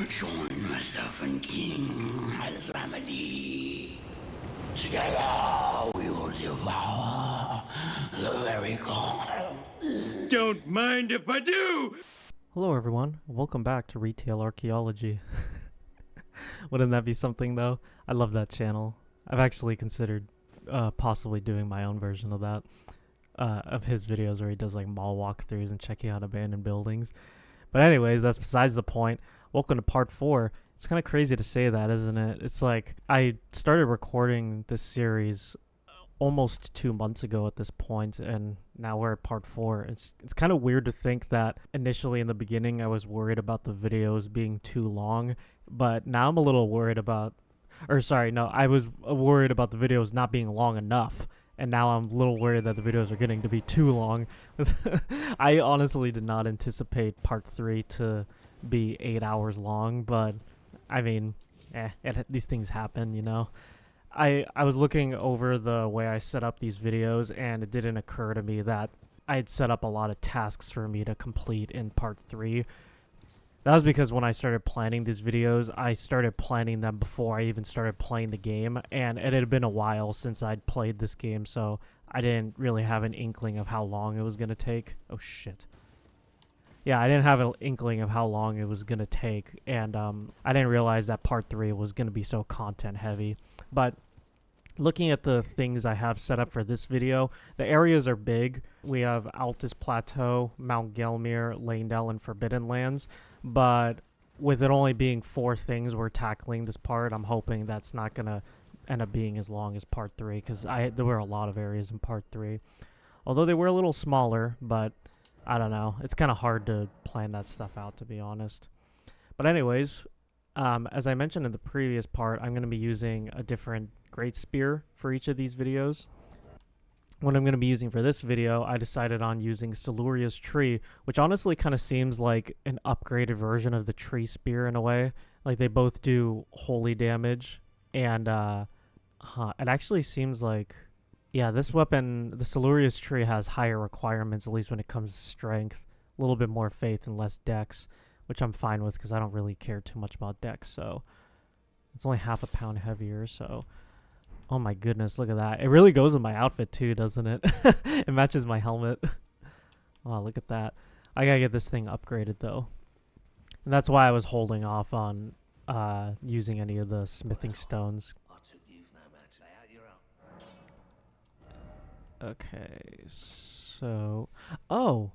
join the Serpent King as family. Together we will devour the very core. Don't mind if I do! Hello everyone, welcome back to Retail Archaeology. Wouldn't that be something though? I love that channel. I've actually considered possibly doing my own version of that. Of his videos where he does like mall walkthroughs and checking out abandoned buildings. But anyways, that's besides the point. Welcome to part 4. It's kind of crazy to say that, isn't it? It's like I started recording this series almost 2 months ago at this point, and now we're at part 4. It's kind of weird to think that initially in the beginning I was worried about the videos being too long, but now I'm a little worried about, I was worried about the videos not being long enough. And now I'm a little worried that the videos are getting to be too long. I honestly did not anticipate part 3 to be 8 hours long, but I mean, these things happen, you know. I was looking over the way I set up these videos, and it didn't occur to me that I had set up a lot of tasks for me to complete in part 3. That was because when I started planning these videos, I started planning them before I even started playing the game, and it had been a while since I'd played this game, so I didn't really have an inkling of how long it was going to take. Oh, shit. Yeah, I didn't have an inkling of how long it was going to take, and I didn't realize that part 3 was going to be so content-heavy. But looking at the things I have set up for this video, the areas are big. We have Altus Plateau, Mount Gelmir, Leyndell, and Forbidden Lands. But with it only being 4 things we're tackling this part, I'm hoping that's not going to end up being as long as part 3, because there were a lot of areas in part 3. Although they were a little smaller, but I don't know. It's kind of hard to plan that stuff out, to be honest. But anyways, as I mentioned in the previous part, I'm going to be using a different great spear for each of these videos. What I'm going to be using for this video, I decided on using Siluria's tree, which honestly kind of seems like an upgraded version of the tree spear in a way. Like they both do holy damage, and it actually seems like, yeah, this weapon, the Siluria's tree, has higher requirements, at least when it comes to strength. A little bit more faith and less dex, which I'm fine with because I don't really care too much about dex, so it's only half a pound heavier, so... Oh my goodness, look at that. It really goes with my outfit too, doesn't it? It matches my helmet. Wow, look at that. I gotta get this thing upgraded though. And that's why I was holding off on using any of the smithing stones. Okay, so... Oh!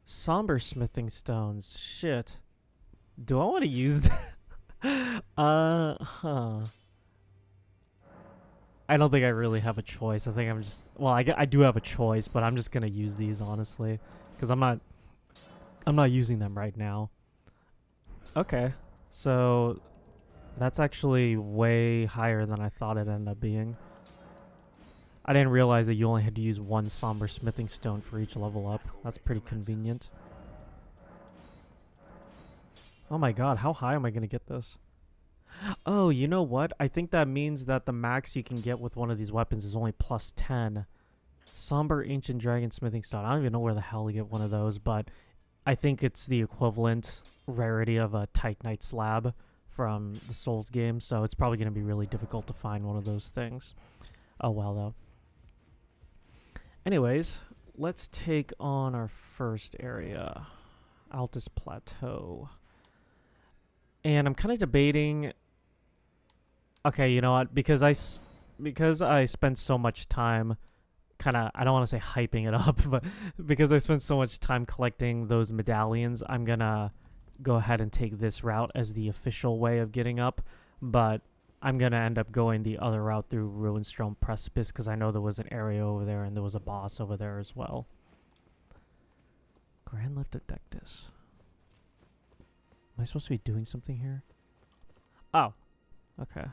Somber smithing stones. Shit. Do I want to use that? I don't think I really have a choice. I think I'm just... Well, I do have a choice, but I'm just going to use these, honestly. Because I'm not using them right now. Okay. So, that's actually way higher than I thought it ended up being. I didn't realize that you only had to use 1 somber smithing stone for each level up. That's pretty convenient. Oh my god, how high am I going to get this? Oh, you know what? I think that means that the max you can get with one of these weapons is only plus 10. Somber Ancient Dragon Smithing Stone. I don't even know where the hell to get one of those, but I think it's the equivalent rarity of a Titanite slab from the Souls game, so it's probably going to be really difficult to find one of those things. Oh well, though. Anyways, let's take on our first area. Altus Plateau. And I'm kind of debating... Okay, you know what? Because I spent so much time I don't want to say hyping it up, but because I spent so much time collecting those medallions, I'm going to go ahead and take this route as the official way of getting up. But I'm going to end up going the other route through Ruinstone Precipice because I know there was an area over there and there was a boss over there as well. Grand Lift Adectus. Am I supposed to be doing something here? Oh. Okay.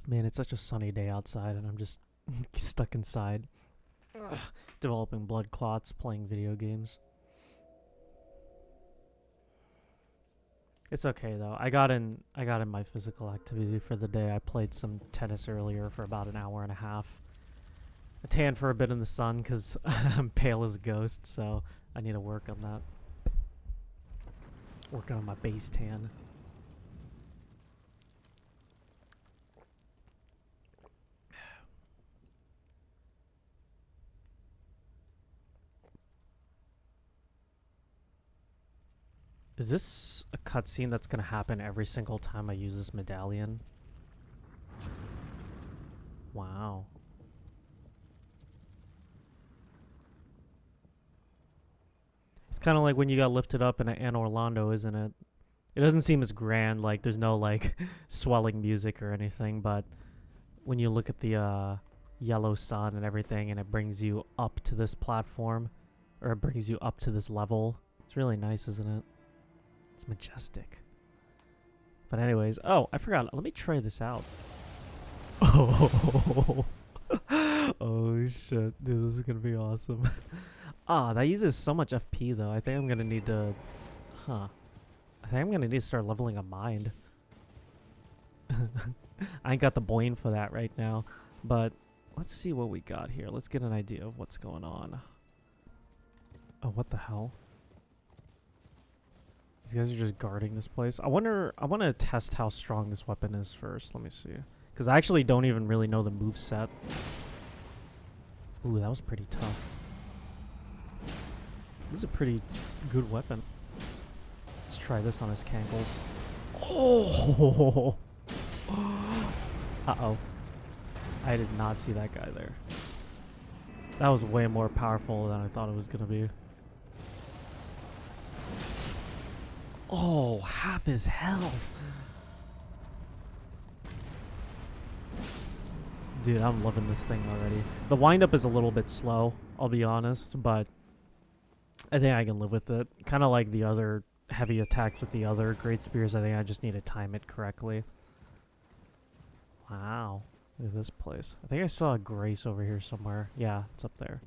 Man, it's such a sunny day outside and I'm just stuck inside. Ugh. Developing blood clots, playing video games. It's okay though. I got in my physical activity for the day. I played some tennis earlier for about an hour and a half. I tanned for a bit in the sun because I'm pale as a ghost, so I need to work on that. Working on my base tan. Is this a cutscene that's gonna happen every single time I use this medallion? Wow. It's kind of like when you got lifted up in Anne Orlando, isn't it? It doesn't seem as grand, like there's no like swelling music or anything, but when you look at the yellow sun and everything and it brings you up to this platform, or it brings you up to this level, it's really nice, isn't it? It's majestic. But anyways, oh, I forgot. Let me try this out. Oh, oh shit. Dude, this is gonna be awesome. Ah, that uses so much FP though. I think I'm gonna need to... Huh. I think I'm gonna need to start leveling a mind. I ain't got the brain for that right now. But let's see what we got here. Let's get an idea of what's going on. Oh, what the hell? These guys are just guarding this place. I want to test how strong this weapon is first. Let me see. Because I actually don't even really know the moveset. Ooh, that was pretty tough. This is a pretty good weapon. Let's try this on his cankles. Oh! Uh-oh. I did not see that guy there. That was way more powerful than I thought it was going to be. Oh, half his health. Dude, I'm loving this thing already. The windup is a little bit slow, I'll be honest, but I think I can live with it. Kind of like the other heavy attacks with the other great spears. I think I just need to time it correctly. Wow. Look at this place. I think I saw a Grace over here somewhere. Yeah, it's up there.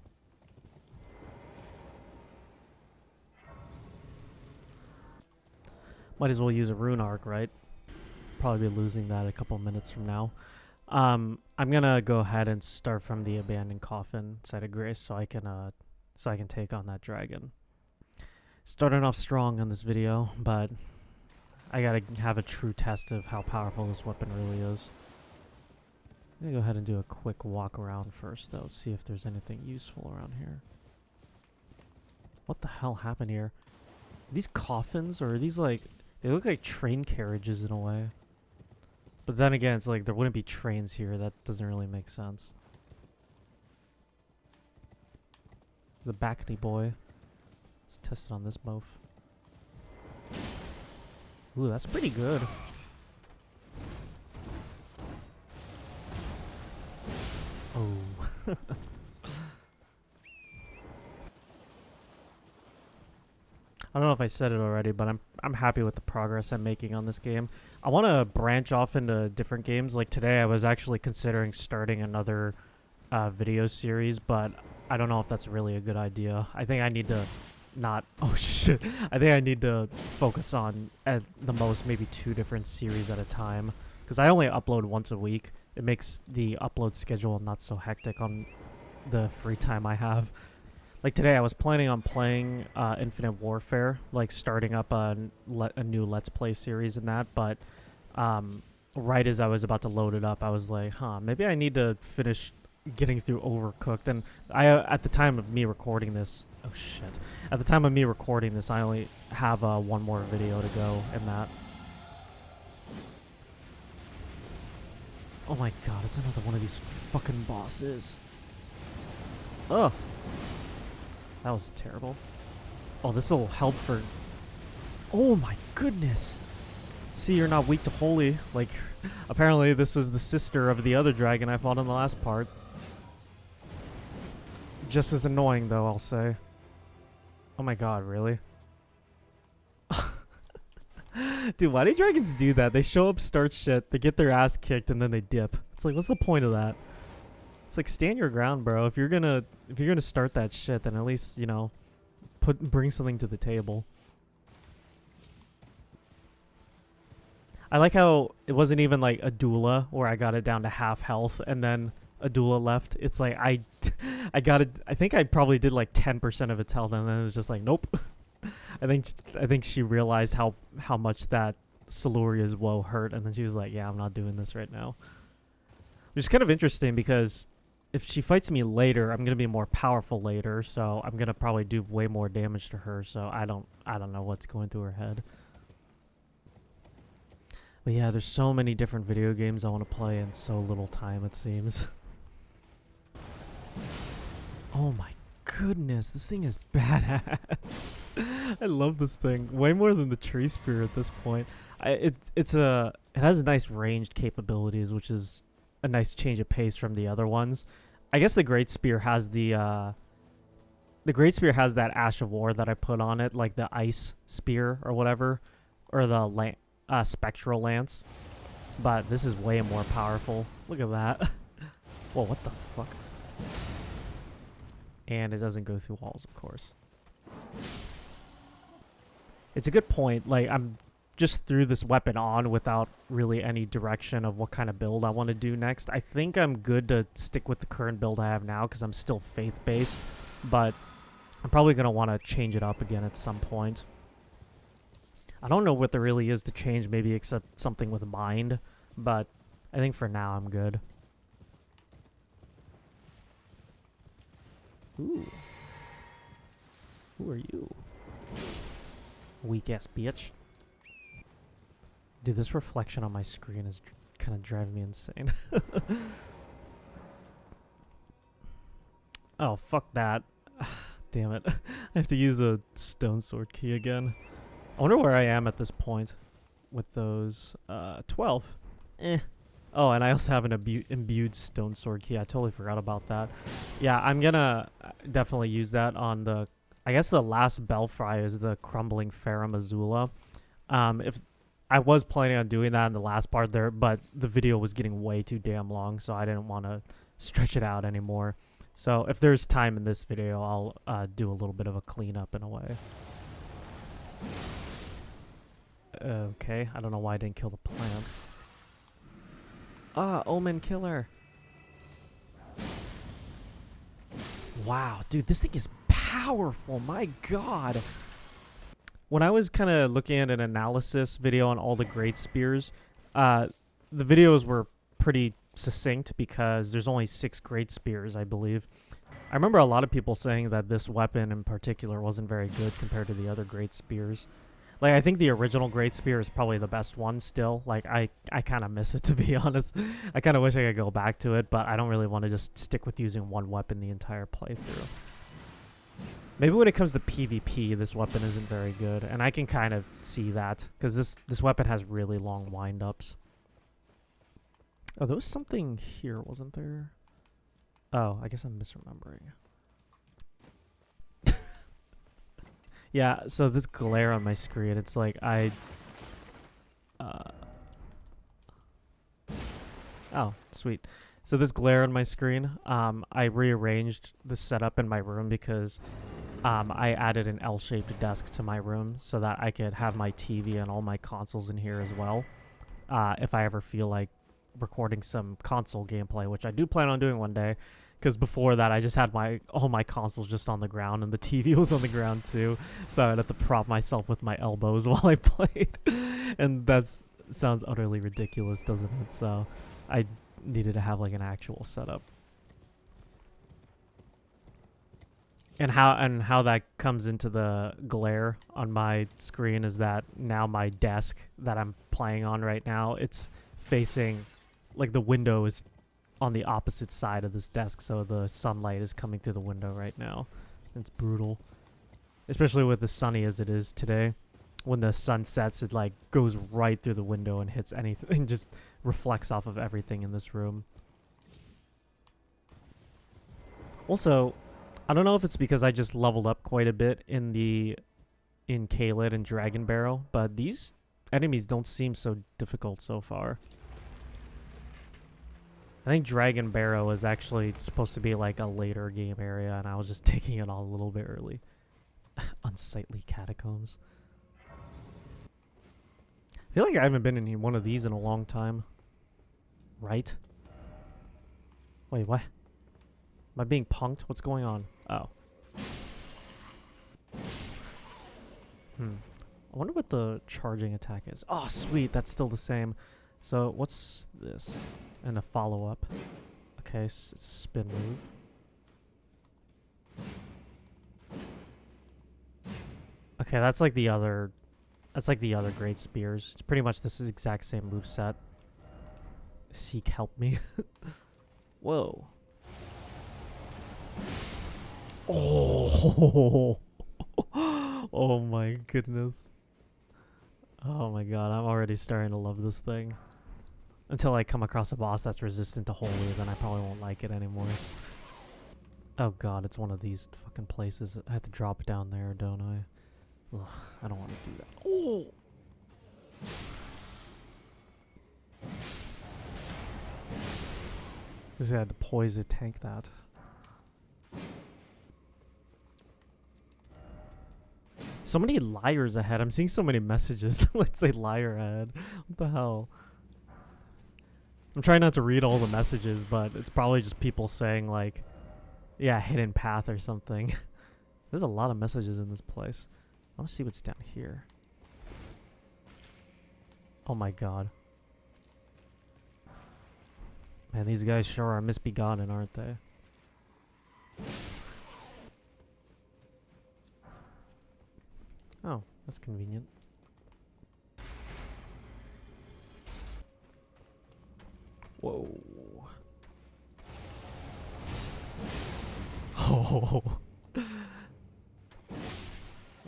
Might as well use a rune arc, right? Probably be losing that a couple minutes from now. I'm gonna go ahead and start from the abandoned coffin side of Grace so I can take on that dragon. Starting off strong on this video, but I gotta have a true test of how powerful this weapon really is. I'm gonna go ahead and do a quick walk around first though, see if there's anything useful around here. What the hell happened here? These coffins, or are these like... They look like train carriages in a way. But then again, it's like there wouldn't be trains here. That doesn't really make sense. The Backney boy. Let's test it on this mof. Ooh, that's pretty good. Oh. I don't know if I said it already, but I'm happy with the progress I'm making on this game. I want to branch off into different games. Like today, I was actually considering starting another video series, but I don't know if that's really a good idea. I think I need to not... Oh, shit. I think I need to focus on, at the most, maybe 2 different series at a time. Because I only upload once a week. It makes the upload schedule not so hectic on the free time I have. Like today, I was planning on playing Infinite Warfare, like starting up a new Let's Play series in that, but right as I was about to load it up, I was like, huh, maybe I need to finish getting through Overcooked. And at the time of me recording this, oh shit, at the time of me recording this, I only have one more video to go in that. Oh my god, it's another one of these fucking bosses. Ugh. That was terrible. Oh, this will help for... Oh my goodness! See, you're not weak to holy. Like, apparently this was the sister of the other dragon I fought in the last part. Just as annoying, though, I'll say. Oh my god, really? Dude, why do dragons do that? They show up, start shit, they get their ass kicked, and then they dip. It's like, what's the point of that? It's like, stand your ground, bro. If you're gonna start that shit, then at least, you know, bring something to the table. I like how it wasn't even like a doula where I got it down to half health and then a doula left. It's like I I got it. I think I probably did like 10% of its health, and then it was just like, nope. I think she realized how much that Siluria's woe hurt, and then she was like, yeah, I'm not doing this right now. Which is kind of interesting because if she fights me later, I'm gonna be more powerful later, so I'm gonna probably do way more damage to her. So I don't know what's going through her head. But yeah, there's so many different video games I want to play in so little time, it seems. Oh my goodness, this thing is badass. I love this thing way more than the tree spear at this point. It has nice ranged capabilities, which is a nice change of pace from the other ones. I guess the great spear has that Ash of War that I put on it, like the ice spear or whatever, or the spectral lance. But this is way more powerful. Look at that. Whoa, what the fuck? And it doesn't go through walls, of course. It's a good point. Like, I'm just threw this weapon on without really any direction of what kind of build I want to do next. I think I'm good to stick with the current build I have now because I'm still faith-based, but I'm probably going to want to change it up again at some point. I don't know what there really is to change, maybe except something with mind, but I think for now I'm good. Ooh. Who are you? Weak-ass bitch. Dude, this reflection on my screen is kind of driving me insane. Oh, fuck that. Damn it. I have to use a stone sword key again. I wonder where I am at this point with those. 12. Eh. Oh, and I also have an imbued stone sword key. I totally forgot about that. Yeah, I'm gonna definitely use that on the... I guess the last Belfry is the Crumbling Ferrum Azula. If I was planning on doing that in the last part there, but the video was getting way too damn long, so I didn't want to stretch it out anymore. So if there's time in this video, I'll do a little bit of a cleanup in a way. Okay, I don't know why I didn't kill the plants. Ah, Omen Killer. Wow, dude, this thing is powerful. My god. When I was kind of looking at an analysis video on all the great spears, the videos were pretty succinct because there's only 6 great spears, I believe. I remember a lot of people saying that this weapon in particular wasn't very good compared to the other great spears. Like, I think the original great spear is probably the best one still. Like, I kind of miss it, to be honest. I kind of wish I could go back to it, but I don't really want to just stick with using one weapon the entire playthrough. Maybe when it comes to PvP, this weapon isn't very good, and I can kind of see that, because this weapon has really long wind-ups. Oh, there was something here, wasn't there? Oh, I guess I'm misremembering. Yeah, so this glare on my screen, it's like oh, sweet. So this glare on my screen, I rearranged the setup in my room because I added an L-shaped desk to my room so that I could have my TV and all my consoles in here as well. If I ever feel like recording some console gameplay, which I do plan on doing one day. Because before that, I just had all my consoles just on the ground, and the TV was on the ground too. So I'd have to prop myself with my elbows while I played. And that sounds utterly ridiculous, doesn't it? So I needed to have like an actual setup. And how that comes into the glare on my screen is that now my desk that I'm playing on right now, it's facing, like the window is on the opposite side of this desk, so the sunlight is coming through the window right now. It's brutal. Especially with as sunny as it is today. When the sun sets, it like goes right through the window and hits anything and just reflects off of everything in this room. Also, I don't know if it's because I just leveled up quite a bit in Caelid and Dragon Barrow, but these enemies don't seem so difficult so far. I think Dragon Barrow is actually supposed to be like a later game area, and I was just taking it all a little bit early. Unsightly catacombs. I feel like I haven't been in one of these in a long time. Right? Wait, what? Am I being punked? What's going on? Oh. I wonder what the charging attack is. Oh, sweet. That's still the same. So, what's this? And a follow-up. Okay, it's a spin move. Okay, that's like the other... That's like the other great spears. It's pretty much this exact same moveset. Seek help me. Whoa. Oh. Oh my goodness. Oh my god, I'm already starting to love this thing. Until I come across a boss that's resistant to holy, then I probably won't like it anymore. Oh god, it's one of these fucking places. I have to drop down there, don't I? Ugh, I don't want to do that. Oh! Because I had to poise it, tank that. So many liars ahead. I'm seeing so many messages. Let's say liar ahead. What the hell? I'm trying not to read all the messages, but it's probably just people saying like, yeah, hidden path or something. There's a lot of messages in this place. I want to see what's down here. Oh my god. Man, these guys sure are misbegotten, aren't they? Oh, that's convenient. Whoa. Oh.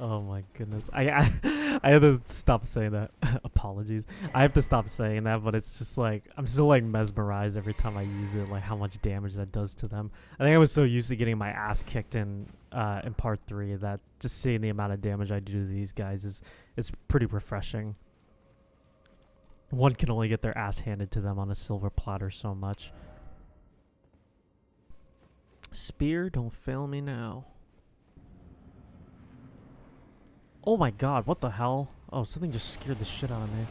Oh my goodness. I have to stop saying that. Apologies. I have to stop saying that, but it's just like I'm still like mesmerized every time I use it, like how much damage that does to them. I think I was so used to getting my ass kicked in part 3 that just seeing the amount of damage I do to these guys is pretty refreshing. One can only get their ass handed to them on a silver platter so much. Spear, don't fail me now. Oh my god, what the hell? Oh, something just scared the shit out of me.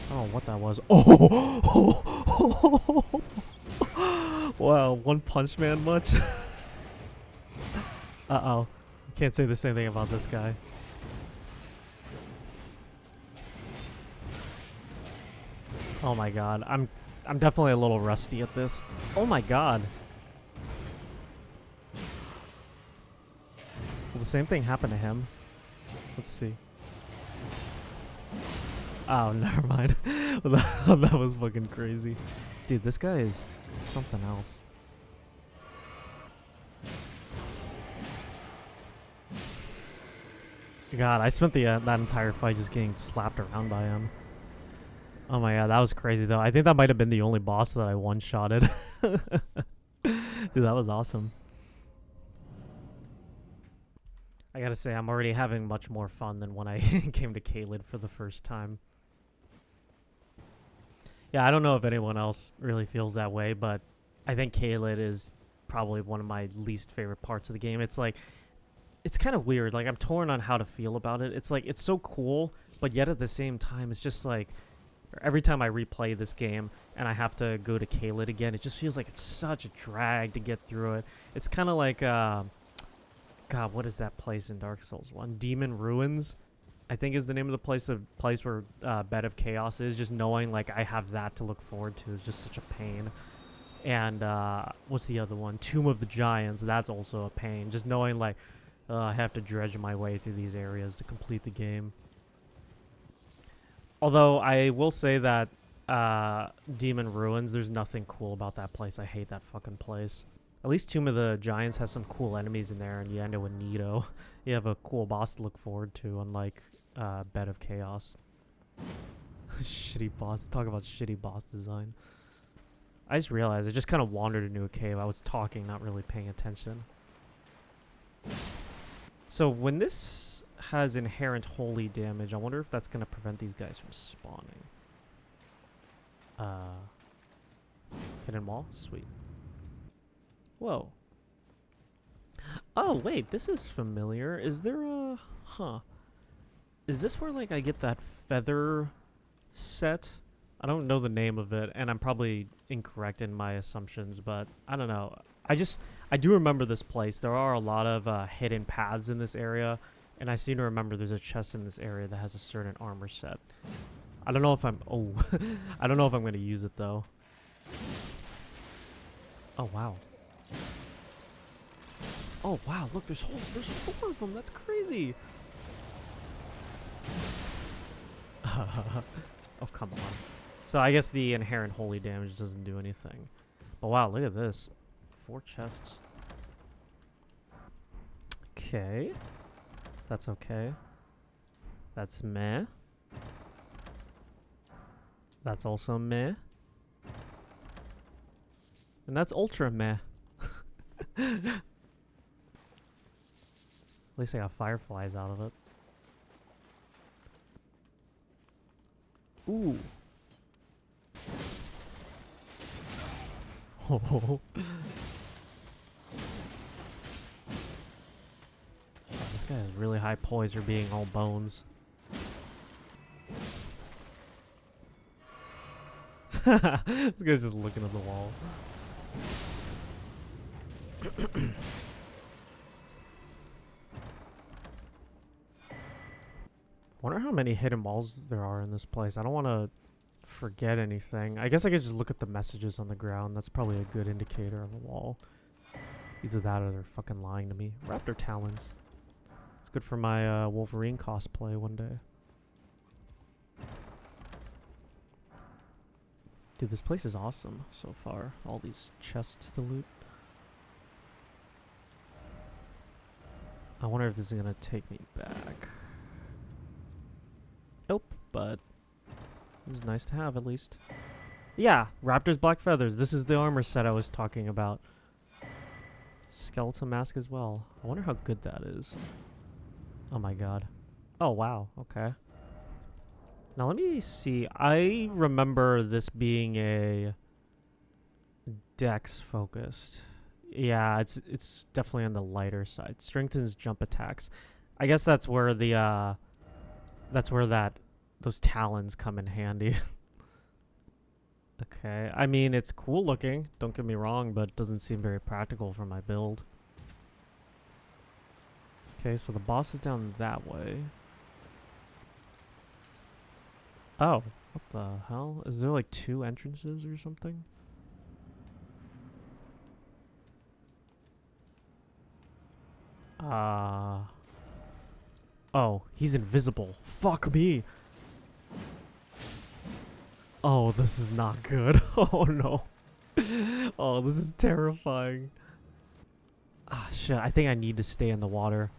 I don't know what that was. Oh! Wow, One Punch Man much? Uh-oh. Can't say the same thing about this guy. Oh my god, I'm definitely a little rusty at this. Oh my god. Will the same thing happen to him? Let's see. Oh, never mind. That was fucking crazy. Dude, this guy is something else. God, I spent that entire fight just getting slapped around by him. Oh my god, that was crazy though. I think that might have been the only boss that I one-shotted. Dude, that was awesome. I gotta say, I'm already having much more fun than when I came to Caelid for the first time. Yeah, I don't know if anyone else really feels that way, but I think Caelid is probably one of my least favorite parts of the game. It's like, it's kind of weird. Like, I'm torn on how to feel about it. It's like, it's so cool, but yet at the same time, it's just like, every time I replay this game and I have to go to Caelid again, it just feels like it's such a drag to get through it. It's kind of like, God, what is that place in Dark Souls 1? Demon Ruins, I think is the name of the place where Bed of Chaos is. Just knowing, like, I have that to look forward to is just such a pain. And, what's the other one? Tomb of the Giants, that's also a pain. Just knowing, like, I have to dredge my way through these areas to complete the game. Although, I will say that Demon Ruins, there's nothing cool about that place. I hate that fucking place. At least Tomb of the Giants has some cool enemies in there, and you end it with Nito. You have a cool boss to look forward to, unlike Bed of Chaos. Shitty boss. Talk about shitty boss design. I just realized I just kind of wandered into a cave. I was talking, not really paying attention. So when this has inherent holy damage, I wonder if that's going to prevent these guys from spawning. Hidden wall? Sweet. Whoa. Oh, wait, this is familiar. Is there a... Huh. Is this where, like, I get that feather set? I don't know the name of it, and I'm probably incorrect in my assumptions, but I don't know. I do remember this place. There are a lot of hidden paths in this area, and I seem to remember there's a chest in this area that has a certain armor set. I don't know if I'm... Oh. I don't know if I'm going to use it, though. Oh, wow. Oh, wow. Look, there's 4 of them. That's crazy. Oh, come on. So I guess the inherent holy damage doesn't do anything. But wow, look at this. 4 chests. Okay. That's okay. That's meh. That's also meh. And that's ultra meh. At least I got fireflies out of it. Ooh. Oh. This guy has really high poise for being all bones. This guy's just looking at the wall. Wonder how many hidden walls there are in this place. I don't want to forget anything. I guess I could just look at the messages on the ground. That's probably a good indicator of a wall. Either that or they're fucking lying to me. Raptor talons. It's good for my Wolverine cosplay one day. Dude, this place is awesome so far. All these chests to loot. I wonder if this is gonna take me back. Nope, but this is nice to have at least. Yeah, Raptor's black feathers. This is the armor set I was talking about. Skeleton mask as well. I wonder how good that is. Oh my god. Oh wow, okay. Now let me see. I remember this being a dex focused. Yeah, it's definitely on the lighter side. Strengthens jump attacks. I guess that's where the those talons come in handy. Okay. I mean, it's cool looking, don't get me wrong, but it doesn't seem very practical for my build. Okay, so the boss is down that way. Oh, what the hell? Is there like 2 entrances or something? Oh, he's invisible. Fuck me. Oh, this is not good. Oh no. Oh, this is terrifying. Ah, shit. I think I need to stay in the water.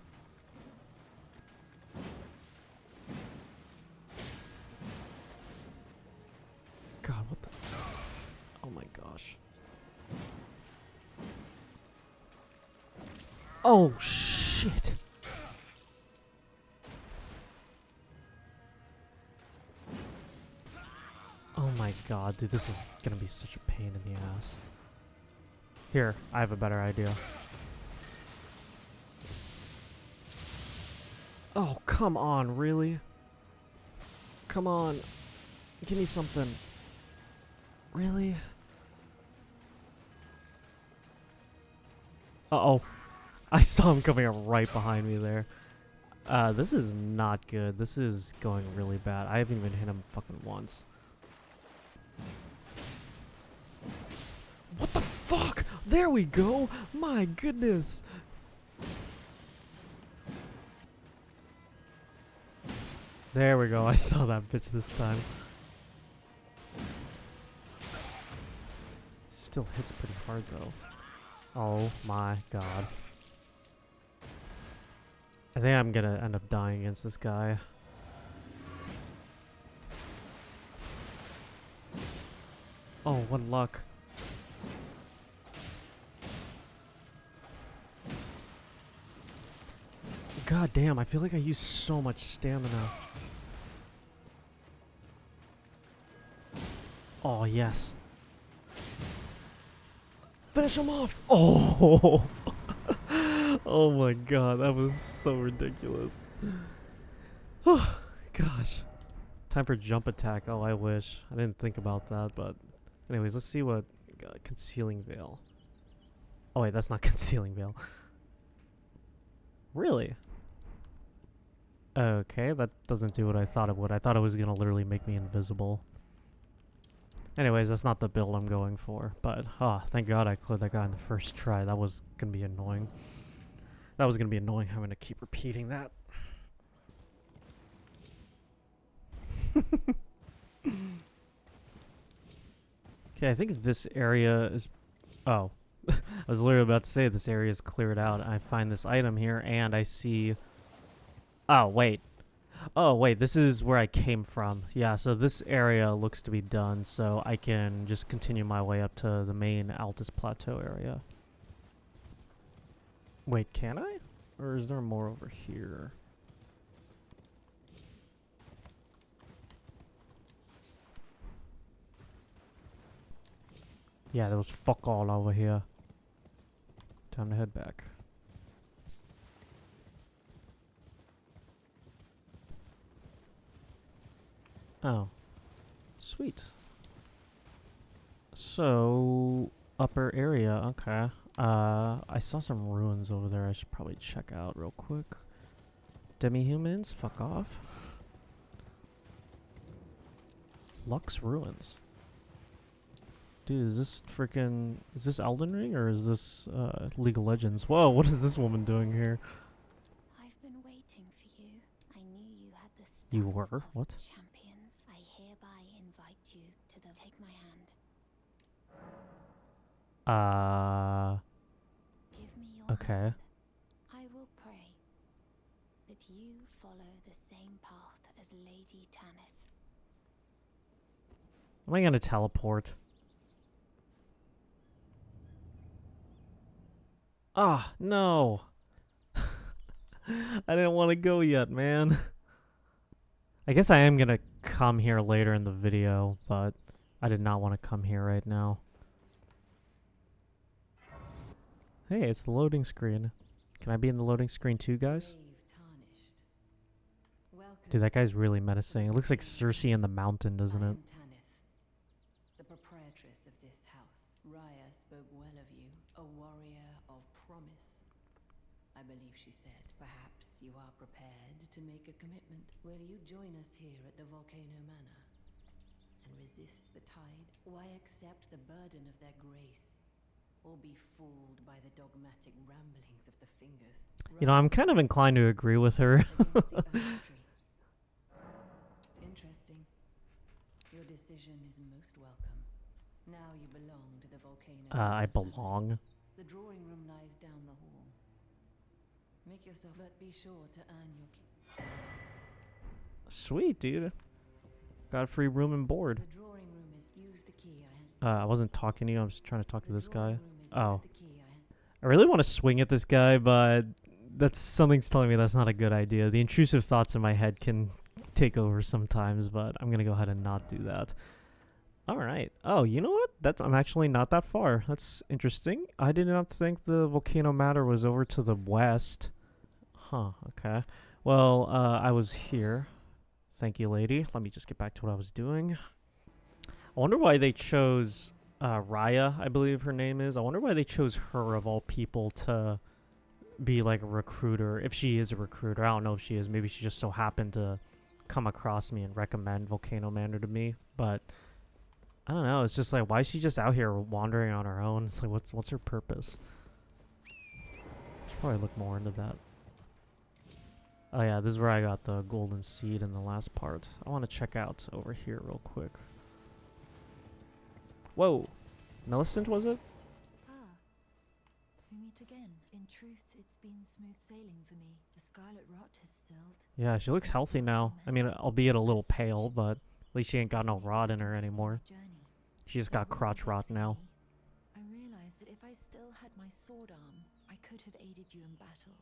God, what the... Oh my gosh. Oh, shit. Oh my god, dude, this is gonna be such a pain in the ass. Here, I have a better idea. Oh, come on, really? Come on. Give me something. Really? Uh-oh. I saw him coming up right behind me there. This is not good. This is going really bad. I haven't even hit him fucking once. What the fuck? There we go. My goodness. There we go. I saw that bitch this time. Still hits pretty hard though. Oh my god. I think I'm gonna end up dying against this guy. Oh, what luck. God damn, I feel like I use so much stamina. Oh, yes. Finish him off! Oh! Oh my god, that was so ridiculous. Oh, gosh. Time for jump attack. Oh, I wish. I didn't think about that, but... Anyways, let's see what... Concealing Veil. Oh wait, that's not concealing veil. Really? Okay, that doesn't do what I thought it would. I thought it was gonna literally make me invisible. Anyways, that's not the build I'm going for. But, thank God I cleared that guy on the first try. That was gonna be annoying. That was gonna be annoying having to keep repeating that. Okay, I think this area is... Oh. I was literally about to say this area is cleared out. I find this item here, and I see... Oh, wait. Oh, wait, this is where I came from. Yeah, so this area looks to be done, so I can just continue my way up to the main Altus Plateau area. Wait, can I? Or is there more over here? Yeah, there was fuck all over here. Time to head back. Oh. Sweet. So, upper area, okay. I saw some ruins over there I should probably check out real quick. Demi-humans, fuck off. Lux Ruins. Dude, is this freaking... Is this Elden Ring or is this League of Legends? Whoa, what is this woman doing here? I've been waiting for you. I knew you had the stuff. You were? What? Champions. I hereby invite you to the... Take my hand. Give me your Okay. hand. I will pray that you follow the same path as Lady Tanith. Am I gonna teleport? Ah, no. I didn't want to go yet, man. I guess I am gonna come here later in the video, but I did not want to come here right now. Hey, it's the loading screen. Can I be in the loading screen too, guys? Dude, that guy's really menacing. It looks like Cersei in the mountain, doesn't it? The proprietress of this house. Raya spoke well of you, a warrior of promise. I believe she said, perhaps you are prepared to make a commitment. Will you join us here at the Volcano Manor and resist the tide? Why accept the burden of their grace, or be fooled by the dogmatic ramblings of the fingers? You know, I'm kind of inclined to agree with her. Interesting. Your decision is most welcome. Now you belong to the Volcano. I belong. The drawing room lies down the hall. Make yourself, but be sure to earn your key. Sweet, dude. Got a free room and board. The drawing room is use the key I I wasn't talking to you. I was trying to talk to this guy. Oh. the key I really want to swing at this guy, but something's telling me that's not a good idea. The intrusive thoughts in my head can take over sometimes, but I'm gonna go ahead and not do that. All right. Oh, you know what? I'm actually not that far. That's interesting. I did not think the Volcano Manor was over to the west. Huh. Okay. Well, I was here. Thank you, lady. Let me just get back to what I was doing. I wonder why they chose Raya, I believe her name is. I wonder why they chose her of all people to be like a recruiter. If she is a recruiter. I don't know if she is. Maybe she just so happened to come across me and recommend Volcano Manor to me. But I don't know. It's just like, why is she just out here wandering on her own? It's like, what's her purpose? Should probably look more into that. Oh yeah, this is where I got the golden seed in the last part. I want to check out over here real quick. Whoa. Millicent, was it? Ah, we meet again. In truth, it's been smooth sailing for me. The scarlet rot has stilled. Yeah, she looks healthy now. I mean, albeit a little pale, but at least she ain't got no rot in her anymore. She just got crotch rot now. I realized that if I still had my sword arm, I could have aided you in battle.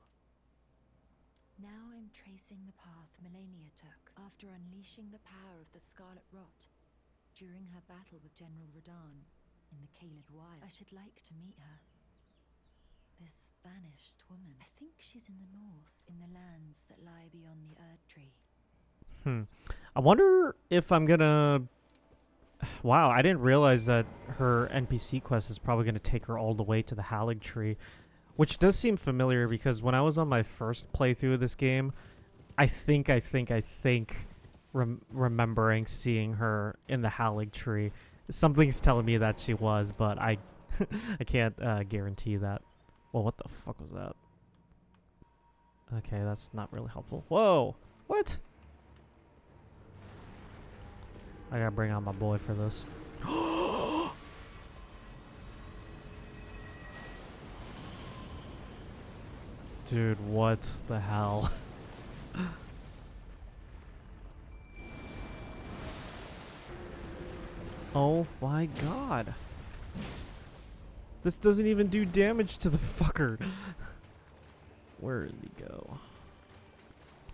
Now I'm tracing the path Melania took after unleashing the power of the scarlet rot during her battle with General Radahn in the Caelid Wild. I should like to meet her. This vanished woman. I think she's in the north, in the lands that lie beyond the Erd Tree. I wonder if I'm gonna Wow, I didn't realize that her NPC quest is probably going to take her all the way to the Halig Tree, which does seem familiar because when I was on my first playthrough of this game, I think remembering seeing her in the Halig Tree. Something's telling me that she was, but I I can't guarantee that. Well, what the fuck was that? Okay, that's not really helpful. Whoa! What? I gotta bring out my boy for this. Dude, what the hell? Oh my god. This doesn't even do damage to the fucker. Where did he go?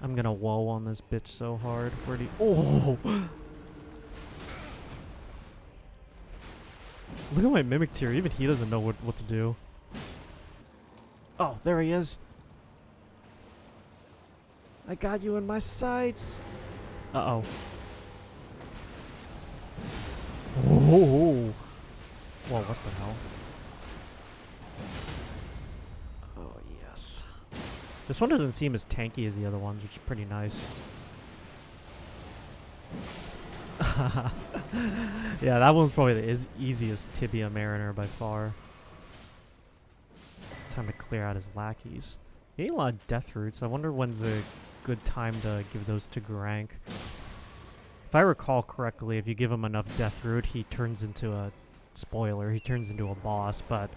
I'm gonna whoa on this bitch so hard. Where'd he... Oh! Look at my mimic tier. Even he doesn't know what to do. Oh, there he is. I got you in my sights. Uh-oh. Whoa. Whoa, what the hell? Oh, yes. This one doesn't seem as tanky as the other ones, which is pretty nice. Yeah, that one's probably the easiest Tibia Mariner by far. Time to clear out his lackeys. He ate a lot of death roots. I wonder when's a good time to give those to Garank. If I recall correctly, if you give him enough death root, he turns into a... Spoiler, he turns into a boss, but...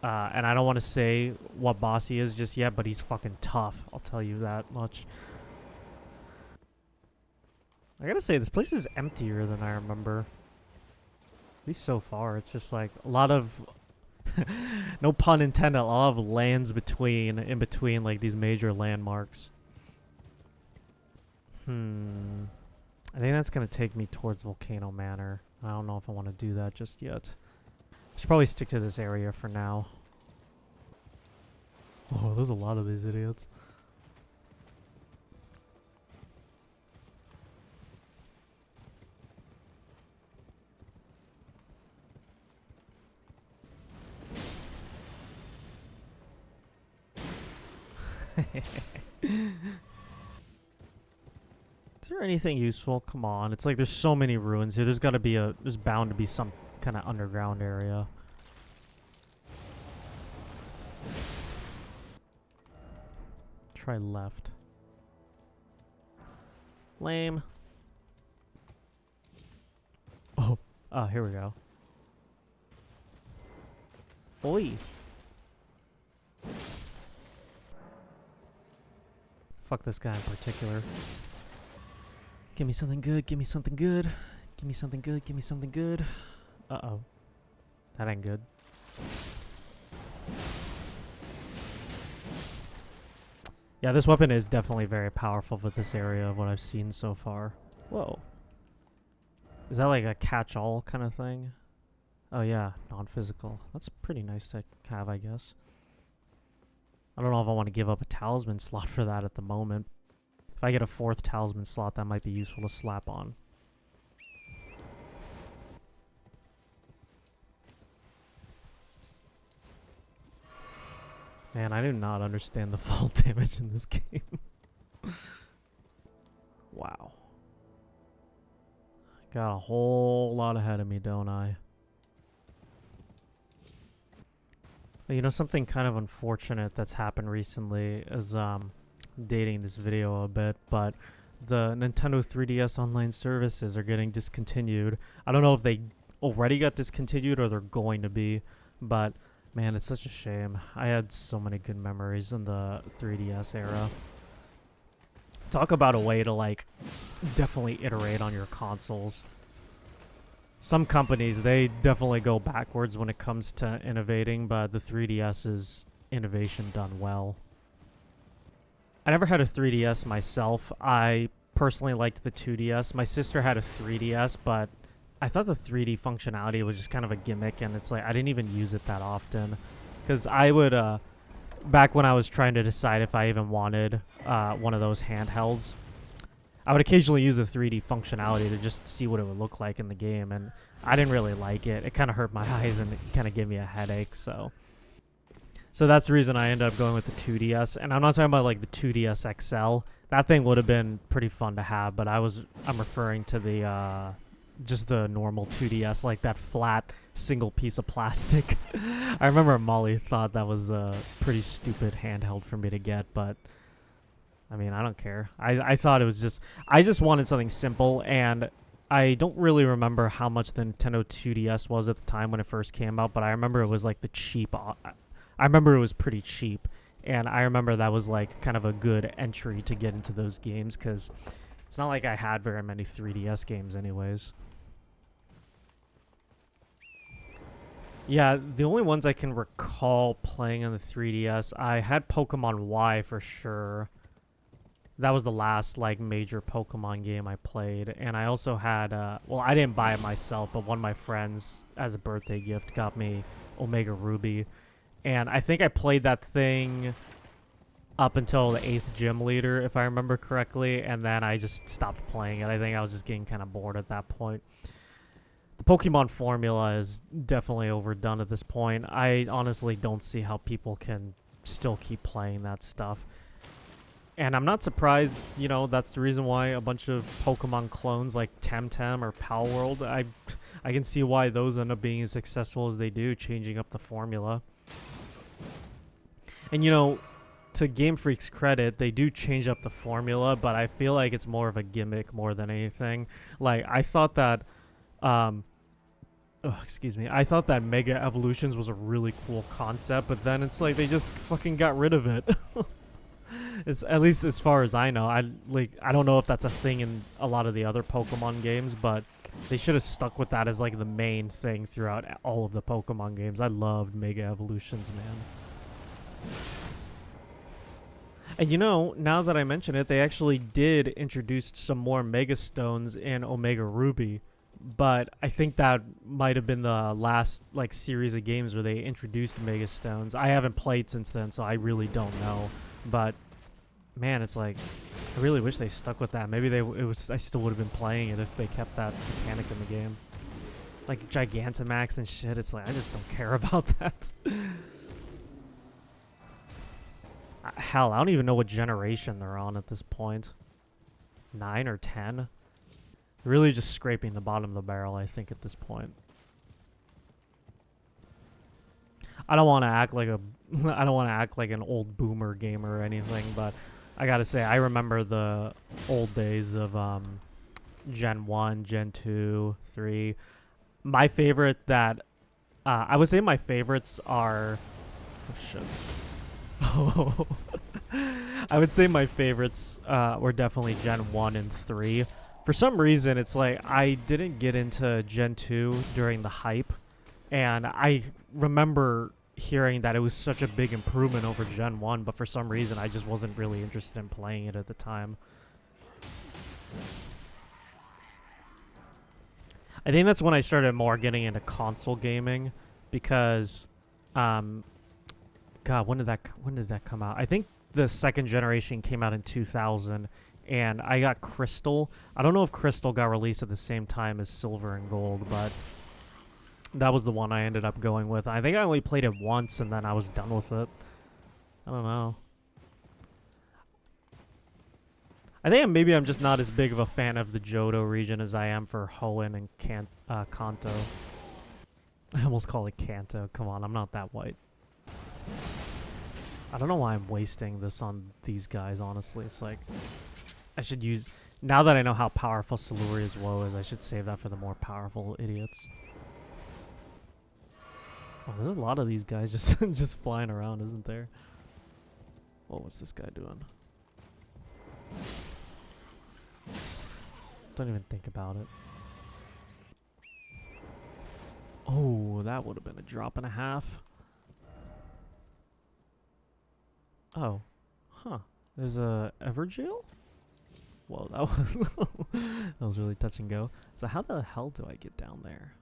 and I don't want to say what boss he is just yet, but he's fucking tough. I'll tell you that much. I gotta say, this place is emptier than I remember. At least so far. It's just like a lot of... no pun intended, a lot of lands in between like these major landmarks. I think that's gonna take me towards Volcano Manor. I don't know if I want to do that just yet. I should probably stick to this area for now. Oh, there's a lot of these idiots. Is there anything useful? Come on, it's like there's so many ruins here. There's bound to be some kind of underground area. Try left. Lame. Oh, here we go. Oi. Fuck this guy in particular. Give me something good, give me something good. Give me something good, give me something good. Uh-oh. That ain't good. Yeah, this weapon is definitely very powerful for this area of what I've seen so far. Whoa. Is that like a catch-all kind of thing? Oh yeah, non-physical. That's pretty nice to have, I guess. I don't know if I want to give up a talisman slot for that at the moment. If I get a 4th talisman slot, that might be useful to slap on. Man, I do not understand the fall damage in this game. Wow. Got a whole lot ahead of me, don't I? You know, something kind of unfortunate that's happened recently is dating this video a bit, but the Nintendo 3DS online services are getting discontinued. I don't know if they already got discontinued or they're going to be, but man, it's such a shame. I had so many good memories in the 3DS era. Talk about a way to like definitely iterate on your consoles. Some companies, they definitely go backwards when it comes to innovating, but the 3DS is innovation done well. I never had a 3DS myself. I personally liked the 2DS. My sister had a 3DS, but I thought the 3D functionality was just kind of a gimmick, and it's like I didn't even use it that often. Because I would, back when I was trying to decide if I even wanted one of those handhelds, I would occasionally use the 3D functionality to just see what it would look like in the game, and I didn't really like it. It kind of hurt my eyes and it kind of gave me a headache, so that's the reason I ended up going with the 2DS. And I'm not talking about like the 2DS XL. That thing would have been pretty fun to have, but I'm referring to the just the normal 2DS, like that flat single piece of plastic. I remember Molly thought that was a pretty stupid handheld for me to get, but I mean, I don't care. I thought it was just, I just wanted something simple, and I don't really remember how much the Nintendo 2DS was at the time when it first came out, but I remember it was like the cheap, I remember it was pretty cheap, and I remember that was like kind of a good entry to get into those games, because it's not like I had very many 3DS games anyways. Yeah, the only ones I can recall playing on the 3DS, I had Pokemon Y for sure. That was the last like major Pokemon game I played, and I also had well, I didn't buy it myself, but one of my friends as a birthday gift got me Omega Ruby, and I think I played that thing up until the 8th gym leader, if I remember correctly, and then I just stopped playing it. I think I was just getting kind of bored at that point. The Pokemon formula is definitely overdone at this point. I honestly don't see how people can still keep playing that stuff. And I'm not surprised, you know, that's the reason why a bunch of Pokemon clones like Temtem or Palworld, I can see why those end up being as successful as they do, changing up the formula. And, you know, to Game Freak's credit, they do change up the formula, but I feel like it's more of a gimmick more than anything. Like, I thought that, I thought that Mega Evolutions was a really cool concept, but then it's like they just fucking got rid of it. It's, at least as far as I know. I don't know if that's a thing in a lot of the other Pokemon games, but they should have stuck with that as like the main thing throughout all of the Pokemon games. I loved Mega Evolutions, man. And you know, now that I mention it, they actually did introduce some more Mega Stones in Omega Ruby, but I think that might have been the last like series of games where they introduced Mega Stones. I haven't played since then, so I really don't know. But man, it's like I really wish they stuck with that. Maybe I still would have been playing it if they kept that mechanic in the game. Like Gigantamax and shit. It's like I just don't care about that. Hell, I don't even know what generation they're on at this point. 9 or 10? They're really just scraping the bottom of the barrel, I think, at this point. I don't want to act like an old boomer gamer or anything, but I gotta say, I remember the old days of Gen 1, Gen 2, 3. My favorite that I would say my favorites are I would say my favorites were definitely Gen 1 and 3. For some reason, it's like I didn't get into Gen 2 during the hype, and I remember hearing that it was such a big improvement over Gen 1, but for some reason I just wasn't really interested in playing it at the time. I think that's when I started more getting into console gaming, because God, when did that come out? I think the second generation came out in 2000, and I got Crystal. I don't know if Crystal got released at the same time as Silver and Gold, but that was the one I ended up going with. I think I only played it once, and then I was done with it. I don't know. I think maybe I'm just not as big of a fan of the Johto region as I am for Hoenn and Kanto. I almost call it Kanto. Come on, I'm not that white. I don't know why I'm wasting this on these guys, honestly. It's like, I should use, now that I know how powerful Siluria's woe is, I should save that for the more powerful idiots. Oh, there's a lot of these guys just just flying around, isn't there? Oh, what's this guy doing? Don't even think about it. Oh, that would have been a drop and a half. Oh, huh. There's a Everjail? Whoa, that was that was really touch and go. So how the hell do I get down there?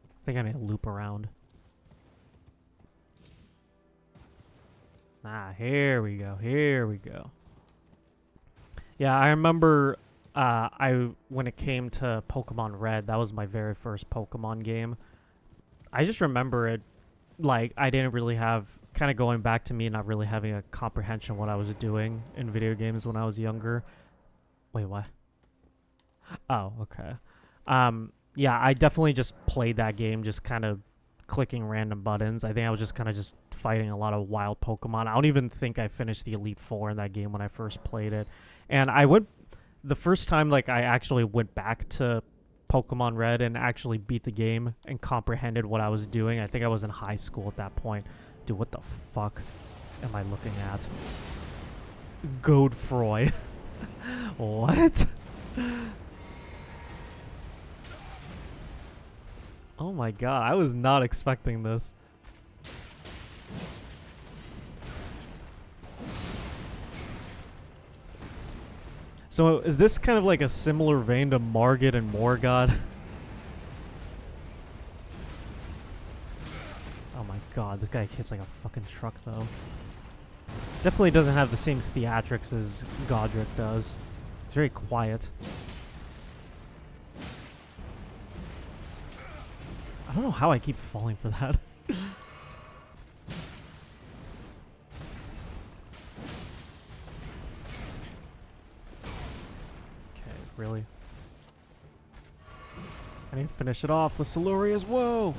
I think I need to loop around. Ah, here we go. Here we go. Yeah, I remember when it came to Pokemon Red, that was my very first Pokemon game. I just remember it, like, I didn't really have, kind of going back to me not really having a comprehension of what I was doing in video games when I was younger. Wait, what? Oh, okay. Yeah, I definitely just played that game, just kind of clicking random buttons. I think I was just kind of just fighting a lot of wild Pokemon. I don't even think I finished the Elite Four in that game when I first played it. And the first time, like, I actually went back to Pokemon Red and actually beat the game and comprehended what I was doing. I think I was in high school at that point. Dude, what the fuck am I looking at? Godefroy. What? Oh my god, I was not expecting this. So is this kind of like a similar vein to Margit and Morgott? Oh my god, this guy hits like a fucking truck though. Definitely doesn't have the same theatrics as Godric does. It's very quiet. I don't know how I keep falling for that. Okay, really? I need to finish it off with Siluria's Woe!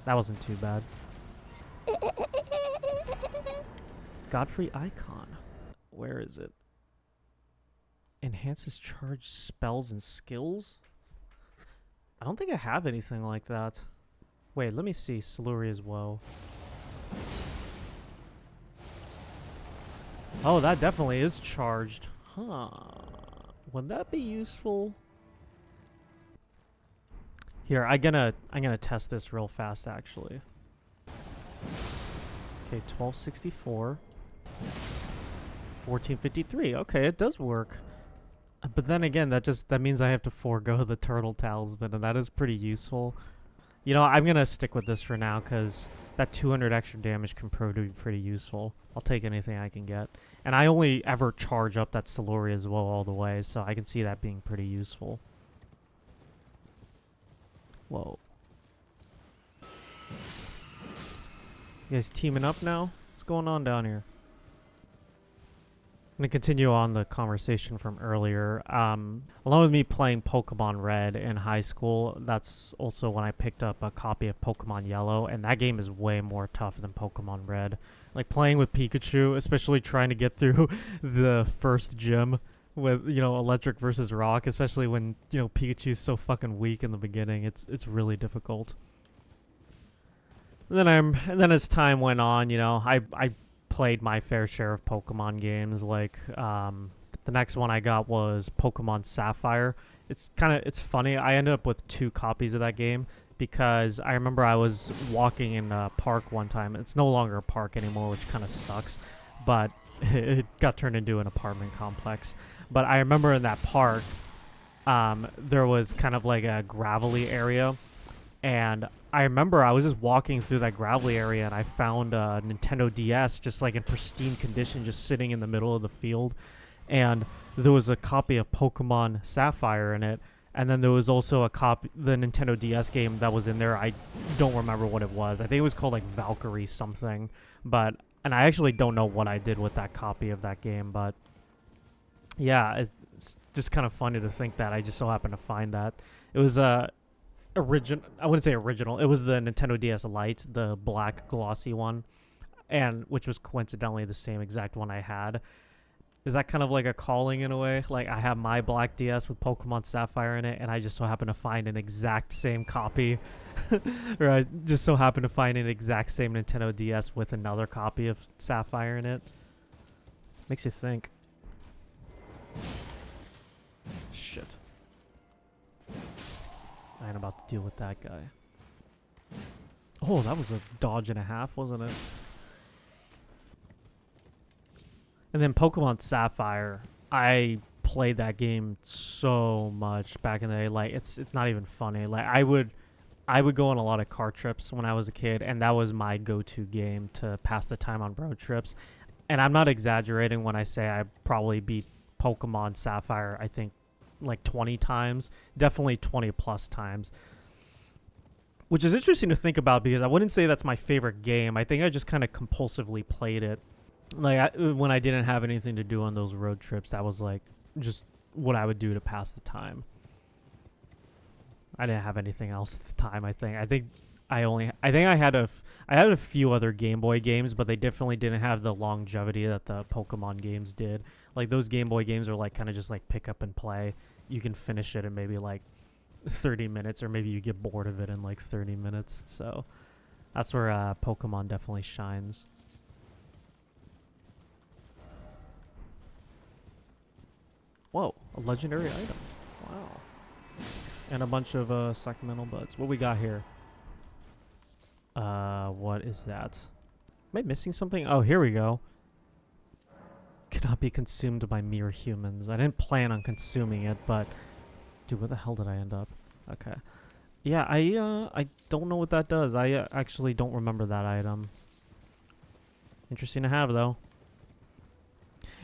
That wasn't too bad. Godfrey Icon. Where is it? Enhances charge spells and skills? I don't think I have anything like that. Wait, let me see. Siluria's Woe. Oh, that definitely is charged. Huh. Would that be useful? Here, I'm gonna test this real fast actually. Okay, 1264. 1453. Okay, it does work. But then again, that means I have to forego the turtle talisman, and that is pretty useful. You know, I'm gonna stick with this for now because that 200 extra damage can prove to be pretty useful. I'll take anything I can get, and I only ever charge up that Siluria as well all the way, so I can see that being pretty useful. Whoa! You guys teaming up now? What's going on down here? I'm going to continue on the conversation from earlier. Along with me playing Pokemon Red in high school, that's also when I picked up a copy of Pokemon Yellow, and that game is way more tough than Pokemon Red. Like, playing with Pikachu, especially trying to get through the first gym with, you know, Electric versus Rock, especially when, you know, Pikachu's so fucking weak in the beginning. It's really difficult. And then as time went on, you know, I played my fair share of Pokemon games. Like, the next one I got was Pokemon Sapphire. It's funny. I ended up with 2 copies of that game because I remember I was walking in a park one time. It's no longer a park anymore, which kind of sucks, but it got turned into an apartment complex. But I remember in that park, there was kind of like a gravelly area, and I remember I was just walking through that gravelly area and I found a Nintendo DS just like in pristine condition, just sitting in the middle of the field. And there was a copy of Pokemon Sapphire in it. And then there was also the Nintendo DS game that was in there. I don't remember what it was. I think it was called like Valkyrie something. And I actually don't know what I did with that copy of that game. But yeah, it's just kind of funny to think that I just so happened to find that. It was original. I wouldn't say original. It was the Nintendo DS Lite, the black glossy one, and which was coincidentally the same exact one I had. Is that kind of like a calling in a way? Like, I have my black DS with Pokemon Sapphire in it, and I just so happen to find an exact same copy, or I just so happen to find an exact same Nintendo DS with another copy of Sapphire in it. Makes you think. Shit. I ain't about to deal with that guy. Oh, that was a dodge and a half, wasn't it? And then Pokemon Sapphire, I played that game so much back in the day. Like, it's not even funny. Like, I would go on a lot of car trips when I was a kid, and that was my go-to game to pass the time on road trips. And I'm not exaggerating when I say I probably beat Pokemon Sapphire, I think, like 20 times. Definitely 20 plus times. Which is interesting to think about because I wouldn't say that's my favorite game. I think I just kind of compulsively played it. Like, when I didn't have anything to do on those road trips, that was like just what I would do to pass the time. I didn't have anything else at the time, I think. I had a few other Game Boy games, but they definitely didn't have the longevity that the Pokemon games did. Like, those Game Boy games are like kind of just like pick up and play. You can finish it in maybe like 30 minutes, or maybe you get bored of it in like 30 minutes. So that's where Pokemon definitely shines. Whoa, a legendary item. Wow. And a bunch of Sacramento buds. What we got here? What is that? Am I missing something? Oh, here we go. Cannot be consumed by mere humans. I didn't plan on consuming it, but... Dude, where the hell did I end up? Okay. Yeah, I don't know what that does. I actually don't remember that item. Interesting to have, though.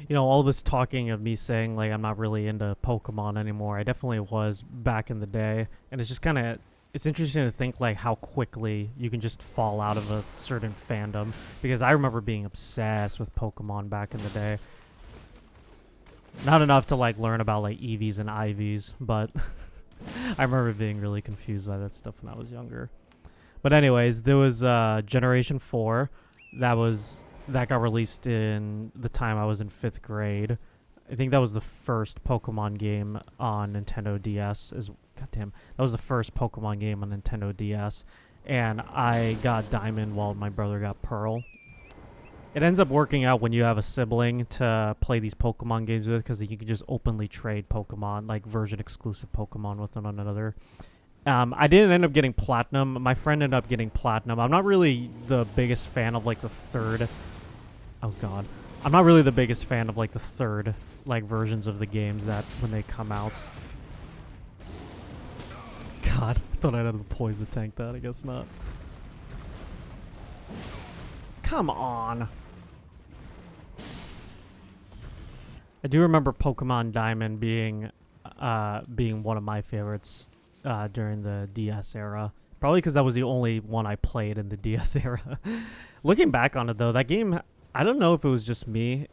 You know, all this talking of me saying, like, I'm not really into Pokemon anymore. I definitely was back in the day. And it's just kind of... It's interesting to think, like, how quickly you can just fall out of a certain fandom. Because I remember being obsessed with Pokemon back in the day. Not enough to, like, learn about, like, EVs and IVs. But I remember being really confused by that stuff when I was younger. But anyways, there was Generation 4. That got released in the time I was in 5th grade. I think that was the first Pokemon game on Nintendo DS. Goddamn, that was the first Pokemon game on Nintendo DS. And I got Diamond while my brother got Pearl. It ends up working out when you have a sibling to play these Pokemon games with, because you can just openly trade Pokemon, like version-exclusive Pokemon with one another. I didn't end up getting Platinum. My friend ended up getting Platinum. I'm not really the biggest fan of, like, the third... Oh, God. I'm not really the biggest fan of, like, the third, like, versions of the games that when they come out. God, I thought I'd have to poise the tank that. I guess not. Come on. I do remember Pokemon Diamond being one of my favorites during the DS era. Probably because that was the only one I played in the DS era. Looking back on it, though, that game... I don't know if it was just me,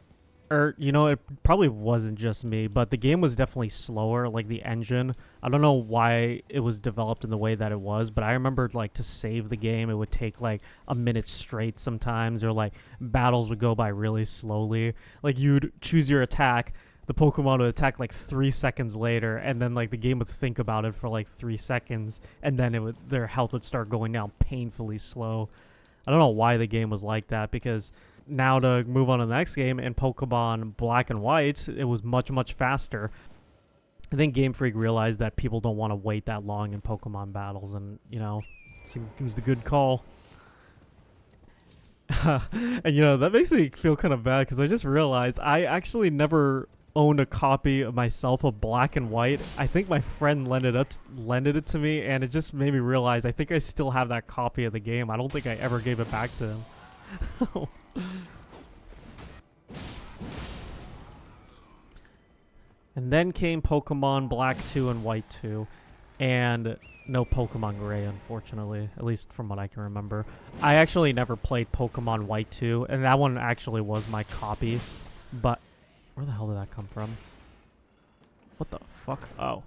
or, you know, it probably wasn't just me, but the game was definitely slower, like the engine. I don't know why it was developed in the way that it was, but I remember, like, to save the game, it would take, like, a minute straight sometimes, or, like, battles would go by really slowly. Like, you'd choose your attack, the Pokemon would attack, like, 3 seconds later, and then, like, the game would think about it for, like, 3 seconds, and then their health would start going down painfully slow. I don't know why the game was like that, because... Now to move on to the next game, in Pokemon Black and White, it was much, much faster. I think Game Freak realized that people don't want to wait that long in Pokemon battles, and, you know, it was the good call. And, you know, that makes me feel kind of bad, because I just realized I actually never owned a copy of myself of Black and White. I think my friend lended it to me, and it just made me realize I think I still have that copy of the game. I don't think I ever gave it back to him. And then came Pokemon Black 2 and White 2, and no Pokemon Gray, unfortunately, at least from what I can remember. I actually never played Pokemon White 2, and that one actually was my copy, but where the hell did that come from? What the fuck? Oh.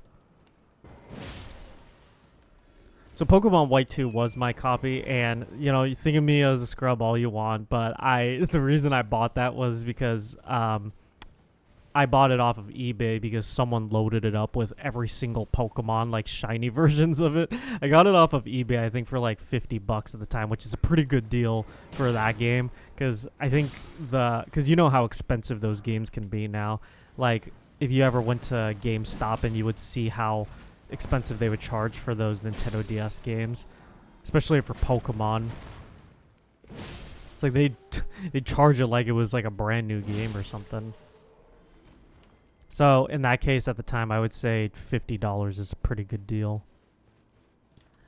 So Pokemon White 2 was my copy, and, you know, you think of me as a scrub all you want, but the reason I bought that was because I bought it off of eBay because someone loaded it up with every single Pokemon, like shiny versions of it. I got it off of eBay, I think, for like $50 at the time, which is a pretty good deal for that game, because I think because you know how expensive those games can be now. Like, if you ever went to GameStop and you would see how expensive they would charge for those Nintendo DS games, especially for Pokemon. It's like they charge it like it was like a brand new game or something. So in that case, at the time, I would say $50 is a pretty good deal.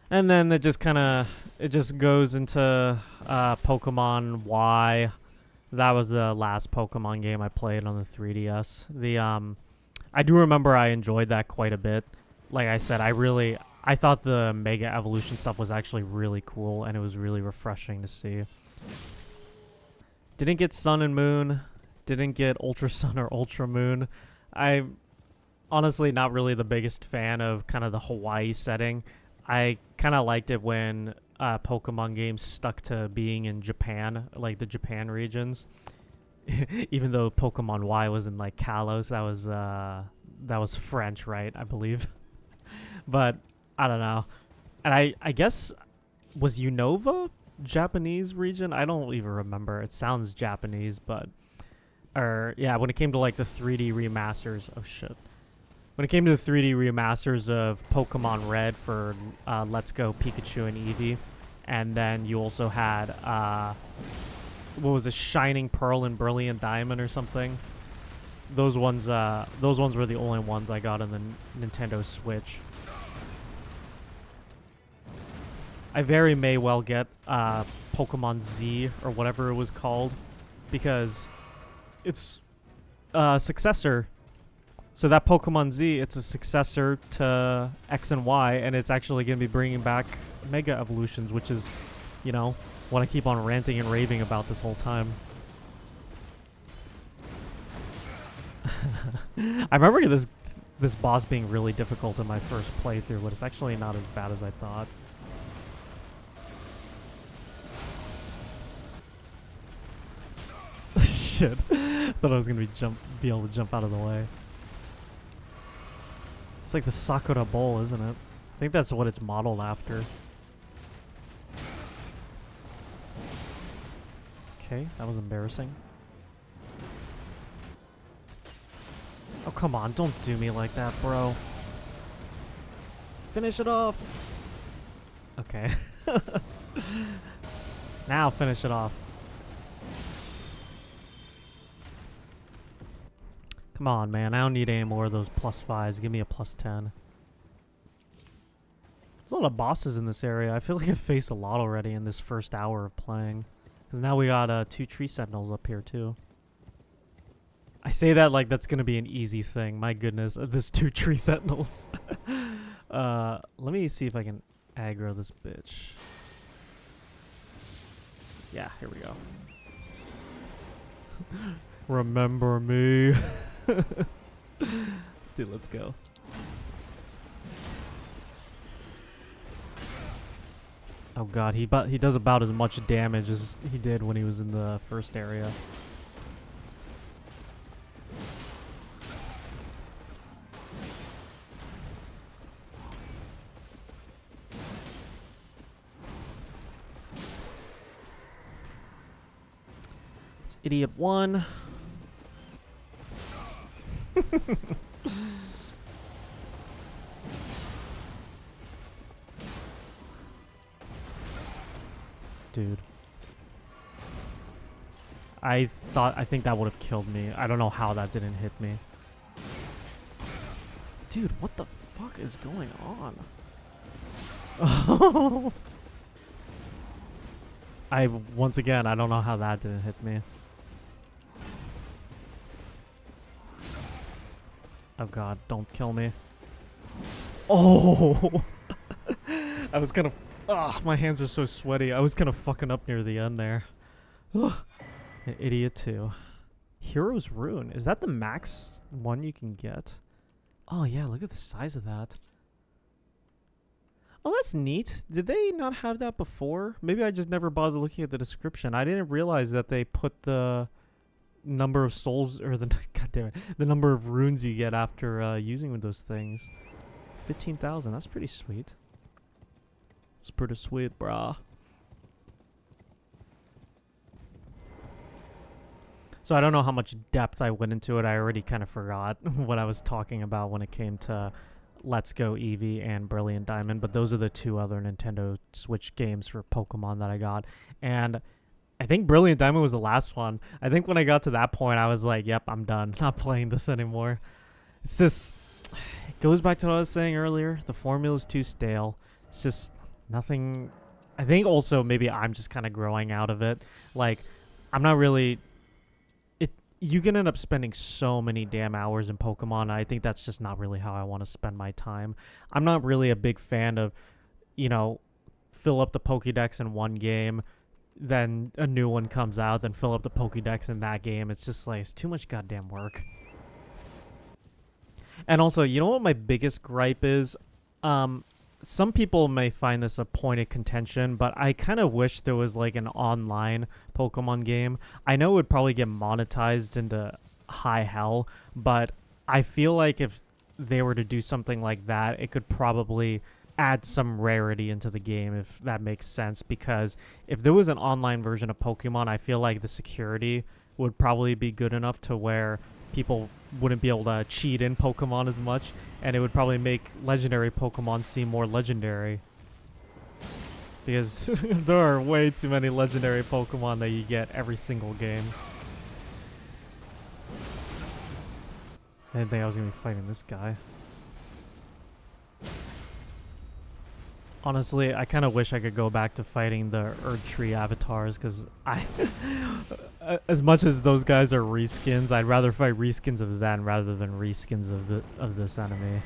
And then it just goes into Pokemon Y, That was the last Pokemon game I played on the 3DS. I do remember I enjoyed that quite a bit. Like I said, I thought the Mega Evolution stuff was actually really cool, and it was really refreshing to see. Didn't get Sun and Moon. Didn't get Ultra Sun or Ultra Moon. I'm honestly not really the biggest fan of kind of the Hawaii setting. I kind of liked it when Pokemon games stuck to being in Japan, like the Japan regions. Even though Pokemon Y was in like Kalos, that was French, right? I believe. But I don't know. And I guess was Unova Japanese region? I don't even remember. It sounds Japanese, but yeah, when it came to like the 3D remasters, oh shit. When it came to the 3D remasters of Pokemon Red for Let's Go Pikachu and Eevee, and then you also had what was it, Shining Pearl and Brilliant Diamond or something. Those ones were the only ones I got on the Nintendo Switch. I very may well get Pokemon Z or whatever it was called, because it's a successor. So that Pokemon Z, it's a successor to X and Y, and it's actually going to be bringing back Mega Evolutions, which is, you know, what I keep on ranting and raving about this whole time. I remember this boss being really difficult in my first playthrough, but it's actually not as bad as I thought. Shit. Thought I was gonna be able to jump out of the way. It's like the Sakura Bowl, isn't it? I think that's what it's modeled after. Okay, that was embarrassing. Oh, come on, don't do me like that, bro. Finish it off. Okay. Now finish it off. Come on, man. I don't need any more of those +5s. Give me a +10. There's a lot of bosses in this area. I feel like I've faced a lot already in this first hour of playing. Because now we got 2 tree sentinels up here, too. I say that like that's going to be an easy thing. My goodness, there's 2 tree sentinels. Let me see if I can aggro this bitch. Yeah, here we go. Remember me. Dude, let's go. Oh god, he does about as much damage as he did when he was in the first area. It's idiot 1. Dude. I think that would have killed me. I don't know how that didn't hit me. Dude, what the fuck is going on? Once again, I don't know how that didn't hit me. Oh god, don't kill me. Oh! I was gonna... Ugh, my hands are so sweaty. I was kind of fucking up near the end there. Ugh. An idiot too. Hero's Rune. Is that the max one you can get? Oh yeah, look at the size of that. Oh, that's neat. Did they not have that before? Maybe I just never bothered looking at the description. I didn't realize that they put the number of souls, or the god damn it, the number of runes you get after using with those things. 15,000. That's pretty sweet. It's pretty sweet, brah. So I don't know how much depth I went into it. I already kind of forgot what I was talking about when it came to Let's Go Eevee and Brilliant Diamond, but those are the 2 other Nintendo Switch games for Pokemon that I got. And I think Brilliant Diamond was the last one. I think when I got to that point, I was like, yep, I'm done. Not playing this anymore. It's just... It goes back to what I was saying earlier. The formula's too stale. It's just nothing... I think also maybe I'm just kind of growing out of it. Like, I'm not really you can end up spending so many damn hours in Pokemon. I think that's just not really how I want to spend my time. I'm not really a big fan of, you know, fill up the Pokédex in one game, then a new one comes out, then fill up the Pokédex in that game. It's just like, it's too much goddamn work. And also, you know what my biggest gripe is? Some people may find this a point of contention, but I kind of wish there was like an online Pokemon game. I know it would probably get monetized into high hell, but I feel like if they were to do something like that, it could probably add some rarity into the game, if that makes sense. Because if there was an online version of Pokemon, I feel like the security would probably be good enough to where people wouldn't be able to cheat in Pokemon as much, and it would probably make legendary Pokemon seem more legendary. Because there are way too many legendary Pokemon that you get every single game. I didn't think I was going to be fighting this guy. Honestly, I kind of wish I could go back to fighting the Erdtree avatars, because I, as much as those guys are reskins, I'd rather fight reskins of them rather than reskins of this enemy.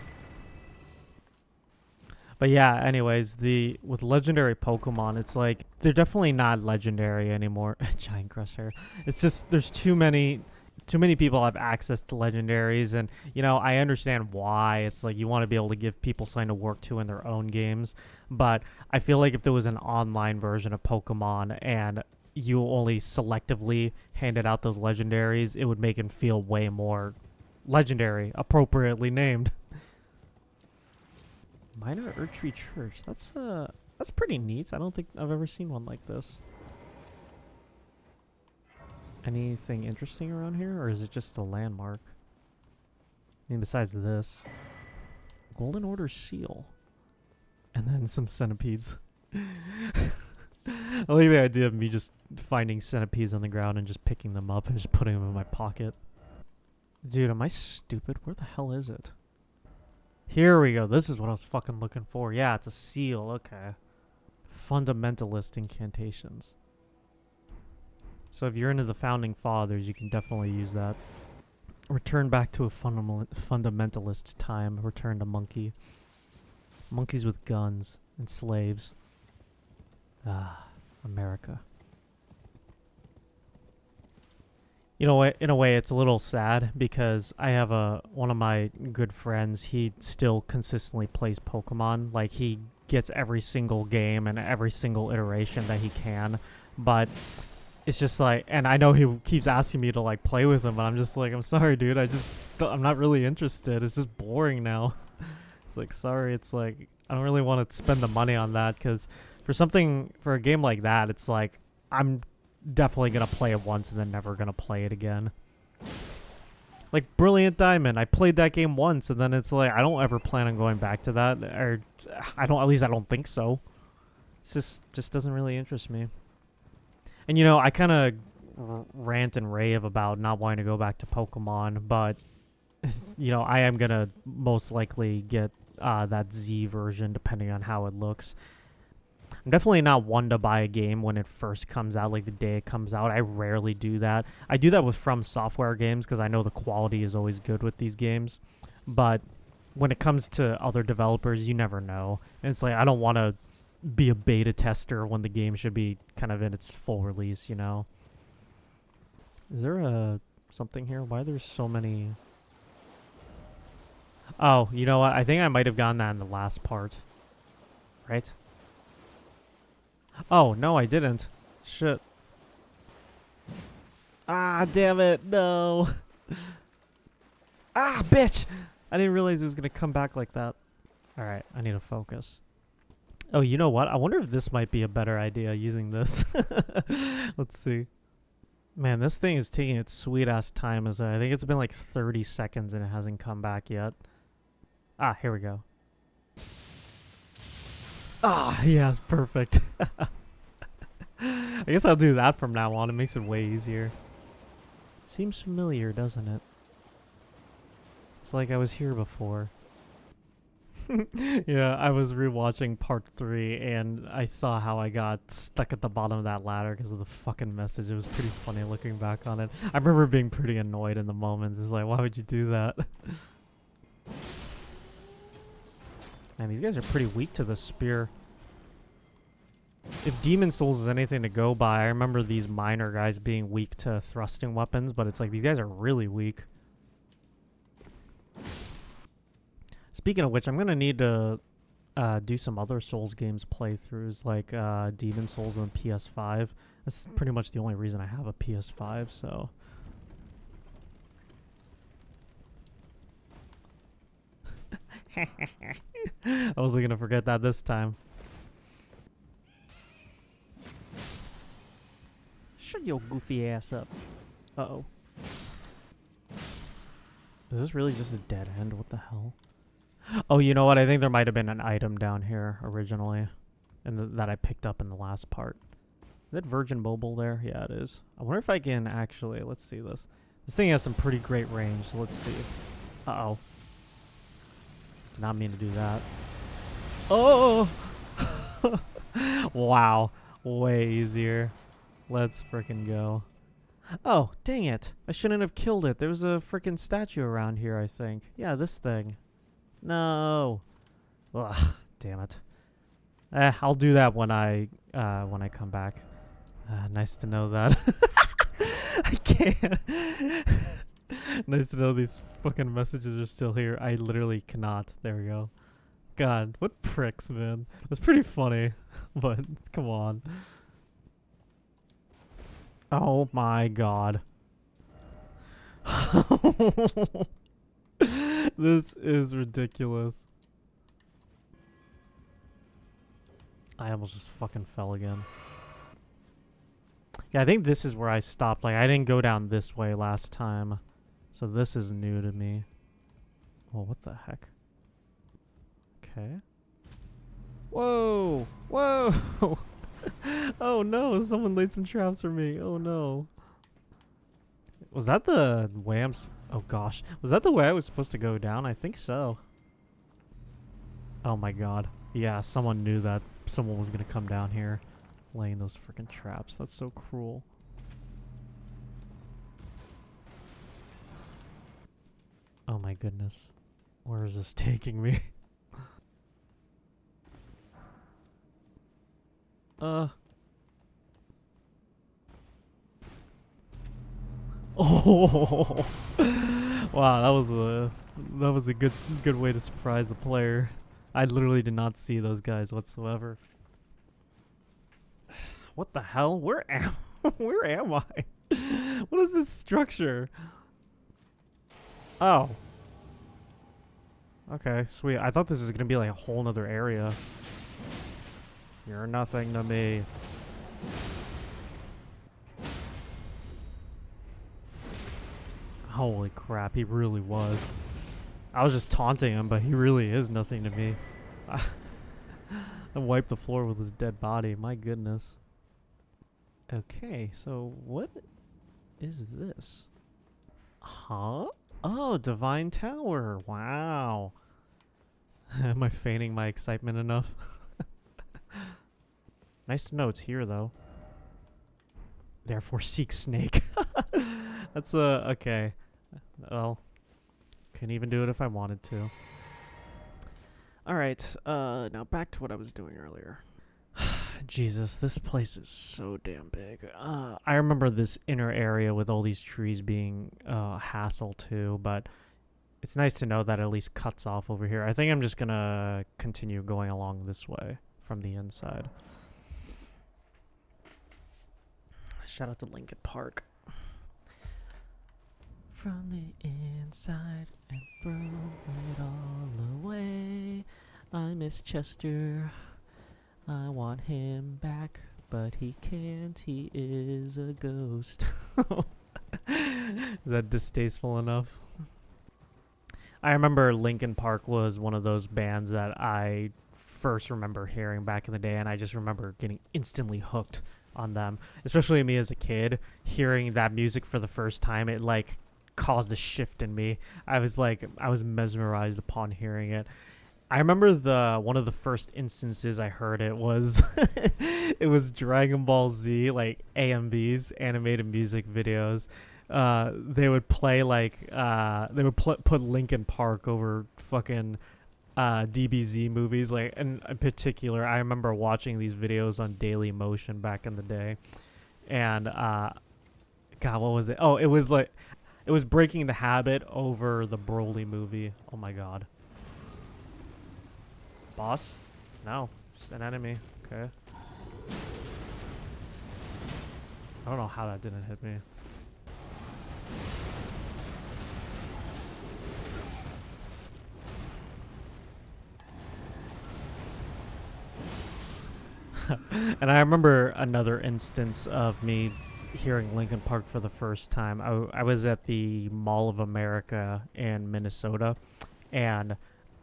But yeah, anyways, with legendary Pokemon, it's like they're definitely not legendary anymore. Giant Crusher. It's just there's too many people have access to legendaries, and you know, I understand why. It's like you want to be able to give people something to work to in their own games, but I feel like if there was an online version of Pokemon and you only selectively handed out those legendaries, it would make them feel way more legendary, appropriately named. Minor Erdtree Church. That's pretty neat. I don't think I've ever seen one like this. Anything interesting around here, or is it just a landmark? I mean, besides this. Golden Order seal. And then some centipedes. I like the idea of me just finding centipedes on the ground and just picking them up and just putting them in my pocket. Dude, am I stupid? Where the hell is it? Here we go. This is what I was fucking looking for. Yeah, it's a seal. Okay. Fundamentalist incantations. So if you're into the Founding Fathers, you can definitely use that. Return back to a fundamentalist time. Return to monkey. Monkeys with guns and slaves. Ah, America. You know what? In a way, it's a little sad because I have one of my good friends. He still consistently plays Pokemon. Like, he gets every single game and every single iteration that he can. But it's just like, and I know he keeps asking me to like play with him, but I'm just like, I'm sorry, dude. I'm not really interested. It's just boring now. It's like, sorry. It's like, I don't really want to spend the money on that because for a game like that, it's like, I'm definitely going to play it once and then never going to play it again. Like Brilliant Diamond, I played that game once and then it's like, I don't ever plan on going back to that, or at least I don't think so. It's just doesn't really interest me. And you know, I kind of rant and rave about not wanting to go back to Pokemon, but you know, I am going to most likely get that Z version depending on how it looks. I'm definitely not one to buy a game when it first comes out, like the day it comes out. I rarely do that. I do that with From Software games because I know the quality is always good with these games. But when it comes to other developers, you never know. And it's like, I don't want to be a beta tester when the game should be kind of in its full release, you know? Is there something here? Why there's so many? Oh, you know what? I think I might have gotten that in the last part. Right? Oh, no, I didn't. Shit. Ah, damn it. No. Ah, bitch. I didn't realize it was going to come back like that. All right, I need to focus. Oh, you know what? I wonder if this might be a better idea, using this. Let's see. Man, this thing is taking its sweet-ass time. I think it's been like 30 seconds and it hasn't come back yet. Ah, here we go. Ah, yes, perfect. I guess I'll do that from now on. It makes it way easier. Seems familiar, doesn't it? It's like I was here before. Yeah, I was rewatching part 3 and I saw how I got stuck at the bottom of that ladder because of the fucking message. It was pretty funny looking back on it. I remember being pretty annoyed in the moment. It's like, why would you do that? Man, these guys are pretty weak to the spear. If Demon Souls is anything to go by, I remember these minor guys being weak to thrusting weapons, but it's like these guys are really weak. Speaking of which, I'm gonna need to do some other Souls games playthroughs, like Demon Souls on PS5. That's pretty much the only reason I have a PS5, so... I wasn't gonna forget that this time. Shut your goofy ass up. Uh-oh. Is this really just a dead end? What the hell? Oh, you know what? I think there might have been an item down here originally, and that I picked up in the last part. Is that Virgin Mobile there? Yeah, it is. I wonder if I can actually... Let's see this. This thing has some pretty great range, so let's see. Uh-oh. Did not mean to do that. Oh! Wow. Way easier. Let's frickin' go. Oh, dang it. I shouldn't have killed it. There was a frickin' statue around here, I think. Yeah, this thing. No. Ugh, damn it. I'll do that when I come back. Nice to know that. I can't. Nice to know these fucking messages are still here. I literally cannot. There we go. God, what pricks, man. That's pretty funny, but come on. Oh my god. This is ridiculous. I almost just fucking fell again. Yeah, I think this is where I stopped. Like, I didn't go down this way last time. So this is new to me. Well, what the heck? Okay. Whoa! Whoa! Oh no, someone laid some traps for me. Oh no. Was that the way oh gosh. Was that the way I was supposed to go down? I think so. Oh my god. Yeah, someone knew that someone was gonna come down here laying those freaking traps. That's so cruel. Oh my goodness. Where is this taking me? Oh. Wow, that was a good way to surprise the player. I literally did not see those guys whatsoever. What the hell? Where am I? What is this structure? Oh. Okay, sweet. I thought this was gonna be like a whole nother area. You're nothing to me. Holy crap, he really was. I was just taunting him, but he really is nothing to me. I wiped the floor with his dead body. My goodness. Okay, so what is this? Huh? Oh, Divine Tower. Wow. Am I feigning my excitement enough? Nice to know it's here, though. Therefore, seek snake. That's okay. Well, couldn't even do it if I wanted to. Alright, now back to what I was doing earlier. Jesus, this place is so damn big. I remember this inner area with all these trees being a hassle too, but it's nice to know that it at least cuts off over here. I think I'm just gonna continue going along this way from the inside. Shout out to Lincoln Park. From the inside and throw it all away. I miss Chester. I want him back, but he can't. He is a ghost. Is that distasteful enough? I remember Linkin Park was one of those bands that I first remember hearing back in the day, and I just remember getting instantly hooked on them. Especially me as a kid, hearing that music for the first time, it like caused a shift in me. I was mesmerized upon hearing it. I remember one of the first instances I heard it was it was Dragon Ball Z, like AMVs, animated music videos. They would play like they would put Linkin Park over fucking DBZ movies. Like in particular, I remember watching these videos on Daily Motion back in the day, and God, what was it? Oh, it was Breaking the Habit over the Broly movie. Oh my God. Boss? No, just an enemy. Okay. I don't know how that didn't hit me. And I remember another instance of me hearing Linkin Park for the first time. I was at the Mall of America in Minnesota, and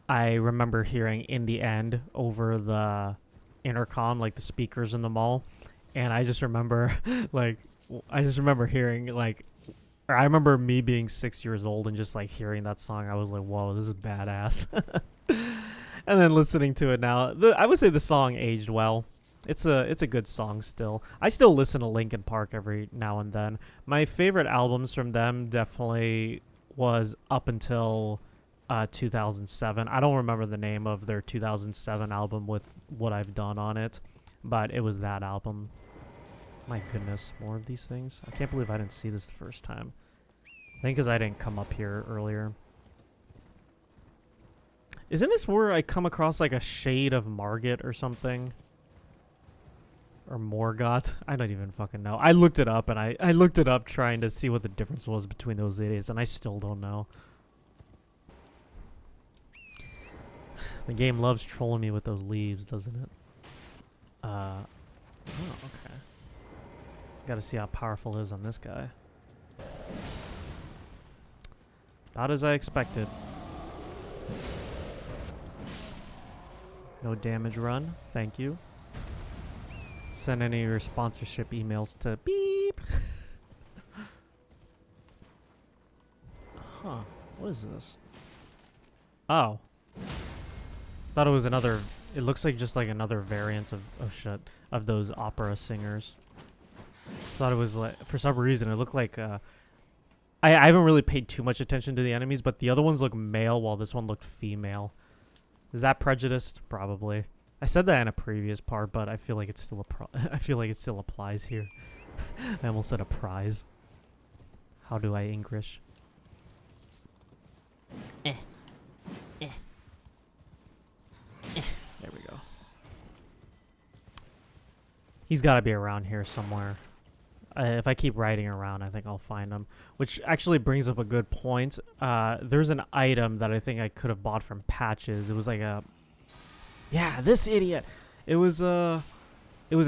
I remember hearing In the End over the intercom, like the speakers in the mall. And I just remember, hearing, like, or I remember me being 6 years old and just, like, hearing that song. I was like, whoa, this is badass. And then listening to it now, I would say the song aged well. It's a good song still. I still listen to Linkin Park every now and then. My favorite albums from them definitely was up until 2007. I don't remember the name of their 2007 album with What I've Done on it, but it was that album. My goodness, more of these things. I can't believe I didn't see this the first time. I think because I didn't come up here earlier. Isn't this where I come across like a shade of Margit or something? Or Morgott? I don't even fucking know. I looked it up, and I looked it up trying to see what the difference was between those idiots, and I still don't know. The game loves trolling me with those leaves, doesn't it? Oh, okay. Gotta see how powerful it is on this guy. About as I expected. No damage run, thank you. Send any of your sponsorship emails to beep. Huh, what is this? Oh. Thought it was another, it looks like just like another variant of those opera singers. Thought it was like, for some reason, it looked like, I haven't really paid too much attention to the enemies, but the other ones look male while this one looked female. Is that prejudiced? Probably. I said that in a previous part, but I feel like it's still I feel like it still applies here. I almost said a prize. How do I English? There we go. He's got to be around here somewhere. If I keep riding around, I think I'll find him. Which actually brings up a good point. There's an item that I think I could have bought from Patches. It was like a... Yeah, this idiot! It was a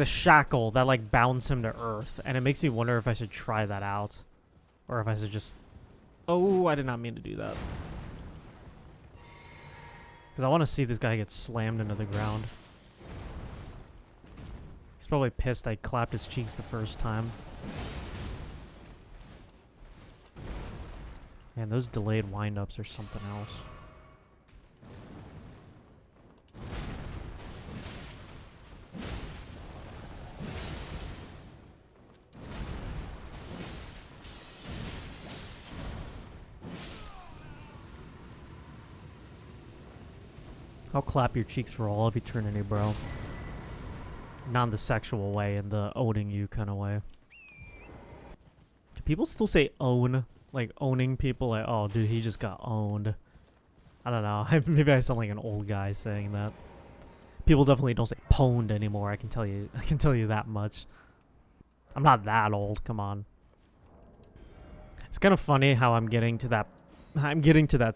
shackle that like bounds him to earth. And it makes me wonder if I should try that out. Or if I should just... Oh, I did not mean to do that. Because I want to see this guy get slammed into the ground. He's probably pissed I clapped his cheeks the first time. Man, those delayed wind-ups are something else. I'll clap your cheeks for all of eternity, bro. Not in the sexual way, in the owning you kind of way. Do people still say own? Like owning people? Like, oh, dude, he just got owned. I don't know. Maybe I sound like an old guy saying that. People definitely don't say pwned anymore. I can tell you that much. I'm not that old. Come on. It's kind of funny how I'm getting to that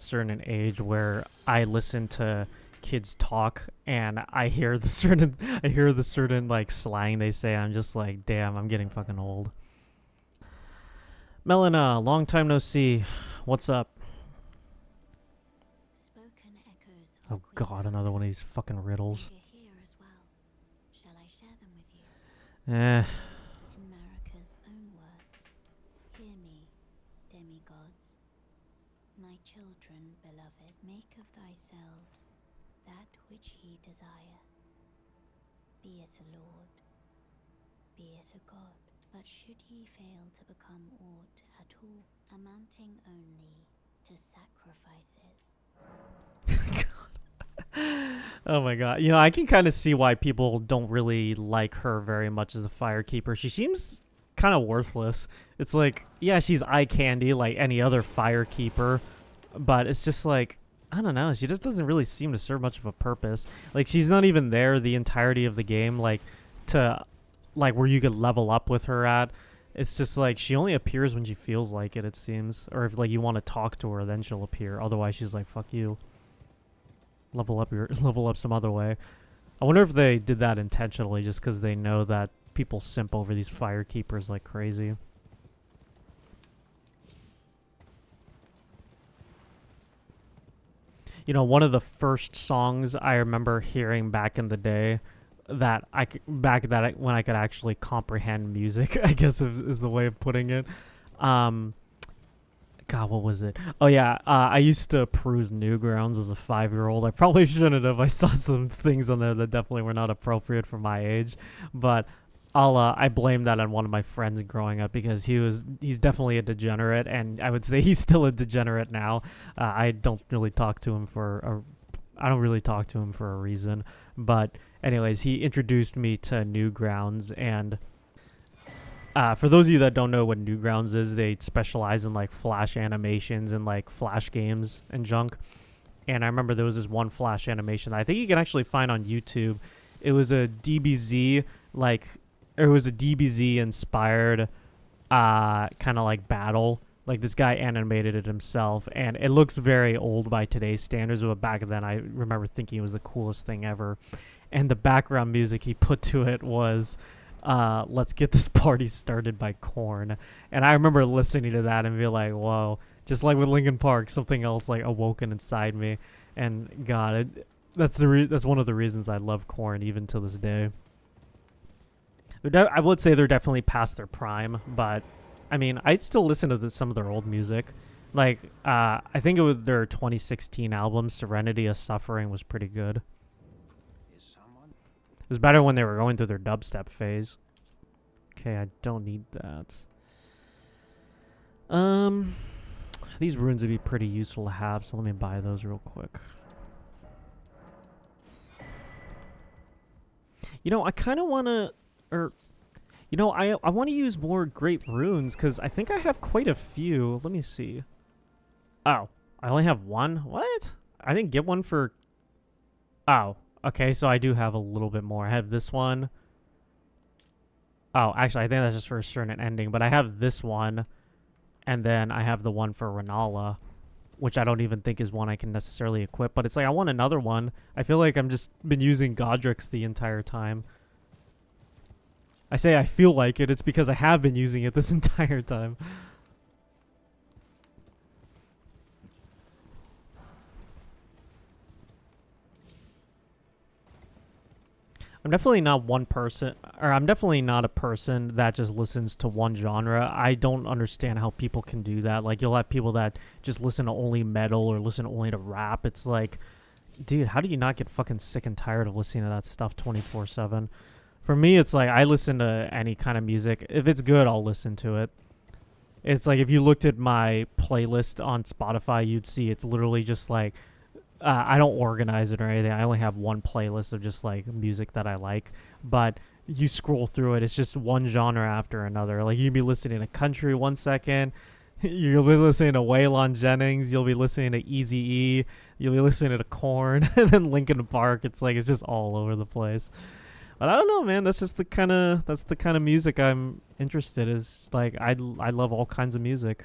certain age where I listen to kids talk and I hear the certain like slang they say. I'm just like, damn, I'm getting fucking old. Melina, long time no see. What's up? Spoken echoes Oh god, another one of these fucking riddles. here as well. Shall I share them with you? In Marika's own words, hear me, demigods. My children, beloved, make of thyselves that which ye desire. Be it a lord, be it a god. But should ye fail to become aught at all, amounting only to sacrifices. Oh my god. You know, I can kind of see why people don't really like her very much as a firekeeper. She seems kind of worthless. It's like, yeah, she's eye candy like any other firekeeper, but it's just like, I don't know, she just doesn't really seem to serve much of a purpose. Like, she's not even there the entirety of the game, like, to, like, where you could level up with her at. It's just like, she only appears when she feels like it seems. Or if, like, you want to talk to her, then she'll appear. Otherwise, she's like, fuck you. Level up some other way. I wonder if they did that intentionally just because they know that people simp over these firekeepers like crazy. You know, one of the first songs I remember hearing back in the day that when I could actually comprehend music, I guess is the way of putting it. God, what was it? Oh yeah, I used to peruse Newgrounds as a 5-year-old. I probably shouldn't have. I saw some things on there that definitely were not appropriate for my age, but I blame that on one of my friends growing up because he's definitely a degenerate, and I would say he's still a degenerate now. I don't really talk to him for a reason, but anyways, he introduced me to Newgrounds, and for those of you that don't know what Newgrounds is, they specialize in like Flash animations and like Flash games and junk. And I remember there was this one Flash animation that I think you can actually find on YouTube. It was a DBZ inspired kind of like battle. Like this guy animated it himself, and it looks very old by today's standards, but back then I remember thinking it was the coolest thing ever. And the background music he put to it was Let's Get This Party Started by Korn. And I remember listening to that and be like, whoa, just like with Linkin Park, something else like awoken inside me. And God, that's one of the reasons I love Korn even to this day. I would say they're definitely past their prime, but I mean, I'd still listen to some of their old music. Like, I think it was their 2016 album, Serenity of Suffering, was pretty good. It was better when they were going through their dubstep phase. Okay, I don't need that. These runes would be pretty useful to have, so let me buy those real quick. You know, I kind of want to... I want to use more great runes, because I think I have quite a few. Let me see. Oh, I only have one? What? I didn't get one for... Oh, okay, so I do have a little bit more. I have this one. Oh, actually, I think that's just for a certain ending, but I have this one, and then I have the one for Renala, which I don't even think is one I can necessarily equip, but it's like, I want another one. I feel like I'm just been using Godric's the entire time. I say I feel like it, it's because I have been using it this entire time. I'm definitely not I'm definitely not a person that just listens to one genre. I don't understand how people can do that. Like, you'll have people that just listen to only metal or listen only to rap. It's like, dude, how do you not get fucking sick and tired of listening to that stuff 24/7? For me, it's like, I listen to any kind of music. If it's good, I'll listen to it. It's like, if you looked at my playlist on Spotify, you'd see it's literally just like, I don't organize it or anything. I only have one playlist of just like music that I like. But you scroll through it, it's just one genre after another. Like, you'd be listening to country 1 second, you'll be listening to Waylon Jennings, you'll be listening to Eazy-E, you'll be listening to Korn, and then Linkin Park. It's like, it's just all over the place. But I don't know, man. That's just the kind of music I'm interested in. Is like, I love all kinds of music.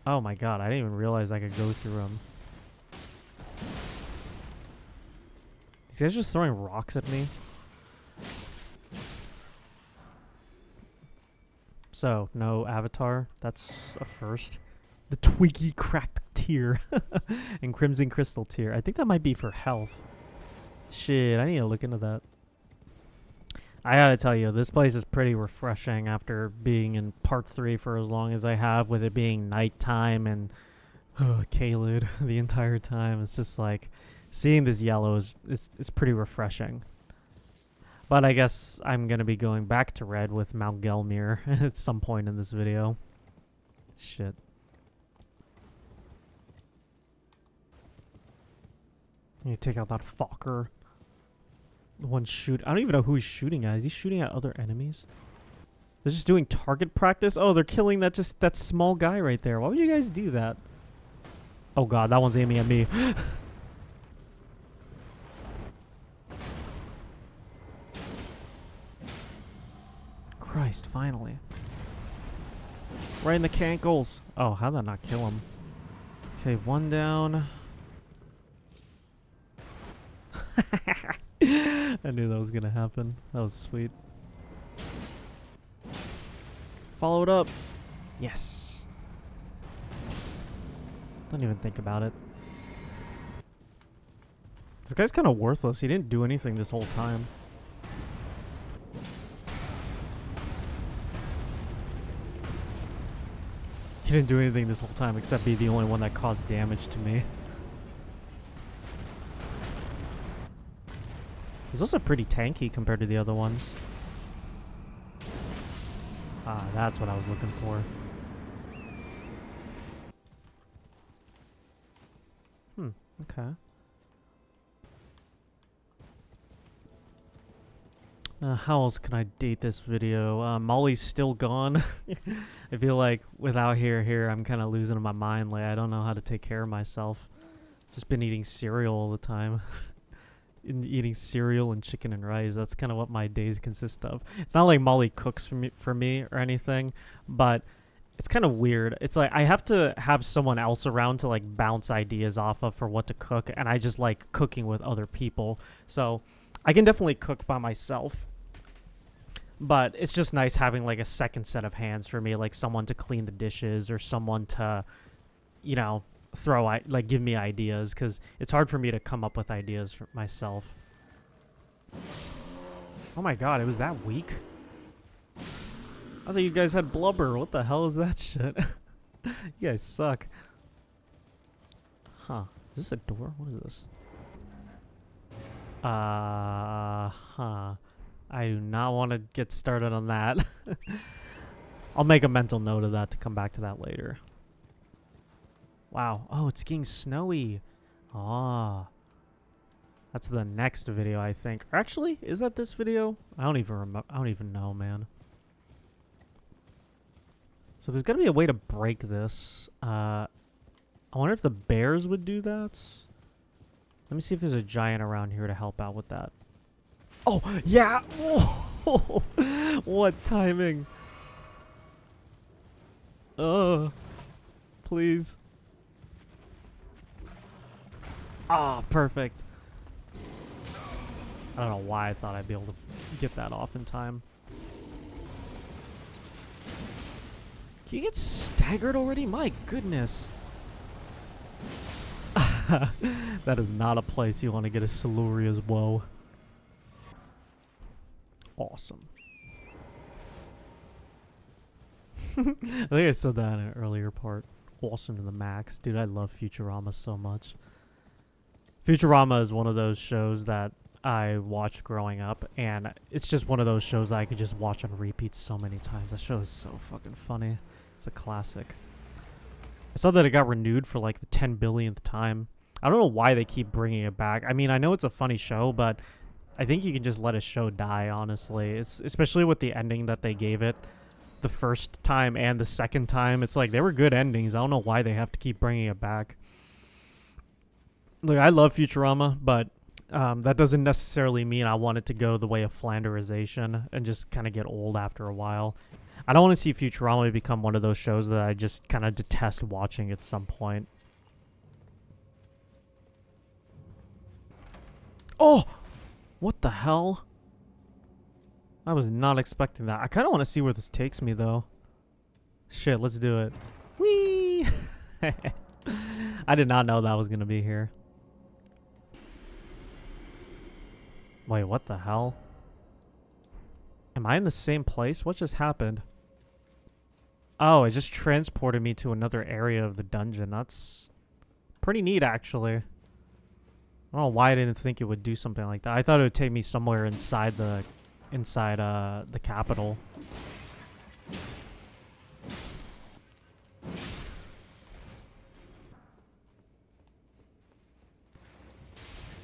Oh my god, I didn't even realize I could go through them. These guys just throwing rocks at me. So, no avatar. That's a first. The Twiggy Cracked Tear and Crimson Crystal Tear. I think that might be for health. Shit, I need to look into that. I gotta tell you, this place is pretty refreshing after being in part 3 for as long as I have, with it being nighttime and Kalud the entire time. It's just like seeing this yellow is pretty refreshing. But I guess I'm gonna be going back to red with Mount Gelmir at some point in this video. Shit. You take out that fucker. The one shoot. I don't even know who he's shooting at. Is he shooting at other enemies? They're just doing target practice. Oh, they're killing that small guy right there. Why would you guys do that? Oh god, that one's aiming at me. Christ, finally. Right in the cankles. Oh, how'd that not kill him? Okay, one down. I knew that was gonna happen. That was sweet. Follow it up. Yes. Don't even think about it. This guy's kind of worthless. He didn't do anything this whole time. He didn't do anything this whole time except be the only one that caused damage to me. He's also pretty tanky compared to the other ones. Ah, that's what I was looking for. Okay. How else can I date this video? Molly's still gone. I feel like without here, I'm kind of losing my mind. Like, I don't know how to take care of myself. Just been eating cereal all the time. Eating cereal and chicken and rice. That's kind of what my days consist of. It's not like Molly cooks for me or anything, but it's kind of weird. It's like I have to have someone else around to like bounce ideas off of for what to cook, and I just like cooking with other people. So I can definitely cook by myself, but it's just nice having like a second set of hands for me, like someone to clean the dishes or someone to, you know, give me ideas, because it's hard for me to come up with ideas for myself. Oh my god, it was that weak? I thought you guys had blubber. What the hell is that shit? You guys suck. Huh. Is this a door? What is this? Huh. I do not want to get started on that. I'll make a mental note of that to come back to that later. Wow. Oh, it's getting snowy. Ah. That's the next video, I think. Or actually, is that this video? I don't even remember. I don't even know, man. So there's got to be a way to break this. I wonder if the bears would do that. Let me see if there's a giant around here to help out with that. Oh, yeah! Whoa. What timing. Please. Ah, perfect. I don't know why I thought I'd be able to get that off in time. Can you get staggered already? My goodness. That is not a place you want to get a Siluria's woe. Awesome. I think I said that in an earlier part. Awesome to the max. Dude, I love Futurama so much. Futurama is one of those shows that I watched growing up, and it's just one of those shows that I could just watch on repeat so many times. That show is so fucking funny. It's a classic. I saw that it got renewed for like the 10 billionth time. I don't know why they keep bringing it back. I mean, I know it's a funny show, but I think you can just let a show die, honestly. It's especially with the ending that they gave it the first time and the second time. It's like they were good endings. I don't know why they have to keep bringing it back. Look, I love Futurama, but that doesn't necessarily mean I want it to go the way of Flanderization and just kind of get old after a while. I don't want to see Futurama become one of those shows that I just kind of detest watching at some point. Oh! What the hell? I was not expecting that. I kind of want to see where this takes me, though. Shit, let's do it. Whee! I did not know that was going to be here. Wait, what the hell? Am I in the same place? What just happened? Oh, it just transported me to another area of the dungeon. That's pretty neat, actually. I don't know why I didn't think it would do something like that. I thought it would take me somewhere inside the capital.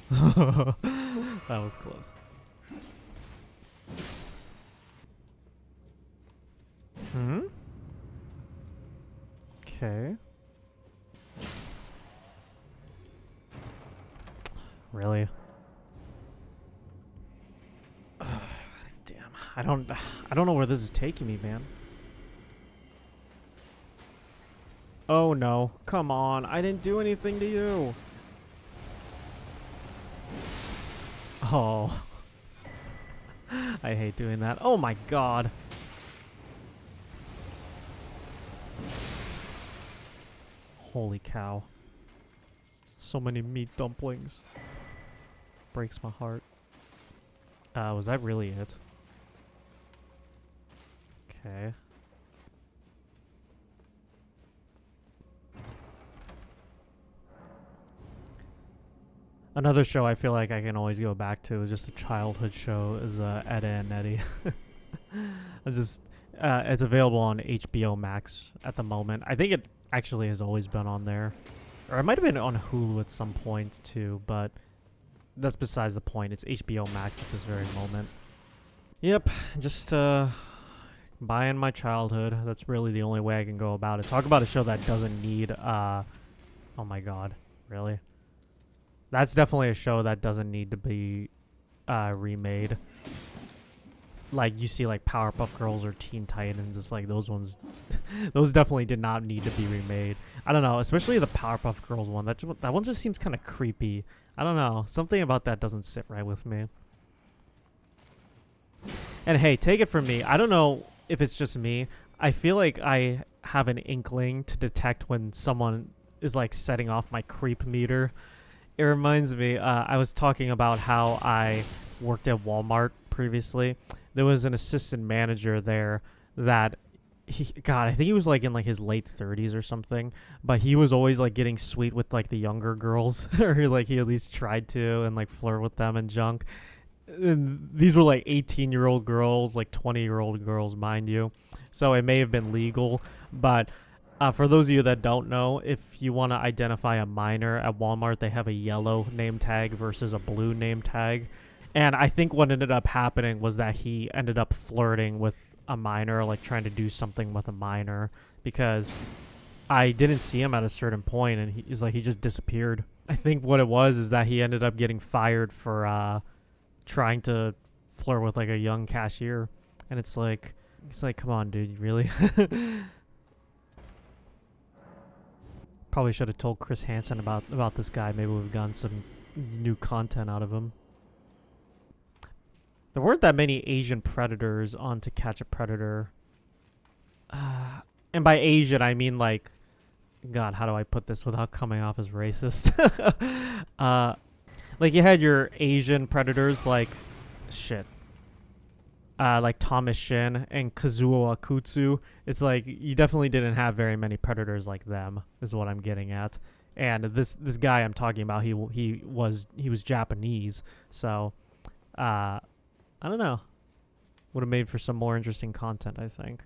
That was close. Hmm? Okay. Really? Ugh, damn. I don't know where this is taking me, man. Oh no. Come on. I didn't do anything to you. Oh. I hate doing that. Oh my god. Holy cow. So many meat dumplings. Breaks my heart. Was that really it? Okay. Another show I feel like I can always go back to is just a childhood show is Edda and Eddie. It's available on HBO Max at the moment. I think it actually has always been on there. Or it might have been on Hulu at some point too, but that's besides the point. It's HBO Max at this very moment. Yep, just buying my childhood. That's really the only way I can go about it. Talk about a show that doesn't need oh my god, really? That's definitely a show that doesn't need to be remade. Like you see like Powerpuff Girls or Teen Titans, it's like those ones those definitely did not need to be remade. I don't know, especially the Powerpuff Girls one. That one just seems kind of creepy. I don't know, something about that doesn't sit right with me. And hey, take it from me, I don't know if it's just me. I feel like I have an inkling to detect when someone is like setting off my creep meter. It reminds me, I was talking about how I worked at Walmart previously. There was an assistant manager there that I think he was like in like his late 30s or something, but he was always like getting sweet with like the younger girls, or like he at least tried to and like flirt with them and junk. And these were like 18-year-old girls, like 20-year-old girls, mind you. So it may have been legal, but for those of you that don't know, if you want to identify a minor at Walmart, they have a yellow name tag versus a blue name tag. And I think what ended up happening was that he ended up flirting with a minor, like trying to do something with a minor, because I didn't see him at a certain point, and he's like, he just disappeared. I think what it was is that he ended up getting fired for trying to flirt with like a young cashier. And it's like, come on, dude, really? Probably should have told Chris Hansen about this guy. Maybe we've gotten some new content out of him. There weren't that many Asian predators on To Catch a Predator. And by Asian, I mean like... God, how do I put this without coming off as racist? Like you had your Asian predators like... Shit. Like Thomas Shin and Kazuo Akutsu. It's like you definitely didn't have very many predators like them, is what I'm getting at. And this guy I'm talking about, he was Japanese, so I don't know. Would have made for some more interesting content, I think.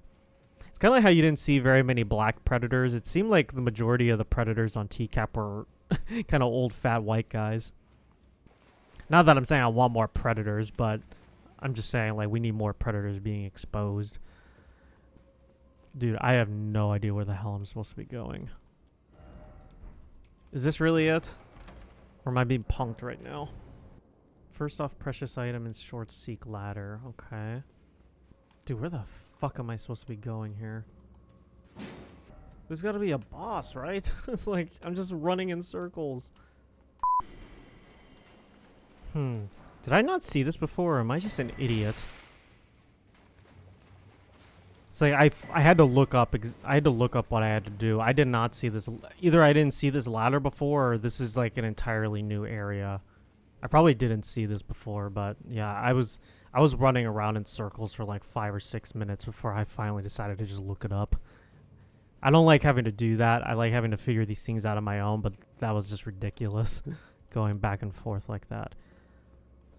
It's kind of like how you didn't see very many black predators. It seemed like the majority of the predators on TCAP were kind of old, fat, white guys. Not that I'm saying I want more predators, but I'm just saying, like, we need more predators being exposed. Dude, I have no idea where the hell I'm supposed to be going. Is this really it? Or am I being punked right now? First off, precious item and short seek ladder. Okay. Dude, where the fuck am I supposed to be going here? There's gotta be a boss, right? It's like, I'm just running in circles. Did I not see this before, or am I just an idiot? It's like I had to look up. I had to look up what I had to do. I did not see this. Either I didn't see this ladder before, or this is like an entirely new area. I probably didn't see this before, but yeah, I was running around in circles for like 5 or 6 minutes before I finally decided to just look it up. I don't like having to do that. I like having to figure these things out on my own, but that was just ridiculous. Going back and forth like that.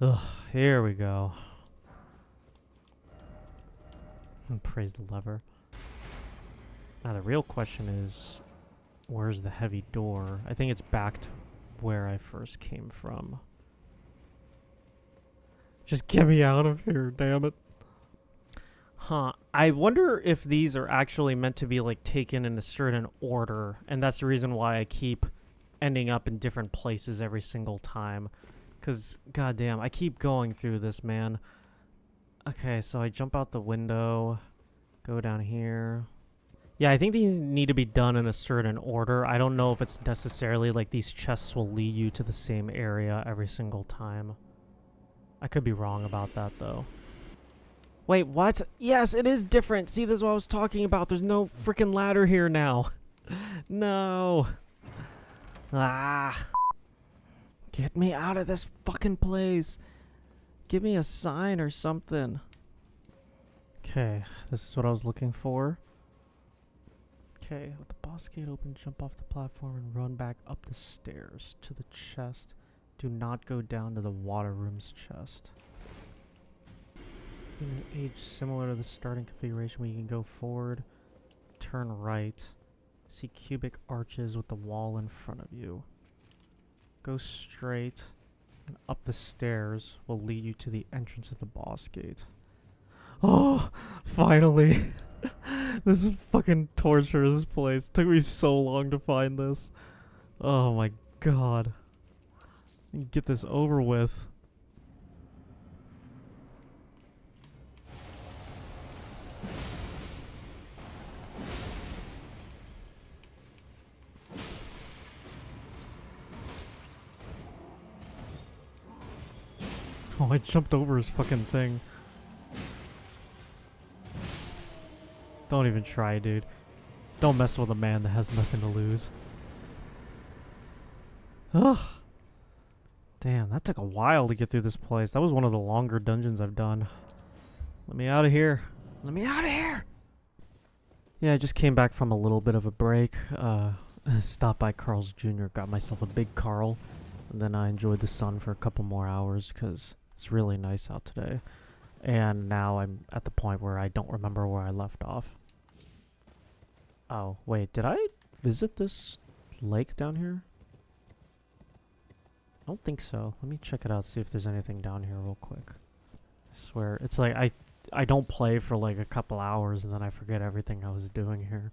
Ugh, here we go. Praise the lever. Now the real question is, where's the heavy door? I think it's back to where I first came from. Just get me out of here, damn it. Huh. I wonder if these are actually meant to be like taken in a certain order, and that's the reason why I keep ending up in different places every single time. Cause goddamn, I keep going through this, man. Okay, so I jump out the window, go down here. Yeah, I think these need to be done in a certain order. I don't know if it's necessarily like these chests will lead you to the same area every single time. I could be wrong about that, though. Wait, what? Yes, it is different. See, this is what I was talking about. There's no freaking ladder here now. No. Ah. Get me out of this fucking place. Give me a sign or something. Okay, this is what I was looking for. Okay, with the boss gate open, jump off the platform and run back up the stairs to the chest. Do not go down to the water room's chest. In an age similar to the starting configuration where you can go forward, turn right, see cubic arches with the wall in front of you. Go straight, and up the stairs will lead you to the entrance of the boss gate. Oh, finally! This is fucking torturous place. Took me so long to find this. Oh my god. Get this over with. Oh, I jumped over his fucking thing. Don't even try, dude. Don't mess with a man that has nothing to lose. Ugh. Damn, that took a while to get through this place. That was one of the longer dungeons I've done. Let me out of here. Let me out of here! Yeah, I just came back from a little bit of a break. Stopped by Carl's Jr., got myself a big Carl. And then I enjoyed the sun for a couple more hours because it's really nice out today. And now I'm at the point where I don't remember where I left off. Oh, wait, did I visit this lake down here? I don't think so. Let me check it out, see if there's anything down here real quick. I swear, it's like I don't play for like a couple hours and then I forget everything I was doing here.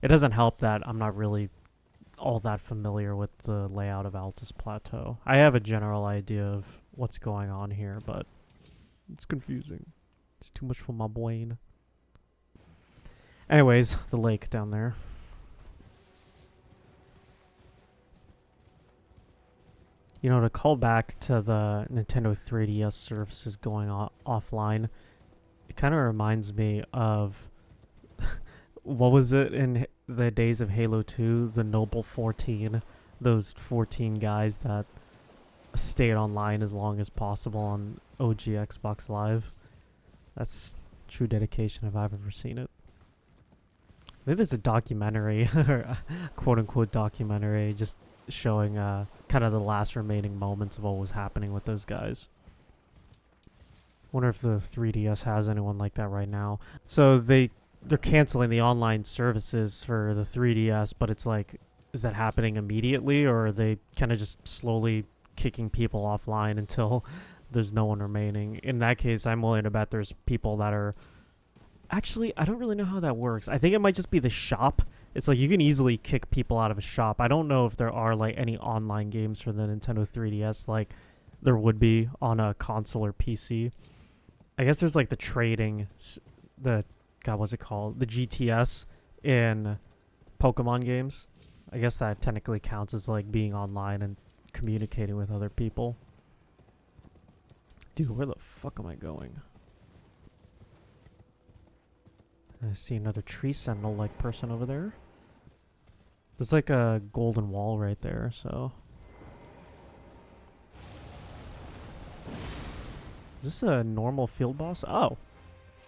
It doesn't help that I'm not really all that familiar with the layout of Altus Plateau. I have a general idea of what's going on here, but it's confusing. It's too much for my brain. Anyways, the lake down there. You know, to call back to the Nintendo 3DS services going offline, it kind of reminds me of what was it in the days of Halo 2, the Noble 14, those 14 guys that stayed online as long as possible on OG Xbox Live. That's true dedication if I've ever seen it. I think there's a documentary, quote-unquote documentary, just showing kind of the last remaining moments of what was happening with those guys. Wonder if the 3DS has anyone like that right now. So they're canceling the online services for the 3DS, but it's like, is that happening immediately, or are they kind of just slowly kicking people offline until there's no one remaining? In that case, I'm willing to bet there's people that are... Actually, I don't really know how that works. I think it might just be the shop. It's like you can easily kick people out of a shop. I don't know if there are like any online games for the Nintendo 3DS like there would be on a console or PC. I guess there's like the trading, God, what's it called? The GTS in Pokemon games. I guess that technically counts as like being online and communicating with other people. Dude, where the fuck am I going? I see another tree sentinel-like person over there. There's like a golden wall right there, so... Is this a normal field boss? Oh!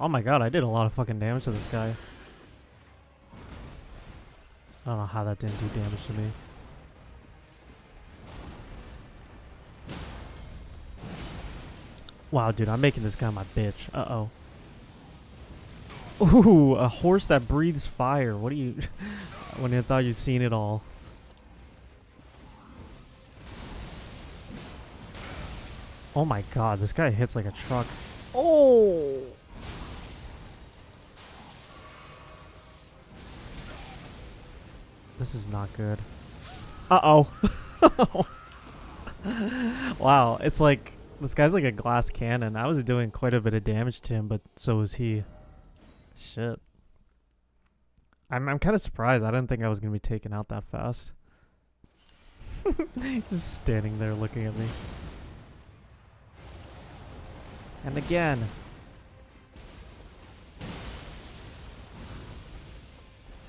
Oh my god, I did a lot of fucking damage to this guy. I don't know how that didn't do damage to me. Wow, dude, I'm making this guy my bitch. Uh-oh. Ooh, a horse that breathes fire. What do you... when you thought you'd seen it all. Oh my god, this guy hits like a truck. Oh! This is not good. Uh-oh. Wow, it's like... This guy's like a glass cannon. I was doing quite a bit of damage to him, but so was he. Shit. I'm kind of surprised. I didn't think I was going to be taken out that fast. Just standing there looking at me. And again.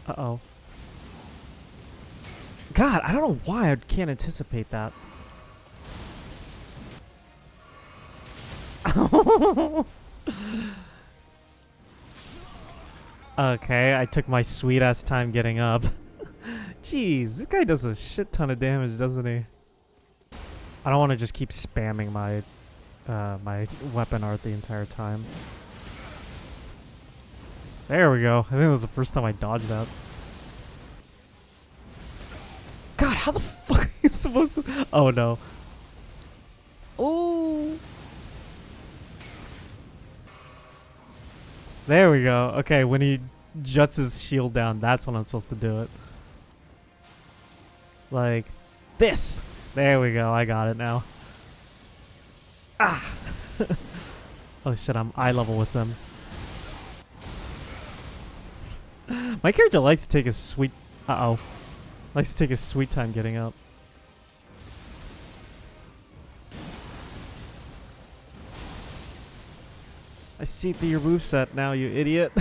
Uh-oh. God, I don't know why I can't anticipate that. Okay, I took my sweet ass time getting up. Jeez, this guy does a shit ton of damage, doesn't he? I don't want to just keep spamming my my weapon art the entire time. There we go. I think it was the first time I dodged that. God, how the fuck are you supposed to... Oh no. Oh. There we go. Okay, when he juts his shield down, that's when I'm supposed to do it. Like this. There we go. I got it now. Ah. Oh shit, I'm eye level with them. My character likes to take a sweet... Uh-oh. Likes to take a sweet time getting up. I see through your moveset now, you idiot.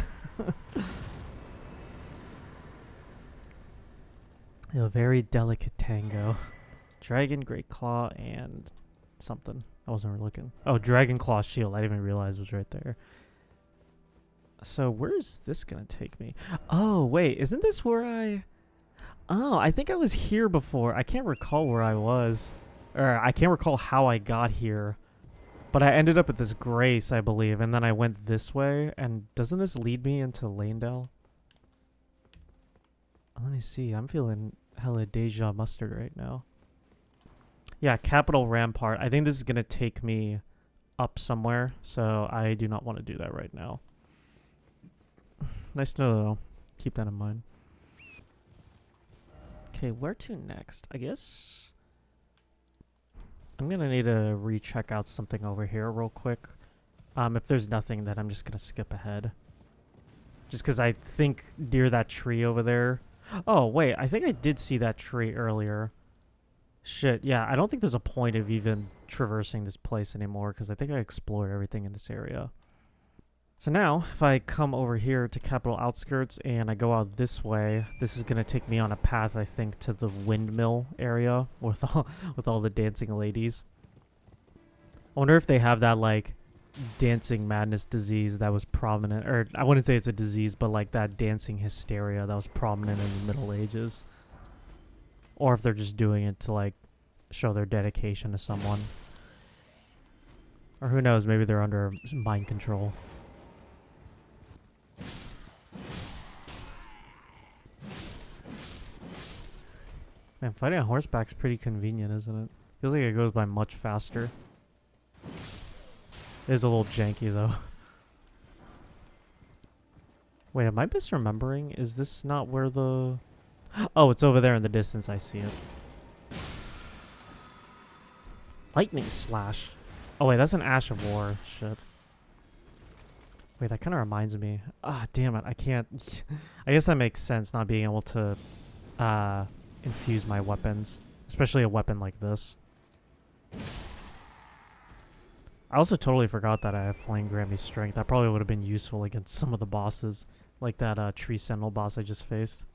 A very delicate tango. Dragon, Great Claw, and something. I wasn't really looking. Oh, Dragon Claw Shield. I didn't even realize it was right there. So where's this gonna take me? Oh, wait. Isn't this where I... Oh, I think I was here before. I can't recall where I was. Or I can't recall how I got here. But I ended up at this Grace, I believe, and then I went this way. And doesn't this lead me into Leyndell? Let me see. I'm feeling hella deja mustard right now. Yeah, Capital Rampart. I think this is going to take me up somewhere, so I do not want to do that right now. Nice to know, though. Keep that in mind. Okay, where to next? I guess... I'm going to need to recheck out something over here real quick. If there's nothing, then I'm just going to skip ahead. Just because I think near that tree over there... Oh, wait. I think I did see that tree earlier. Shit, yeah. I don't think there's a point of even traversing this place anymore because I think I explored everything in this area. So now, if I come over here to Capital Outskirts and I go out this way, this is going to take me on a path, I think, to the windmill area with all the dancing ladies. I wonder if they have that, like, dancing madness disease that was prominent, or I wouldn't say it's a disease, but like that dancing hysteria that was prominent in the Middle Ages. Or if they're just doing it to, like, show their dedication to someone. Or who knows, maybe they're under mind control. Man, fighting on horseback's pretty convenient, isn't it? Feels like it goes by much faster. It is a little janky, though. Wait, am I misremembering? Is this not where the... Oh, it's over there in the distance. I see it. Lightning Slash. Oh, wait, that's an Ash of War. Shit. Wait, that kind of reminds me. Ah, damn it. I can't... I guess that makes sense, not being able to infuse my weapons. Especially a weapon like this. I also totally forgot that I have Flame grant me strength. That probably would have been useful against some of the bosses. Like that Tree Sentinel boss I just faced.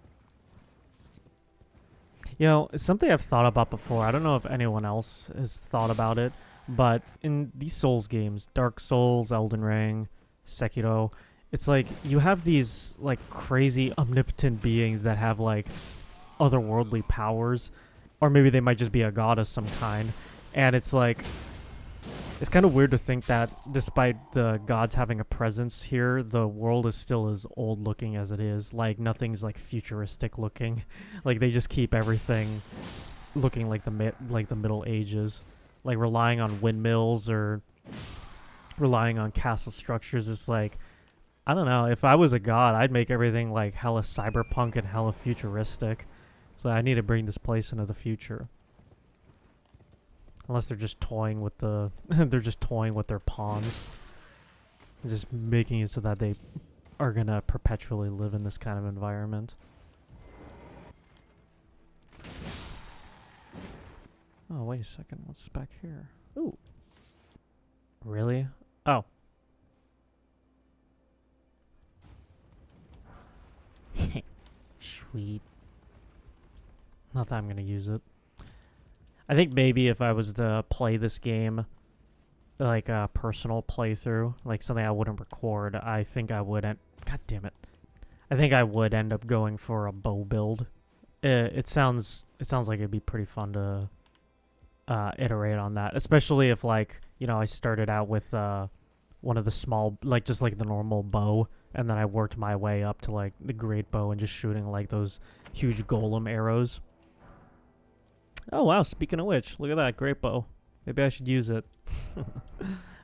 You know, it's something I've thought about before. I don't know if anyone else has thought about it. But in these Souls games, Dark Souls, Elden Ring, Sekiro, it's like you have these like crazy omnipotent beings that have like otherworldly powers, or maybe they might just be a god of some kind. And it's like, it's kind of weird to think that despite the gods having a presence here, the world is still as old looking as it is. Like nothing's like futuristic looking. Like they just keep everything looking like the Middle Ages, like relying on windmills or relying on castle structures. Is like, I don't know, if I was a god, I'd make everything like hella cyberpunk and hella futuristic. So I need to bring this place into the future. Unless they're just toying with the they're just toying with their pawns, just making it so that they are gonna perpetually live in this kind of environment. Oh, wait a second. What's back here? Ooh. Really? Oh. Sweet. Not that I'm gonna use it. I think maybe if I was to play this game, like a personal playthrough, like something I wouldn't record, I think I would God damn it. I think I would end up going for a bow build. It sounds like it'd be pretty fun to iterate on that, especially if, like, you know, I started out with one of the small, like just like the normal bow, and then I worked my way up to like the great bow and just shooting like those huge golem arrows. Oh wow, speaking of which, look at that great bow. Maybe I should use it.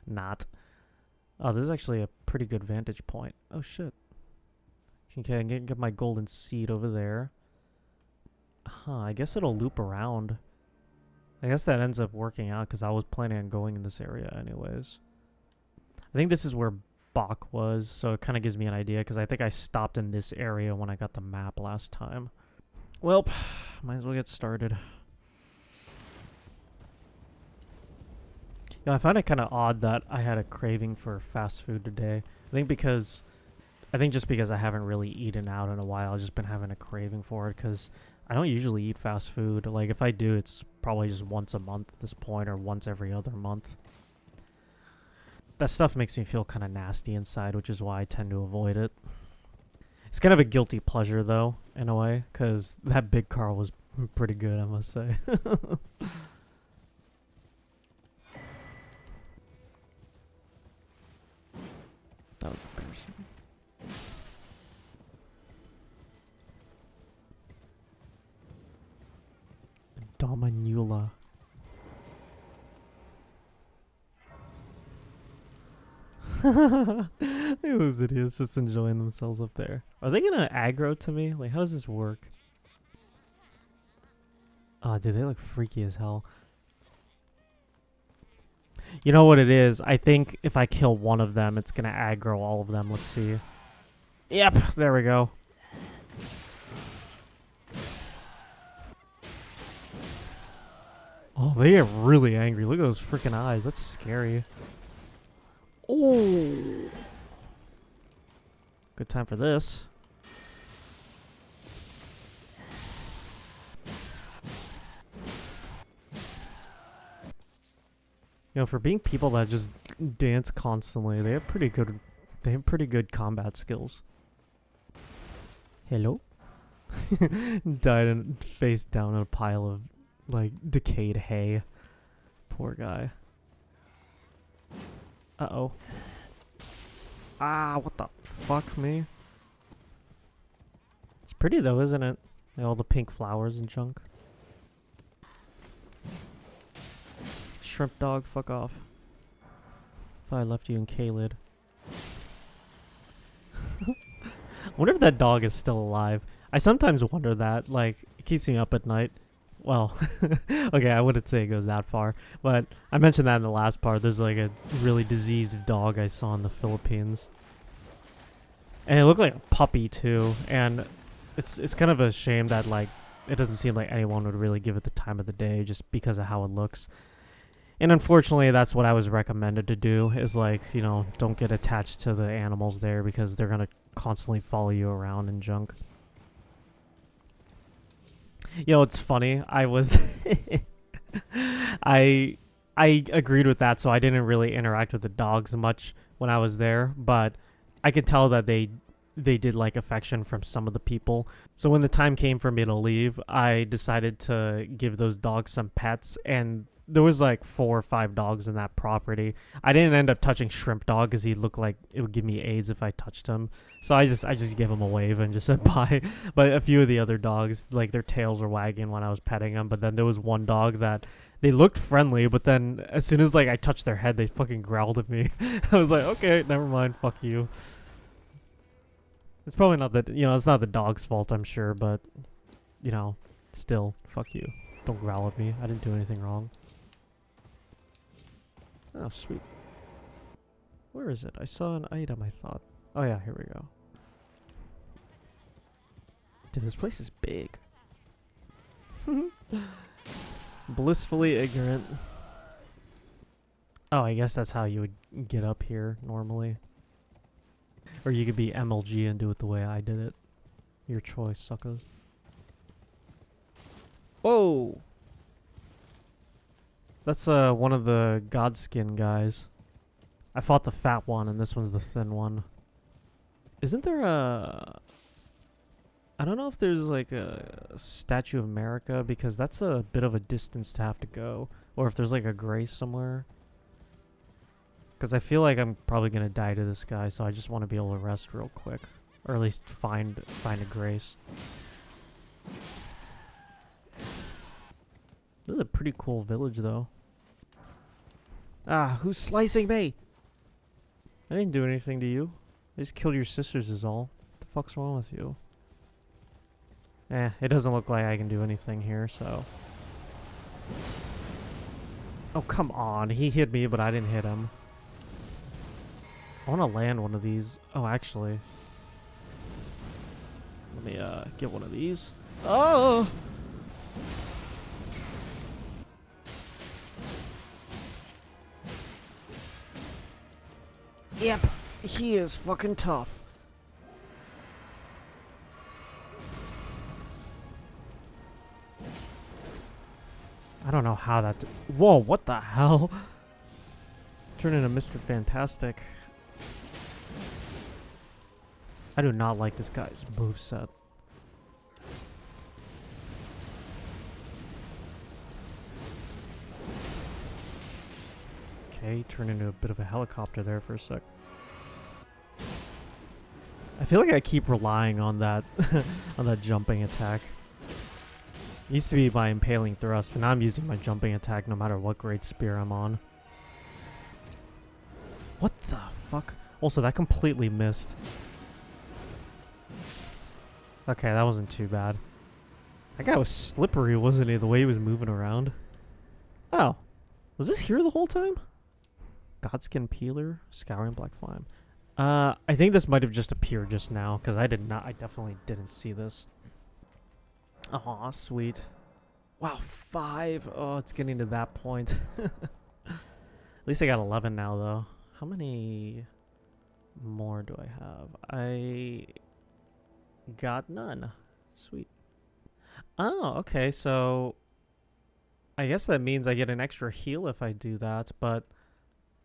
Not. Oh, this is actually a pretty good vantage point. Oh shit. Okay, I can get my golden seed over there. Huh, I guess it'll loop around. I guess that ends up working out because I was planning on going in this area anyways. I think this is where Bach was, so it kind of gives me an idea because I think I stopped in this area when I got the map last time. Well, might as well get started. Yeah, I find it kind of odd that I had a craving for fast food today. I think just because I haven't really eaten out in a while, I've just been having a craving for it because I don't usually eat fast food. Like, if I do, it's probably just once a month at this point or once every other month. That stuff makes me feel kind of nasty inside, which is why I tend to avoid it. It's kind of a guilty pleasure, though, in a way, because that big car was pretty good, I must say. That was embarrassing. Dominula. Look at those idiots just enjoying themselves up there. Are they gonna aggro to me? Like, how does this work? Oh, dude, they look freaky as hell. You know what it is? I think if I kill one of them, it's gonna aggro all of them. Let's see. Yep, there we go. Oh, they get really angry. Look at those freaking eyes. That's scary. Oh. Good time for this. You know, for being people that just dance constantly, they have pretty good combat skills. Hello? Died and face down in a pile of, like, decayed hay. Poor guy. Uh-oh. Ah, what the fuck, me? It's pretty, though, isn't it? Like, all the pink flowers and junk. Shrimp dog, fuck off. Thought I left you in K-Lid. I wonder if that dog is still alive. I sometimes wonder that. Like, it keeps me up at night. Well, okay, I wouldn't say it goes that far. But I mentioned that in the last part. There's like a really diseased dog I saw in the Philippines. And it looked like a puppy too. And it's kind of a shame that, like, it doesn't seem like anyone would really give it the time of the day just because of how it looks. And unfortunately, that's what I was recommended to do, is, like, you know, don't get attached to the animals there because they're going to constantly follow you around and junk. You know, it's funny. I was... I agreed with that, so I didn't really interact with the dogs much when I was there, but I could tell that they they did like affection from some of the people. So when the time came for me to leave, I decided to give those dogs some pets, and there was like 4 or 5 dogs in that property. I didn't end up touching Shrimp Dog because he looked like it would give me AIDS if I touched him. So I just gave him a wave and just said bye. But a few of the other dogs, like their tails were wagging when I was petting them. But then there was one dog that they looked friendly, but then as soon as like I touched their head, they fucking growled at me. I was like, okay, never mind, fuck you. It's probably not that, it's not the dog's fault, I'm sure, but, still, fuck you. Don't growl at me. I didn't do anything wrong. Oh, sweet. Where is it? I saw an item, I thought. Oh, yeah, here we go. Dude, this place is big. Blissfully ignorant. Oh, I guess that's how you would get up here, normally. Or you could be MLG and do it the way I did it. Your choice, sucker. Whoa! That's one of the Godskin guys. I fought the fat one, and this one's the thin one. Isn't there a... I don't know if there's like a Statue of America, because that's a bit of a distance to have to go. Or if there's like a grace somewhere. Because I feel like I'm probably going to die to this guy, so I just want to be able to rest real quick. Or at least find a grace. This is a pretty cool village, though. Ah, who's slicing me? I didn't do anything to you. I just killed your sisters is all. What the fuck's wrong with you? It doesn't look like I can do anything here, so... Oh, come on. He hit me, but I didn't hit him. I want to land one of these. Oh, actually. Let me get one of these. Oh! Yep, he is fucking tough. I don't know how that... Whoa, what the hell? Turn into Mr. Fantastic. I do not like this guy's moveset. Okay, turned into a bit of a helicopter there for a sec. I feel like I keep relying on that on that jumping attack. Used to be my impaling thrust, but now I'm using my jumping attack no matter what grade spear I'm on. What the fuck? Also, that completely missed. Okay, that wasn't too bad. That guy was slippery, wasn't he? The way he was moving around. Oh. Was this here the whole time? Godskin Peeler? Scouring Black Flame. I think this might have just appeared just now, because I definitely didn't see this. Aw, sweet. Wow, 5. Oh, it's getting to that point. At least I got 11 now, though. How many more do I have? I got none. Sweet. Oh, okay, so I guess that means I get an extra heal if I do that, but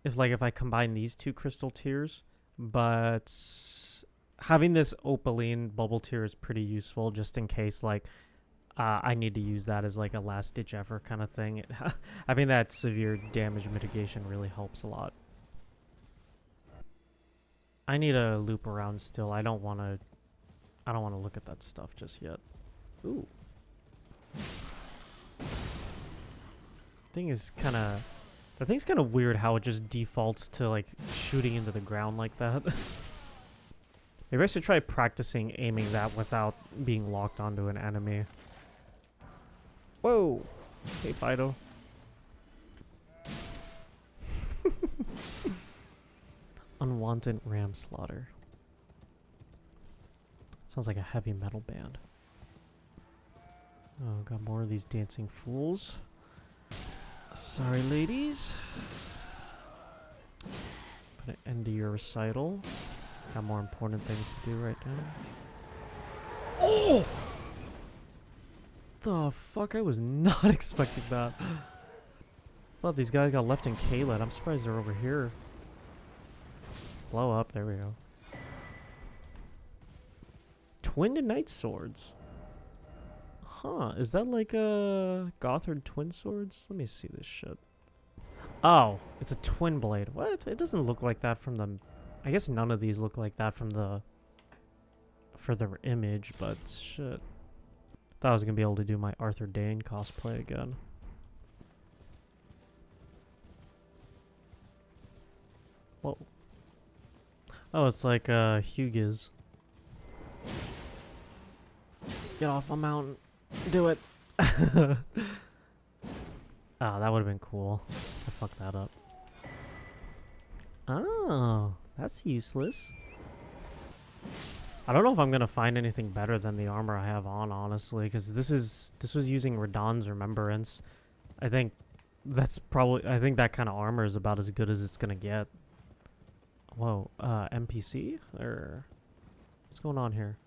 if I combine these 2 crystal tiers, but having this opaline bubble tier is pretty useful just in case I need to use that as like a last ditch effort kind of thing. Having that severe damage mitigation really helps a lot. I need to loop around still. I don't want to look at that stuff just yet. Ooh. That thing's kind of weird how it just defaults to like shooting into the ground like that. Maybe I should try practicing aiming that without being locked onto an enemy. Whoa! Hey, Fido. Unwanted ram slaughter. Sounds like a heavy metal band. Oh, got more of these dancing fools. Sorry, ladies. Put an end to your recital. Got more important things to do right now. Oh! The fuck? I was not expecting that. Thought these guys got left in Kaled. I'm surprised they're over here. Blow up. There we go. Twin Knight Swords. Huh, is that like a Gothard Twin Swords? Let me see this shit. Oh, it's a twin blade. What? It doesn't look like that from the... I guess none of these look like that from the... for the image, but shit. Thought I was gonna be able to do my Arthur Dane cosplay again. Whoa. Oh, it's like Hugh's. Get off my mountain. Do it. Oh, that would have been cool. I fucked that up. Oh, that's useless. I don't know if I'm gonna find anything better than the armor I have on, honestly, because this was using Radahn's Remembrance. I think that kind of armor is about as good as it's gonna get. Whoa, NPC? Or what's going on here?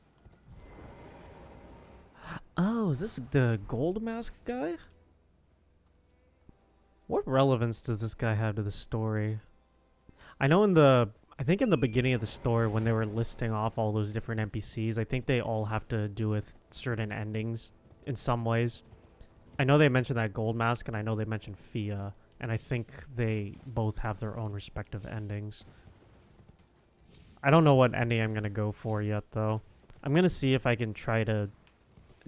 Oh, is this the gold mask guy? What relevance does this guy have to the story? I know I think in the beginning of the story when they were listing off all those different NPCs, I think they all have to do with certain endings in some ways. I know they mentioned that gold mask, and I know they mentioned Fia, and I think they both have their own respective endings. I don't know what ending I'm going to go for yet, though. I'm going to see if I can try to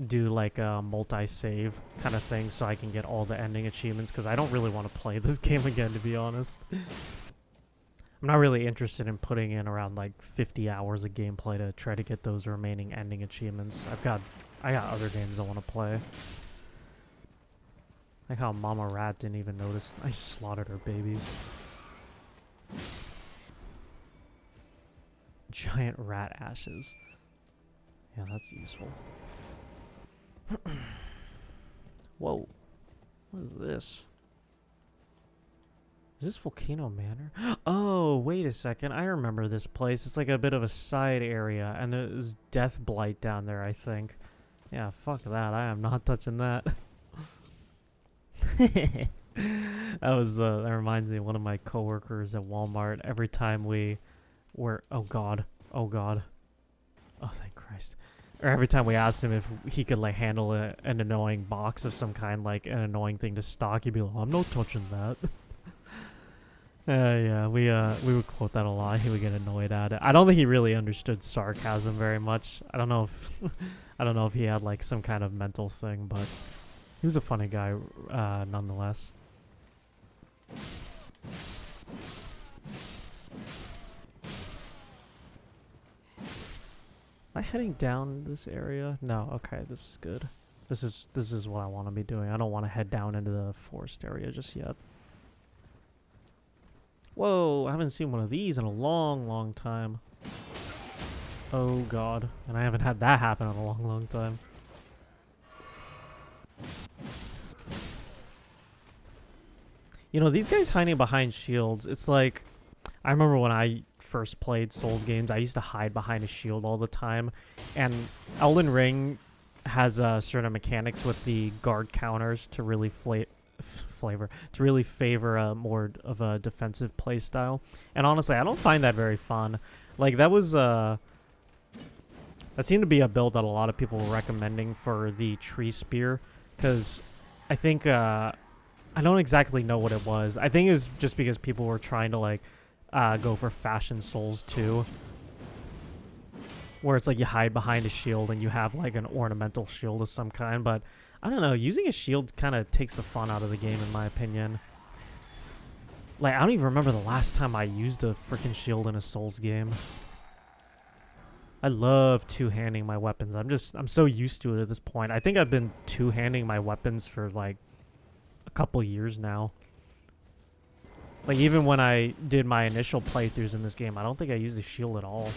do like a multi-save kind of thing so I can get all the ending achievements, because I don't really want to play this game again, to be honest. I'm not really interested in putting in around like 50 hours of gameplay to try to get those remaining ending achievements. I got other games I want to play. Like how Mama Rat didn't even notice I slaughtered her babies. Giant rat ashes. Yeah, that's useful. Whoa. What is this? Is this Volcano Manor? Oh, wait a second. I remember this place. It's like a bit of a side area, and there's Death Blight down there, I think. Yeah, fuck that. I am not touching that. That reminds me of one of my coworkers at Walmart. Every time we were... Oh, God. Oh, God. Oh, thank Christ. Or every time we asked him if he could, like, handle an annoying box of some kind, like, an annoying thing to stock, he'd be like, I'm not touching that. Yeah, we would quote that a lot. He would get annoyed at it. I don't think he really understood sarcasm very much. I don't know if he had like some kind of mental thing, but he was a funny guy, nonetheless. Am I heading down this area? No. Okay, this is good. This is what I want to be doing. I don't want to head down into the forest area just yet. Whoa, I haven't seen one of these in a long, long time. Oh, God. And I haven't had that happen in a long, long time. You know, these guys hiding behind shields, it's like... I remember when I first played Souls games, I used to hide behind a shield all the time. And Elden Ring has certain mechanics with the guard counters to really favor more of a defensive play style. And honestly, I don't find that very fun. Like, that was that seemed to be a build that a lot of people were recommending for the tree spear, because I think I don't exactly know what it was. I think it's just because people were trying to like go for Fashion Souls 2, where it's like you hide behind a shield and you have like an ornamental shield of some kind. But I don't know, using a shield kind of takes the fun out of the game, in my opinion. Like, I don't even remember the last time I used a freaking shield in a Souls game. I love two-handing my weapons. I'm so used to it at this point. I think I've been two-handing my weapons for, like, a couple years now. Like, even when I did my initial playthroughs in this game, I don't think I used the shield at all.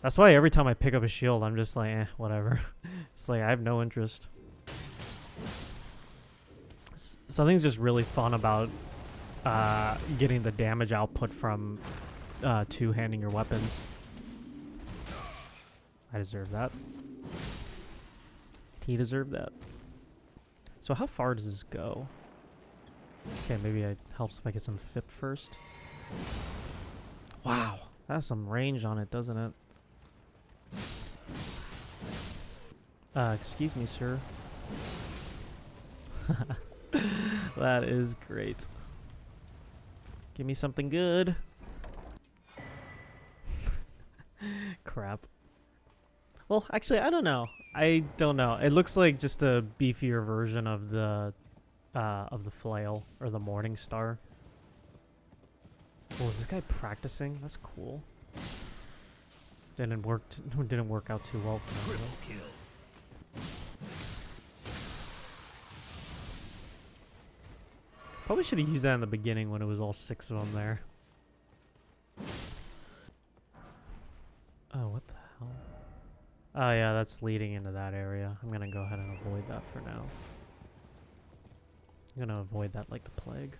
That's why every time I pick up a shield, I'm just like, whatever. It's like, I have no interest. Something's just really fun about getting the damage output from two-handing your weapons. I deserve that. He deserved that. So how far does this go? Okay, maybe it helps if I get some FIP first. Wow, that has some range on it, doesn't it? Excuse me, sir. That is great. Give me something good. Crap. Well, actually, I don't know. I don't know. It looks like just a beefier version of the flail or the morning star. Oh, is this guy practicing? That's cool. Didn't work out too well for him. Triple kill. Probably should have used that in the beginning when it was all 6 of them there. Oh, what the hell? Oh yeah, that's leading into that area. I'm gonna go ahead and avoid that for now. I'm gonna avoid that like the plague.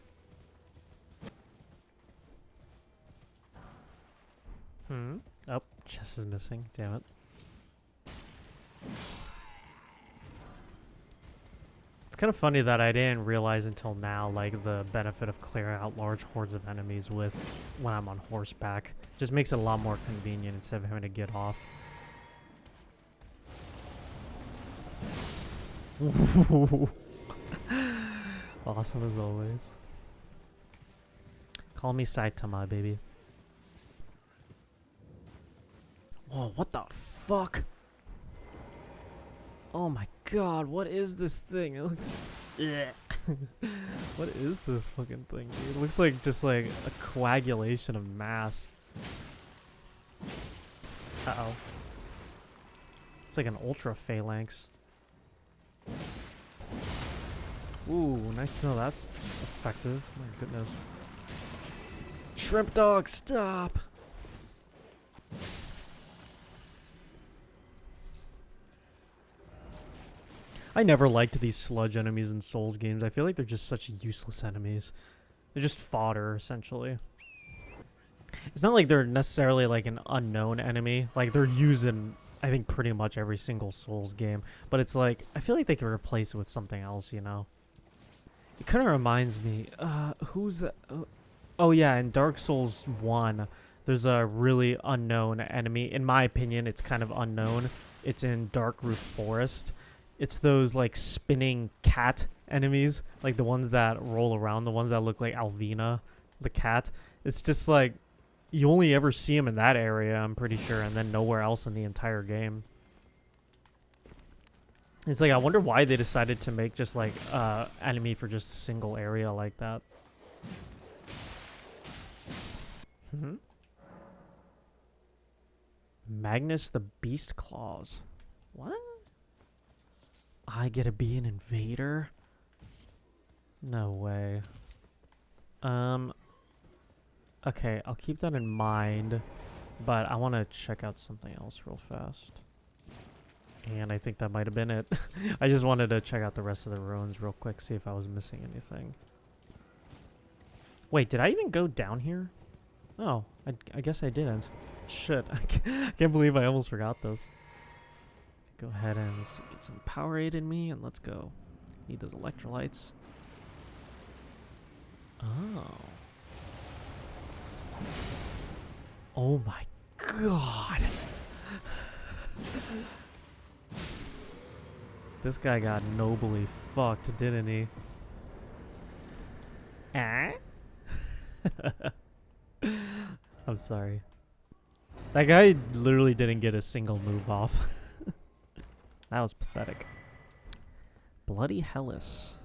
Oh, chest is missing. Damn it. It's kind of funny that I didn't realize until now, like, the benefit of clearing out large hordes of enemies with when I'm on horseback. Just makes it a lot more convenient instead of having to get off. Awesome as always. Call me Saitama, baby. Whoa, what the fuck? Oh my god, what is this thing? It looks... What is this fucking thing, dude? It looks like just like a coagulation of mass. Uh-oh. It's like an ultra phalanx. Ooh, nice to know that's effective. My goodness. Shrimp dog, stop! I never liked these sludge enemies in Souls games. I feel like they're just such useless enemies. They're just fodder, essentially. It's not like they're necessarily like an unknown enemy. Like, they're used in, I think, pretty much every single Souls game. But it's like, I feel like they could replace it with something else, you know? It kind of reminds me, who's that? Oh yeah, in Dark Souls 1, there's a really unknown enemy. In my opinion, it's kind of unknown. It's in Darkroof Forest. It's those, like, spinning cat enemies. Like, the ones that roll around. The ones that look like Alvina, the cat. It's just, like, you only ever see them in that area, I'm pretty sure. And then nowhere else in the entire game. It's like, I wonder why they decided to make just, like, enemy for just a single area like that. Magnus the Beast Claws. What? I get to be an invader? No way. Okay, I'll keep that in mind, but I want to check out something else real fast. And I think that might have been it. I just wanted to check out the rest of the ruins real quick, see if I was missing anything. Wait, did I even go down here? Oh, I guess I didn't. Shit, I can't believe I almost forgot this. Go ahead and get some Powerade in me, and let's go. Need those electrolytes. Oh. Oh my god. This guy got nobly fucked, didn't he? I'm sorry. That guy literally didn't get a single move off. That was pathetic. Bloody Hellas.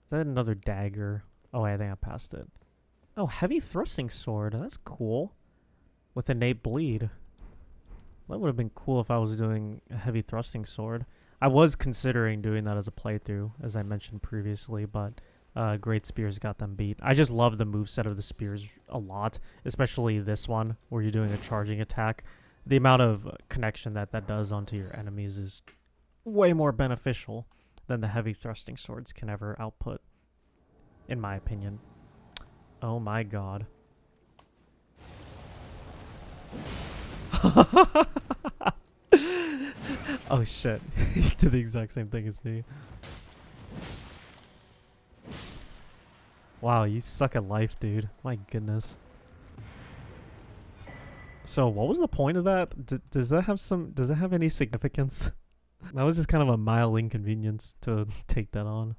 Is that another dagger? Oh, I think I passed it. Oh, heavy thrusting sword. That's cool. With innate bleed. That would have been cool if I was doing a heavy thrusting sword. I was considering doing that as a playthrough, as I mentioned previously, but Great Spears got them beat. I just love the moveset of the spears a lot, especially this one, where you're doing a charging attack. The amount of connection that does onto your enemies is way more beneficial than the heavy thrusting swords can ever output, in my opinion. Oh my god. Oh shit. He did the exact same thing as me. Wow, you suck at life, dude. My goodness. So, what was the point of that? Does that have any significance? That was just kind of a mild inconvenience to take that on.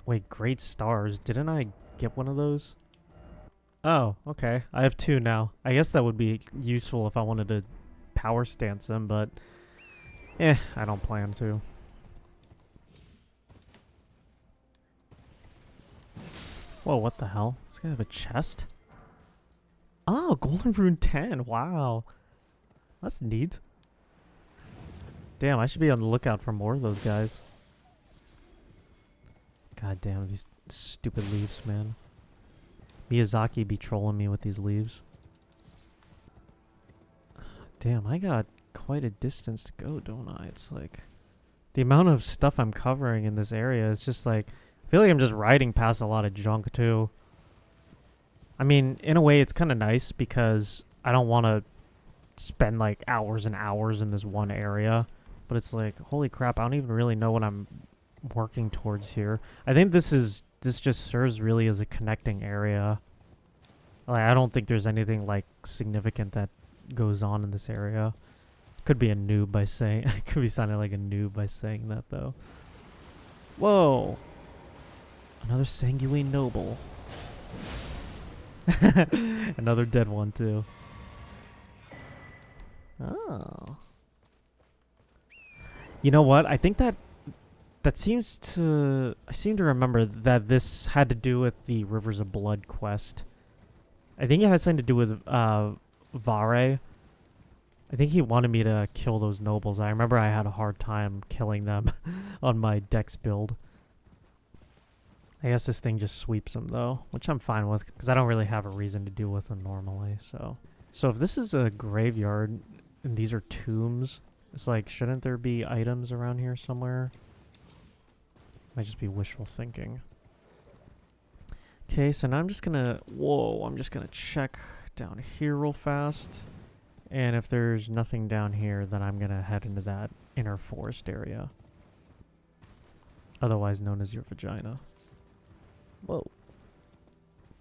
Wait, great stars. Didn't I get one of those? Oh, okay. I have 2 now. I guess that would be useful if I wanted to power stance him, but I don't plan to. Whoa, what the hell? This guy have a chest? Oh, Golden Rune 10. Wow. That's neat. Damn, I should be on the lookout for more of those guys. God damn, these stupid leaves, man. Miyazaki be trolling me with these leaves. Damn, I got quite a distance to go, don't I? It's like... the amount of stuff I'm covering in this area is just like... I feel like I'm just riding past a lot of junk, too. I mean, in a way, it's kind of nice because I don't want to spend, like, hours and hours in this one area. But it's like, holy crap, I don't even really know what I'm working towards here. I think this just serves really as a connecting area. Like, I don't think there's anything, like, significant that goes on in this area. Could be a noob by saying... I could be sounding like a noob by saying that, though. Whoa! Another sanguine noble. Another dead one, too. Oh. You know what? I think that seems to... I seem to remember that this had to do with the Rivers of Blood quest. I think it had something to do with Vare. I think he wanted me to kill those nobles. I remember I had a hard time killing them on my dex build. I guess this thing just sweeps them, though, which I'm fine with, because I don't really have a reason to deal with them normally, so... So if this is a graveyard, and these are tombs, it's like, shouldn't there be items around here somewhere? Might just be wishful thinking. Okay, so now I'm just gonna... Whoa, I'm just gonna check down here real fast. And if there's nothing down here, then I'm gonna head into that inner forest area. Otherwise known as your vagina. Whoa.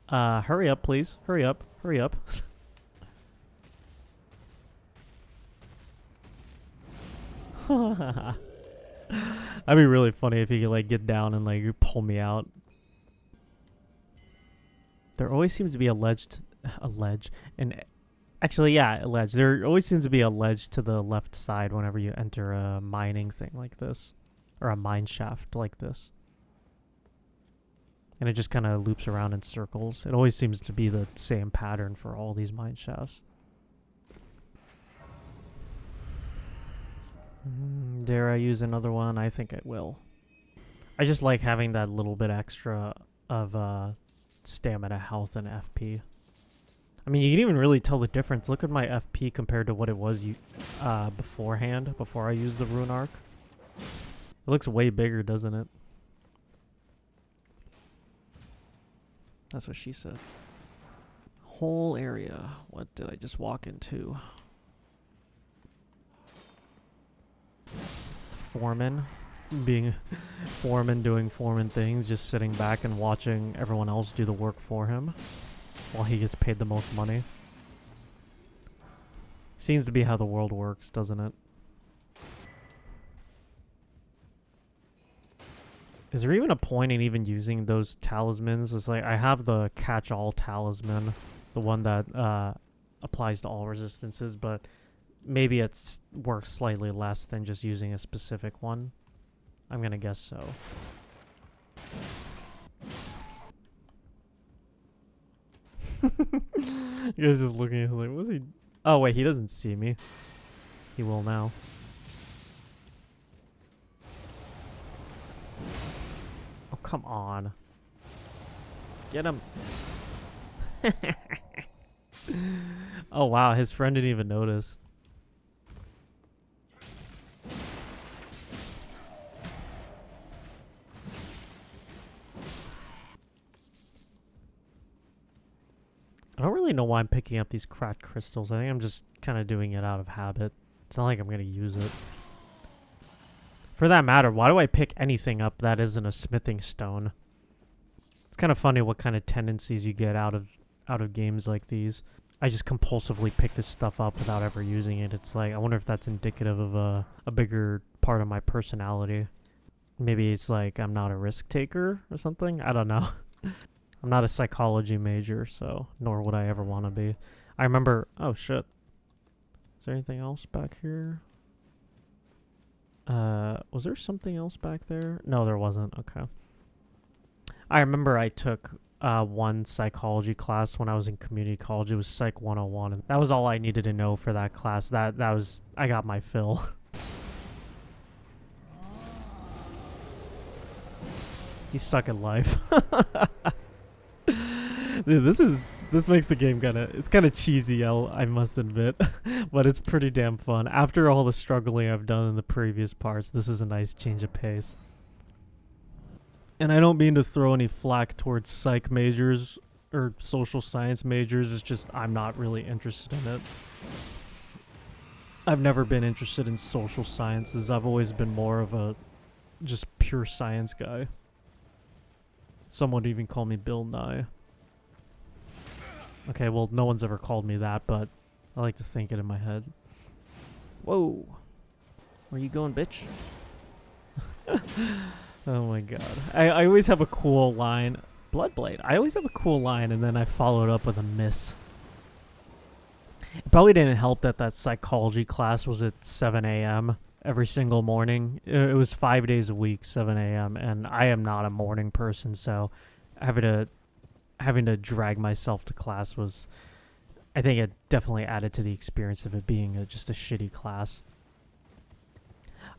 Hurry up, please. Hurry up. Hurry up. That'd be really funny if you could, like, get down and, like, pull me out. There always seems to be a ledge, actually, yeah, a ledge. There always seems to be a ledge to the left side whenever you enter a mining thing like this. Or a mine shaft like this. And it just kind of loops around in circles. It always seems to be the same pattern for all these mine shafts. Dare I use another one? I think I will. I just like having that little bit extra of stamina, health, and FP. I mean, you can even really tell the difference. Look at my FP compared to what it was beforehand, before I used the rune arc. It looks way bigger, doesn't it? That's what she said. Whole area. What did I just walk into? Foreman. Being foreman, doing foreman things, just sitting back and watching everyone else do the work for him while he gets paid the most money. Seems to be how the world works, doesn't it? Is there even a point in even using those talismans? It's like, I have the catch-all talisman, the one that applies to all resistances, but maybe it works slightly less than just using a specific one. I'm gonna guess so. You guys just looking at him like, what's he... Oh, wait, he doesn't see me. He will now. Oh, come on. Get him. Oh, wow, his friend didn't even notice. I don't really know why I'm picking up these cracked crystals. I think I'm just kind of doing it out of habit. It's not like I'm going to use it. For that matter, why do I pick anything up that isn't a smithing stone? It's kind of funny what kind of tendencies you get out of games like these. I just compulsively pick this stuff up without ever using it. It's like, I wonder if that's indicative of a bigger part of my personality. Maybe it's like I'm not a risk taker or something. I don't know. I'm not a psychology major, so nor would I ever want to be. I remember... Oh, shit. Is there anything else back here? Was there something else back there? No, there wasn't. Okay. I remember I took one psychology class when I was in community college. It was Psych 101, and that was all I needed to know for that class. That was... I got my fill. He's stuck in life. Dude, this makes the game it's kind of cheesy, I must admit, but it's pretty damn fun. After all the struggling I've done in the previous parts, this is a nice change of pace. And I don't mean to throw any flack towards psych majors or social science majors. It's just I'm not really interested in it. I've never been interested in social sciences. I've always been more of a just pure science guy. Someone would even call me Bill Nye. Okay, well, no one's ever called me that, but I like to think it in my head. Whoa. Where you going, bitch? Oh my god. I always have a cool line. Bloodblade. I always have a cool line, and then I follow it up with a miss. It probably didn't help that that psychology class was at 7 a.m. every single morning. It was 5 days a week, 7 a.m., and I am not a morning person, so having to drag myself to class was, I think it definitely added to the experience of it being just a shitty class.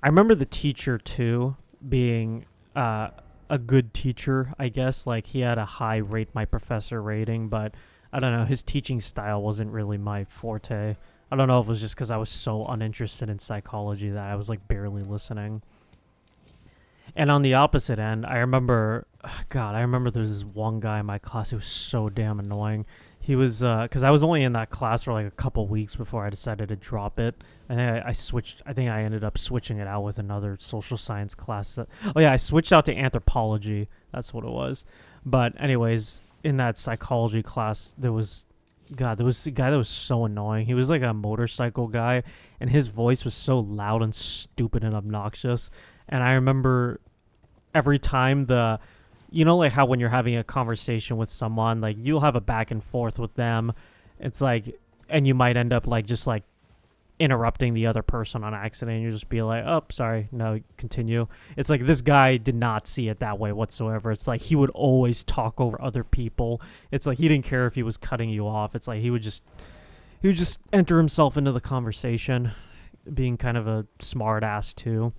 I remember the teacher, too, being a good teacher, I guess. Like, he had a high rate my professor rating, but I don't know, his teaching style wasn't really my forte. I don't know if it was just because I was so uninterested in psychology that I was, like, barely listening. And on the opposite end, I remember there was this one guy in my class who was so damn annoying. He was, because I was only in that class for like a couple weeks before I decided to drop it. And I think I ended up switching it out with another social science class. I switched out to anthropology. That's what it was. But anyways, in that psychology class, there was a guy that was so annoying. He was like a motorcycle guy, and his voice was so loud and stupid and obnoxious. And I remember every time like how when you're having a conversation with someone, like you'll have a back and forth with them. It's like, and you might end up like just like interrupting the other person on accident. And you just be like, oh, sorry, no, continue. It's like this guy did not see it that way whatsoever. It's like he would always talk over other people. It's like he didn't care if he was cutting you off. It's like he would just enter himself into the conversation, being kind of a smart ass too.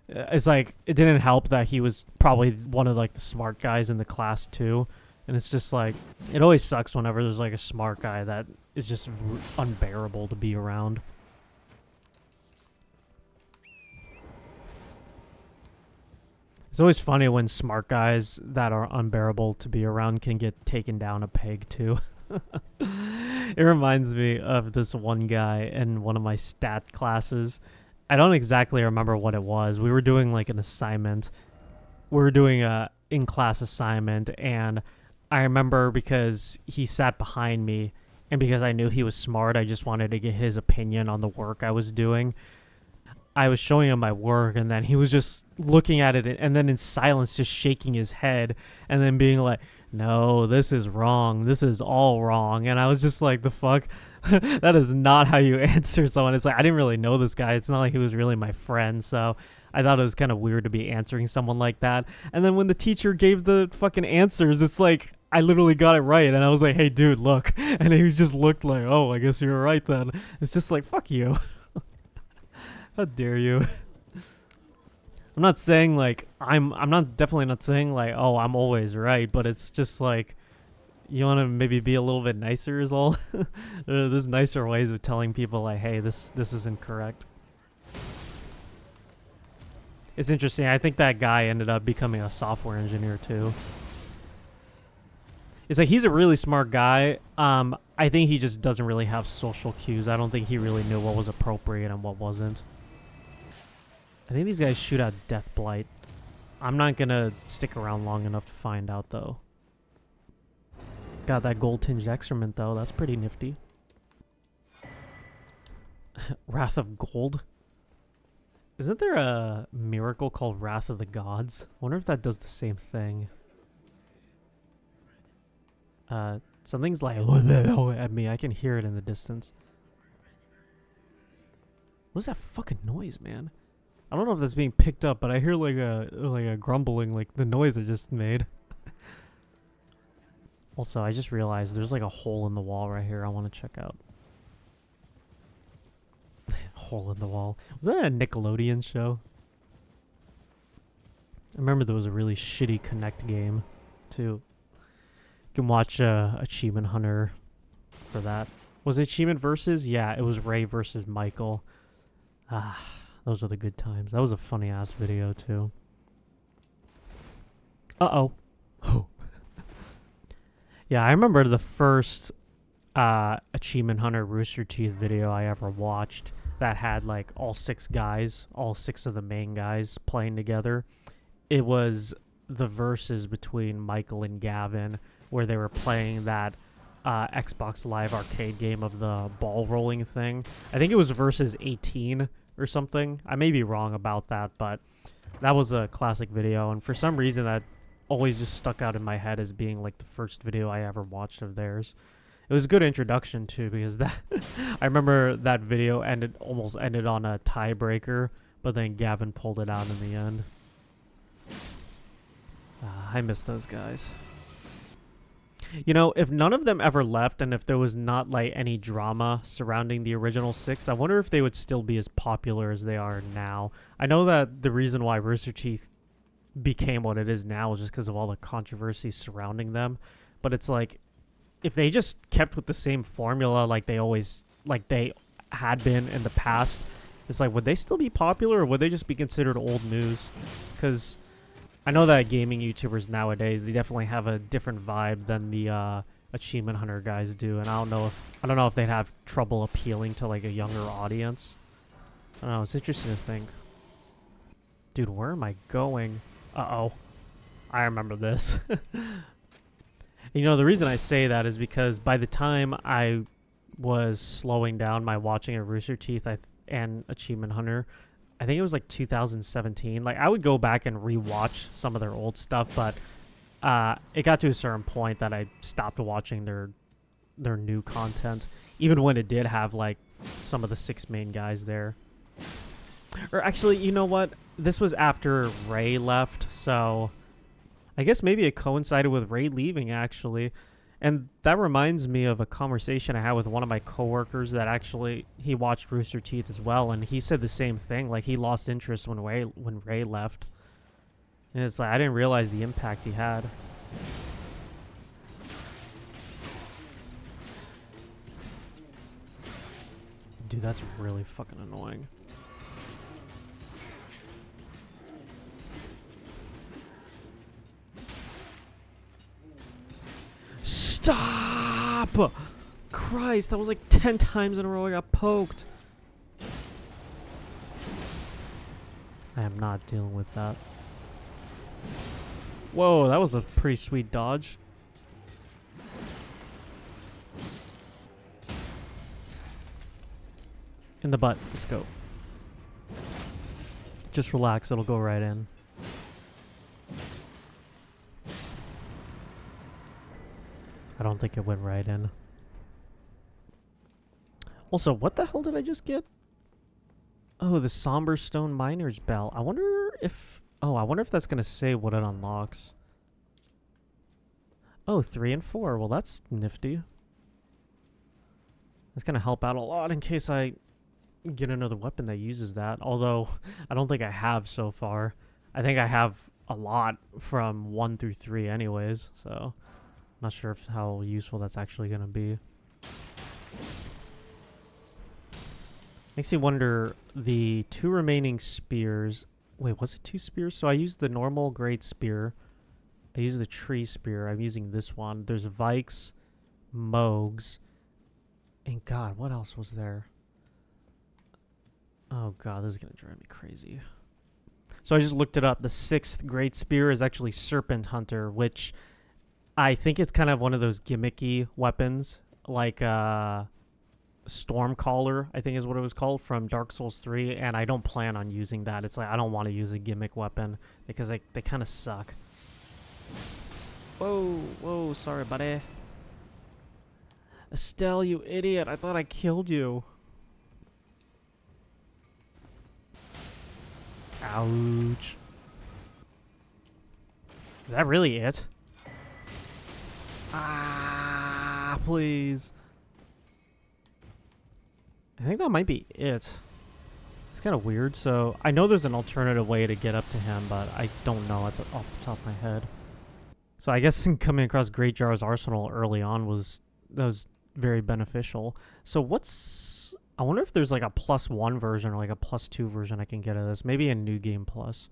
It's like, it didn't help that he was probably one of like the smart guys in the class too. And it's just like, it always sucks whenever there's like a smart guy that is just unbearable to be around. It's always funny when smart guys that are unbearable to be around can get taken down a peg too. It reminds me of this one guy in one of my stat classes. I don't exactly remember what it was. We were doing like an assignment. We were doing a in-class assignment, and I remember because he sat behind me, and because I knew he was smart, I just wanted to get his opinion on the work I was doing. I was showing him my work, and then he was just looking at it, and then in silence just shaking his head, and then being like, no, this is wrong. This is all wrong. And I was just like, the fuck? That is not how you answer someone. It's like, I didn't really know this guy. It's not like he was really my friend. So I thought it was kind of weird to be answering someone like that. And then when the teacher gave the fucking answers, it's like, I literally got it right. And I was like, hey, dude, look. And he just looked like, oh, I guess you're right then. It's just like, fuck you. How dare you? I'm not saying like, I'm definitely not saying like, oh, I'm always right. But it's just like, you want to maybe be a little bit nicer is all. There's nicer ways of telling people like, hey, this isn't correct. It's interesting. I think that guy ended up becoming a software engineer too. It's like, he's a really smart guy. I think he just doesn't really have social cues. I don't think he really knew what was appropriate and what wasn't. I think these guys shoot out Death Blight. I'm not going to stick around long enough to find out though. Got that gold tinged excrement though. That's pretty nifty. Wrath of Gold. Isn't there a miracle called Wrath of the Gods? I wonder if that does the same thing. Something's like at me. I can hear it in the distance. What is that fucking noise, man? I don't know if that's being picked up, but I hear like a grumbling, like the noise I just made. Also, I just realized there's like a hole in the wall right here I want to check out. Hole in the wall. Was that a Nickelodeon show? I remember there was a really shitty Connect game, too. You can watch Achievement Hunter for that. Was it Achievement Versus? Yeah, it was Ray versus Michael. Ah, those were the good times. That was a funny-ass video, too. Uh-oh. Oh. Yeah, I remember the first Achievement Hunter Rooster Teeth video I ever watched that had like all 6 guys, all 6 of the main guys playing together. It was the verses between Michael and Gavin where they were playing that Xbox Live Arcade game of the ball rolling thing. I think it was versus 18 or something. I may be wrong about that, but that was a classic video, and for some reason that always just stuck out in my head as being like the first video I ever watched of theirs. It was a good introduction too, because that I remember that video almost ended on a tiebreaker, but then Gavin pulled it out in the end. I miss those guys. You know, if none of them ever left, and if there was not like any drama surrounding the original 6, I wonder if they would still be as popular as they are now. I know that the reason why Rooster Teeth became what it is now is just because of all the controversy surrounding them, but it's like if they just kept with the same formula like they had been in the past, it's like, would they still be popular, or would they just be considered old news? Because I know that gaming YouTubers nowadays, they definitely have a different vibe than the Achievement Hunter guys do, and I don't know if they'd have trouble appealing to like a younger audience. I don't know, it's interesting to think. Dude, where am I going? Uh-oh. I remember this. You know, the reason I say that is because by the time I was slowing down my watching of Rooster Teeth and Achievement Hunter, I think it was like 2017. Like, I would go back and rewatch some of their old stuff, but it got to a certain point that I stopped watching their new content, even when it did have like some of the 6 main guys there. Or actually, you know what? This was after Ray left, so I guess maybe it coincided with Ray leaving, actually. And that reminds me of a conversation I had with one of my coworkers that actually, he watched Rooster Teeth as well, and he said the same thing. Like, he lost interest when Ray left. And it's like, I didn't realize the impact he had. Dude, that's really fucking annoying. Stop! Christ, that was like 10 times in a row I got poked. I am not dealing with that. Whoa, that was a pretty sweet dodge. In the butt. Let's go. Just relax, it'll go right in. I don't think it went right in. Also, what the hell did I just get? Oh, the Somber Stone Miner's Bell. I wonder if that's going to say what it unlocks. Oh, 3 and 4. Well, that's nifty. That's going to help out a lot in case I get another weapon that uses that. Although, I don't think I have so far. I think I have a lot from 1 through 3 anyways, so not sure how useful that's actually going to be. Makes me wonder, the 2 remaining spears... Wait, was it 2 spears? So I used the normal great spear. I used the tree spear. I'm using this one. There's Vikes, Mogs, and God, what else was there? Oh God, this is going to drive me crazy. So I just looked it up. The 6th great spear is actually Serpent Hunter, which I think is kind of one of those gimmicky weapons, like Stormcaller, I think is what it was called, from Dark Souls 3, and I don't plan on using that. It's like I don't want to use a gimmick weapon because they kind of suck. Whoa, sorry, buddy. Estelle, you idiot. I thought I killed you. Ouch. Is that really it? Ah, please. I think that might be it. It's kind of weird. So I know there's an alternative way to get up to him, but I don't know off the top of my head. So I guess coming across Great Jar's Arsenal early on was very beneficial. So I wonder if there's like a +1 version or like a +2 version I can get of this. Maybe a New Game Plus.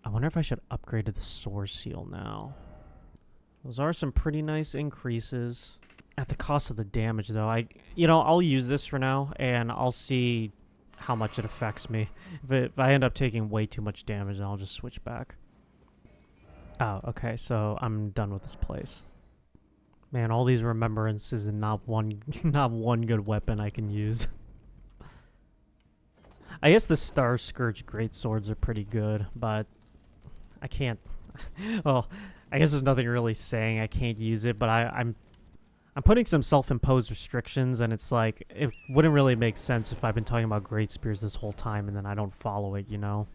I wonder if I should upgrade to the Source Seal now. Those are some pretty nice increases. At the cost of the damage, though, I'll use this for now, and I'll see how much it affects me. If I end up taking way too much damage, then I'll just switch back. Oh, okay, so I'm done with this place. Man, all these remembrances and not one good weapon I can use. I guess the Star Scourge Greatswords are pretty good, but I can't... Well, I guess there's nothing really saying I can't use it, but I'm putting some self-imposed restrictions, and it's like, it wouldn't really make sense if I've been talking about Great Spears this whole time and then I don't follow it, you know?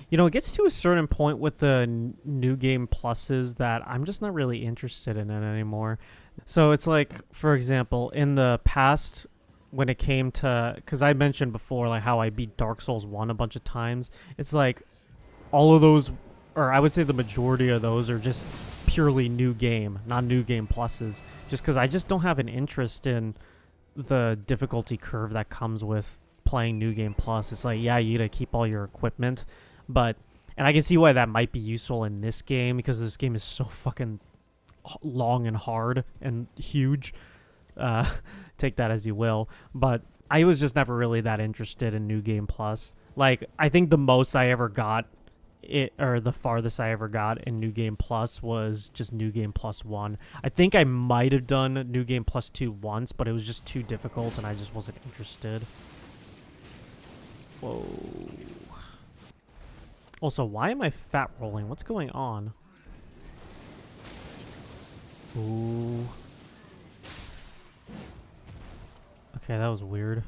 You know, it gets to a certain point with the New Game Pluses that I'm just not really interested in it anymore. So it's like, for example, in the past, when it came to... Because I mentioned before, like, how I beat Dark Souls 1 a bunch of times. It's like, all of those... Or I would say the majority of those are just purely new game, not New Game Pluses. Just because I just don't have an interest in the difficulty curve that comes with playing New Game Plus. It's like, yeah, you gotta keep all your equipment, but... And I can see why that might be useful in this game, because this game is so fucking long and hard and huge. Take that as you will. But I was just never really that interested in New Game Plus. Like, I think the most I ever got... the farthest I ever got in New Game Plus was just New Game Plus 1. I think I might have done New Game Plus 2 once, but it was just too difficult and I just wasn't interested. Whoa. Also, why am I fat rolling? What's going on? Ooh. Okay, that was weird.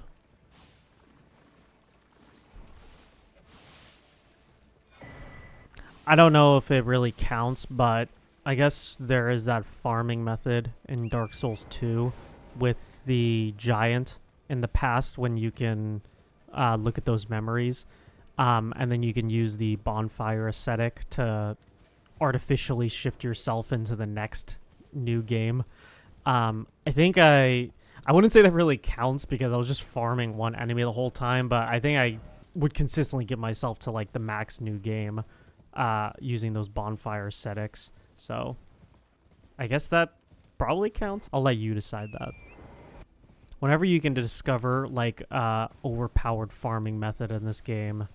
I don't know if it really counts, but I guess there is that farming method in Dark Souls 2 with the giant in the past when you can look at those memories. And then you can use the bonfire ascetic to artificially shift yourself into the next new game. I think I wouldn't say that really counts because I was just farming one enemy the whole time, but I think I would consistently get myself to like the max new game using those bonfire ascetics. So I guess that probably counts. I'll let you decide that. Whenever you can discover like overpowered farming method in this game,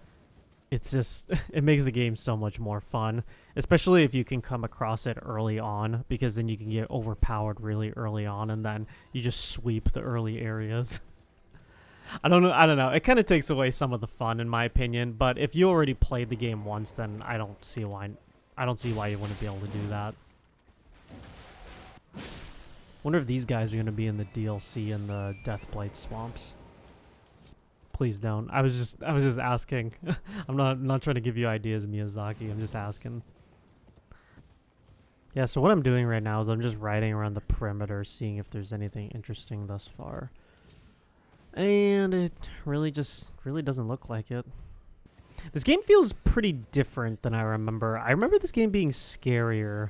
it's just, it makes the game so much more fun, especially if you can come across it early on, because then you can get overpowered really early on and then you just sweep the early areas. I don't know. It kind of takes away some of the fun in my opinion, but if you already played the game once, then I don't see why you wouldn't be able to do that. Wonder if these guys are going to be in the DLC in the Deathblight swamps. Please don't. I was just asking. I'm not trying to give you ideas, Miyazaki. I'm just asking. Yeah, so what I'm doing right now is I'm just riding around the perimeter, seeing if there's anything interesting thus far. And it really doesn't look like it. This game feels pretty different than I remember. I remember this game being scarier.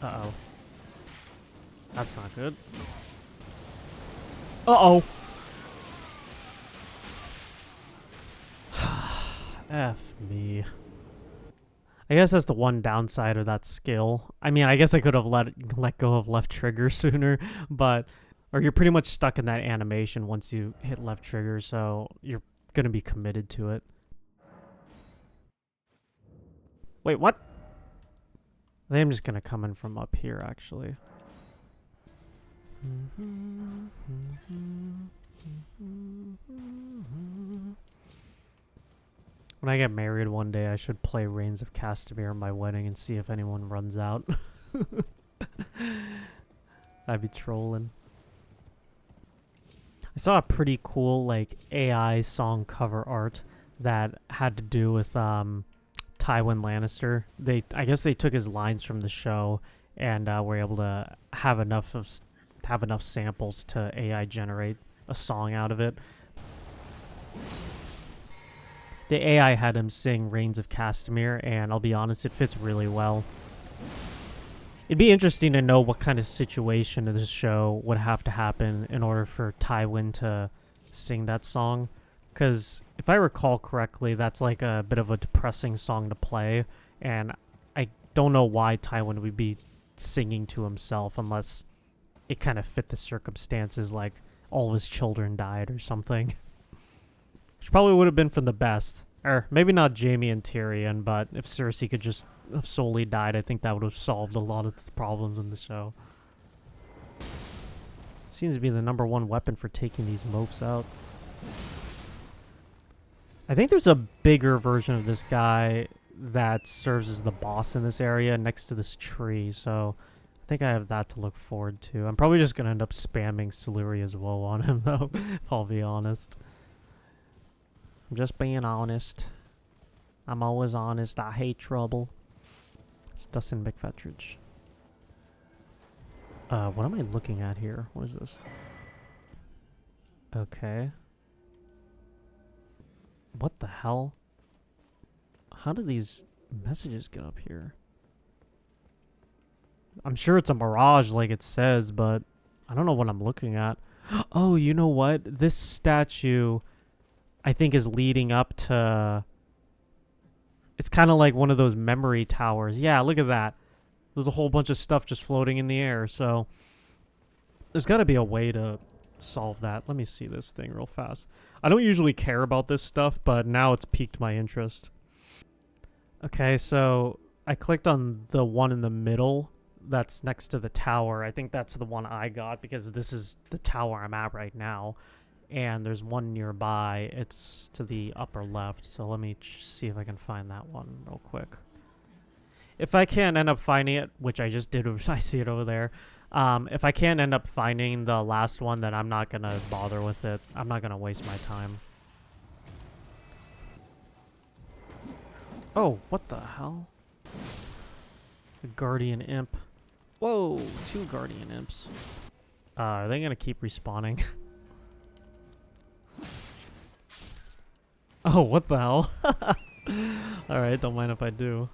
Uh-oh. That's not good. Uh-oh. F me. I guess that's the one downside of that skill. I mean, I guess I could have let go of left trigger sooner, but... Or you're pretty much stuck in that animation once you hit left trigger, so you're going to be committed to it. Wait, what? I think I'm just gonna come in from up here, actually. When I get married one day, I should play Reigns of Castamere in my wedding and see if anyone runs out. I'd be trolling. I saw a pretty cool, like, AI song cover art that had to do with Tywin Lannister. I guess they took his lines from the show and were able to have enough samples to AI generate a song out of it. The AI had him sing Reigns of Castamere, and I'll be honest, it fits really well. It'd be interesting to know what kind of situation in this show would have to happen in order for Tywin to sing that song. Because if I recall correctly, that's like a bit of a depressing song to play, and I don't know why Tywin would be singing to himself unless it kind of fit the circumstances, like all of his children died or something. Which probably would have been for the best. Or maybe not Jaime and Tyrion, but if Cersei could just have solely died, I think that would have solved a lot of the problems in the show. Seems to be the #1 weapon for taking these mofs out. I think there's a bigger version of this guy that serves as the boss in this area next to this tree, so I think I have that to look forward to. I'm probably just going to end up spamming Siluria's woe on him, though, if I'll be honest. I'm just being honest. I'm always honest. I hate trouble. It's Dustin McFetridge. What am I looking at here? What is this? Okay. What the hell? How did these messages get up here? I'm sure it's a mirage like it says, but I don't know what I'm looking at. Oh, you know what? This statue, I think, is leading up to... It's kind of like one of those memory towers. Yeah, look at that. There's a whole bunch of stuff just floating in the air, so... There's got to be a way to solve that. Let me see this thing real fast. I don't usually care about this stuff, but now it's piqued my interest. Okay, so I clicked on the one in the middle that's next to the tower. I think that's the one I got because this is the tower I'm at right now. And there's one nearby. It's to the upper left, so let me see if I can find that one real quick. If I can't end up finding it, which I just did, I see it over there. If I can't end up finding the last one, then I'm not going to bother with it. I'm not going to waste my time. Oh, what the hell? A guardian imp. Whoa, 2 guardian imps. Are they going to keep respawning? Oh, what the hell? Alright, don't mind if I do.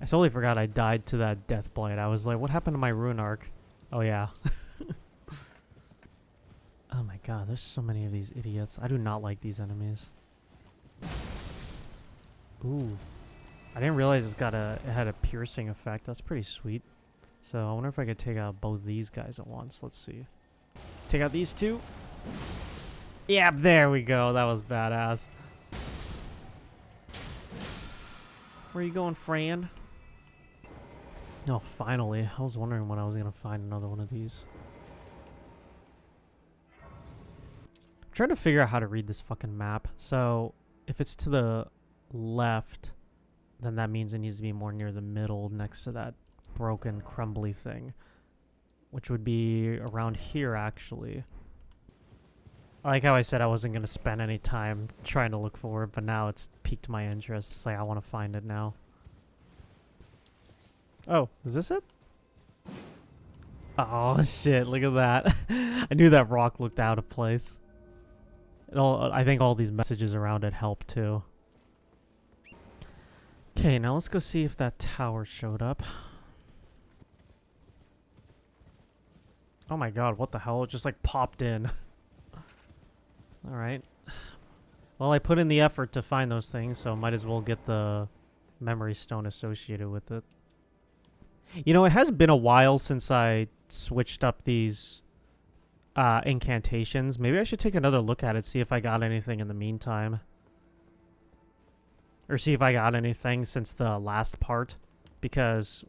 I totally forgot I died to that death blight. I was like, what happened to my rune arc? Oh, yeah. Oh my god, there's so many of these idiots. I do not like these enemies. Ooh. I didn't realize it had a piercing effect. That's pretty sweet. So I wonder if I could take out both these guys at once. Let's see. Take out these two. Yep, there we go. That was badass. Where are you going, Fran? Oh, finally. I was wondering when I was going to find another one of these. I'm trying to figure out how to read this fucking map. So, if it's to the left, then that means it needs to be more near the middle next to that broken, crumbly thing. Which would be around here, actually. I like how I said I wasn't going to spend any time trying to look for it, but now it's piqued my interest. It's like, I want to find it now. Oh, is this it? Oh, shit, look at that. I knew that rock looked out of place. I think all these messages around it help, too. Okay, now let's go see if that tower showed up. Oh my god, what the hell? It just, like, popped in. Alright. Well, I put in the effort to find those things, so might as well get the memory stone associated with it. You know, it has been a while since I switched up these incantations. Maybe I should take another look at it, see if I got anything in the meantime. Or see if I got anything since the last part. because...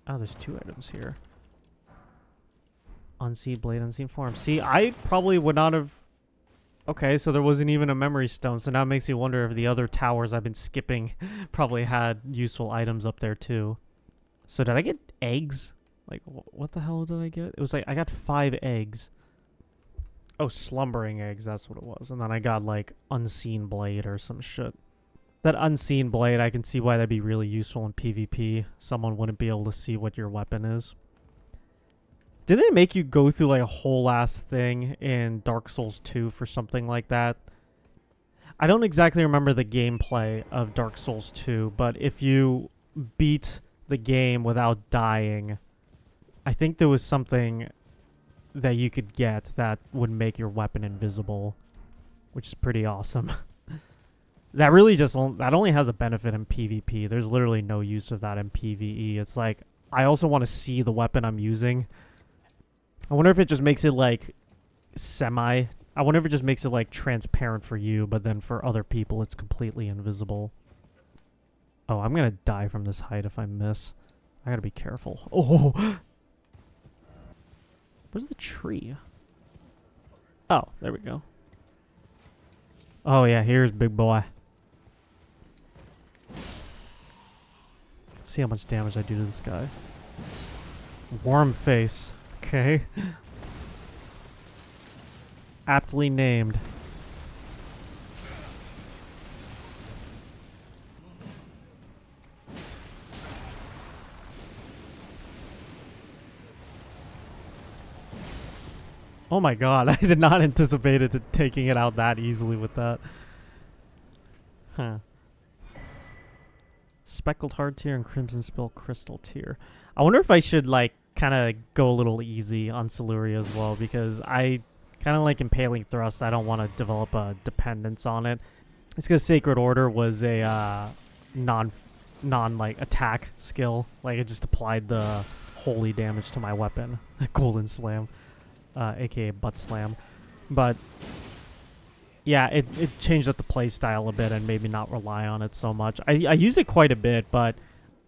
Oh, there's 2 items here. Unseen blade, unseen form. See, I probably would not have... Okay, so there wasn't even a memory stone, so now it makes me wonder if the other towers I've been skipping probably had useful items up there too. So did I get eggs? Like, what the hell did I get? It was like, I got 5 eggs. Oh, slumbering eggs, that's what it was. And then I got, like, unseen blade or some shit. That unseen blade, I can see why that'd be really useful in PvP. Someone wouldn't be able to see what your weapon is. Did they make you go through, like, a whole ass thing in Dark Souls 2 for something like that? I don't exactly remember the gameplay of Dark Souls 2, but if you beat the game without dying, I think there was something that you could get that would make your weapon invisible, which is pretty awesome. That really just that only has a benefit in PvP. There's literally no use of that in PvE. It's like, I also want to see the weapon I'm using. I wonder if it just makes it like I wonder if it just makes it like transparent for you, but then for other people it's completely invisible. Oh, I'm gonna die from this height if I miss. I gotta be careful. Oh! Where's the tree? Oh, there we go. Oh yeah, here's big boy. See how much damage I do to this guy. Worm face. Okay. Aptly named. Oh my god, I did not anticipate it taking it out that easily with that. Huh. Speckled Hard Tier and Crimson Spill Crystal Tier. I wonder if I should, like, kind of go a little easy on Siluria as well, because I kind of like Impaling Thrust. I don't want to develop a dependence on it. It's because Sacred Order was a non like attack skill. Like, it just applied the holy damage to my weapon. Golden Slam. Aka Butt Slam. But yeah, it changed up the play style a bit and made me not rely on it so much. I use it quite a bit, but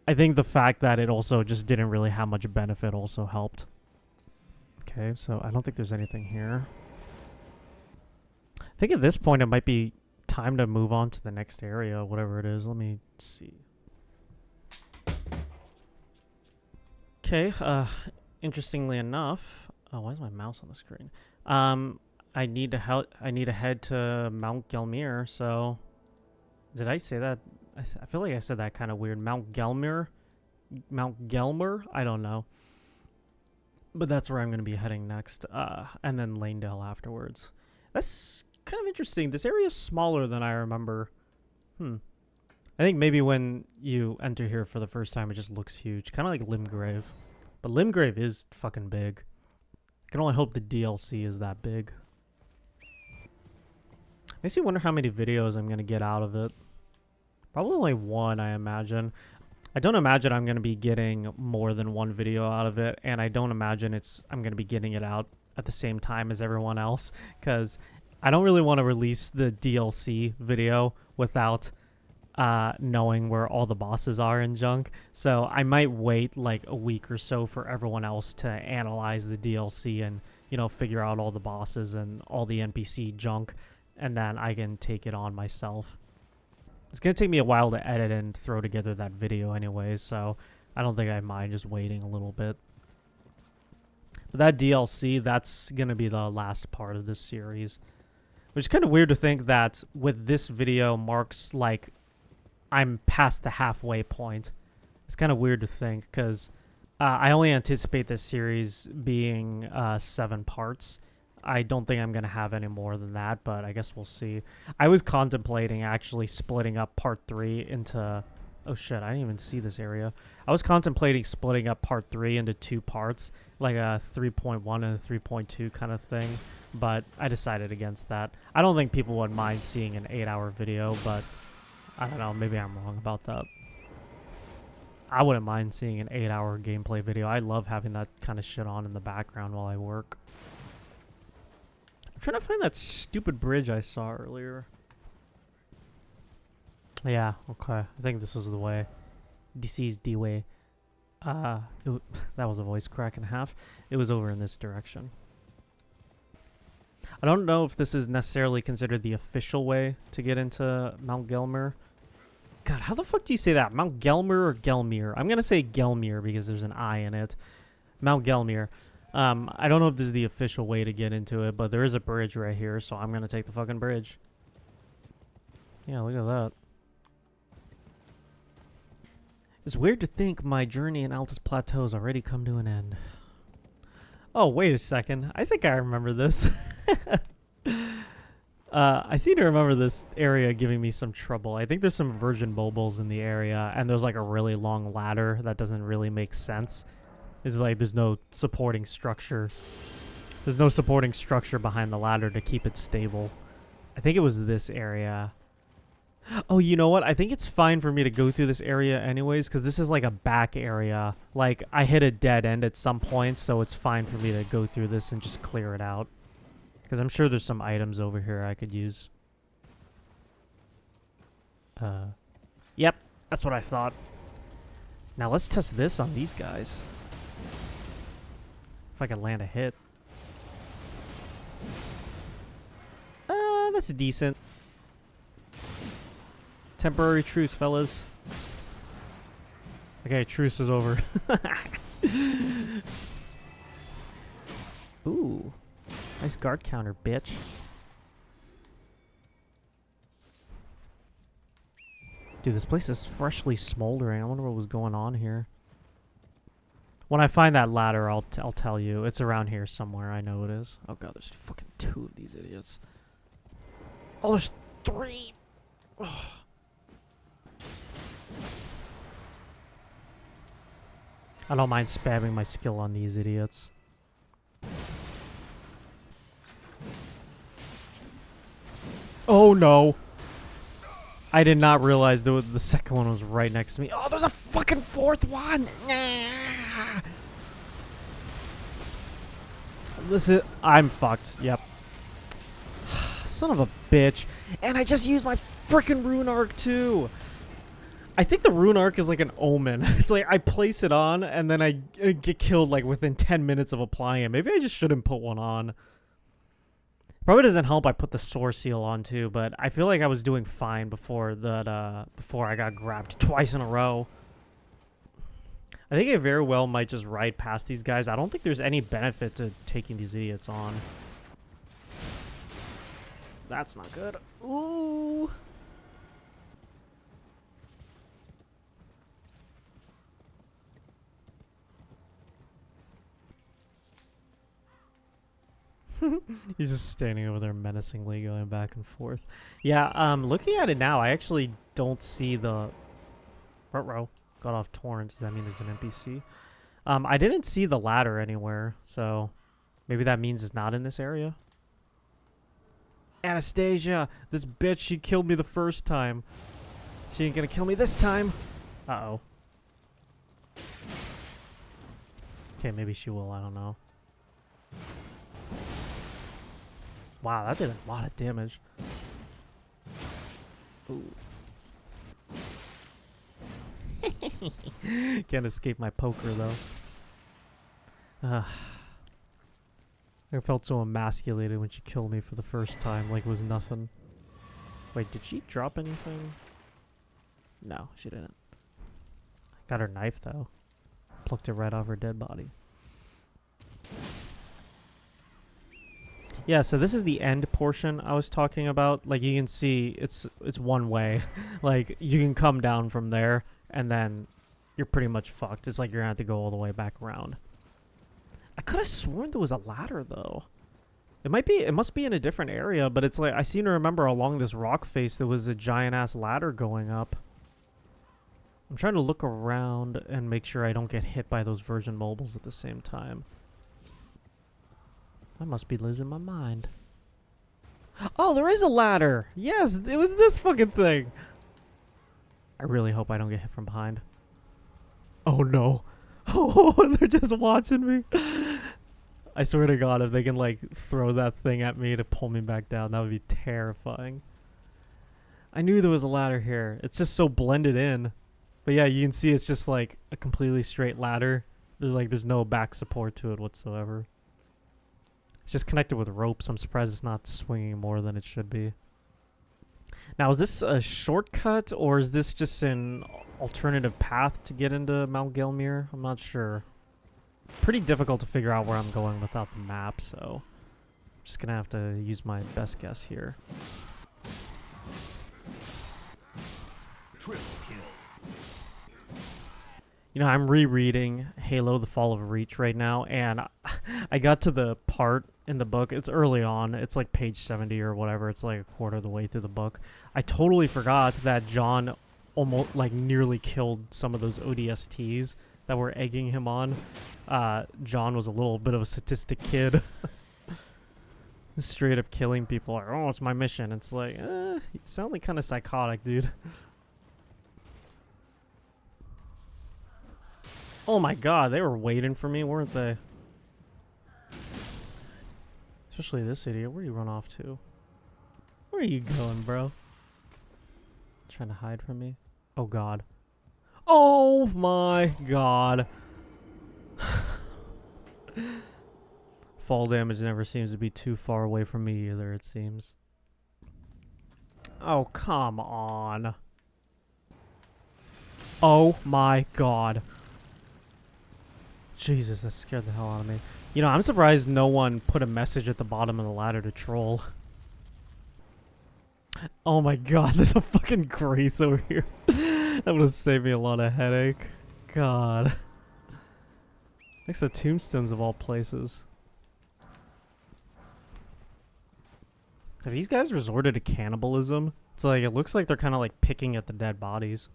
I think the fact that it also just didn't really have much benefit also helped. Okay, so I don't think there's anything here. I think at this point it might be time to move on to the next area, whatever it is. Let me see. Okay, interestingly enough... Oh, why is my mouse on the screen? I need to head to Mount Gelmir, so... Did I say that? I feel like I said that kind of weird. Mount Gelmir? Mount Gelmir? I don't know. But that's where I'm going to be heading next. And then Leyndell afterwards. That's kind of interesting. This area is smaller than I remember. I think maybe when you enter here for the first time, it just looks huge. Kind of like Limgrave. But Limgrave is fucking big. I can only hope the DLC is that big. Makes me wonder how many videos I'm going to get out of it. Probably only one, I imagine. I don't imagine I'm going to be getting more than one video out of it, and I don't imagine I'm going to be getting it out at the same time as everyone else, because I don't really want to release the DLC video without knowing where all the bosses are and junk. So I might wait like a week or so for everyone else to analyze the DLC and, you know, figure out all the bosses and all the NPC junk, and then I can take it on myself. It's going to take me a while to edit and throw together that video anyway, so I don't think I mind just waiting a little bit. But that DLC, that's going to be the last part of this series. Which is kind of weird to think that with this video marks, like, I'm past the halfway point. It's kind of weird to think, because I only anticipate this series being 7 parts. I don't think I'm going to have any more than that, but I guess we'll see. I was contemplating actually splitting up part 3 into... Oh shit, I didn't even see this area. I was contemplating splitting up part 3 into 2 parts, like a 3.1 and a 3.2 kind of thing, but I decided against that. I don't think people would mind seeing an 8-hour video, but I don't know, maybe I'm wrong about that. I wouldn't mind seeing an 8-hour gameplay video. I love having that kind of shit on in the background while I work. I'm trying to find that stupid bridge I saw earlier. Yeah, okay. I think this was the way. This is the way. That was a voice crack in half. It was over in this direction. I don't know if this is necessarily considered the official way to get into Mount Gelmir. God, how the fuck do you say that? Mount Gelmir or Gelmir? I'm gonna say Gelmir because there's an I in it. Mount Gelmir. I don't know if this is the official way to get into it, but there is a bridge right here, so I'm gonna take the fucking bridge. Yeah, look at that. It's weird to think my journey in Altus Plateau has already come to an end. Oh, wait a second. I think I remember this. I seem to remember this area giving me some trouble. I think there's some virgin bulbils in the area, and there's like a really long ladder that doesn't really make sense. It's like there's no supporting structure. There's no supporting structure behind the ladder to keep it stable. I think it was this area. Oh, you know what? I think it's fine for me to go through this area anyways, because this is like a back area. Like, I hit a dead end at some point, so it's fine for me to go through this and just clear it out. Because I'm sure there's some items over here I could use. Yep, that's what I thought. Now let's test this on these guys. If I can land a hit. That's decent. Temporary truce, fellas. Okay, truce is over. Ooh. Nice guard counter, bitch. Dude, this place is freshly smoldering. I wonder what was going on here. When I find that ladder, I'll tell you. It's around here somewhere. I know it is. Oh god, there's fucking 2 of these idiots. Oh, there's 3! Ugh. I don't mind spamming my skill on these idiots. Oh no! I did not realize the second one was right next to me. Oh, there's a fucking 4th one! Listen, I'm fucked. Yep. Son of a bitch. And I just used my freaking rune arc too! I think the rune arc is like an omen. It's like I place it on and then I get killed like within 10 minutes of applying it. Maybe I just shouldn't put one on. Probably doesn't help I put the source seal on too, but I feel like I was doing fine before that before I got grabbed twice in a row. I think I very well might just ride past these guys. I don't think there's any benefit to taking these idiots on. That's not good. Ooh. He's just standing over there menacingly going back and forth. Yeah, looking at it now, I actually don't see the... Ruh-roh. Got off torrent. Does that mean there's an NPC? I didn't see the ladder anywhere, so maybe that means it's not in this area. Anastasia! This bitch, she killed me the first time. She ain't gonna kill me this time. Uh-oh. Okay, maybe she will. I don't know. Wow, that did a lot of damage. Ooh. Can't escape my poker, though. I felt so emasculated when she killed me for the first time, like it was nothing. Wait, did she drop anything? No, she didn't. Got her knife, though. Plucked it right off her dead body. Yeah, so this is the end portion I was talking about. Like, you can see it's one way. Like, you can come down from there, and then you're pretty much fucked. It's like you're gonna have to go all the way back around. I could have sworn there was a ladder, though. It must be in a different area, but it's like, I seem to remember along this rock face there was a giant-ass ladder going up. I'm trying to look around and make sure I don't get hit by those virgin mobiles at the same time. I must be losing my mind. Oh, there is a ladder! Yes, it was this fucking thing! I really hope I don't get hit from behind. Oh no. Oh, they're just watching me. I swear to God, if they can like throw that thing at me to pull me back down, that would be terrifying. I knew there was a ladder here. It's just so blended in. But yeah, you can see it's just like a completely straight ladder. There's no back support to it whatsoever. It's just connected with ropes. I'm surprised it's not swinging more than it should be. Now, is this a shortcut or is this just an alternative path to get into Mount Gelmir? I'm not sure. Pretty difficult to figure out where I'm going without the map, so I'm just gonna have to use my best guess here. Triple kill. You know, I'm rereading Halo: The Fall of Reach right now, and I got to the part in the book. It's early on. It's like page 70 or whatever. It's like a quarter of the way through the book. I totally forgot that John almost, like, nearly killed some of those ODSTs that were egging him on. John was a little bit of a sadistic kid. Straight up killing people. Like, oh, it's my mission. It's like, you sound like kind of psychotic, dude. Oh my god, they were waiting for me, weren't they? Especially this idiot. Where do you run off to? Where are you going, bro? Trying to hide from me? Oh god. Oh my god. Fall damage never seems to be too far away from me either, it seems. Oh, come on. Oh my god. Jesus, that scared the hell out of me. You know, I'm surprised no one put a message at the bottom of the ladder to troll. Oh my god, there's a fucking Grace over here. That would have saved me a lot of headache. God. Next to tombstones of all places. Have these guys resorted to cannibalism? It's like, it looks like they're kind of like picking at the dead bodies.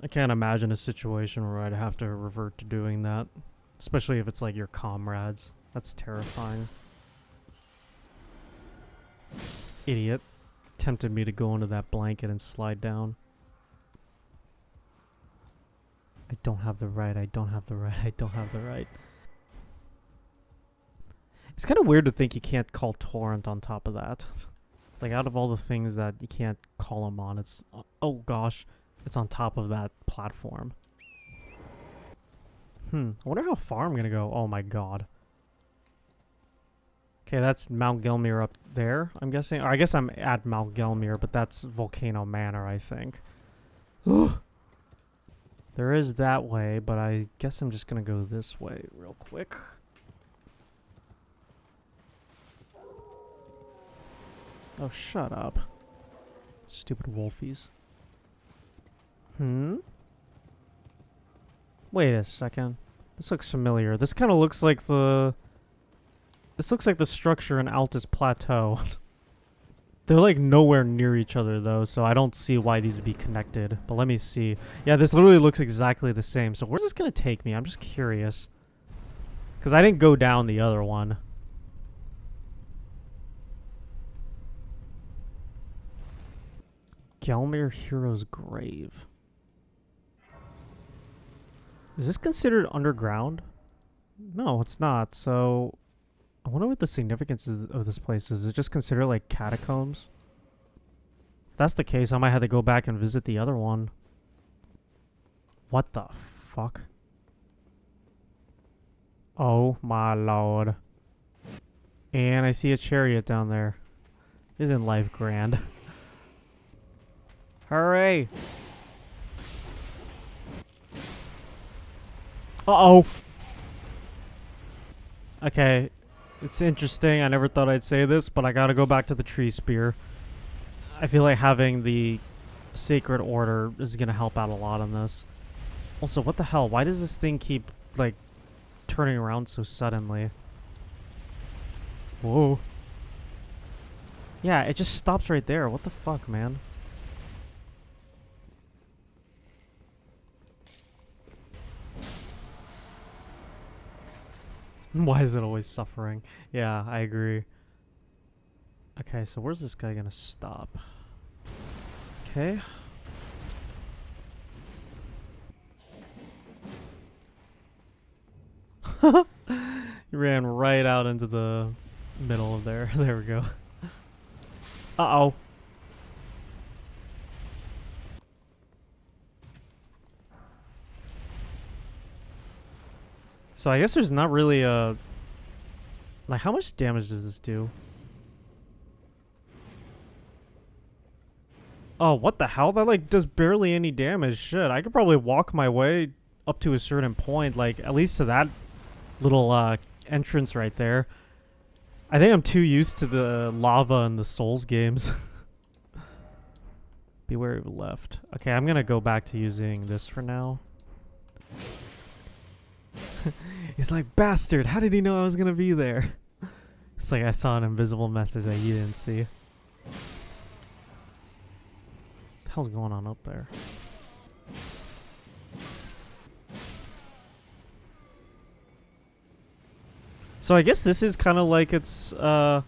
I can't imagine a situation where I'd have to revert to doing that. Especially if it's like your comrades. That's terrifying. Idiot. Tempted me to go into that blanket and slide down. I don't have the right, I don't have the right, I don't have the right. It's kind of weird to think you can't call Torrent on top of that. Like, out of all the things that you can't call him on, it's... oh gosh. It's on top of that platform. I wonder how far I'm gonna go. Oh my god. Okay, that's Mount Gelmir up there, I'm guessing. Or I guess I'm at Mount Gelmir, but that's Volcano Manor, I think. There is that way, but I guess I'm just gonna go this way real quick. Oh, shut up. Stupid wolfies. Wait a second. This looks familiar. This kind of looks like the... This looks like the structure in Altus Plateau. They're like nowhere near each other though, so I don't see why these would be connected. But let me see. Yeah, this literally looks exactly the same. So where's this gonna take me? I'm just curious. Because I didn't go down the other one. Gelmir Hero's Grave. Is this considered underground? No, it's not. So, I wonder what the significance of this place is. Is it just considered like catacombs? If that's the case, I might have to go back and visit the other one. What the fuck? Oh my lord. And I see a chariot down there. Isn't life grand? Hooray! Uh-oh! Okay, it's interesting. I never thought I'd say this, but I gotta go back to the tree spear. I feel like having the Sacred Order is gonna help out a lot on this. Also, what the hell? Why does this thing keep, like, turning around so suddenly? Whoa. Yeah, it just stops right there. What the fuck, man? Why is it always suffering? Yeah, I agree. Okay, so where's this guy gonna stop? Okay. He ran right out into the middle of there. There we go. Uh-oh. So I guess there's not really a... Like, how much damage does this do? Oh, what the hell? That, like, does barely any damage. Shit, I could probably walk my way up to a certain point. Like, at least to that little, entrance right there. I think I'm too used to the lava and the Souls games. Beware of left. Okay, I'm gonna go back to using this for now. He's like, bastard, how did he know I was gonna be there? It's like I saw an invisible message that he didn't see. What the hell's going on up there? So I guess this is kind of like it's, I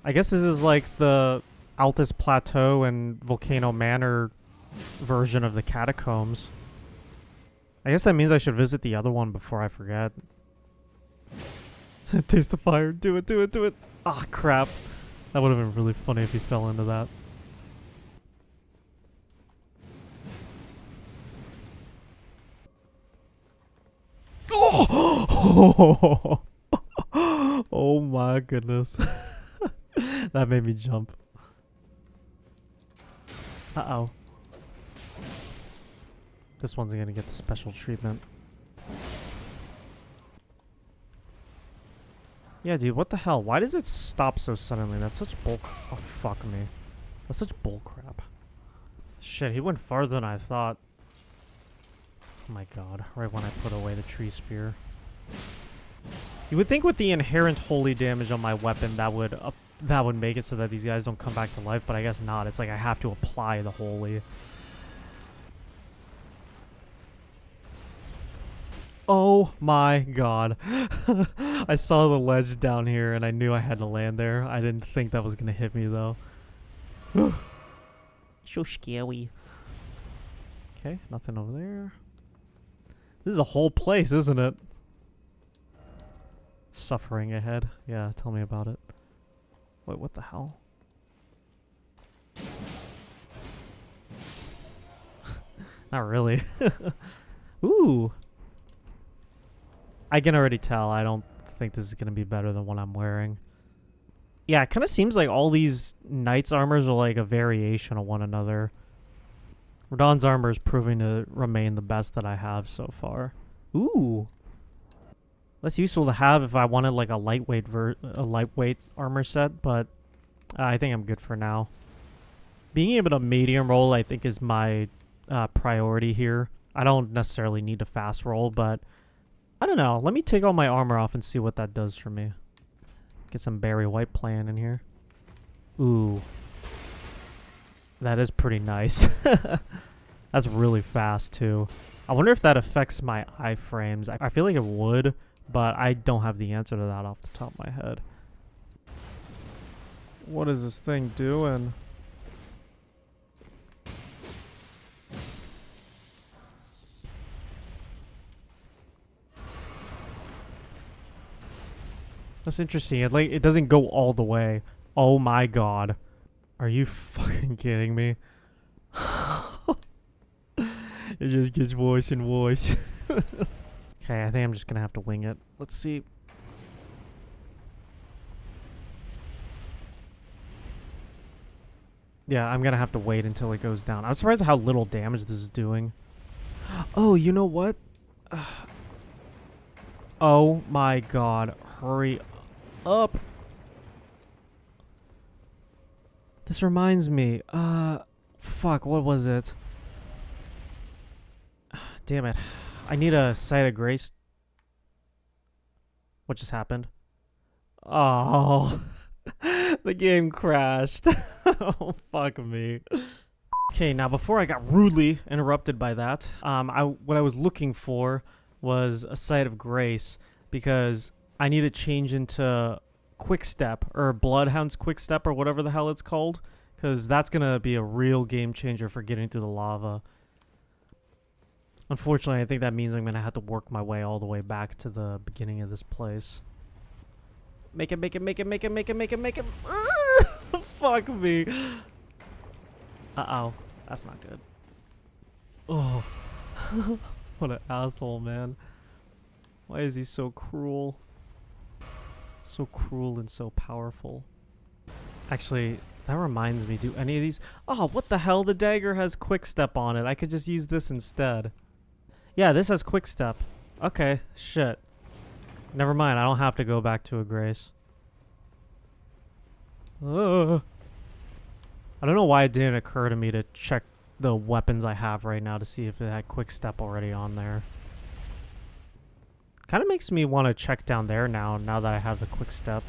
guess this is like the Altus Plateau and Volcano Manor version of the catacombs. I guess that means I should visit the other one before I forget. Taste the fire. Do it, do it, do it. Ah, crap. That would have been really funny if he fell into that. Oh! Oh my goodness. That made me jump. Uh-oh. This one's gonna get the special treatment. Yeah, dude, what the hell? Why does it stop so suddenly? That's such bull... Oh, fuck me. That's such bull crap. Shit, he went farther than I thought. Oh my god. Right when I put away the tree spear. You would think with the inherent holy damage on my weapon that would make it so that these guys don't come back to life, but I guess not. It's like I have to apply the holy. Oh my god. I saw the ledge down here and I knew I had to land there. I didn't think that was gonna hit me though. So scary. Okay, nothing over there. This is a whole place, isn't it? Suffering ahead. Yeah, tell me about it. Wait, what the hell? Not really. Ooh. I can already tell. I don't think this is going to be better than what I'm wearing. Yeah, it kind of seems like all these knights' armors are like a variation of one another. Radahn's armor is proving to remain the best that I have so far. Ooh. That's useful to have if I wanted like a lightweight armor set, but I think I'm good for now. Being able to medium roll, I think, is my priority here. I don't necessarily need to fast roll, but I don't know. Let me take all my armor off and see what that does for me. Get some Barry White playing in here. Ooh. That is pretty nice. That's really fast, too. I wonder if that affects my iframes. I feel like it would, but I don't have the answer to that off the top of my head. What is this thing doing? That's interesting. It doesn't go all the way. Oh my god. Are you fucking kidding me? It just gets worse and worse. Okay, I think I'm just gonna have to wing it. Let's see. Yeah, I'm gonna have to wait until it goes down. I'm surprised at how little damage this is doing. Oh, you know what? Oh my god. Hurry up. This reminds me. Fuck, what was it? Damn it. I need a Sight of Grace. What just happened? Oh. The game crashed. Oh, fuck me. Okay, now before I got rudely interrupted by that, what I was looking for was a Sight of Grace because I need to change into Quick Step or Bloodhound's Quick Step or whatever the hell it's called, because that's going to be a real game changer for getting through the lava. Unfortunately, I think that means I'm going to have to work my way all the way back to the beginning of this place. Make it, make it, make it, make it, make it, make it, make it. Fuck me. Uh-oh. That's not good. Oh. What an asshole, man. Why is he so cruel? So cruel and so powerful. Actually, that reminds me, do any of these... Oh, what the hell? The dagger has quick step on it. I could just use this instead. Yeah, this has quick step. Okay, shit. Never mind, I don't have to go back to a grace. I don't know why it didn't occur to me to check the weapons I have right now to see if it had quick step already on there. Kind of makes me want to check down there now that I have the quick step.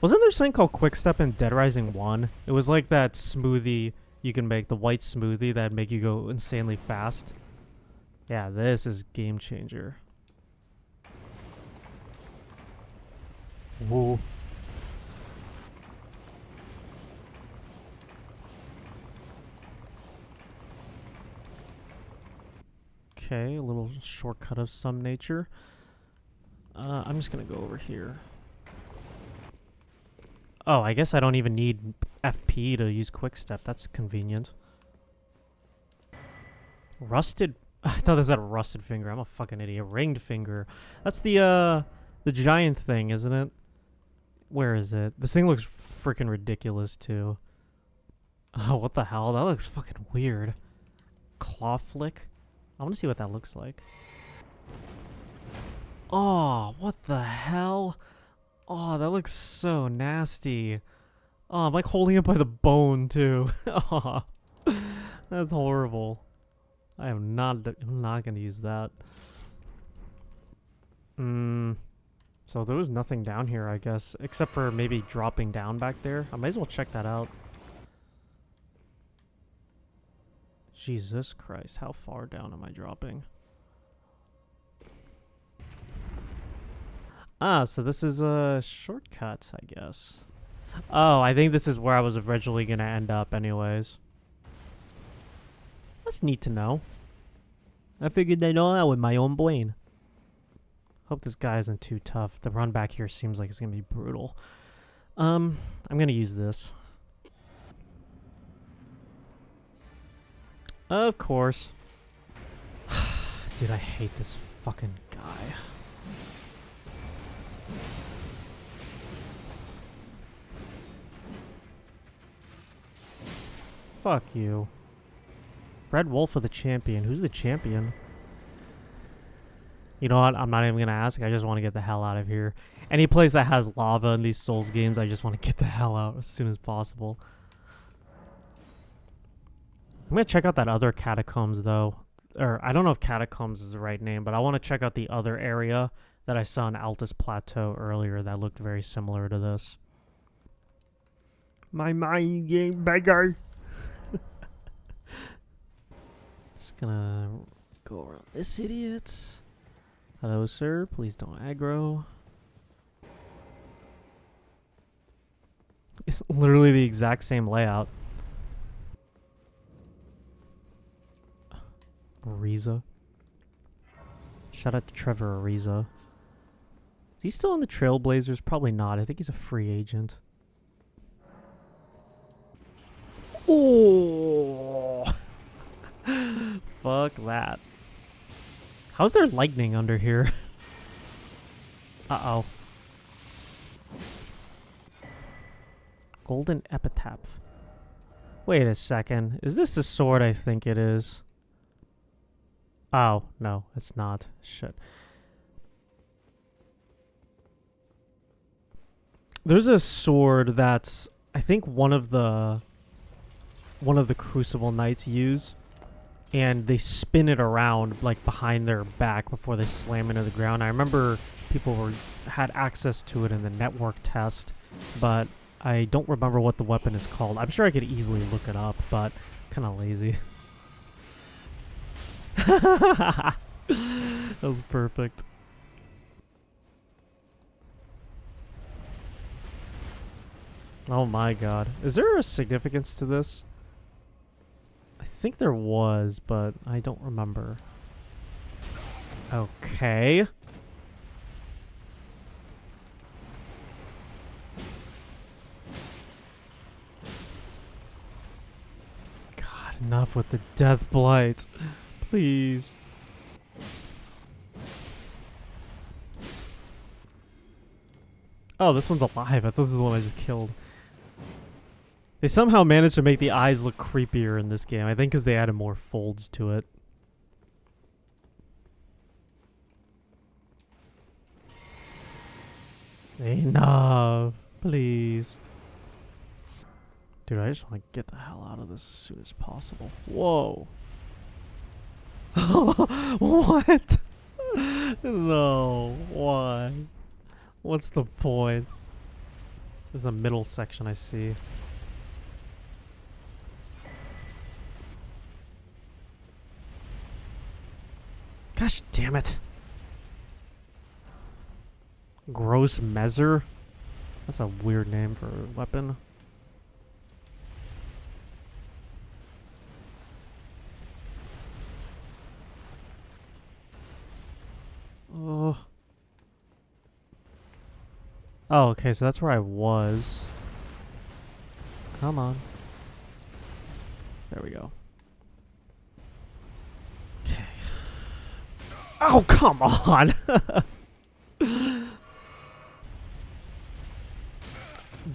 Wasn't there something called quick step in Dead Rising 1? It was like that smoothie you can make, the white smoothie that'd make you go insanely fast. Yeah, this is game changer. Whoa. Okay, a little shortcut of some nature. I'm just gonna go over here. Oh, I guess I don't even need FP to use quick step. That's convenient. Rusted... I thought that said rusted finger. I'm a fucking idiot. Ringed finger. That's the giant thing, isn't it? Where is it? This thing looks freaking ridiculous, too. Oh, what the hell? That looks fucking weird. Claw flick? I want to see what that looks like. Oh, what the hell? Oh, that looks so nasty. Oh, I'm like holding it by the bone, too. Oh, that's horrible. I'm not going to use that. So there was nothing down here, I guess, except for maybe dropping down back there. I might as well check that out. Jesus Christ, how far down am I dropping? Ah, so this is a shortcut, I guess. Oh, I think this is where I was originally going to end up anyways. That's neat to know. I figured I'd know that with my own brain. Hope this guy isn't too tough. The run back here seems like it's going to be brutal. I'm going to use this. Of course. Dude, I hate this fucking guy. Fuck you. Red Wolf of the champion. Who's the champion? You know what? I'm not even going to ask. I just want to get the hell out of here. Any place that has lava in these Souls games, I just want to get the hell out as soon as possible. I'm going to check out that other catacombs, though. Or, I don't know if catacombs is the right name, but I want to check out the other area that I saw in Altus Plateau earlier that looked very similar to this. My mind game beggar. Just gonna go around this idiot. Hello, sir. Please don't aggro. It's literally the exact same layout. Ariza. Shout out to Trevor Ariza. Is he still in the Trailblazers? Probably not. I think he's a free agent. Oh! Fuck that. How's there lightning under here? Uh-oh. Golden Epitaph. Wait a second. Is this the sword I think it is? Oh, no, it's not. Shit. There's a sword that's, I think one of the Crucible Knights use, and they spin it around like behind their back before they slam into the ground. I remember people had access to it in the network test, but I don't remember what the weapon is called. I'm sure I could easily look it up, but kind of lazy. That was perfect. Oh my god. Is there a significance to this? I think there was, but I don't remember. Okay. God, enough with the death blight. Please. Oh, this one's alive. I thought this is the one I just killed. They somehow managed to make the eyes look creepier in this game. I think because they added more folds to it. Enough. Please. Dude, I just want to get the hell out of this as soon as possible. Whoa. What? No. Why? What's the point? There's a middle section I see. Gosh damn it. Gross Mezzer? That's a weird name for a weapon. Oh, okay, so that's where I was. Come on. There we go. Okay. Oh, come on!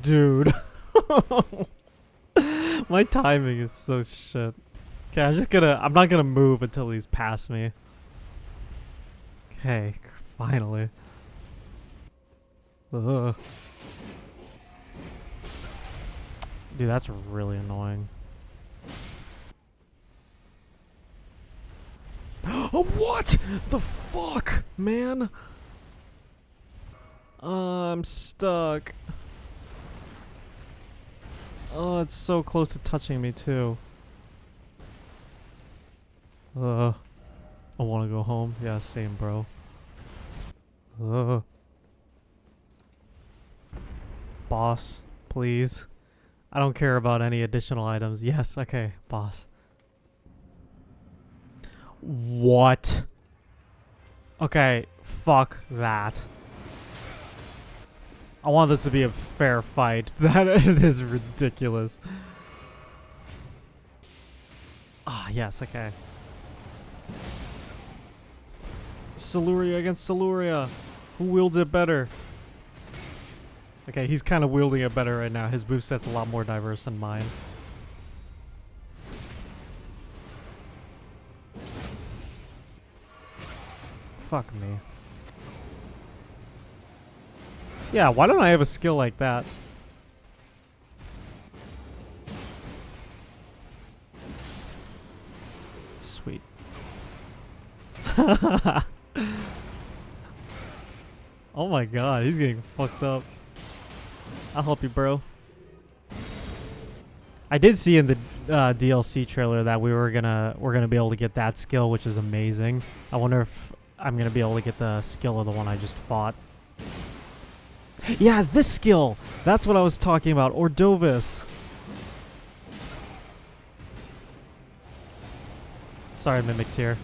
Dude. My timing is so shit. Okay, I'm not gonna move until he's past me. Okay, finally. Ugh. Dude, that's really annoying. What the fuck, man? I'm stuck. Oh, it's so close to touching me too. I want to go home. Yeah, same, bro. Boss, please. I don't care about any additional items. Yes, okay, boss. What? Okay, fuck that. I want this to be a fair fight. That is ridiculous. Ah, yes, okay. Siluria against Siluria. Who wields it better? Okay, he's kind of wielding it better right now. His moveset's a lot more diverse than mine. Fuck me. Yeah, why don't I have a skill like that? Sweet. Oh my god, he's getting fucked up. I'll help you, bro. I did see in the DLC trailer that we're gonna be able to get that skill, which is amazing. I wonder if I'm gonna be able to get the skill of the one I just fought. Yeah, this skill! That's what I was talking about. Ordovis. Sorry, Mimic Tier.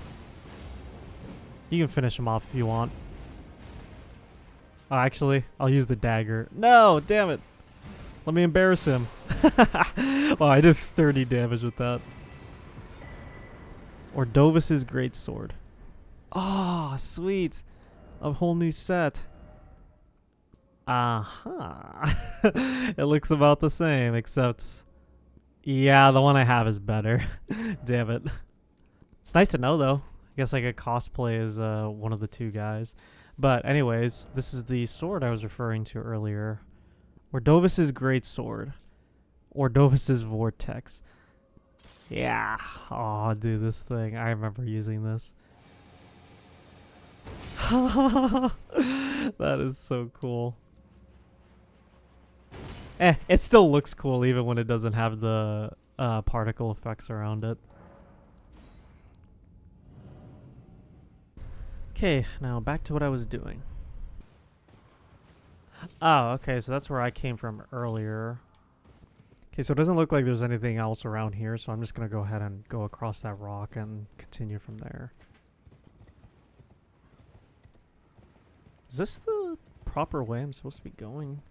You can finish him off if you want. Oh, actually, I'll use the dagger. No, damn it. Let me embarrass him. Oh, I did 30 damage with that. Ordovis' greatsword. Oh, sweet. A whole new set. It looks about the same, except... Yeah, the one I have is better. Damn it. It's nice to know, though. I guess I could cosplay as one of the two guys. But anyways, this is the sword I was referring to earlier. Ordovis' greatsword. Ordovis' vortex. Yeah. Oh, dude, this thing. I remember using this. That is so cool. It still looks cool even when it doesn't have the particle effects around it. Okay, now back to what I was doing. Oh, okay, so that's where I came from earlier. Okay, so it doesn't look like there's anything else around here, so I'm just going to go ahead and go across that rock and continue from there. Is this the proper way I'm supposed to be going?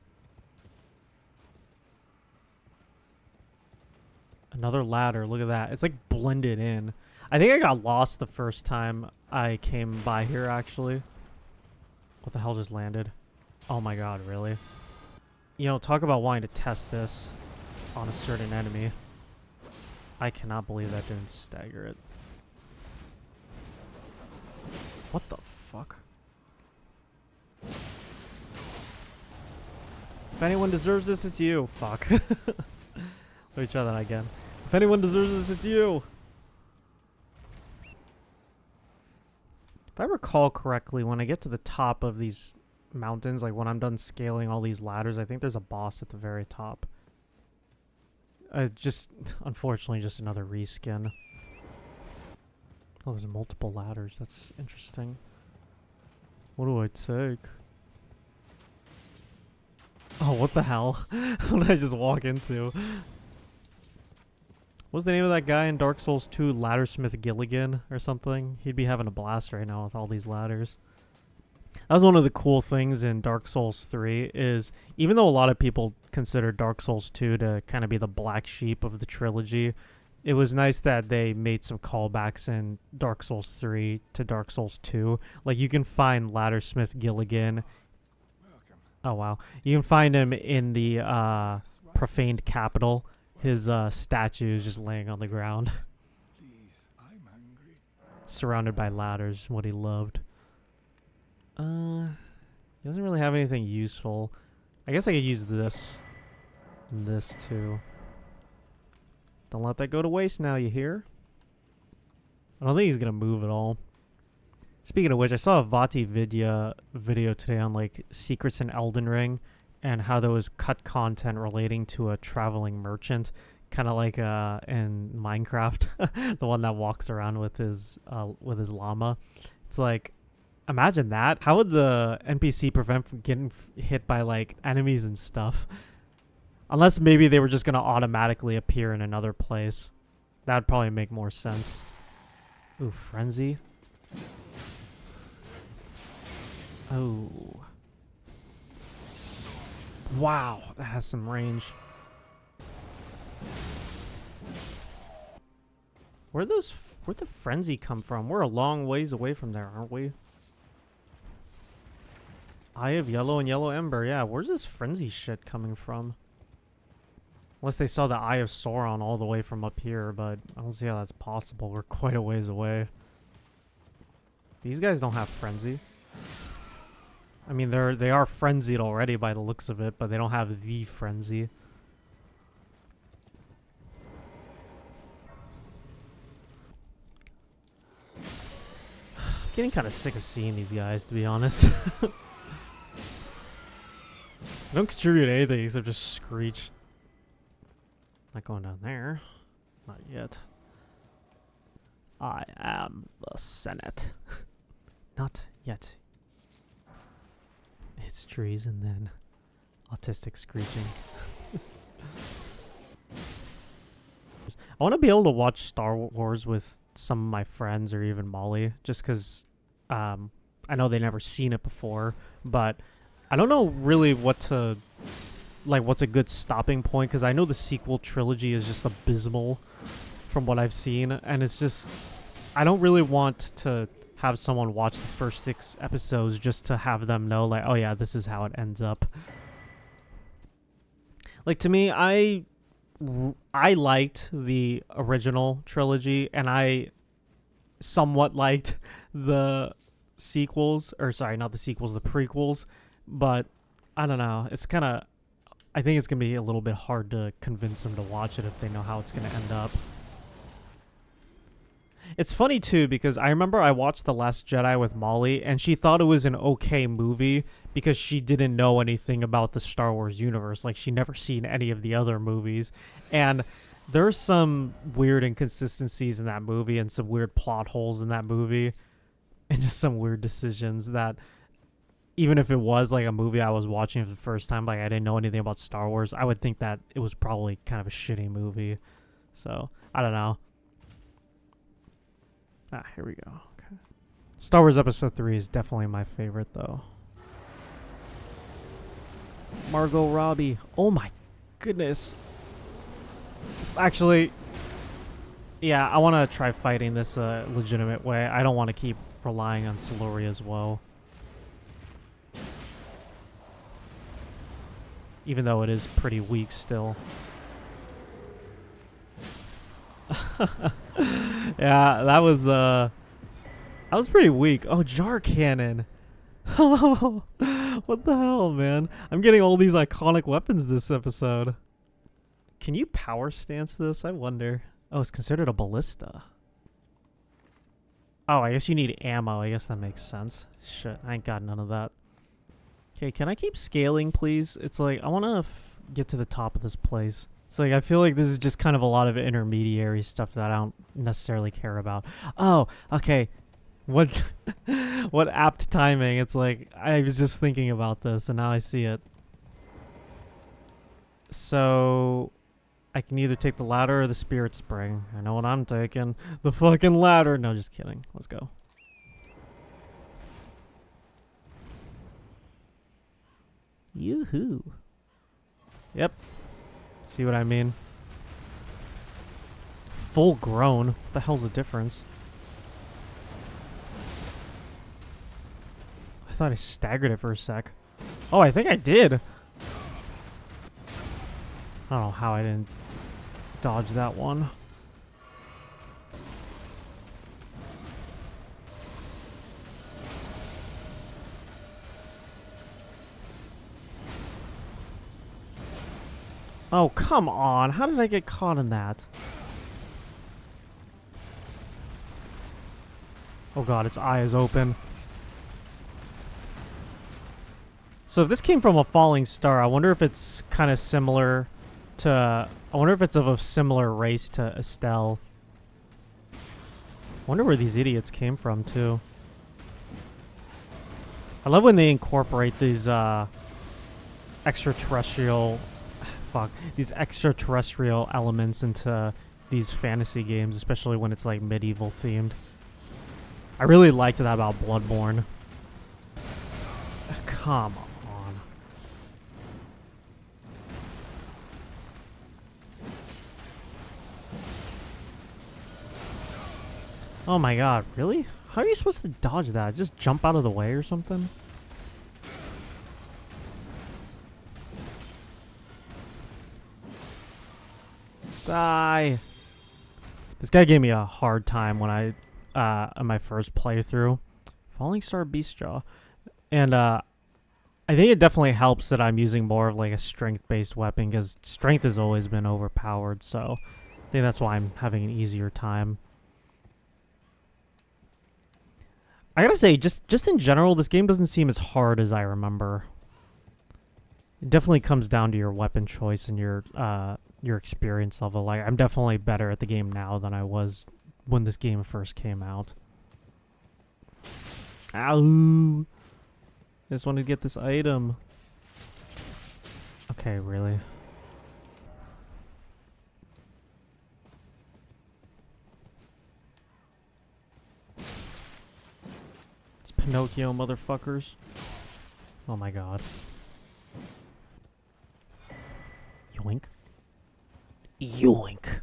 Another ladder, look at that. It's like blended in. I think I got lost the first time I came by here, actually. What the hell just landed? Oh my god, really? You know, talk about wanting to test this on a certain enemy. I cannot believe that didn't stagger it. What the fuck? If anyone deserves this, it's you. Fuck. Let me try that again. If anyone deserves this, it's you. If I recall correctly, when I get to the top of these mountains, like when I'm done scaling all these ladders, I think there's a boss at the very top. Just, unfortunately, just another reskin. Oh, there's multiple ladders. That's interesting. What do I take? Oh, what the hell? What did I just walk into? What's the name of that guy in Dark Souls 2? Laddersmith Gilligan or something? He'd be having a blast right now with all these ladders. That was one of the cool things in Dark Souls 3 is, even though a lot of people consider Dark Souls 2 to kind of be the black sheep of the trilogy, it was nice that they made some callbacks in Dark Souls 3 to Dark Souls 2. Like, you can find Laddersmith Gilligan. Oh, wow. You can find him in the profaned capital. His statue is just laying on the ground. Please, I'm hungry. Surrounded by ladders, what he loved. He doesn't really have anything useful. I guess I could use this. And this too. Don't let that go to waste now, you hear? I don't think he's gonna move at all. Speaking of which, I saw a Vati video today on like secrets in Elden Ring and how there was cut content relating to a traveling merchant, kind of like in Minecraft, the one that walks around with his llama. It's like, imagine that. How would the NPC prevent from getting hit by like enemies and stuff? Unless maybe they were just gonna automatically appear in another place. That would probably make more sense. Ooh, frenzy. Oh. Wow, that has some range. Where'd the frenzy come from? We're a long ways away from there, aren't we? Eye of Yellow and Yellow Ember. Yeah, where's this frenzy shit coming from? Unless they saw the Eye of Sauron all the way from up here, but I don't see how that's possible. We're quite a ways away. These guys don't have frenzy. I mean, they are frenzied already by the looks of it, but they don't have the frenzy. I'm getting kind of sick of seeing these guys, to be honest. They don't contribute anything except just screech. Not going down there. Not yet. I am the Senate. Not yet. It's trees and then autistic screeching. I want to be able to watch Star Wars with some of my friends or even Molly, just because I know they've never seen it before, but I don't know really what's a good stopping point, because I know the sequel trilogy is just abysmal from what I've seen, and it's just, I don't really want to have someone watch the first 6 episodes just to have them know, like, oh yeah, this is how it ends up. Like, to me, I liked the original trilogy, and I somewhat liked the sequels, or sorry, not the sequels, the prequels, but I don't know, it's kind of, I think it's going to be a little bit hard to convince them to watch it if they know how it's going to end up. It's funny, too, because I remember I watched The Last Jedi with Molly, and she thought it was an okay movie because she didn't know anything about the Star Wars universe. Like, she'd never seen any of the other movies. And there's some weird inconsistencies in that movie and some weird plot holes in that movie and just some weird decisions that, even if it was like a movie I was watching for the first time, like I didn't know anything about Star Wars, I would think that it was probably kind of a shitty movie. So, I don't know. Ah, here we go. Okay. Star Wars Episode 3 is definitely my favorite, though. Margot Robbie. Oh my goodness. Actually, yeah, I want to try fighting this a legitimate way. I don't want to keep relying on Celeria as well. even though it is pretty weak still. Yeah, that was pretty weak. Oh, jar cannon. What the hell, man? I'm getting all these iconic weapons this episode. Can you power stance this? I wonder. Oh, it's considered a ballista. Oh, I guess you need ammo. I guess that makes sense. Shit, I ain't got none of that. Okay, can I keep scaling, please? It's like, I want to get to the top of this place. It's like, I feel like this is just kind of a lot of intermediary stuff that I don't necessarily care about. Oh, okay. What what apt timing. It's like, I was just thinking about this, and now I see it. So, I can either take the ladder or the spirit spring. I know what I'm taking. The fucking ladder. No, just kidding. Let's go. Yoo-hoo. Yep. See what I mean? Full grown. What the hell's the difference? I thought I staggered it for a sec. Oh, I think I did. I don't know how I didn't dodge that one. Oh, come on. How did I get caught in that? Oh god, its eye is open. So if this came from a falling star, I wonder if it's kind of similar to... I wonder if it's of a similar race to Estelle. I wonder where these idiots came from, too. I love when they incorporate these extraterrestrial... Fuck. These extraterrestrial elements into these fantasy games, especially when it's like medieval themed. I really liked that about Bloodborne. Come on. Oh my god, really? How are you supposed to dodge that? Just jump out of the way or something? Die. This guy gave me a hard time when I on my first playthrough. Falling Star Beastjaw. And I think it definitely helps that I'm using more of like a strength-based weapon, because strength has always been overpowered, so I think that's why I'm having an easier time. I gotta say, just in general, this game doesn't seem as hard as I remember. It definitely comes down to your weapon choice and your experience level. Like, I'm definitely better at the game now than I was when this game first came out. Ow! I just wanted to get this item. Okay, really? It's Pinocchio, motherfuckers. Oh my god. Yoink. Yoink.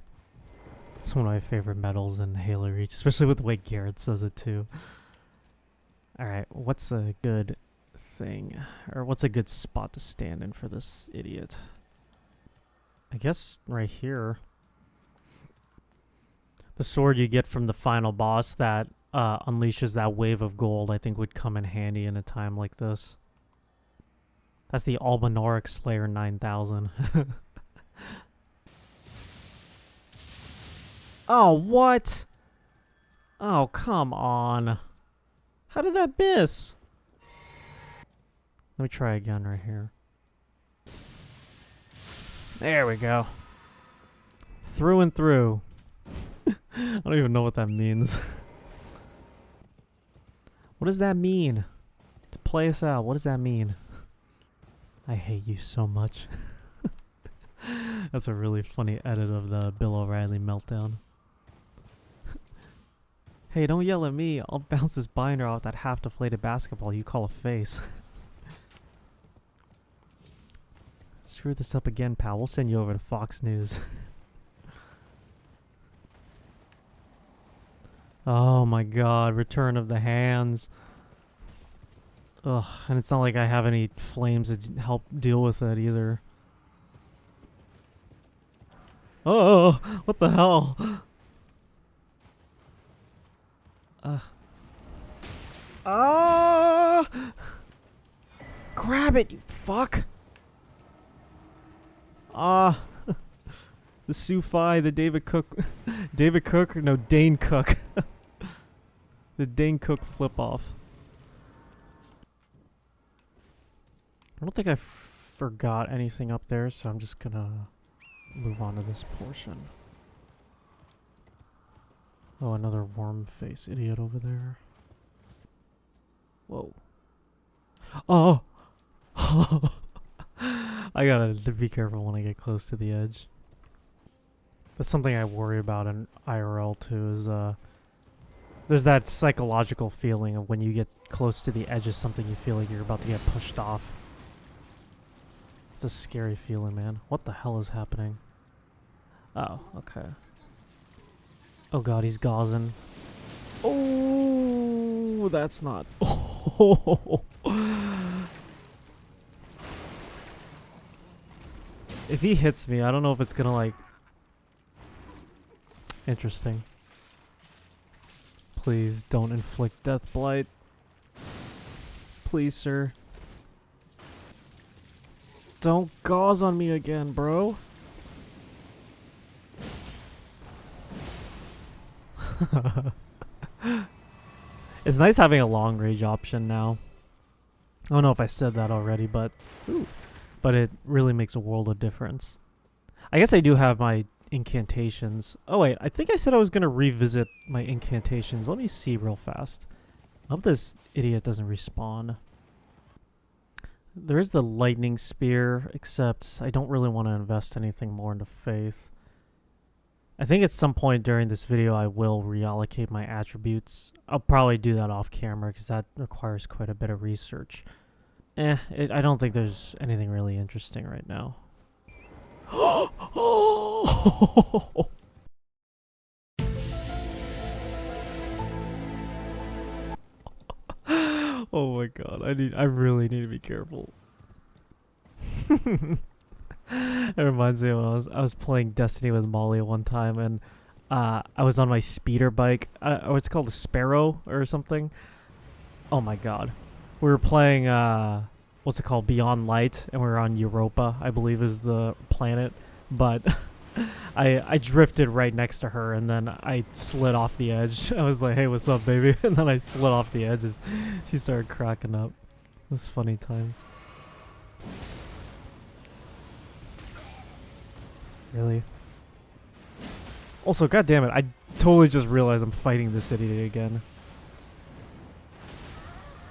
It's one of my favorite medals in Halo Reach, especially with the way Garrett says it too. Alright, what's a good thing? Or what's a good spot to stand in for this idiot? I guess right here. The sword you get from the final boss that unleashes that wave of gold, I think would come in handy in a time like this. That's the Albinauric Slayer 9000. Oh, what? Oh, come on. How did that miss? Let me try again right here. There we go. Through and through. I don't even know what that means. What does that mean? To play us out, what does that mean? I hate you so much. That's a really funny edit of the Bill O'Reilly meltdown. Hey, don't yell at me. I'll bounce this binder off that half-deflated basketball you call a face. Screw this up again, pal. We'll send you over to Fox News. Oh my god, Return of the Hands. Ugh, and it's not like I have any flames to help deal with it either. Oh, what the hell? Ah! Grab it, you fuck! Ah. The Sufi, the David Cook. David Cook? No, Dane Cook. The Dane Cook flip off. I don't think I forgot anything up there, so I'm just gonna move on to this portion. Oh, another worm face idiot over there. Whoa. Oh! I gotta be careful when I get close to the edge. That's something I worry about in IRL too, is there's that psychological feeling of when you get close to the edge of something, you feel like you're about to get pushed off. It's a scary feeling, man. What the hell is happening? Oh, okay. Oh god, he's gauzing. Oh, that's not... Oh. If he hits me, I don't know if it's gonna, like... Interesting. Please don't inflict death blight. Please, sir. Don't gauze on me again, bro. It's nice having a long range option now. I don't know if I said that already, but it really makes a world of difference. I guess I do have my incantations. Oh wait, I think I said I was gonna revisit my incantations. Let me see real fast. I hope this idiot doesn't respawn. There is the lightning spear, except I don't really want to invest anything more into faith. I think at some point during this video I will reallocate my attributes. I'll probably do that off camera because that requires quite a bit of research. I don't think there's anything really interesting right now. Oh my god, I really need to be careful. It reminds me of when I was playing Destiny with Molly one time, and I was on my speeder bike. It's called a Sparrow or something. Oh my god. We were playing what's it called? Beyond Light, and we were on Europa, I believe is the planet. But I drifted right next to her, and then I slid off the edge. I was like, hey, what's up, baby? And then I slid off the edge as she started cracking up. It was funny times. Really? Also, goddammit, I totally just realized I'm fighting this idiot again.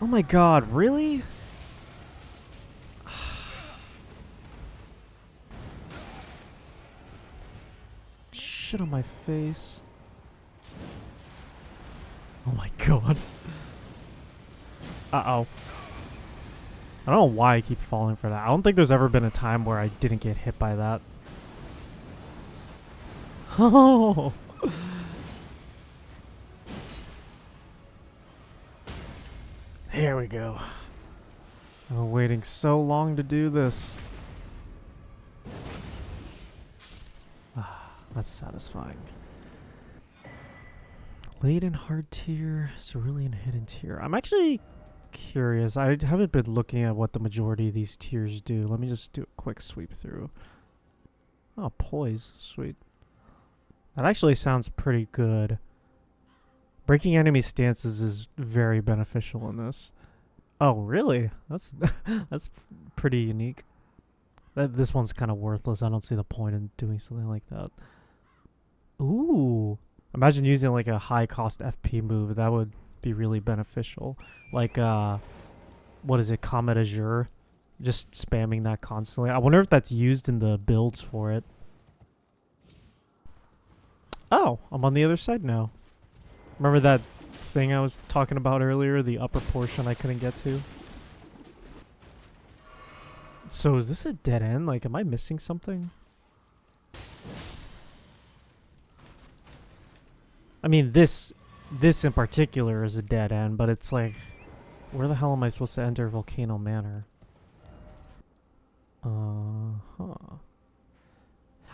Oh my god, really? Shit on my face. Oh my god. Uh-oh. I don't know why I keep falling for that. I don't think there's ever been a time where I didn't get hit by that. Oh! Here we go. I've been waiting so long to do this. That's satisfying. Leyndell hard tier, cerulean hidden tier. I'm actually curious. I haven't been looking at what the majority of these tiers do. Let me just do a quick sweep through. Oh, poise. Sweet. That actually sounds pretty good. Breaking enemy stances is very beneficial in this. Oh, really? That's that's pretty unique. This one's kind of worthless. I don't see the point in doing something like that. Ooh. Imagine using like a high cost FP move. That would be really beneficial. Like, what is it? Comet Azure. Just spamming that constantly. I wonder if that's used in the builds for it. Oh, I'm on the other side now. Remember that thing I was talking about earlier? The upper portion I couldn't get to? So is this a dead end? Like, am I missing something? I mean, this in particular is a dead end, but it's like, where the hell am I supposed to enter Volcano Manor?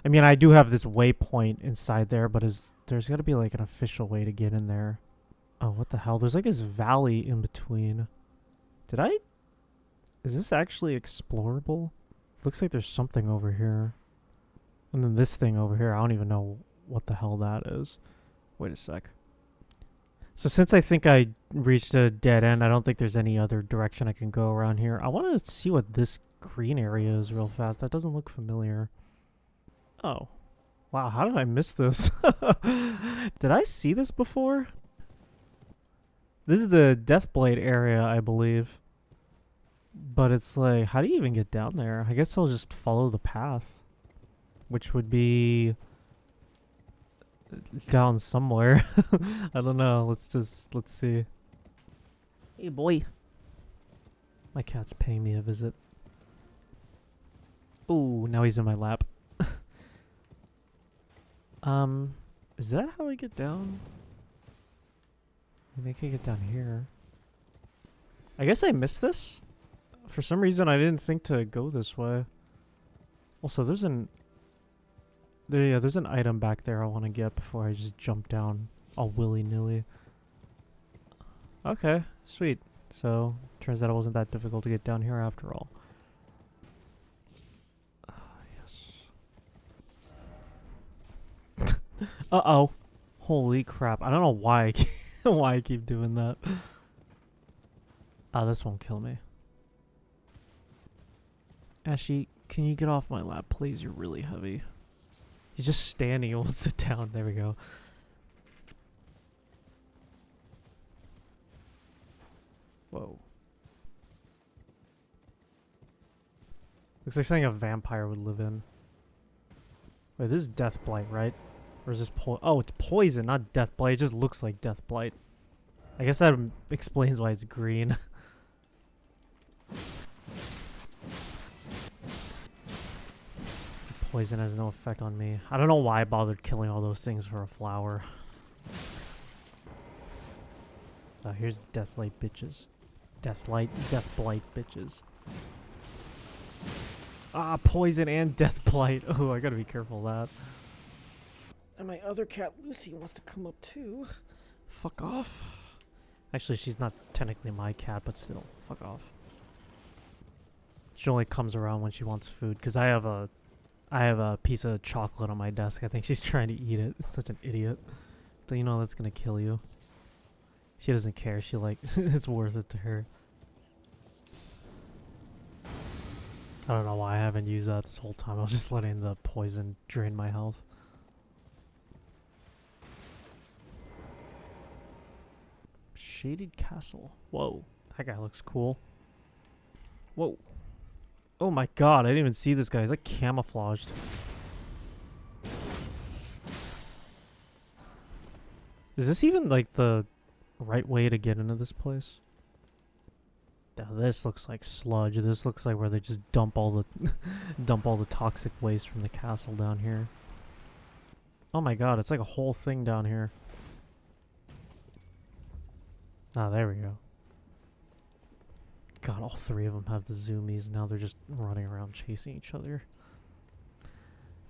I mean, I do have this waypoint inside there, but there's got to be like an official way to get in there. Oh, what the hell? There's like this valley in between. Is this actually explorable? Looks like there's something over here. And then this thing over here, I don't even know what the hell that is. Wait a sec. So since I think I reached a dead end, I don't think there's any other direction I can go around here. I want to see what this green area is real fast. That doesn't look familiar. Oh. Wow, how did I miss this? Did I see this before? This is the Deathblade area, I believe. But it's like, how do you even get down there? I guess I'll just follow the path. Which would be down somewhere. I don't know. Let's see. Hey, boy. My cat's paying me a visit. Ooh, now he's in my lap. Is that how I get down? Maybe I can get down here. I guess I missed this. For some reason, I didn't think to go this way. Also, there's an item back there I want to get before I just jump down all willy-nilly. Okay, sweet. So, turns out it wasn't that difficult to get down here after all. Yes. Uh-oh. Holy crap. I don't know why I keep doing that. Ah, this won't kill me. Ashy, can you get off my lap, please? You're really heavy. He's just standing. He won't sit down. There we go. Whoa. Looks like something a vampire would live in. Wait, this is Deathblight, right? Or is this oh, it's poison, not Deathblight. It just looks like Deathblight. I guess that explains why it's green. Poison has no effect on me. I don't know why I bothered killing all those things for a flower. Oh, here's the Deathlight bitches. Deathblight bitches. Ah, poison and Deathblight. Oh, I gotta be careful of that. And my other cat, Lucy, wants to come up too. Fuck off. Actually, she's not technically my cat, but still, fuck off. She only comes around when she wants food, because I have a piece of chocolate on my desk. I think she's trying to eat it. Such an idiot. Don't you know that's gonna kill you? She doesn't care. She like, it's worth it to her. I don't know why I haven't used that this whole time. I was just letting the poison drain my health. Shaded Castle. Whoa. That guy looks cool. Whoa. Oh my god, I didn't even see this guy. He's like camouflaged. Is this even like the right way to get into this place? Now this looks like sludge. This looks like where they just dump all the dump all the toxic waste from the castle down here. Oh my god, it's like a whole thing down here. Ah, there we go. God, all three of them have the zoomies. Now they're just running around chasing each other.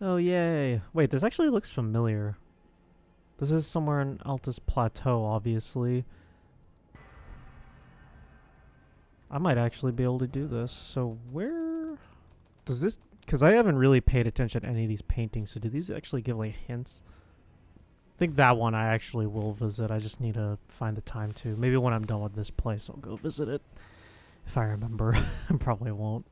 Oh, yay. Wait, this actually looks familiar. This is somewhere in Altus Plateau, obviously. I might actually be able to do this. So where does this... Because I haven't really paid attention to any of these paintings. So do these actually give, like, hints? I think that one I actually will visit. I just need to find the time to. Maybe when I'm done with this place, I'll go visit it. If I remember. I probably won't.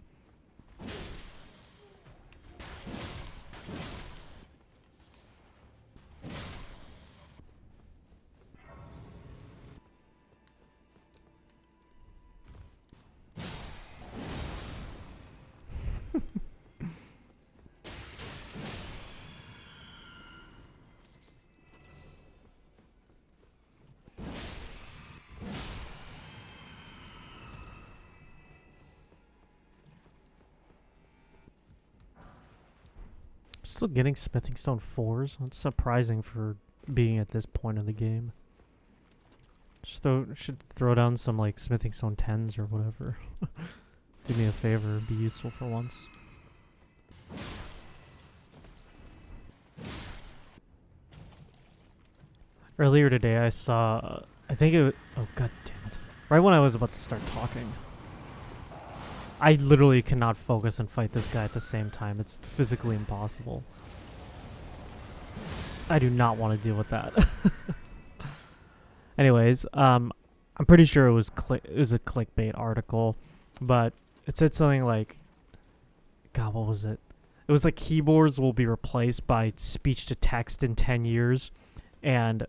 Still getting smithing stone 4s. That's surprising for being at this point in the game. Should throw down some like smithing stone 10s or whatever. Do me a favor, be useful for once. Earlier today I saw, I think it, oh god damn it. Right when I was about to start talking. I literally cannot focus and fight this guy at the same time. It's physically impossible. I do not want to deal with that. Anyways, I'm pretty sure it was a clickbait article, but it said something like, God, what was it? It was like keyboards will be replaced by speech to text in 10 years. And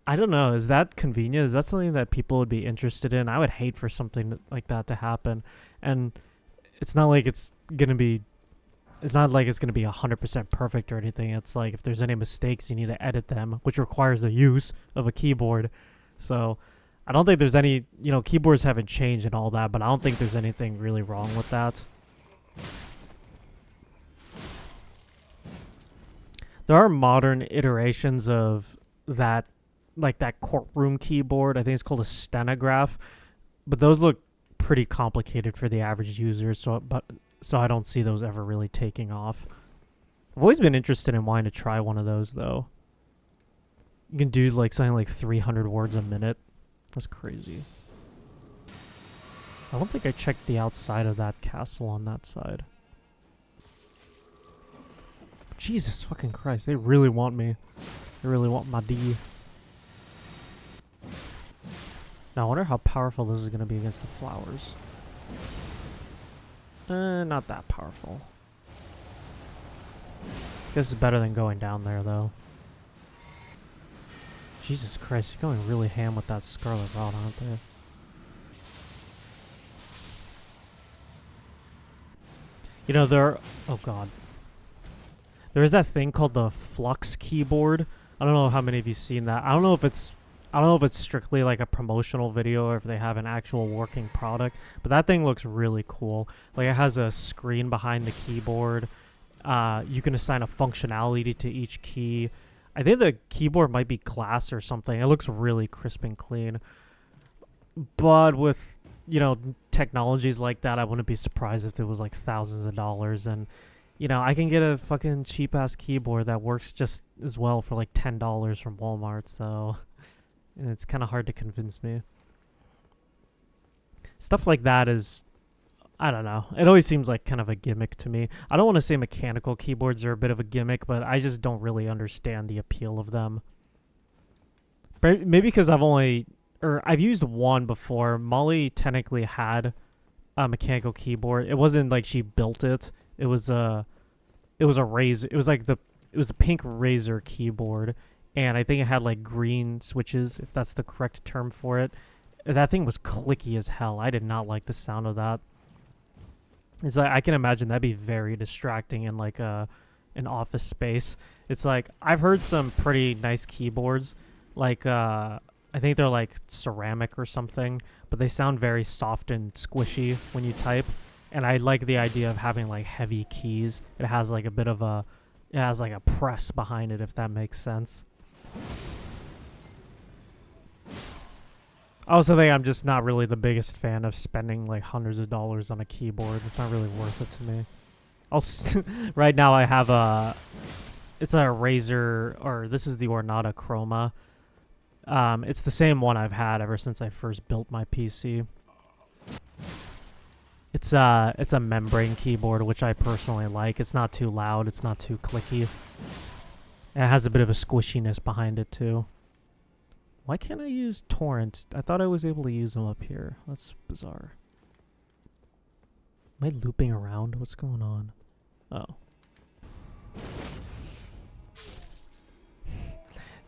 I don't know, is that convenient? Is that something that people would be interested in? I would hate for something like that to happen. And it's not like it's going to be 100% perfect or anything. It's like if there's any mistakes, you need to edit them, which requires the use of a keyboard. So I don't think there's any, keyboards haven't changed and all that, but I don't think there's anything really wrong with that. There are modern iterations of that, like that courtroom keyboard. I think it's called a stenograph, but those look pretty complicated for the average user. So I don't see those ever really taking off. I've always been interested in wanting to try one of those though. You can do like something like 300 words a minute. That's crazy. I don't think I checked the outside of that castle on that side. Jesus fucking Christ, they really want me. They really want my D. Now I wonder how powerful this is going to be against the flowers. Not that powerful. This is better than going down there though. Jesus Christ, you're going really ham with that Scarlet Rod, aren't they? Oh god. There is that thing called the Flux keyboard. I don't know how many of you seen that. I don't know if it's strictly like a promotional video or if they have an actual working product, but that thing looks really cool. Like it has a screen behind the keyboard. You can assign a functionality to each key. I think the keyboard might be glass or something. It looks really crisp and clean. But with, technologies like that, I wouldn't be surprised if it was like thousands of dollars. And, I can get a fucking cheap-ass keyboard that works just as well for like $10 from Walmart. So it's kind of hard to convince me. Stuff like that is, I don't know. It always seems like kind of a gimmick to me. I don't want to say mechanical keyboards are a bit of a gimmick, but I just don't really understand the appeal of them. But maybe because I've used one before. Molly technically had a mechanical keyboard. It wasn't like she built it. It was a Razer. It was the pink Razer keyboard, and I think it had like green switches, if that's the correct term for it. That thing was clicky as hell. I did not like the sound of that. It's like I can imagine that'd be very distracting in like an office space. It's like I've heard some pretty nice keyboards, like I think they're like ceramic or something, but they sound very soft and squishy when you type. And I like the idea of having like heavy keys. It has like a press behind it, if that makes sense. I also think I'm just not really the biggest fan of spending like hundreds of dollars on a keyboard. It's not really worth it to me. Right now I have it's a Razer, or this is the Ornata Chroma. It's the same one I've had ever since I first built my PC. It's a membrane keyboard, which I personally like. It's not too loud. It's not too clicky. And it has a bit of a squishiness behind it too. Why can't I use torrent? I thought I was able to use them up here. That's bizarre. Am I looping around? What's going on? Oh.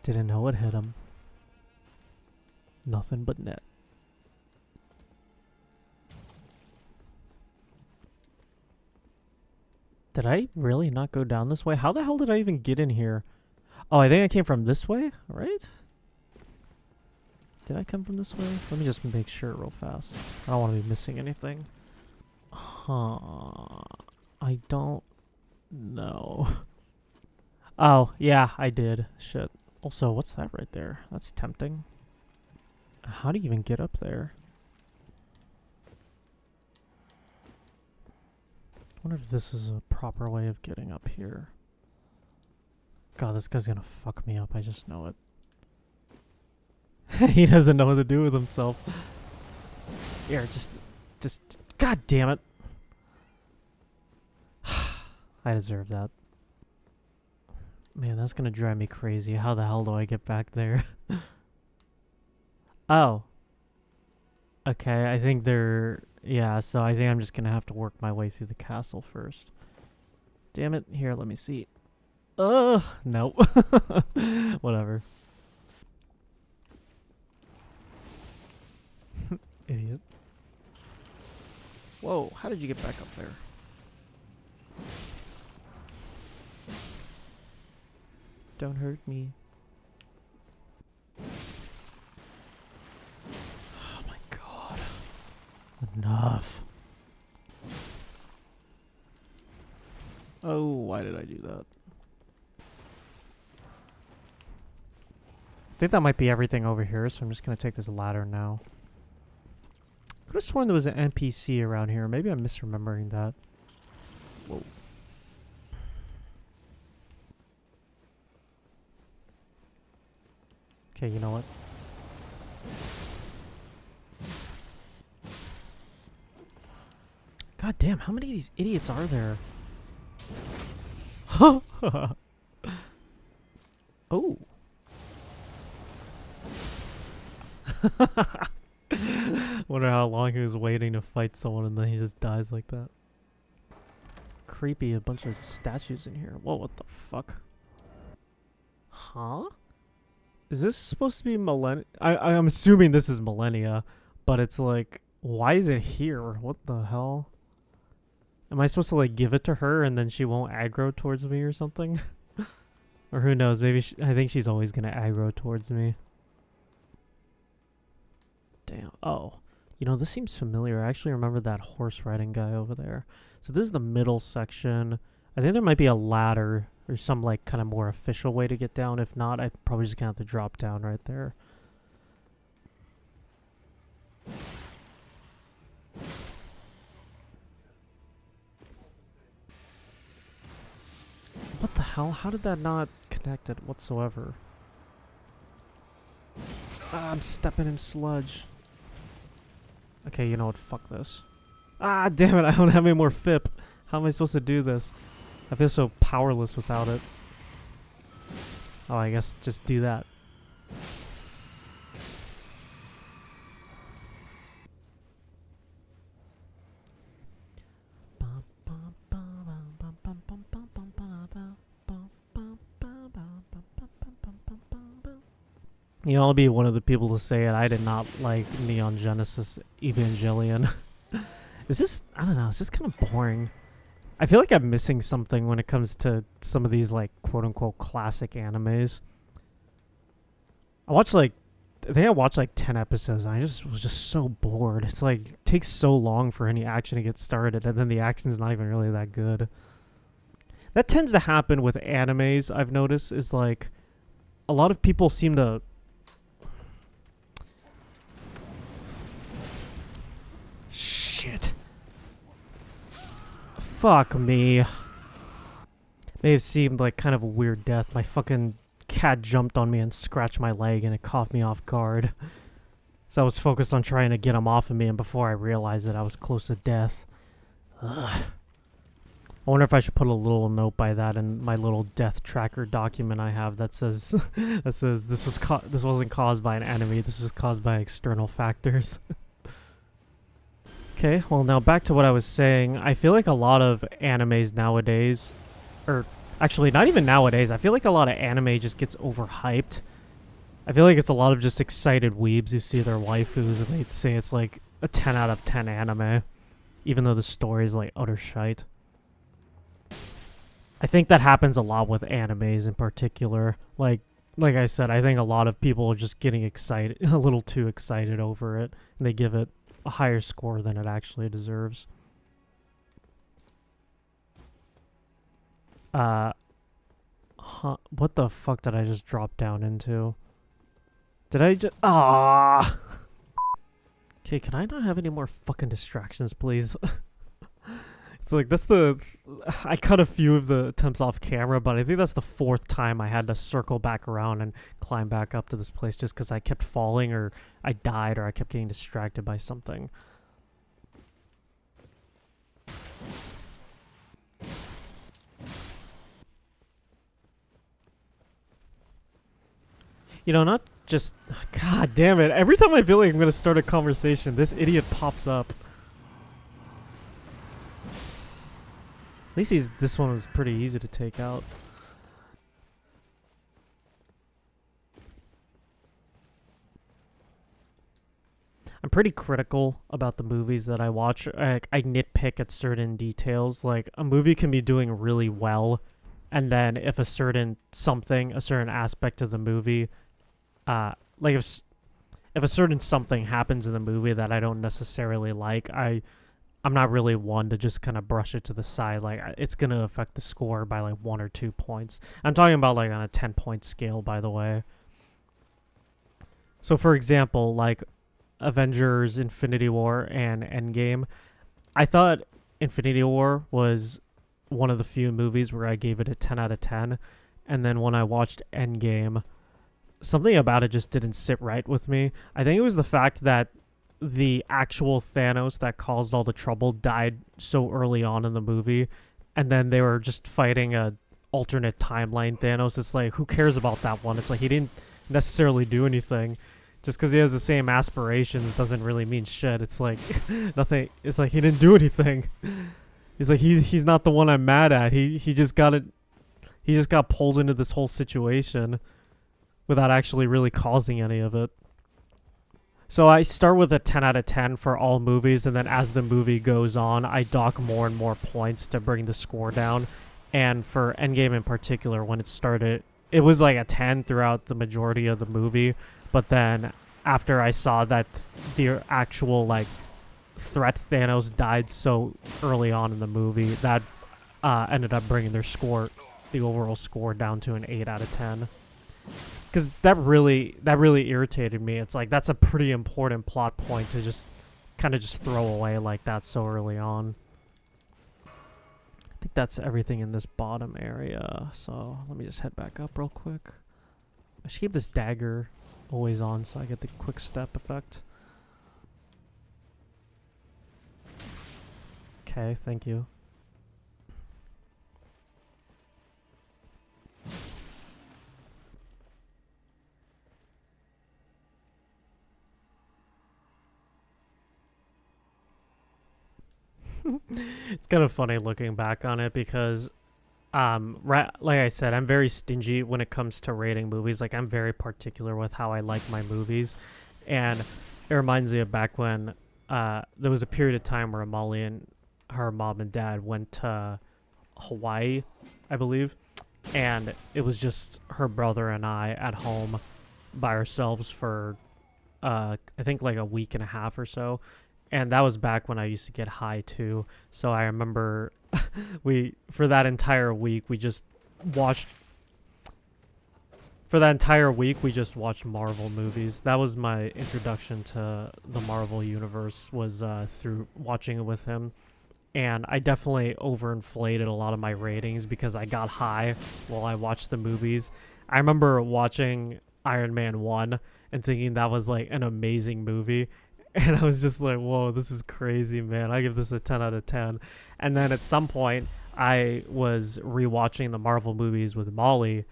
Didn't know it hit him. Nothing but net. Did I really not go down this way? How the hell did I even get in here? Oh, I think I came from this way, right? Did I come from this way? Let me just make sure real fast. I don't want to be missing anything. Huh. I don't know. Oh, yeah, I did. Shit. Also, what's that right there? That's tempting. How do you even get up there? I wonder if this is a proper way of getting up here. God, this guy's gonna fuck me up. I just know it. He doesn't know what to do with himself. Here, just, god damn it. I deserve that. Man, that's gonna drive me crazy. How the hell do I get back there? Oh. Okay, I think they're... Yeah, so I think I'm just gonna have to work my way through the castle first. Damn it. Here, let me see. Ugh, nope. Whatever. Idiot. Whoa, how did you get back up there? Don't hurt me. Oh my god. Enough. Oh, why did I do that? I think that might be everything over here, so I'm just gonna take this ladder now. Could have sworn there was an NPC around here. Maybe I'm misremembering that. Whoa. Okay, you know what? God damn, how many of these idiots are there? Oh. Wonder how long he was waiting to fight someone and then he just dies like that. Creepy, a bunch of statues in here. Whoa, what the fuck? Huh? Is this supposed to be millennia? I'm assuming this is millennia, but it's like, why is it here? What the hell? Am I supposed to like give it to her and then she won't aggro towards me or something? Or who knows? Maybe I think she's always gonna aggro towards me. Damn. Oh, you know, this seems familiar. I actually remember that horse riding guy over there. So this is the middle section. I think there might be a ladder or some like kind of more official way to get down. If not, I'm probably just gonna have to drop down right there. What the hell? How did that not connect it whatsoever? I'm stepping in sludge. Okay, you know what? Fuck this. Ah, damn it. I don't have any more FIP. How am I supposed to do this? I feel so powerless without it. Oh, I guess just do that. You know, I'll be one of the people to say it. I did not like Neon Genesis Evangelion. Is this... I don't know. It's just kind of boring. I feel like I'm missing something when it comes to some of these, like, quote-unquote classic animes. I watched, like... I think I watched, like, 10 episodes, and I was just so bored. It's like, it takes so long for any action to get started, and then the action's not even really that good. That tends to happen with animes, I've noticed, is, like... A lot of people seem to... Shit. Fuck me. May have seemed like kind of a weird death. My fucking cat jumped on me and scratched my leg and it caught me off guard. So I was focused on trying to get him off of me, and before I realized it, I was close to death. Ugh. I wonder if I should put a little note by that in my little death tracker document I have that says this wasn't caused by an enemy, this was caused by external factors. Okay, well now back to what I was saying. I feel like a lot of animes nowadays, or actually not even nowadays, I feel like a lot of anime just gets overhyped. I feel like it's a lot of just excited weebs who see their waifus and they say it's like a 10 out of 10 anime, even though the story is like utter shite. I think that happens a lot with animes in particular. Like I said, I think a lot of people are just getting excited, a little too excited over it, and they give it a higher score than it actually deserves. Huh, what the fuck did I just drop down into? Did I just... Ah! Okay, can I not have any more fucking distractions, please? It's like, that's the... I cut a few of the attempts off camera, but I think that's the 4th time I had to circle back around and climb back up to this place just because I kept falling, or I died, or I kept getting distracted by something. You know, not just... God damn it. Every time I feel like I'm going to start a conversation, this idiot pops up. At least this one was pretty easy to take out. I'm pretty critical about the movies that I watch. I nitpick at certain details. Like, a movie can be doing really well, and then if a certain aspect of the movie, like if a certain something happens in the movie that I don't necessarily like, I'm not really one to just kind of brush it to the side. Like, it's going to affect the score by like 1 or 2 points. I'm talking about like on a 10-point scale, by the way. So for example, like Avengers, Infinity War, and Endgame, I thought Infinity War was one of the few movies where I gave it a 10 out of 10. And then when I watched Endgame, something about it just didn't sit right with me. I think it was the fact that the actual Thanos that caused all the trouble died so early on in the movie, and then they were just fighting a alternate timeline Thanos. It's like, who cares about that one? It's like, he didn't necessarily do anything. Just because he has the same aspirations doesn't really mean shit. It's like nothing. It's like he didn't do anything. He's like, he's not the one I'm mad at. He just got it. He just got pulled into this whole situation without actually really causing any of it. So I start with a 10 out of 10 for all movies, and then as the movie goes on, I dock more and more points to bring the score down. And for Endgame in particular, when it started, it was like a 10 throughout the majority of the movie. But then after I saw that the actual like threat Thanos died so early on in the movie, that ended up bringing their score, the overall score, down to an 8 out of 10. Because that really irritated me. It's like, that's a pretty important plot point to just kind of just throw away like that so early on. I think that's everything in this bottom area. So let me just head back up real quick. I should keep this dagger always on so I get the quick step effect. Okay, thank you. It's kind of funny looking back on it because, like I said, I'm very stingy when it comes to rating movies. Like, I'm very particular with how I like my movies. And it reminds me of back when there was a period of time where Molly and her mom and dad went to Hawaii, I believe. And it was just her brother and I at home by ourselves for, I think, like a week and a half or so. And that was back when I used to get high too. So I remember for that entire week, we just watched Marvel movies. That was my introduction to the Marvel universe, was through watching it with him. And I definitely overinflated a lot of my ratings because I got high while I watched the movies. I remember watching Iron Man 1 and thinking that was like an amazing movie. And I was just like, whoa, this is crazy, man. I give this a 10 out of 10. And then at some point, I was rewatching the Marvel movies with Molly.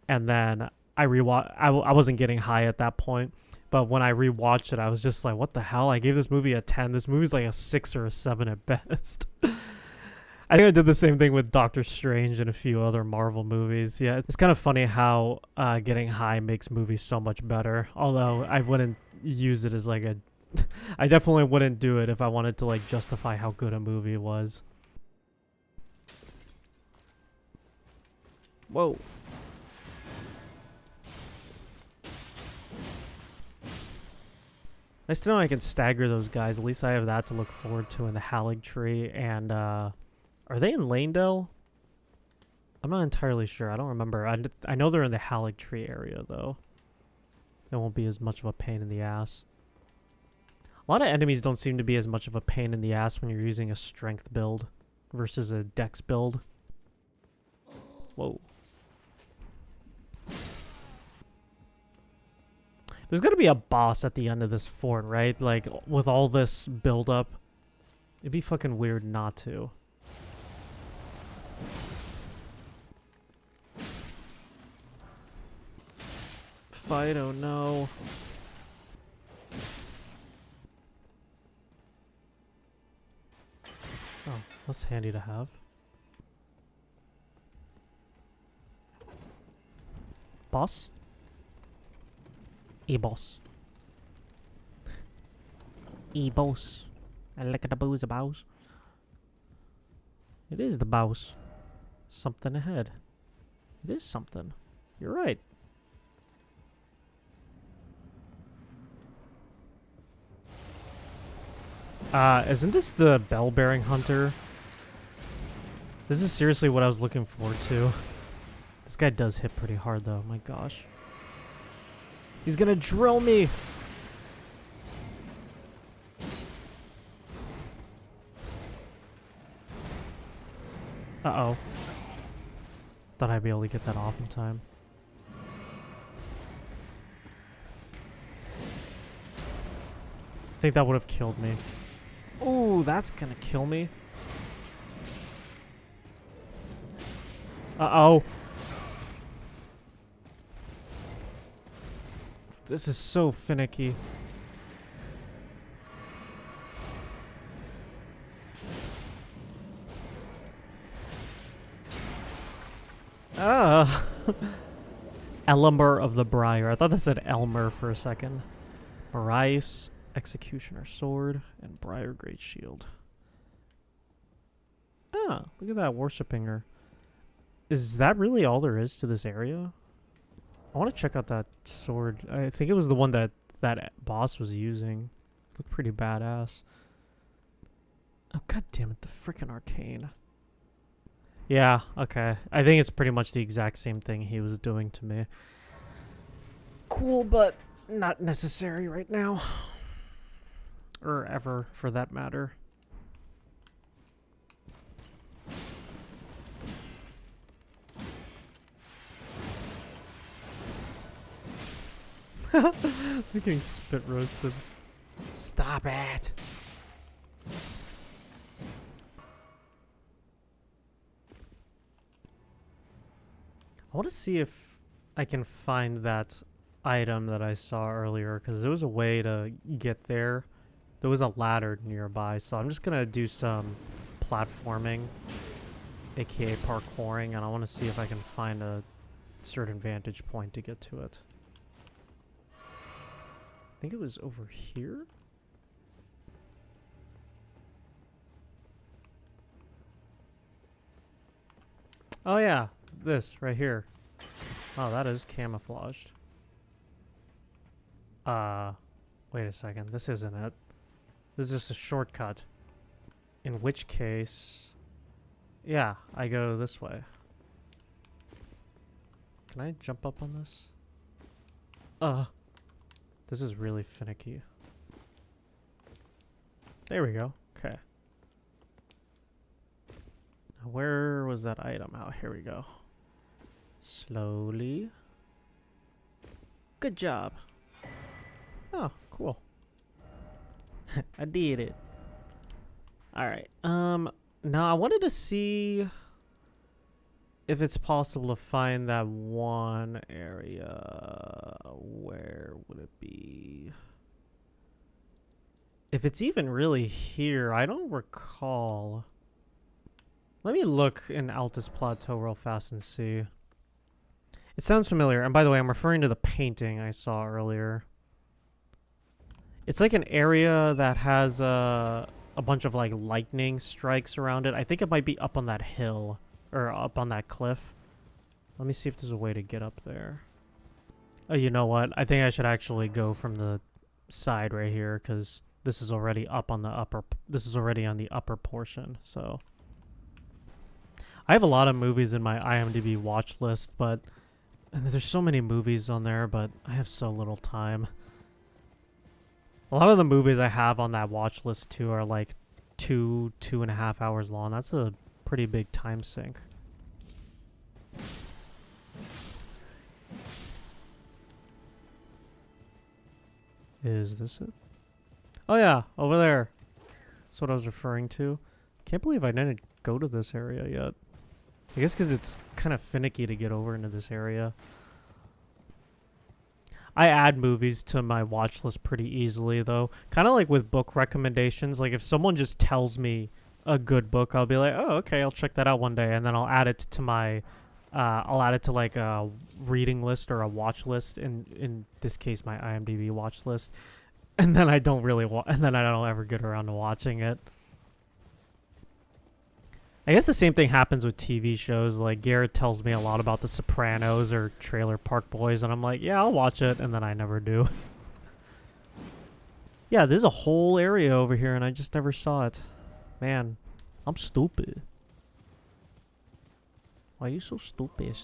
And then I wasn't getting high at that point. But when I rewatched it, I was just like, what the hell? I gave this movie a 10. This movie's like a 6 or a 7 at best. I think I did the same thing with Doctor Strange and a few other Marvel movies. Yeah, it's kind of funny how getting high makes movies so much better. Although I wouldn't use it as like a... I definitely wouldn't do it if I wanted to like justify how good a movie was. Whoa. Nice to know I can stagger those guys. At least I have that to look forward to in the Halig Tree. And are they in Leyndell? I'm not entirely sure. I don't remember. I know they're in the Halig Tree area though. It won't be as much of a pain in the ass. A lot of enemies don't seem to be as much of a pain in the ass when you're using a strength build versus a dex build. Whoa. There's gotta be a boss at the end of this fort, right? Like, with all this build up. It'd be fucking weird not to. Fight, oh no. Oh, that's handy to have. Boss? E-boss. E-boss. I look at the booze a boss. It is the boss. Something ahead. It is something. You're right. Isn't this the bell-bearing hunter? This is seriously what I was looking forward to. This guy does hit pretty hard though, my gosh. He's gonna drill me! Uh-oh. Thought I'd be able to get that off in time. I think that would have killed me. Ooh, that's gonna kill me. Uh-oh. This is so finicky. Ah. Elmer of the Briar. I thought that said Elmer for a second. Marias, Executioner Sword, and Briar Great Shield. Ah, look at that, worshipping her. Is that really all there is to this area? I want to check out that sword. I think it was the one that that boss was using. Looked pretty badass. Oh, god damn it, the freaking arcane. Yeah, okay. I think it's pretty much the exact same thing he was doing to me. Cool, but not necessary right now. Or ever, for that matter. It's getting spit roasted. Stop it! I want to see if I can find that item that I saw earlier, because there was a way to get there. There was a ladder nearby, so I'm just going to do some platforming, aka parkouring, and I want to see if I can find a certain vantage point to get to it. I think it was over here? Oh yeah, this right here. Oh, that is camouflaged. Wait a second. This isn't it. This is just a shortcut. In which case... Yeah, I go this way. Can I jump up on this? This is really finicky. There we go. Okay. Now where was that item? Oh, here we go. Slowly. Good job. Oh, cool. I did it. Alright. Now I wanted to see if it's possible to find that one area. Where would it be? If it's even really here, I don't recall. Let me look in Altus Plateau real fast and see. It sounds familiar. And by the way, I'm referring to the painting I saw earlier. It's like an area that has a bunch of like lightning strikes around it. I think it might be up on that hill. Or up on that cliff. Let me see if there's a way to get up there. Oh, you know what? I think I should actually go from the side right here, because this is already up on the upper... This is already on the upper portion, so... I have a lot of movies in my IMDb watch list, but... And there's so many movies on there, but I have so little time. A lot of the movies I have on that watch list, too, are like two and a half hours long. That's a pretty big time sink. Is this it? Oh yeah, over there. That's what I was referring to. Can't believe I didn't go to this area yet. I guess because it's kind of finicky to get over into this area. I add movies to my watch list pretty easily, though. Kind of like with book recommendations. Like, if someone just tells me a good book, I'll be like, oh, okay, I'll check that out one day. And then I'll add it to my... I'll add it to, like, a reading list or a watch list. In this case, my IMDb watch list. And then I don't really... and then I don't ever get around to watching it. I guess the same thing happens with TV shows. Like, Garrett tells me a lot about The Sopranos or Trailer Park Boys, and I'm like, yeah, I'll watch it, and then I never do. Yeah, there's a whole area over here, and I just never saw it. Man, I'm stupid. Why are you so stupid?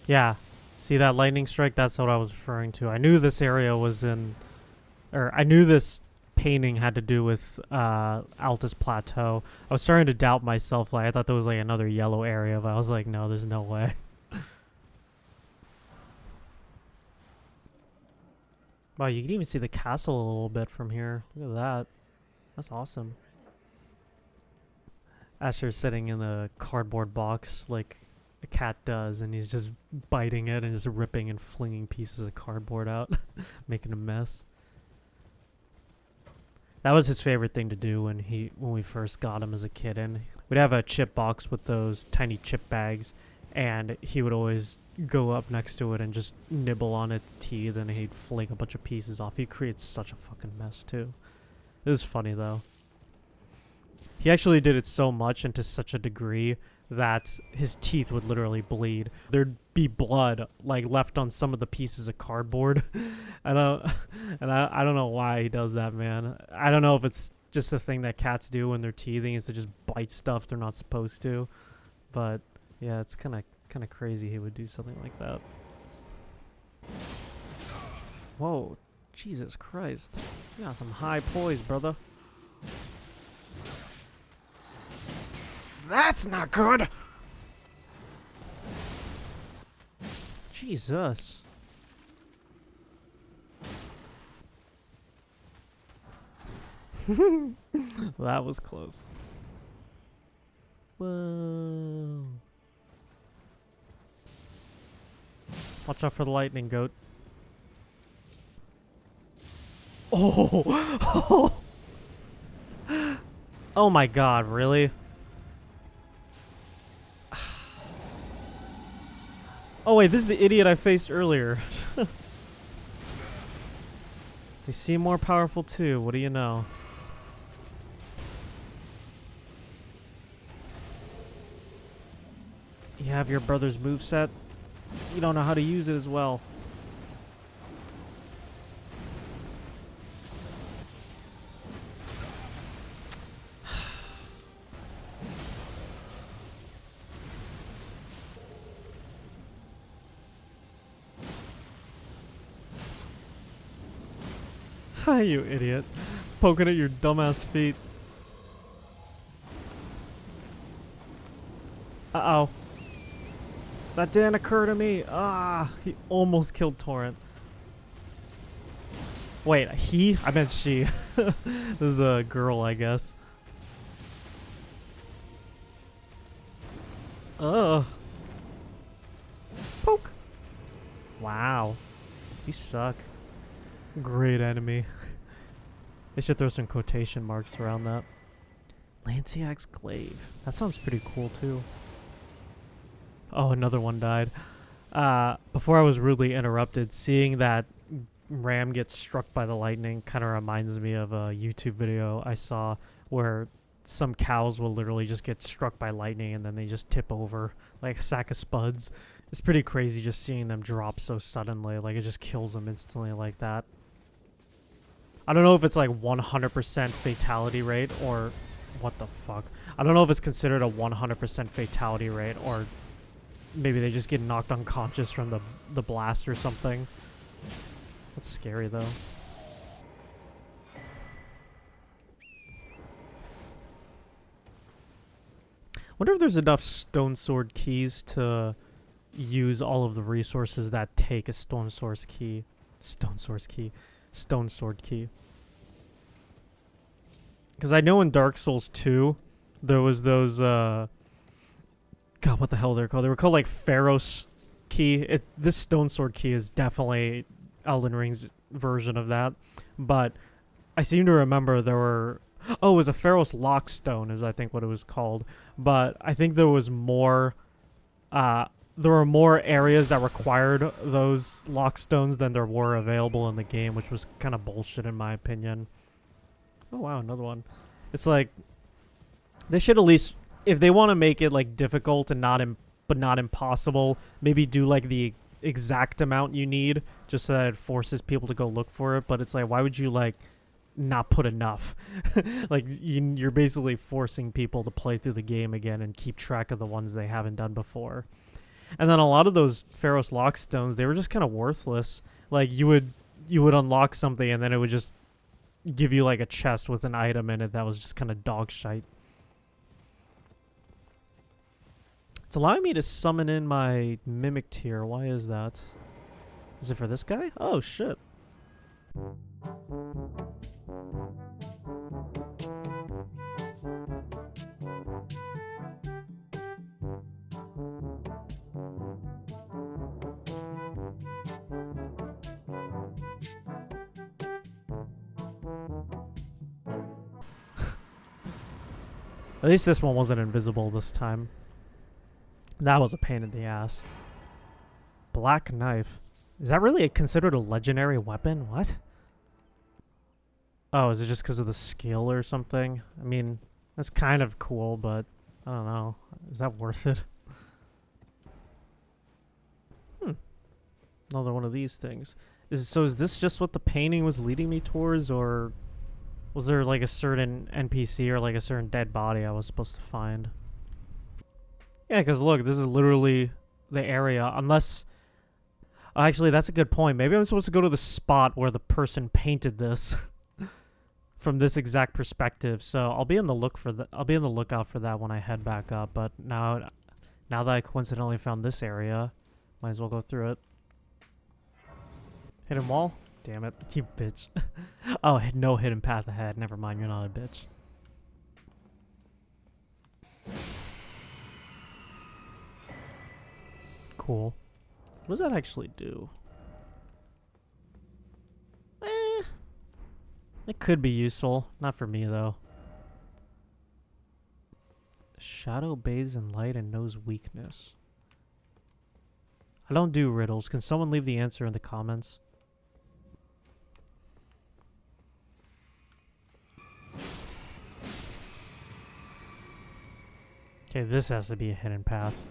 Yeah. See that lightning strike? That's what I was referring to. I knew this area was in... Or, I knew this painting had to do with Altus Plateau. I was starting to doubt myself. Like, I thought there was, like, another yellow area, but I was like, no, there's no way. Wow, you can even see the castle a little bit from here. Look at that. That's awesome. Asher's sitting in a cardboard box, like... a cat does, and he's just biting it and just ripping and flinging pieces of cardboard out, making a mess. That was his favorite thing to do when we first got him as a kid. And we'd have a chip box with those tiny chip bags, and he would always go up next to it and just nibble on its teeth, and he'd fling a bunch of pieces off. He creates such a fucking mess too. It was funny though. He actually did it so much and to such a degree that his teeth would literally bleed. There'd be blood like left on some of the pieces of cardboard. I don't know why he does that, man. I don't know if it's just a thing that cats do when they're teething, is to just bite stuff they're not supposed to. But yeah, it's kind of crazy he would do something like that. Whoa, Jesus Christ. You got some high poise, brother. That's not good! Jesus. That was close. Whoa. Watch out for the lightning, goat. Oh! Oh my god, really? Oh wait, this is the idiot I faced earlier. They seem more powerful too, what do you know? You have your brother's moveset? You don't know how to use it as well. You idiot. Poking at your dumbass feet. Uh-oh. That didn't occur to me. Ah, he almost killed Torrent. Wait, he? I meant she. This is a girl, I guess. Ugh. Poke. Wow. You suck. Great enemy. They should throw some quotation marks around that. Lanciac's Glaive. That sounds pretty cool too. Oh, another one died. Before I was rudely interrupted, seeing that ram get struck by the lightning kind of reminds me of a YouTube video I saw where some cows will literally just get struck by lightning and then they just tip over like a sack of spuds. It's pretty crazy just seeing them drop so suddenly. Like, it just kills them instantly like that. I don't know if it's like 100% fatality rate or... What the fuck? I don't know if it's considered a 100% fatality rate or maybe they just get knocked unconscious from the blast or something. That's scary though. Wonder if there's enough stone sword keys to use all of the resources that take a stone sword key. Stone sword key. Because I know in Dark Souls 2, there was those, God, what the hell they're called? They were called, like, Pharos key. This stone sword key is definitely Elden Ring's version of that. But I seem to remember there were... Oh, it was a Pharos Lockstone is I think what it was called. But I think there was more... there were more areas that required those lockstones than there were available in the game, which was kind of bullshit in my opinion. Oh wow, another one. It's like they should at least, if they want to make it like difficult and but not impossible, maybe do like the exact amount you need, just so that it forces people to go look for it. But it's like, why would you like not put enough? Like you're basically forcing people to play through the game again and keep track of the ones they haven't done before. And then a lot of those Pharos Lockstones, they were just kind of worthless. Like you would unlock something and then it would just give you like a chest with an item in it that was just kind of dog shite. It's allowing me to summon in my Mimic tier. Why is that? Is it for this guy? Oh shit. At least this one wasn't invisible this time. That was a pain in the ass. Black knife. Is that really considered a legendary weapon? What? Oh, is it just because of the skill or something? I mean, that's kind of cool, but I don't know. Is that worth it? Another one of these things. So is this just what the painting was leading me towards, or was there like a certain NPC or like a certain dead body I was supposed to find? Yeah, because look, this is literally the area. Unless... Actually, that's a good point. Maybe I'm supposed to go to the spot where the person painted this from this exact perspective. So I'll be on the lookout for that when I head back up. But now that I coincidentally found this area, might as well go through it. Hidden wall? Damn it, you bitch. Oh, no hidden path ahead. Never mind, you're not a bitch. Cool. What does that actually do? It could be useful. Not for me, though. Shadow bathes in light and knows weakness. I don't do riddles. Can someone leave the answer in the comments? Okay, this has to be a hidden path.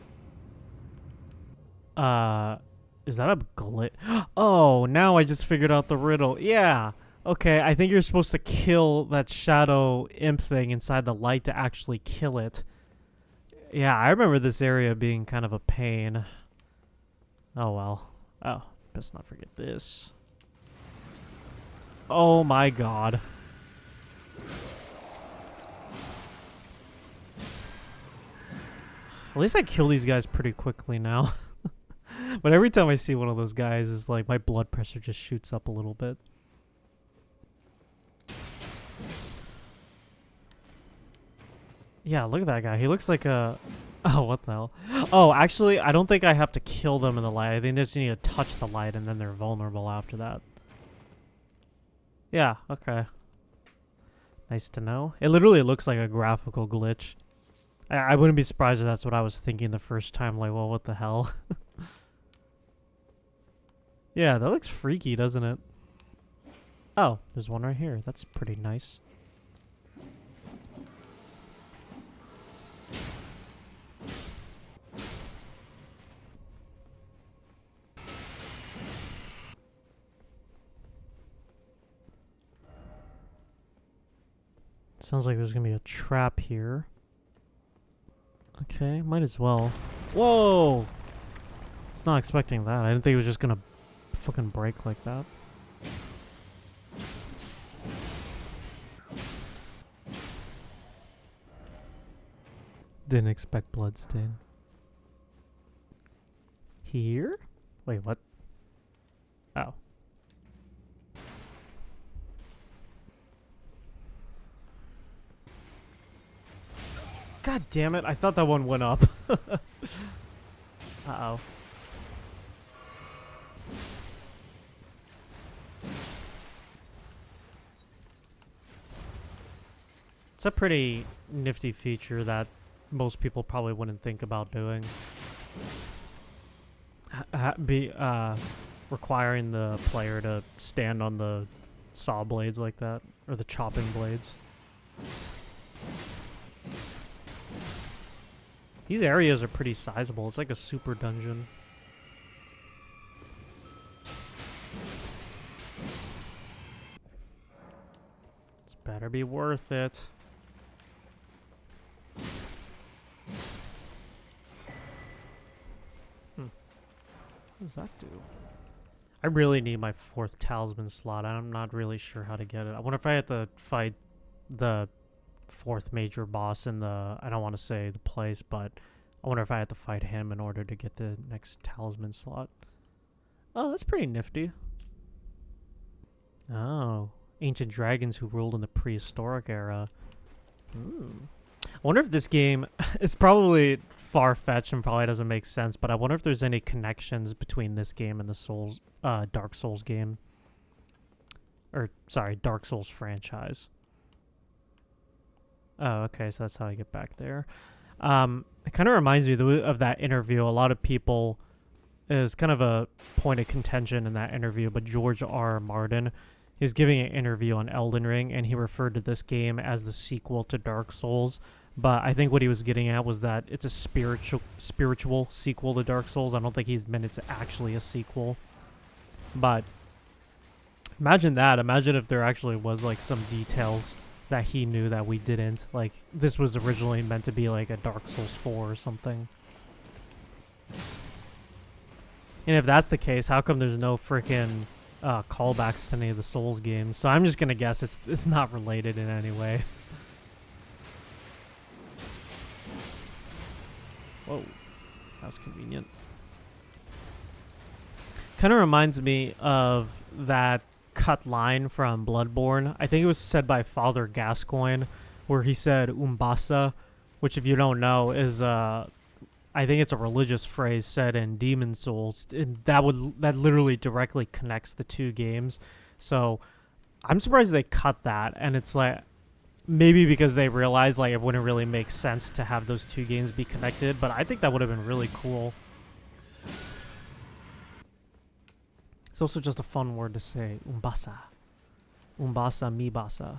Is that a glitch? Oh, now I just figured out the riddle. Yeah. Okay, I think you're supposed to kill that shadow imp thing inside the light to actually kill it. Yeah, I remember this area being kind of a pain. Oh, well. Oh, best not forget this. Oh my god. At least I kill these guys pretty quickly now. But every time I see one of those guys, it's like my blood pressure just shoots up a little bit. Yeah, look at that guy. He looks like a... Oh, what the hell? Oh, actually, I don't think I have to kill them in the light. I think they just need to touch the light, and then they're vulnerable after that. Yeah, okay. Nice to know. It literally looks like a graphical glitch. I wouldn't be surprised if that's what I was thinking the first time. Like, well, what the hell? Yeah, that looks freaky, doesn't it? Oh, there's one right here. That's pretty nice. Sounds like there's gonna be a trap here. Okay, might as well. Whoa! was not expecting that. I didn't think it was just gonna fucking break like that. Didn't expect bloodstain. Here? Wait, what? Oh. God damn it, I thought that one went up. Uh-oh. It's a pretty nifty feature that most people probably wouldn't think about doing. Requiring the player to stand on the saw blades like that, or the chopping blades. These areas are pretty sizable. It's like a super dungeon. This better be worth it. What does that do? I really need my 4th talisman slot. I'm not really sure how to get it. I wonder if I had to fight the 4th major boss in the... I don't want to say the place, but I wonder if I had to fight him in order to get the next talisman slot. Oh, that's pretty nifty. Oh. Ancient dragons who ruled in the prehistoric era. I wonder if this game, it's probably far-fetched and probably doesn't make sense, but I wonder if there's any connections between this game and the Dark Souls game. Or, sorry, Dark Souls franchise. Oh, okay, so that's how I get back there. It kind of reminds me of that interview. A lot of people, is kind of a point of contention in that interview, but George R. Martin, he was giving an interview on Elden Ring, and he referred to this game as the sequel to Dark Souls. But I think what he was getting at was that it's a spiritual sequel to Dark Souls. I don't think he's meant it's actually a sequel. But imagine that. Imagine if there actually was like some details that he knew that we didn't. Like this was originally meant to be like a Dark Souls 4 or something. And if that's the case, how come there's no freaking callbacks to any of the Souls games? So I'm just gonna guess it's not related in any way. Whoa, that was convenient. Kind of reminds me of that cut line from Bloodborne. I think it was said by Father Gascoigne, where he said Umbasa, which if you don't know is I think it's a religious phrase said in Demon Souls, and that literally directly connects the two games. So I'm surprised they cut that, and it's like maybe because they realized like it wouldn't really make sense to have those two games be connected, but I think that would have been really cool. It's also just a fun word to say, Umbasa. Umbasa Mibasa.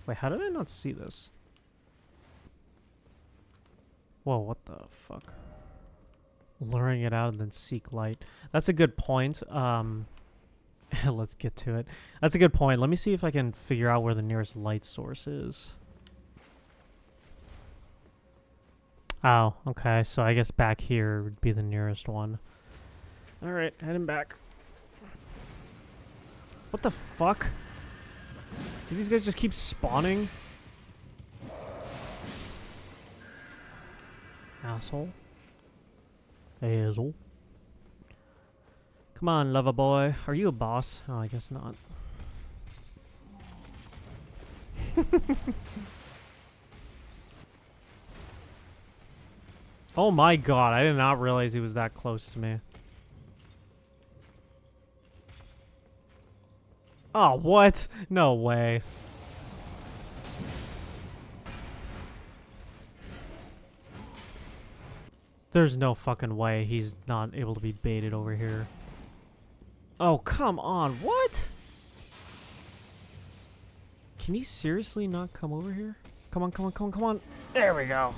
Wait, how did I not see this? Whoa, what the fuck? Luring it out and then seek light. That's a good point. Let's get to it. That's a good point. Let me see if I can figure out where the nearest light source is. Oh, okay. So I guess back here would be the nearest one. Alright, heading back. What the fuck? Do these guys just keep spawning? Asshole. Asshole. Come on, lover boy. Are you a boss? Oh, I guess not. Oh my god, I did not realize he was that close to me. Oh, what? No way. There's no fucking way he's not able to be baited over here. Oh, come on. What? Can he seriously not come over here? Come on, come on, come on, come on. There we go.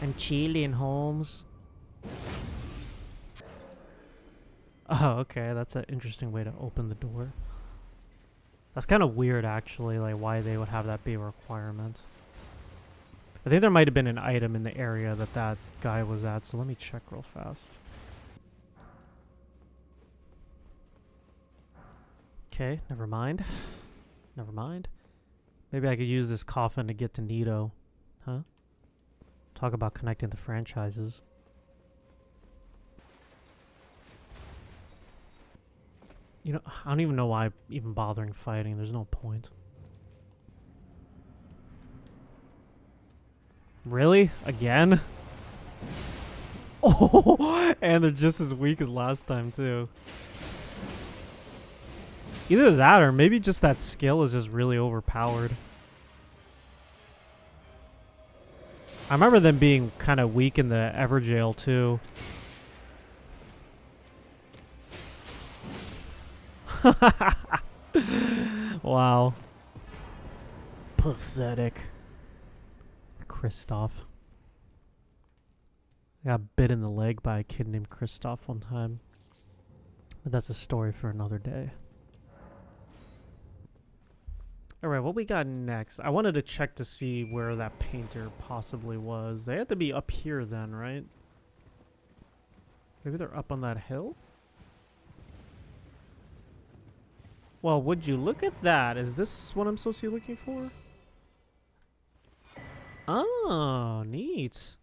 I'm chilling, Holmes. Oh, okay. That's an interesting way to open the door. That's kind of weird, actually, like why they would have that be a requirement. I think there might have been an item in the area that that guy was at, so let me check real fast. Okay, never mind. Never mind. Maybe I could use this coffin to get to Nito. Huh? Talk about connecting the franchises. You know, I don't even know why I'm even bothering fighting. There's no point. Really? Again? Oh, and they're just as weak as last time, too. Either that or maybe just that skill is just really overpowered. I remember them being kind of weak in the Everjail, too. Wow. Pathetic. Kristoff. I got bit in the leg by a kid named Kristoff one time. But that's a story for another day. Alright, what we got next? I wanted to check to see where that painter possibly was. They had to be up here then, right? Maybe they're up on that hill? Well, would you look at that? Is this what I'm supposed to be looking for? Oh, neat.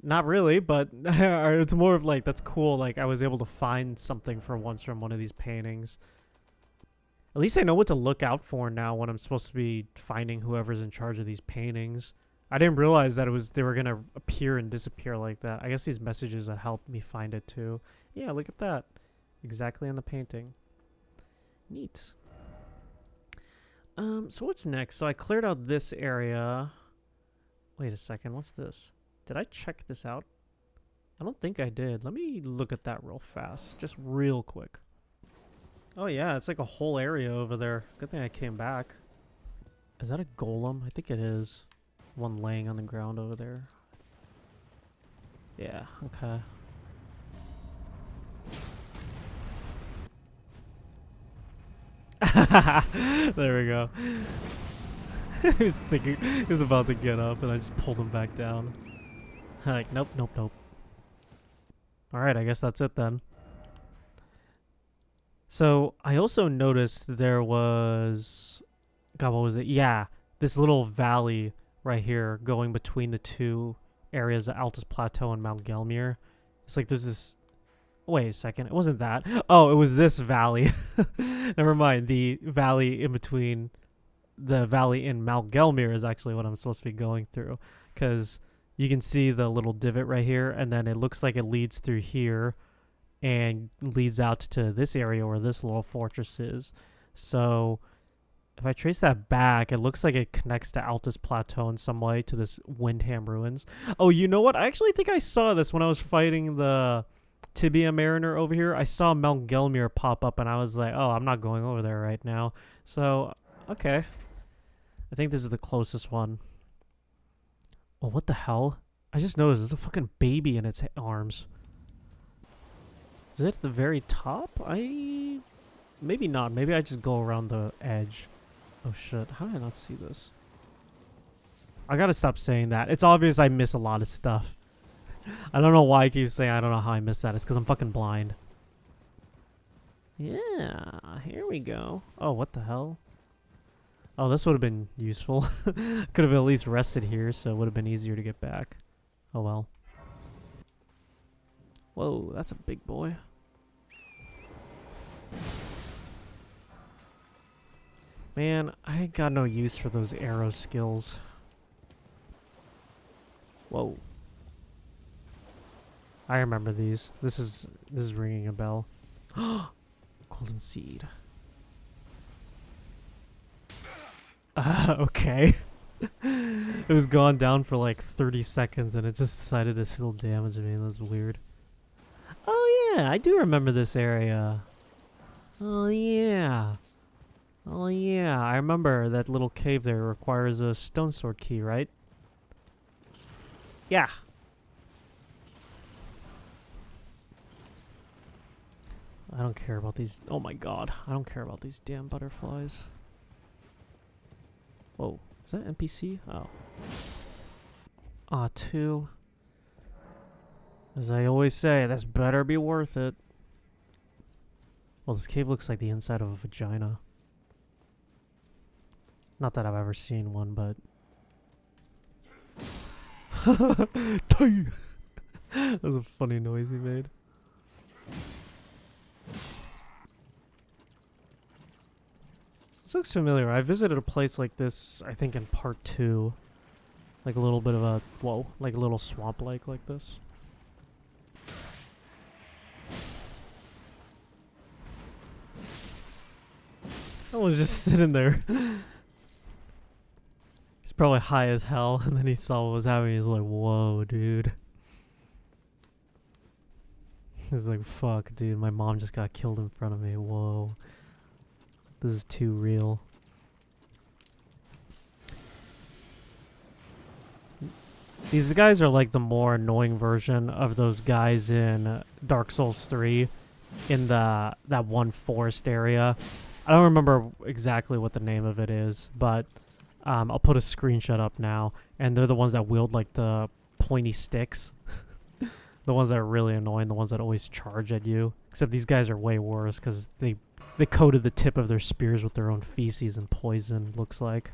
Not really, but it's more of like, that's cool. Like, I was able to find something for once from one of these paintings. At least I know what to look out for now when I'm supposed to be finding whoever's in charge of these paintings. I didn't realize that they were going to appear and disappear like that. I guess these messages would help me find it too. Yeah, look at that. Exactly on the painting. Neat. So what's next? So I cleared out this area. Wait a second, what's this? Did I check this out? I don't think I did. Let me look at that real fast. Just real quick. Oh yeah, it's like a whole area over there. Good thing I came back. Is that a golem? I think it is. One laying on the ground over there. Yeah, okay. There we go. He was about to get up and I just pulled him back down. Like, nope, nope, nope. Alright, I guess that's it then. So, I also noticed there was... God, what was it? Yeah, this little valley right here going between the two areas, the Altus Plateau and Mount Gelmir. It's like there's this... Wait a second, it wasn't that. Oh, it was this valley. Never mind, the valley in between... The valley in Mount Gelmir is actually what I'm supposed to be going through. Because you can see the little divot right here, and then it looks like it leads through here and leads out to this area where this little fortress is. So if I trace that back, it looks like it connects to Altus Plateau in some way to this Windham Ruins. Oh, you know what? I actually think I saw this when I was fighting the Tibia Mariner over here. I saw Mount Gelmir pop up, and I was like, oh, I'm not going over there right now. So, okay. I think this is the closest one. Oh, what the hell? I just noticed there's a fucking baby in its arms. Is it at the very top? Maybe not. Maybe I just go around the edge. Oh shit, how did I not see this? I gotta stop saying that. It's obvious I miss a lot of stuff. I don't know why I keep saying I don't know how I miss that. It's because I'm fucking blind. Yeah, here we go. Oh, what the hell? Oh, this would have been useful. Could have at least rested here, so it would have been easier to get back. Oh well. Whoa, that's a big boy. Man, I ain't got no use for those arrow skills. Whoa. I remember these. This is ringing a bell. Golden seed. Okay. It was gone down for like 30 seconds and it just decided to still damage me. That's weird. Oh yeah, I do remember this area. Oh yeah. Oh yeah, I remember that little cave there requires a stone sword key, right? Yeah. I don't care about these. Oh my god. I don't care about these damn butterflies. Whoa. Is that NPC? Oh. Aw, 2. As I always say, this better be worth it. Well, this cave looks like the inside of a vagina. Not that I've ever seen one, but... That was a funny noise he made. This looks familiar. I visited a place like this, I think in part 2. Like a little bit of a... Whoa. Like a little swamp lake like this. I was just sitting there. He's probably high as hell, and then he saw what was happening. He's like, whoa, dude. He's like, fuck, dude. My mom just got killed in front of me. Whoa. This is too real. These guys are like the more annoying version of those guys in Dark Souls 3 in that one forest area. I don't remember exactly what the name of it is, but I'll put a screenshot up now. And they're the ones that wield like the pointy sticks. The ones that are really annoying, the ones that always charge at you. Except these guys are way worse because they coated the tip of their spears with their own feces and poison, looks like.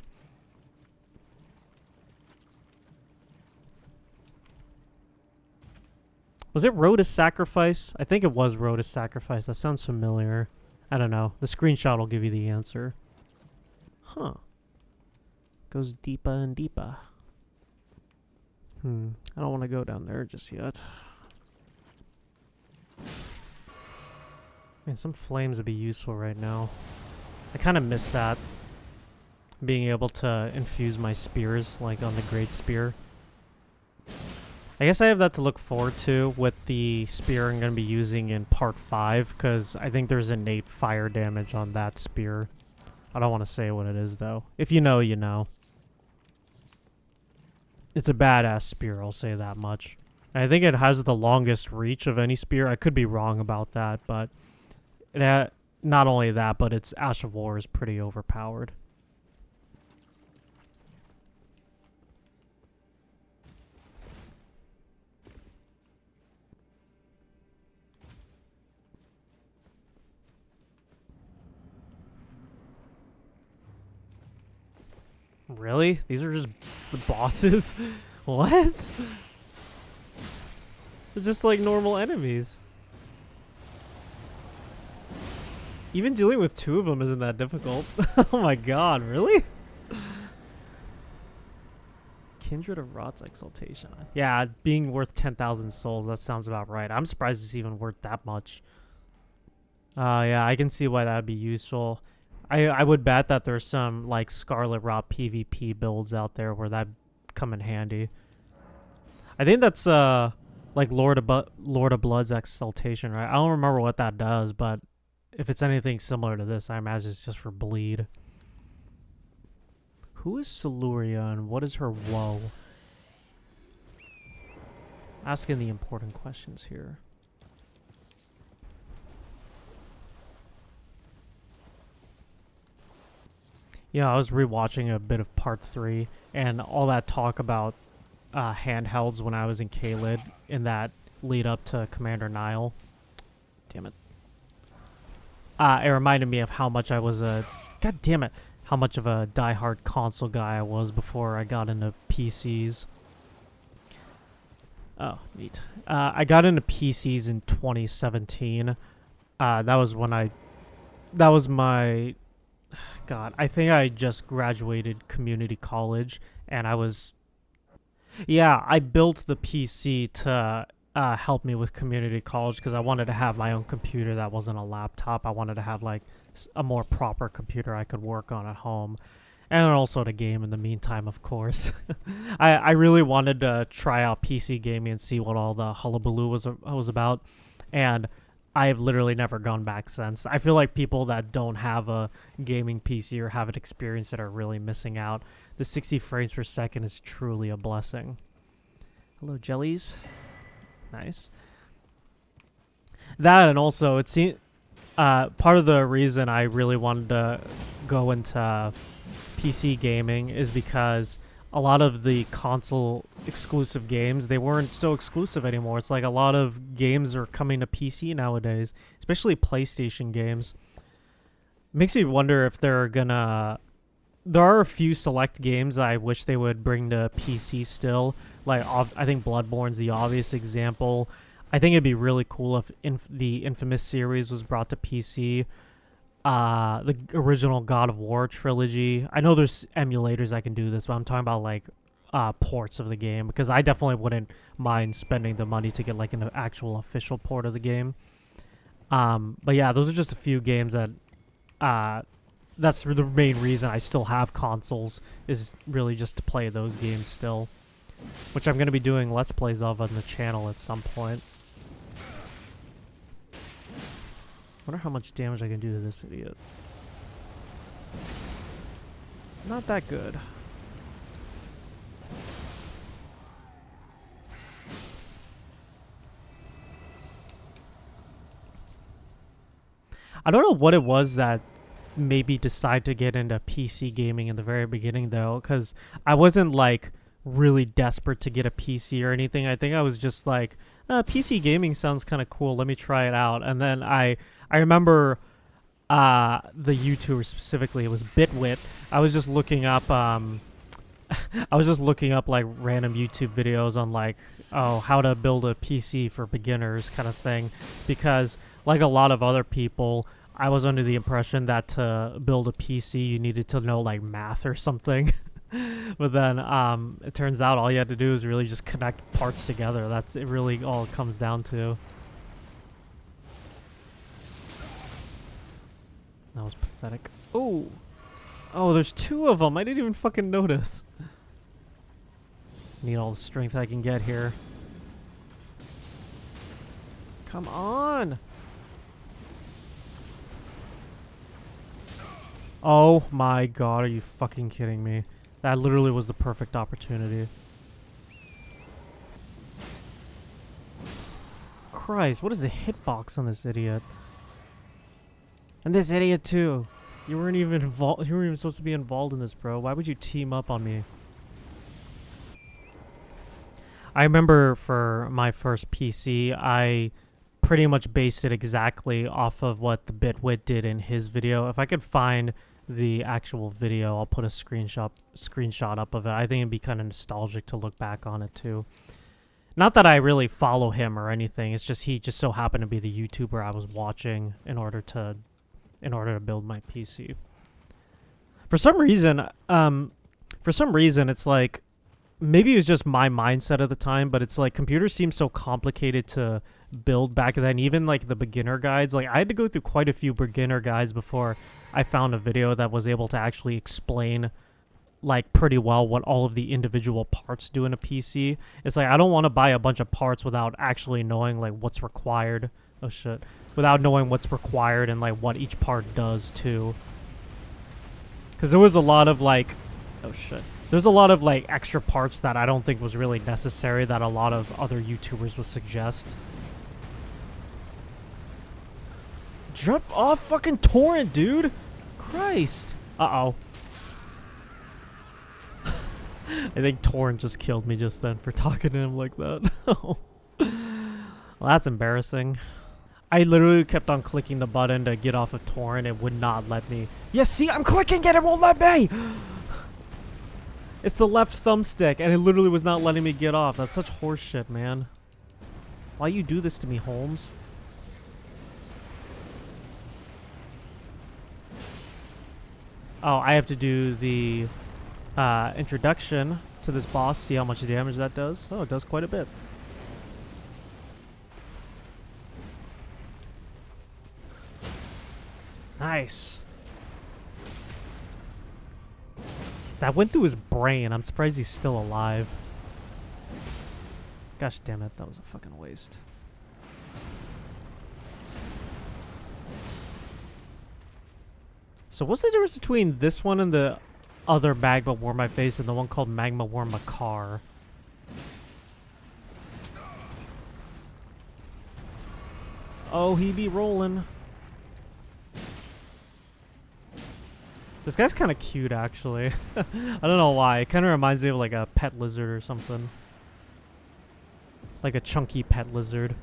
Was it Rhoda's Sacrifice? I think it was Rhoda's Sacrifice. That sounds familiar. I don't know. The screenshot will give you the answer. Huh. Goes deeper and deeper. I don't want to go down there just yet. Man, some flames would be useful right now. I kind of miss that. Being able to infuse my spears, like on the Great Spear. I guess I have that to look forward to with the spear I'm going to be using in part 5, because I think there's innate fire damage on that spear. I don't want to say what it is, though. If you know, you know. It's a badass spear, I'll say that much. I think it has the longest reach of any spear. I could be wrong about that, but it not only that, but its Ash of War is pretty overpowered. Really? These are just the bosses? What? They're just like normal enemies. Even dealing with 2 of them isn't that difficult. Oh my god, really? Kindred of Rot's Exaltation. Yeah, being worth 10,000 souls, that sounds about right. I'm surprised it's even worth that much. Yeah, I can see why that would be useful. I would bet that there's some like Scarlet Rot PvP builds out there where that come in handy. I think that's like Lord of Blood's Exaltation, right? I don't remember what that does, but if it's anything similar to this, I imagine it's just for bleed. Who is Siluria and what is her woe? Asking the important questions here. Yeah, I was rewatching a bit of part 3 and all that talk about handhelds when I was in Caelid in that lead up to Commander Nile. Damn it. It reminded me of how much I was God damn it. How much of a diehard console guy I was before I got into PCs. Oh, neat. I got into PCs in 2017. That was when that was my... God, I think I just graduated community college, and I was... Yeah, I built the PC to help me with community college, because I wanted to have my own computer that wasn't a laptop. I wanted to have, like, a more proper computer I could work on at home. And also to game in the meantime, of course. I really wanted to try out PC gaming and see what all the hullabaloo was about. And I've literally never gone back since. I feel like people that don't have a gaming PC or haven't experienced it are really missing out. The 60 frames per second is truly a blessing. Hello, jellies. Nice. That, and also, it seemed... part of the reason I really wanted to go into PC gaming is because a lot of the console exclusive games, they weren't so exclusive anymore. It's like a lot of games are coming to PC nowadays, especially PlayStation games. Makes me wonder if they're gonna... There are a few select games that I wish they would bring to PC still. Like, I think Bloodborne's the obvious example. I think it'd be really cool if the Infamous series was brought to PC. The original God of War trilogy. I know there's emulators that can do this, but I'm talking about, like, ports of the game. Because I definitely wouldn't mind spending the money to get, like, an actual official port of the game. But yeah, those are just a few games that... that's the main reason I still have consoles, is really just to play those games still. Which I'm going to be doing Let's Plays of on the channel at some point. Wonder how much damage I can do to this idiot. Not that good. I don't know what it was that made me decide to get into PC gaming in the very beginning, though, because I wasn't, like, really desperate to get a PC or anything. I think I was just like, PC gaming sounds kind of cool. Let me try it out. And then I remember the YouTuber specifically. It was Bitwit. I was just looking up like random YouTube videos on like, oh, how to build a PC for beginners kind of thing, because like a lot of other people, I was under the impression that to build a PC you needed to know like math or something. But then it turns out all you had to do is really just connect parts together. That's it, really all it comes down to. That was pathetic. Oh, there's two of them. I didn't even fucking notice. Need all the strength I can get here. Come on. Oh my god, are you fucking kidding me? That literally was the perfect opportunity. Christ, what is the hitbox on this idiot? And this idiot too. You weren't even involved. You weren't even supposed to be involved in this, bro. Why would you team up on me? I remember for my first PC, I pretty much based it exactly off of what the Bitwit did in his video. If I could find the actual video, I'll put a screenshot up of it. I think it'd be kind of nostalgic to look back on it too. Not that I really follow him or anything. It's just he just so happened to be the YouTuber I was watching in order to build my PC. For some reason, it's like, maybe it was just my mindset at the time, but it's like computers seem so complicated to build back then. Even like the beginner guides, like I had to go through quite a few beginner guides before I found a video that was able to actually explain like pretty well what all of the individual parts do in a PC. It's like I don't want to buy a bunch of parts without actually knowing like what's required. Oh shit. Without knowing what's required and like what each part does too. Because there was a lot of like, oh shit. There's a lot of like extra parts that I don't think was really necessary that a lot of other YouTubers would suggest. Jump off fucking torrent, dude. Christ. Uh-oh. I think Torrent just killed me just then for talking to him like that. Well, that's embarrassing. I literally kept on clicking the button to get off of Torrent. It would not let me. Yes, see, I'm clicking it. It won't let me. It's the left thumbstick, and it literally was not letting me get off. That's such horseshit, man. Why you do this to me, Holmes? Oh, I have to do the introduction to this boss, see how much damage that does. Oh, it does quite a bit. Nice. That went through his brain. I'm surprised he's still alive. Gosh damn it, that was a fucking waste. So what's the difference between this one and the other Magma War My Face and the one called Magma War Makar? Oh, he be rolling. This guy's kind of cute, actually. I don't know why. It kind of reminds me of like a pet lizard or something. Like a chunky pet lizard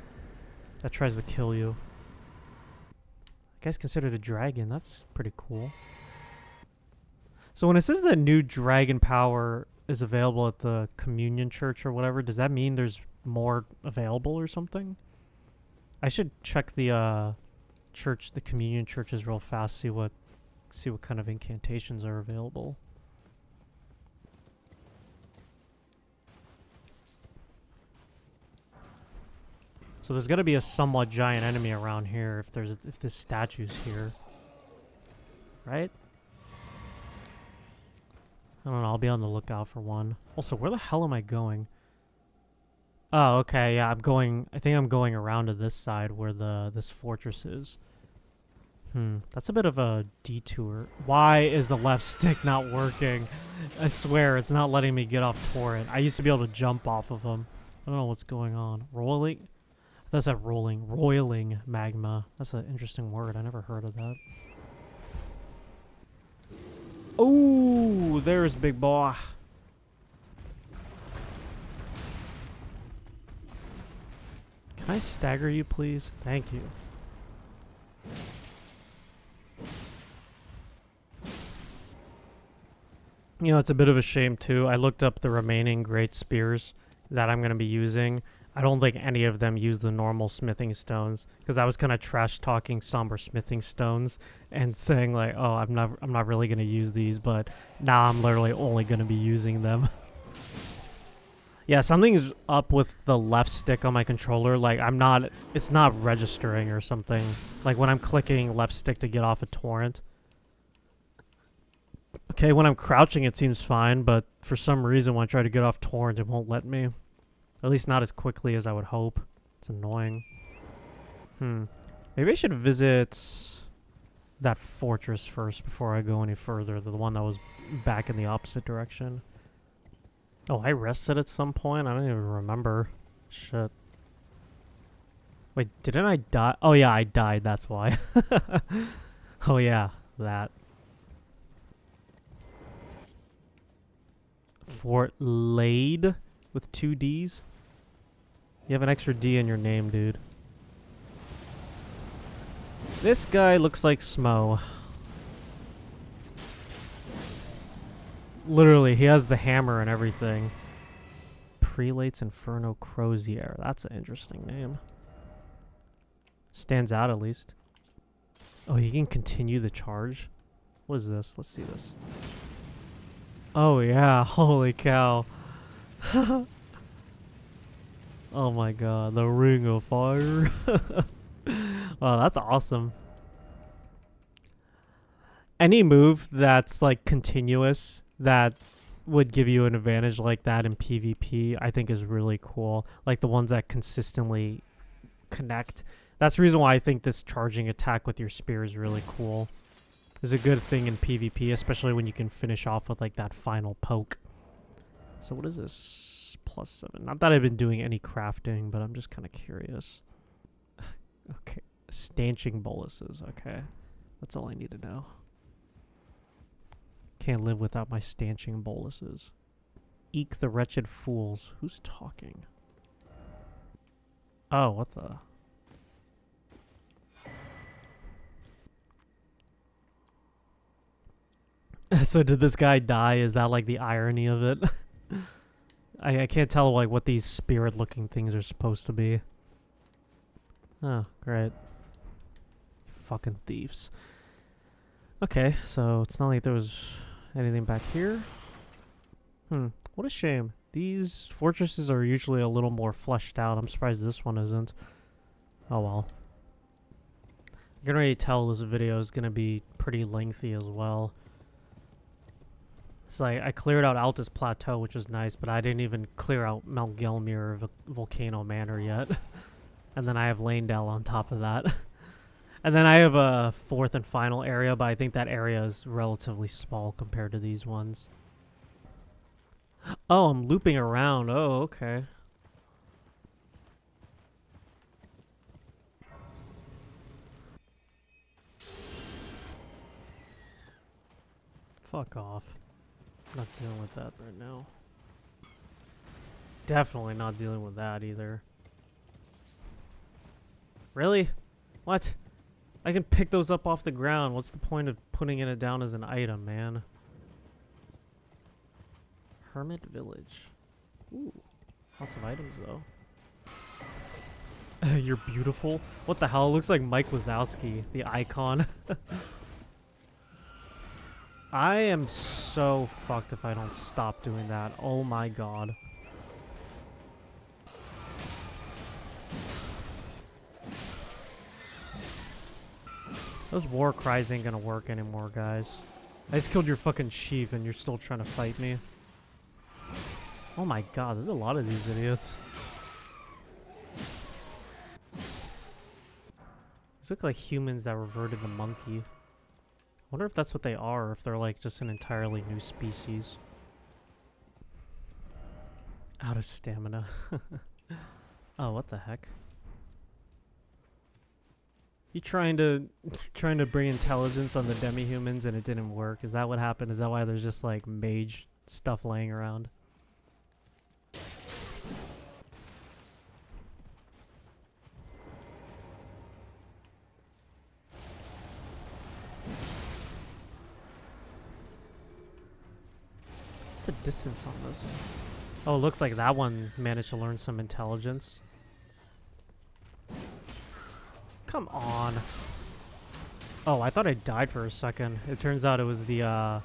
that tries to kill you. The guy's considered a dragon. That's pretty cool. So when it says that new dragon power is available at the communion church or whatever, does that mean there's more available or something? I should check the church, the communion churches real fast, see what kind of incantations are available. So there's gotta be a somewhat giant enemy around here if this statue's here. Right? I don't know, I'll be on the lookout for one. Also, where the hell am I going? Oh, okay, yeah, I think I'm going around to this side where this fortress is. That's a bit of a detour. Why is the left stick not working? I swear, it's not letting me get off torrent. I used to be able to jump off of them. I don't know what's going on. Rolling? That's a roiling magma. That's an interesting word. I never heard of that. Oh, there's big boy. Can I stagger you, please? Thank you. You know, it's a bit of a shame, too. I looked up the remaining great spears that I'm going to be using. I don't think any of them use the normal smithing stones, because I was kind of trash-talking somber smithing stones and saying, like, oh, I'm not really going to use these, but now I'm literally only going to be using them. Yeah, something's up with the left stick on my controller. Like, it's not registering or something. Like, when I'm clicking left stick to get off a torrent. Okay, when I'm crouching, it seems fine, but for some reason, when I try to get off torrent, it won't let me. At least not as quickly as I would hope. It's annoying. Maybe I should visit that fortress first before I go any further. The one that was back in the opposite direction. Oh, I rested at some point? I don't even remember. Shit. Wait, didn't I die? Oh yeah, I died, that's why. Oh yeah, that. Fort Leyndell with 2 Ds? You have an extra D in your name, dude. This guy looks like Smo. Literally, he has the hammer and everything. Prelate's Inferno Crozier. That's an interesting name. Stands out, at least. Oh, he can continue the charge? What is this? Let's see this. Oh, yeah. Holy cow. Oh my god. The Ring of Fire. Wow, that's awesome. Any move that's, like, continuous that would give you an advantage like that in PvP, I think is really cool. Like, the ones that consistently connect. That's the reason why I think this charging attack with your spear is really cool. It's a good thing in PvP, especially when you can finish off with, like, that final poke. So what is this? +7. Not that I've been doing any crafting, but I'm just kind of curious. Okay. Stanching boluses. Okay. That's all I need to know. Can't live without my stanching boluses. Eek the wretched fools. Who's talking? Oh, what the... So did this guy die? Is that like the irony of it? I can't tell like what these spirit looking things are supposed to be. Oh, great. Fucking thieves. Okay, so it's not like there was anything back here. What a shame. These fortresses are usually a little more fleshed out. I'm surprised this one isn't. Oh well. You can already tell this video is going to be pretty lengthy as well. So I cleared out Altus Plateau, which was nice, but I didn't even clear out Mount Gelmir or Volcano Manor yet. And then I have Leyndell on top of that. And then I have a 4th and final area, but I think that area is relatively small compared to these ones. Oh, I'm looping around. Oh, okay. Fuck off. Not dealing with that right now. Definitely not dealing with that either. Really? What? I can pick those up off the ground. What's the point of putting it down as an item, man? Hermit Village. Ooh. Lots of items, though. You're beautiful? What the hell? It looks like Mike Wazowski, the icon. I am so fucked if I don't stop doing that. Oh my god. Those war cries ain't gonna work anymore, guys. I just killed your fucking chief and you're still trying to fight me. Oh my god, there's a lot of these idiots. These look like humans that reverted to monkey. I wonder if that's what they are, or if they're like just an entirely new species. Out of stamina. Oh, what the heck? You trying to bring intelligence on the demi-humans and it didn't work? Is that what happened? Is that why there's just like mage stuff laying around? What's the distance on this? Oh, it looks like that one managed to learn some intelligence. Come on. Oh, I thought I died for a second. It turns out it was the, God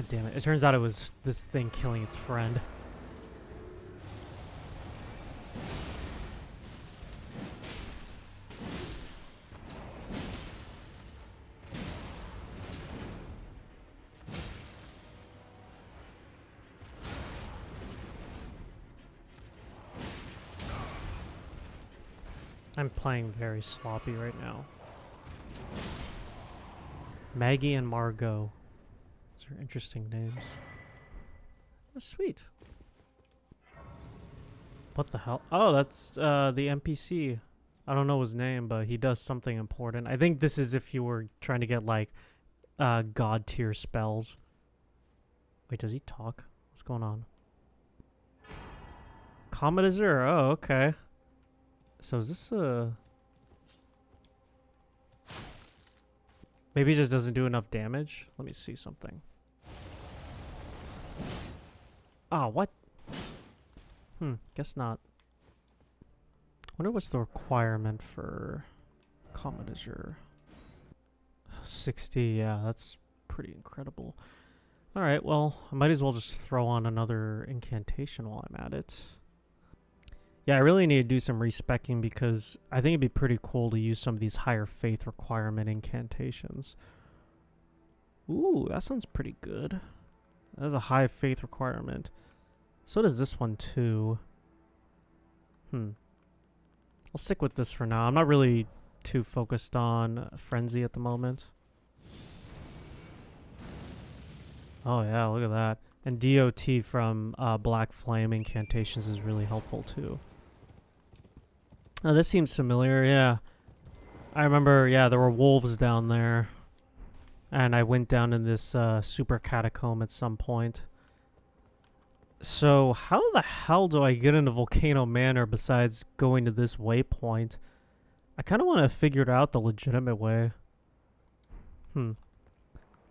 damn it. It turns out it was this thing killing its friend. I'm playing very sloppy right now. Maggie and Margot. Those are interesting names. Oh, sweet. What the hell? Oh, that's the NPC. I don't know his name, but he does something important. I think this is if you were trying to get like god tier spells. Wait, does he talk? What's going on? Comet Azure. Oh, okay. So is this maybe it just doesn't do enough damage? Let me see something. Ah, what? Guess not. Wonder what's the requirement for Comet Azure. 60, yeah, that's pretty incredible. Alright, well, I might as well just throw on another incantation while I'm at it. Yeah, I really need to do some respecking because I think it'd be pretty cool to use some of these higher faith requirement incantations. Ooh, that sounds pretty good. That's a high faith requirement. So does this one too. I'll stick with this for now. I'm not really too focused on Frenzy at the moment. Oh yeah, look at that. And DOT from Black Flame incantations is really helpful too. Oh, this seems familiar, yeah. I remember, yeah, there were wolves down there. And I went down in this super catacomb at some point. So, how the hell do I get into Volcano Manor besides going to this waypoint? I kind of want to figure it out the legitimate way.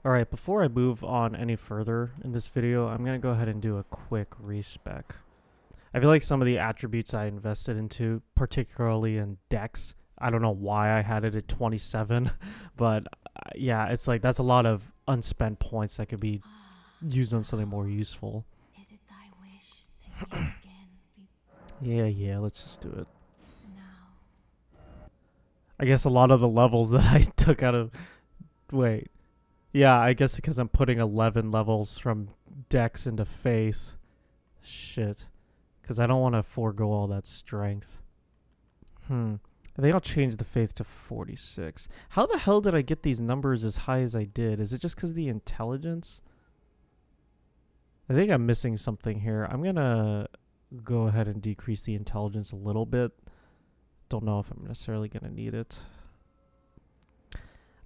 Alright, before I move on any further in this video, I'm going to go ahead and do a quick respec. I feel like some of the attributes I invested into, particularly in Dex, I don't know why I had it at 27, but yeah, it's like that's a lot of unspent points that could be used on something more useful. Is it thy wish to meet again? Yeah, let's just do it. Now. I guess a lot of the levels that I took out of... Wait. Yeah, I guess because I'm putting 11 levels from Dex into Faith. Shit. Because I don't want to forego all that strength. I think I'll change the Faith to 46. How the hell did I get these numbers as high as I did? Is it just because of the intelligence? I think I'm missing something here. I'm going to go ahead and decrease the intelligence a little bit. Don't know if I'm necessarily going to need it.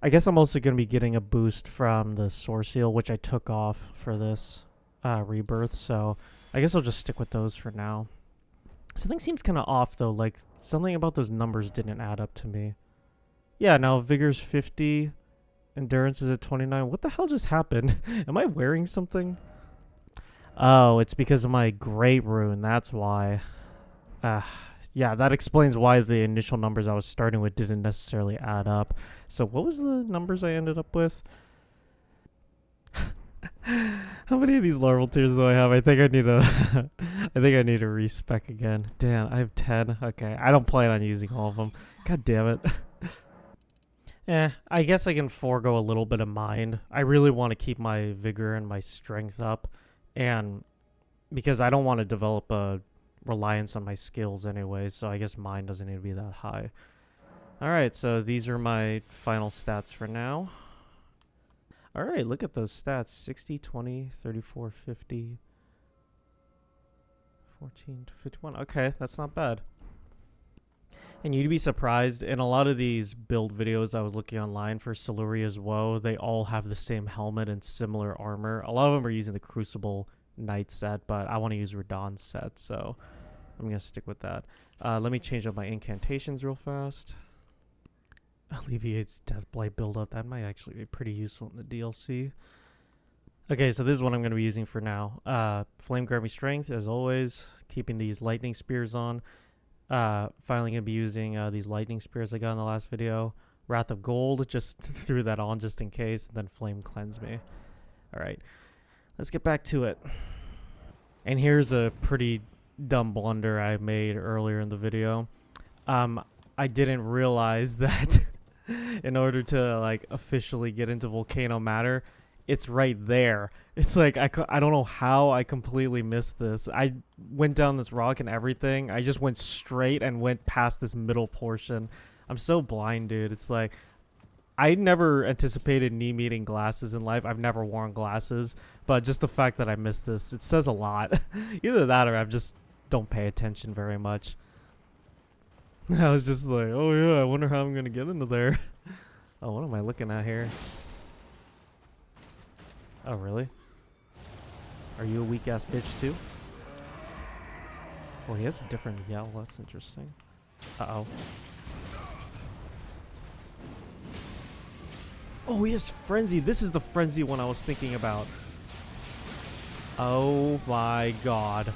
I guess I'm also going to be getting a boost from the Source Seal, which I took off for this rebirth, so I guess I'll just stick with those for now. Something seems kind of off, though. Like, something about those numbers didn't add up to me. Yeah, now Vigor's 50, Endurance is at 29. What the hell just happened? Am I wearing something? Oh, it's because of my Great Rune, that's why. Yeah, that explains why the initial numbers I was starting with didn't necessarily add up. So what was the numbers I ended up with? How many of these larval tears do I have? I think I need a I think I need a respec again. Damn, I have 10. Okay, I don't plan on using all of them. God damn it. I guess I can forego a little bit of mind. I really want to keep my vigor and my strength up, and because I don't want to develop a reliance on my skills anyway, so I guess mine doesn't need to be that high. Alright, so these are my final stats for now. Alright, look at those stats. 60, 20, 34, 50, 14, 51. Okay, that's not bad. And you'd be surprised, in a lot of these build videos I was looking online for Siluria's Woe, they all have the same helmet and similar armor. A lot of them are using the Crucible Knight set, but I want to use Radahn's set, so I'm going to stick with that. Let me change up my incantations real fast. Alleviates Death Blight buildup. That might actually be pretty useful in the DLC. Okay, so this is what I'm going to be using for now. Flame Gravity Strength, as always. Keeping these Lightning Spears on. Finally going to be using these Lightning Spears I got in the last video. Wrath of Gold, just threw that on just in case. And then Flame Cleanse Me. Alright, let's get back to it. And here's a pretty dumb blunder I made earlier in the video. I didn't realize that in order to like officially get into Volcano Manor, it's right there. It's like I don't know how I completely missed this. I went down this rock and everything. I just went straight and went past this middle portion. I'm so blind, dude. It's like I never anticipated me needing glasses in life. I've never worn glasses, but just the fact that I missed this, it says a lot. Either that or I just don't pay attention very much. I was just like, oh yeah, I wonder how I'm gonna get into there. Oh, what am I looking at here? Oh, really? Are you a weak ass bitch too? Oh, he has a different yell. That's interesting. Uh-oh. Oh, he has Frenzy. This is the Frenzy one I was thinking about. Oh my god.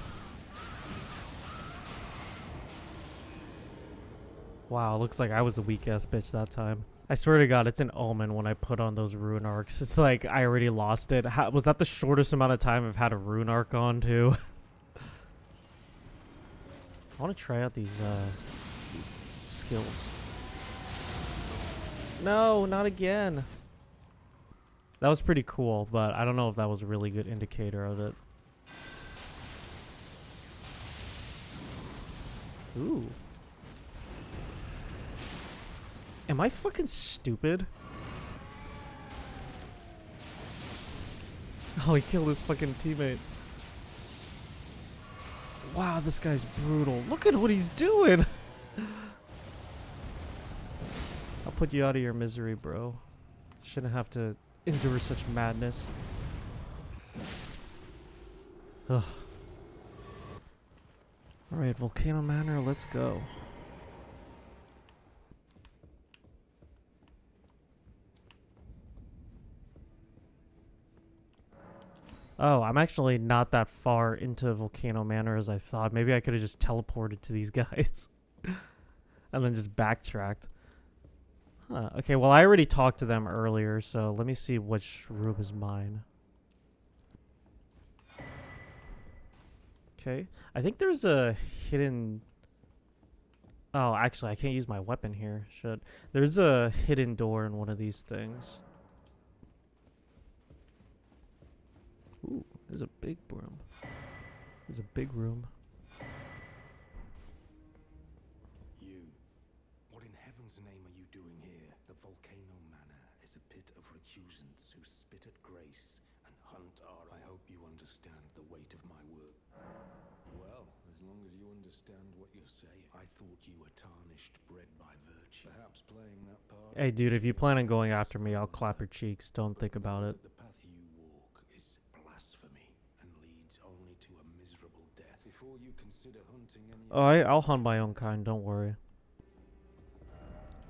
Wow, looks like I was the weak-ass bitch that time. I swear to god, it's an omen when I put on those rune arcs. It's like, I already lost it. Was that the shortest amount of time I've had a rune arc on, too? I want to try out these, skills. No, not again. That was pretty cool, but I don't know if that was a really good indicator of it. Ooh. Am I fucking stupid? Oh, he killed his fucking teammate. Wow, this guy's brutal. Look at what he's doing. I'll put you out of your misery, bro. Shouldn't have to endure such madness. Ugh. Alright, Volcano Manor, let's go. Oh, I'm actually not that far into Volcano Manor as I thought. Maybe I could have just teleported to these guys. And then just backtracked. Huh. Okay, well, I already talked to them earlier, so let me see which room is mine. Okay. I think there's a hidden... Oh, actually, I can't use my weapon here. Shit. There's a hidden door in one of these things. Ooh, there's a big room. There's a big room. You. What in heaven's name are you doing here? The Volcano Manor is a pit of recusants who spit at grace and hunt our... I hope you understand the weight of my work. Well, as As long as you understand what you're saying. I thought you were tarnished, bred by virtue. Perhaps playing that part. Hey, dude, if you plan on going after me, I'll clap your cheeks. Don't think about it. The path you walk is blasphemy and leads only to a miserable death. Before you consider hunting any. Oh, I'll hunt my own kind. Don't worry.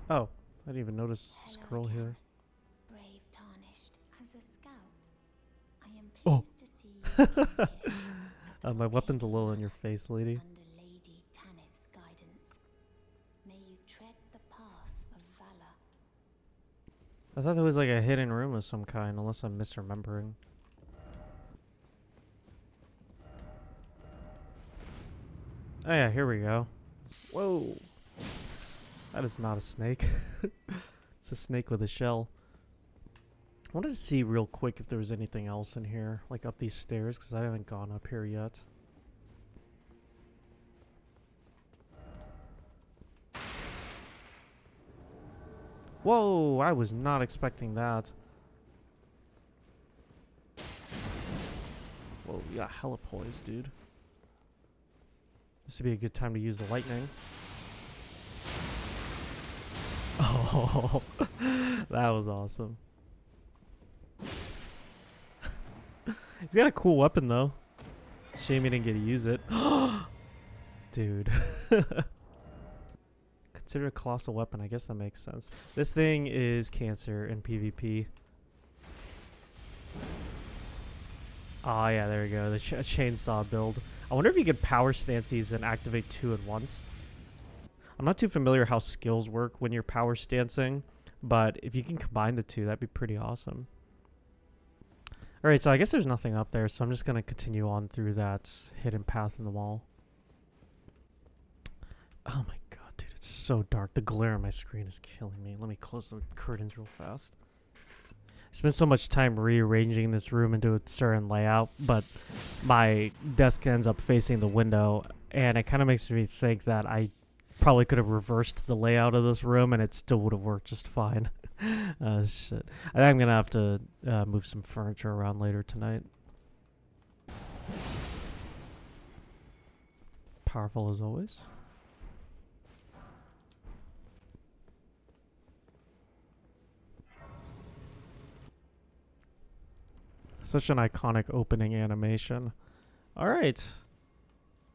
Oh, I didn't even notice this girl here. Brave tarnished. As a scout, I am pleased to see you here. My weapon's a little in your face, lady. Under Lady Tanith's guidance, may you tread the path of valor. I thought there was like a hidden room of some kind, unless I'm misremembering. Oh yeah, here we go. Whoa. That is not a snake. It's a snake with a shell. I wanted to see real quick if there was anything else in here, like up these stairs, because I haven't gone up here yet. Whoa, I was not expecting that. Whoa, you got hella poise, dude. This would be a good time to use the lightning. Oh, that was awesome. He's got a cool weapon, though. Shame he didn't get to use it. Dude. Consider a colossal weapon. I guess that makes sense. This thing is cancer in PvP. Oh, yeah, there we go. The chainsaw build. I wonder if you could power stance these and activate 2 at once. I'm not too familiar how skills work when you're power stancing, but if you can combine the 2, that'd be pretty awesome. Alright, so I guess there's nothing up there, so I'm just going to continue on through that hidden path in the wall. Oh my god, dude, it's so dark. The glare on my screen is killing me. Let me close the curtains real fast. I spent so much time rearranging this room into a certain layout, but my desk ends up facing the window, and it kind of makes me think that I probably could have reversed the layout of this room and it still would have worked just fine. Shit. I think I'm gonna have to move some furniture around later tonight. Powerful as always. Such an iconic opening animation. Alright.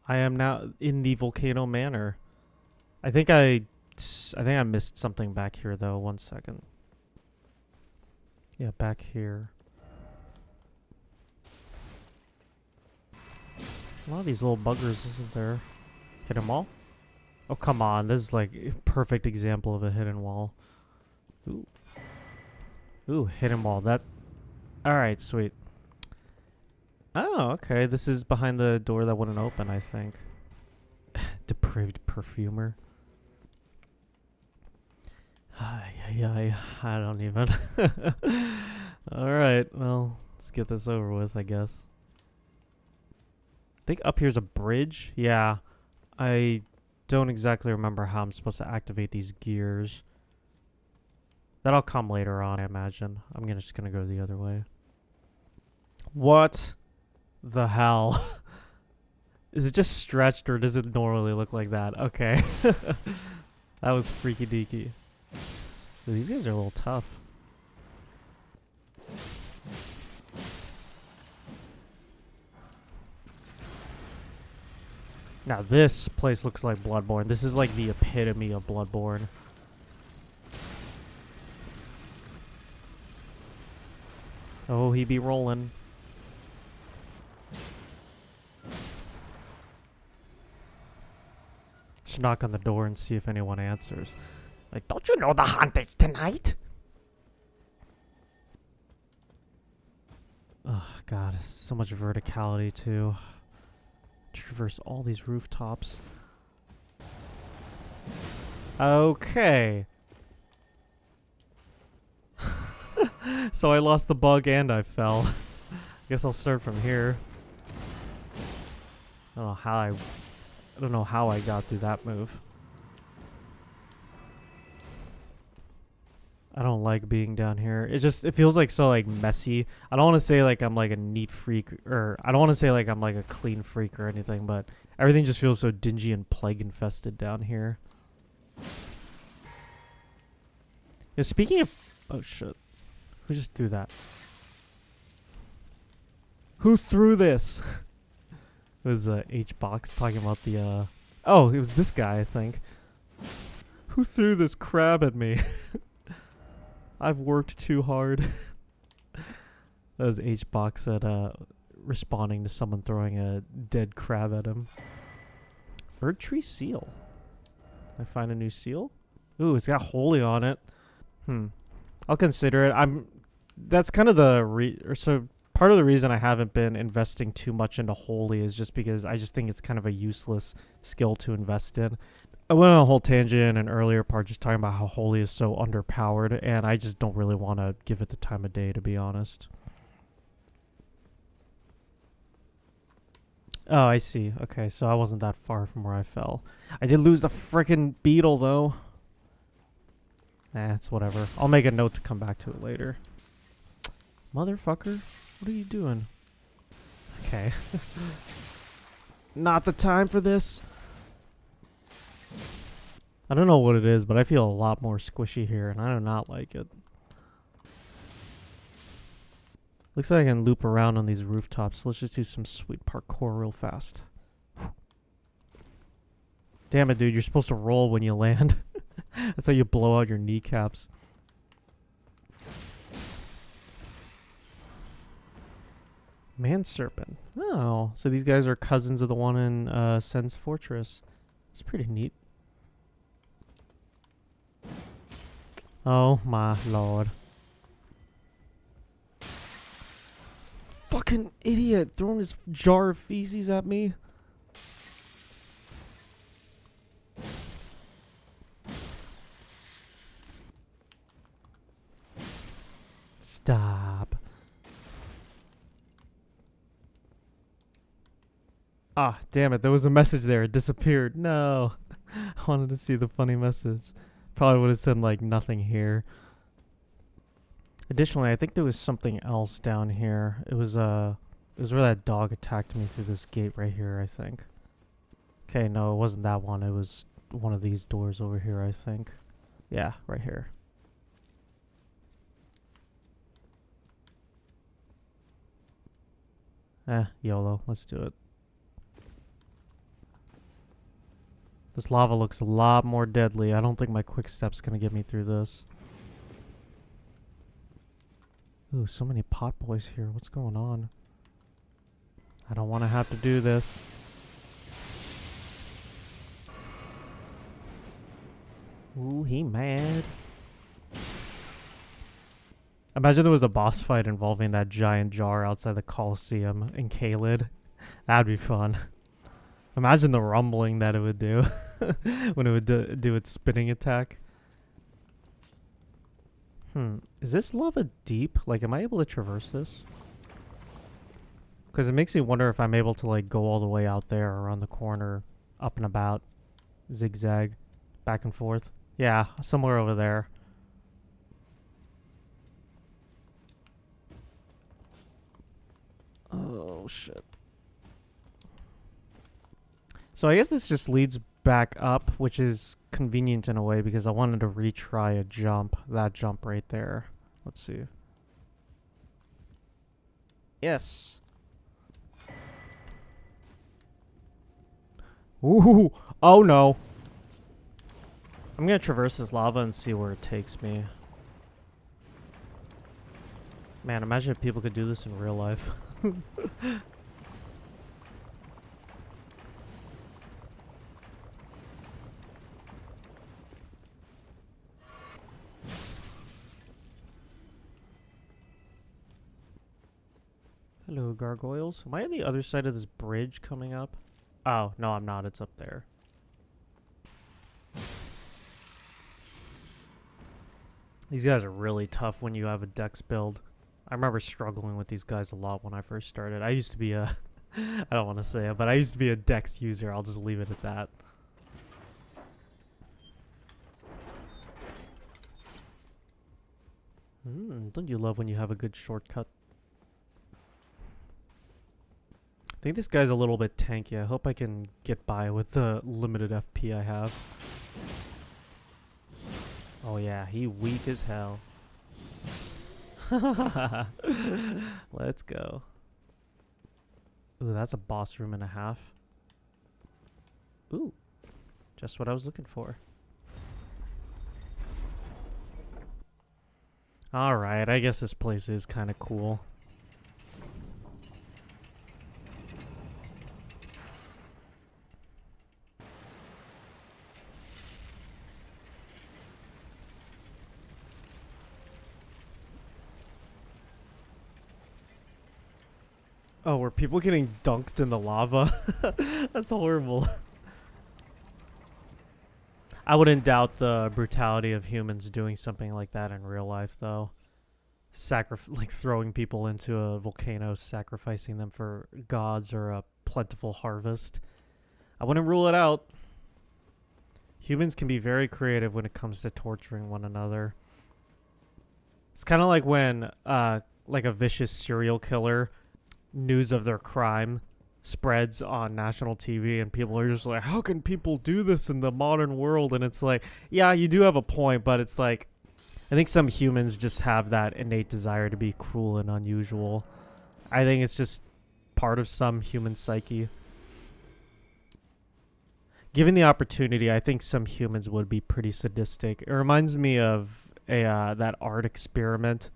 I am now in the Volcano Manor. I think I missed something back here, though. 1 second. Yeah, back here. A lot of these little buggers, isn't there? Hidden wall? Oh, come on. This is like a perfect example of a hidden wall. Ooh. Ooh, hidden wall. That... Alright, sweet. Oh, okay. This is behind the door that wouldn't open, I think. Depraved perfumer. I don't even. Alright, well, let's get this over with, I guess. I think up here's a bridge. Yeah. I don't exactly remember how I'm supposed to activate these gears. That'll come later on, I imagine. I'm just gonna go the other way. What the hell? Is it just stretched or does it normally look like that? Okay. That was freaky deaky. Dude, these guys are a little tough. Now this place looks like Bloodborne. This is like the epitome of Bloodborne. Oh, he be rolling. Should knock on the door and see if anyone answers. Like, don't you know the hunt is tonight? Oh, God. So much verticality, too. Traverse all these rooftops. Okay. So I lost the bug and I fell. Guess I'll start from here. I don't know how I got through that move. I don't like being down here. It feels like so like messy. I don't want to say like I'm like a neat freak, or I don't want to say like I'm like a clean freak or anything, but everything just feels so dingy and plague infested down here. Yeah, speaking of, oh shit, who just threw that? Who threw this? It was H-Box talking about the oh, it was this guy, I think. Who threw this crab at me? I've worked too hard. That was H-Box at responding to someone throwing a dead crab at him. Bird tree seal. I find a new seal? Ooh, it's got holy on it. I'll consider it. That's kind of so part of the reason I haven't been investing too much into holy is just because I just think it's kind of a useless skill to invest in. I went on a whole tangent in an earlier part just talking about how holy is so underpowered, and I just don't really want to give it the time of day, to be honest. Oh, I see. Okay, so I wasn't that far from where I fell. I did lose the frickin' beetle, though. It's whatever. I'll make a note to come back to it later. Motherfucker, what are you doing? Okay. Not the time for this. I don't know what it is, but I feel a lot more squishy here, and I do not like it. Looks like I can loop around on these rooftops. Let's just do some sweet parkour real fast. Damn it, dude. You're supposed to roll when you land. That's how you blow out your kneecaps. Man Serpent. Oh, so these guys are cousins of the one in Sen's Fortress. It's pretty neat. Oh my lord. Fucking idiot throwing his jar of feces at me. Stop. Ah, damn it. There was a message there. It disappeared. No. I wanted to see the funny message. Probably would have said, like, nothing here. Additionally, I think there was something else down here. It was where that dog attacked me through this gate right here, I think. Okay, no, it wasn't that one. It was one of these doors over here, I think. Yeah, right here. YOLO. Let's do it. This lava looks a lot more deadly. I don't think my quick step's gonna get me through this. Ooh, so many pot boys here. What's going on? I don't want to have to do this. Ooh, he mad. Imagine there was a boss fight involving that giant jar outside the Coliseum in Caelid. That'd be fun. Imagine the rumbling that it would do when it would do its spinning attack. Is this lava deep? Like, am I able to traverse this? Because it makes me wonder if I'm able to, like, go all the way out there, around the corner, up and about, zigzag, back and forth. Yeah, somewhere over there. Oh, shit. So I guess this just leads back up, which is convenient in a way because I wanted to retry a jump. That jump right there. Let's see. Yes. Ooh. Oh no. I'm gonna traverse this lava and see where it takes me. Man, imagine if people could do this in real life. Hello, gargoyles. Am I on the other side of this bridge coming up? Oh, no, I'm not. It's up there. These guys are really tough when you have a dex build. I remember struggling with these guys a lot when I first started. I used to be a... I don't want to say it, but I used to be a dex user. I'll just leave it at that. Don't you love when you have a good shortcut? I think this guy's a little bit tanky. I hope I can get by with the limited FP I have. Oh yeah, he weak as hell. Let's go. Ooh, that's a boss room and a half. Ooh, just what I was looking for. Alright, I guess this place is kind of cool. Oh, were people getting dunked in the lava? That's horrible. I wouldn't doubt the brutality of humans doing something like that in real life, though. Like throwing people into a volcano, sacrificing them for gods or a plentiful harvest. I wouldn't rule it out. Humans can be very creative when it comes to torturing one another. It's kind of like when, like a vicious serial killer, news of their crime spreads on national TV and people are just like, how can people do this in the modern world? And it's like, yeah, you do have a point, but it's like, I think some humans just have that innate desire to be cruel and unusual. I think it's just part of some human psyche. Given the opportunity, I think some humans would be pretty sadistic. It reminds me of that art experiment.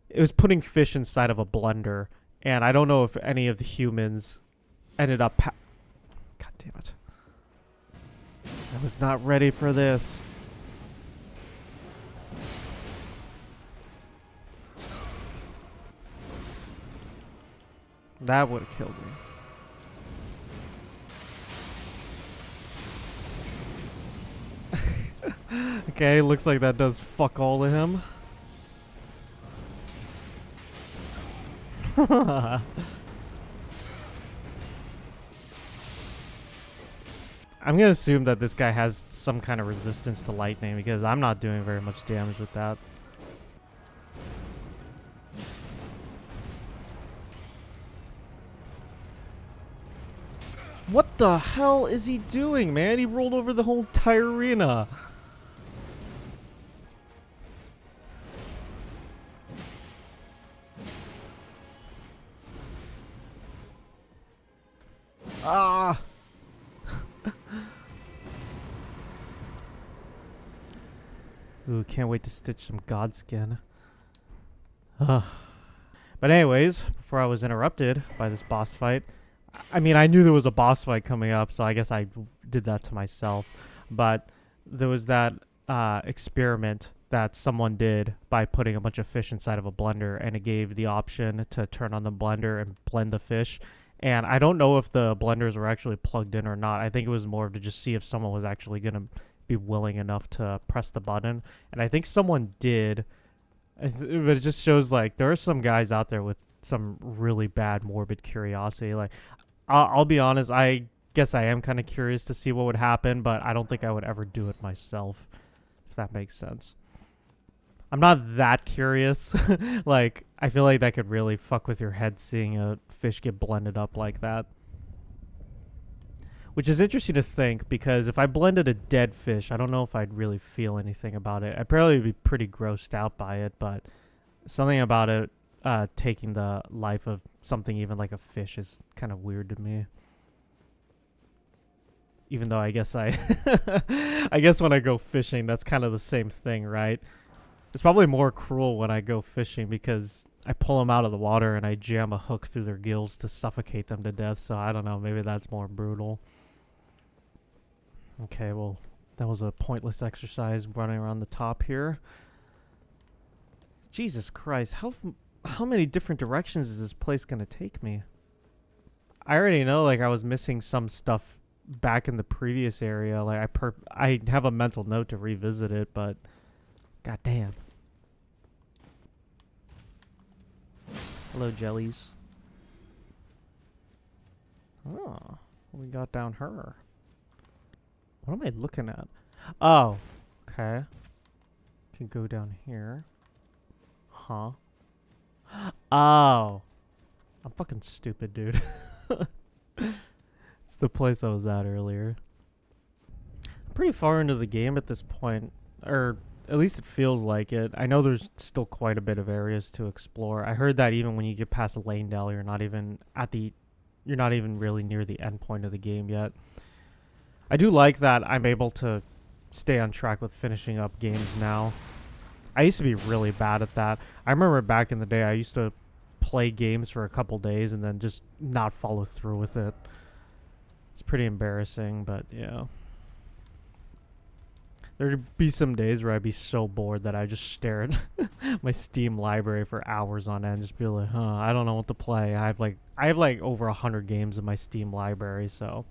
It was putting fish inside of a blender. And I don't know if any of the humans ended up... God damn it. I was not ready for this. That would have killed me. Okay, looks like that does fuck all to him. I'm gonna assume that this guy has some kind of resistance to lightning because I'm not doing very much damage with that. What the hell is he doing, man? He rolled over the whole entire arena. Ah! Ooh, can't wait to stitch some god skin. But anyways, before I was interrupted by this boss fight, I mean, I knew there was a boss fight coming up, so I guess I did that to myself. But there was that experiment that someone did by putting a bunch of fish inside of a blender, and it gave the option to turn on the blender and blend the fish. And I don't know if the blenders were actually plugged in or not. I think it was more to just see if someone was actually going to be willing enough to press the button. And I think someone did. But it just shows, like, there are some guys out there with some really bad morbid curiosity. Like, I'll be honest, I guess I am kind of curious to see what would happen, but I don't think I would ever do it myself, if that makes sense. I'm not that curious. Like, I feel like that could really fuck with your head seeing a fish get blended up like that. Which is interesting to think, because if I blended a dead fish, I don't know if I'd really feel anything about it. I'd probably be pretty grossed out by it, but something about it taking the life of something even like a fish is kind of weird to me. Even though I guess I guess when I go fishing, that's kind of the same thing, right? It's probably more cruel when I go fishing because I pull them out of the water and I jam a hook through their gills to suffocate them to death. So I don't know, maybe that's more brutal. Okay, well, that was a pointless exercise running around the top here. Jesus Christ, how many different directions is this place going to take me? I already know, like, I was missing some stuff back in the previous area. Like, I have a mental note to revisit it, but goddamn. Hello, jellies. Oh, what we got down her? What am I looking at? Oh, okay. Can go down here. Huh? Oh. I'm fucking stupid, dude. It's the place I was at earlier. I'm pretty far into the game at this point. Or at least it feels like it. I know there's still quite a bit of areas to explore. I heard that even when you get past Leyndell, you're not even really near the end point of the game yet. I do like that I'm able to stay on track with finishing up games now. I used to be really bad at that. I remember back in the day I used to play games for a couple days and then just not follow through with it. It's pretty embarrassing, but yeah. There'd be some days where I'd be so bored that I just stare at my Steam library for hours on end, just be like, I don't know what to play. I have like over 100 games in my Steam library, so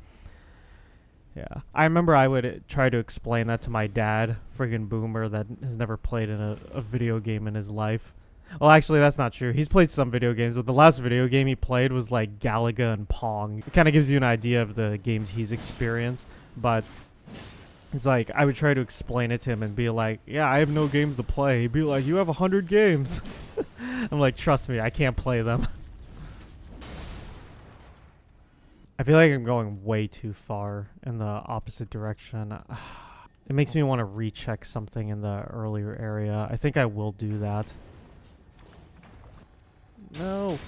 yeah. I remember I would try to explain that to my dad, friggin' boomer that has never played in a video game in his life. Well, actually, that's not true. He's played some video games, but the last video game he played was like Galaga and Pong. It kind of gives you an idea of the games he's experienced, but it's like, I would try to explain it to him and be like, yeah, I have no games to play. He'd be like, you have 100 games. I'm like, trust me, I can't play them. I feel like I'm going way too far in the opposite direction. It makes me want to recheck something in the earlier area. I think I will do that. No.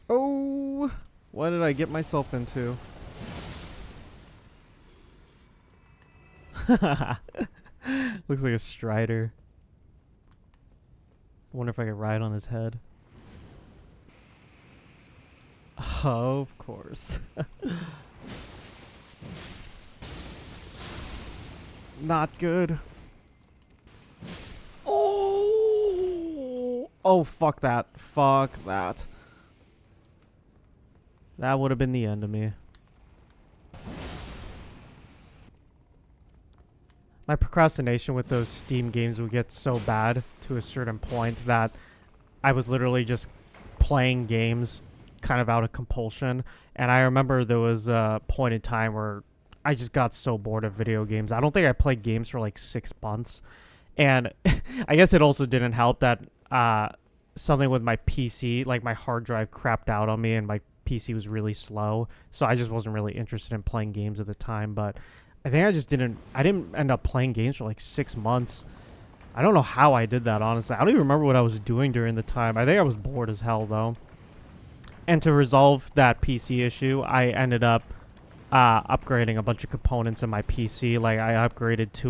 Oh, what did I get myself into? Looks like a Strider. I wonder if I could ride on his head. Oh, of course. Not good. Oh! Oh, fuck that. Fuck that. That would have been the end of me. My procrastination with those Steam games would get so bad to a certain point that I was literally just playing games kind of out of compulsion. And I remember there was a point in time where I just got so bored of video games. I don't think I played games for like 6 months. And I guess it also didn't help that something with my PC, like my hard drive crapped out on me and my PC was really slow. So I just wasn't really interested in playing games at the time. But I think I didn't end up playing games for like 6 months. I don't know how I did that, honestly. I don't even remember what I was doing during the time. I think I was bored as hell, though. And to resolve that PC issue, I ended up upgrading a bunch of components in my PC. Like, I upgraded to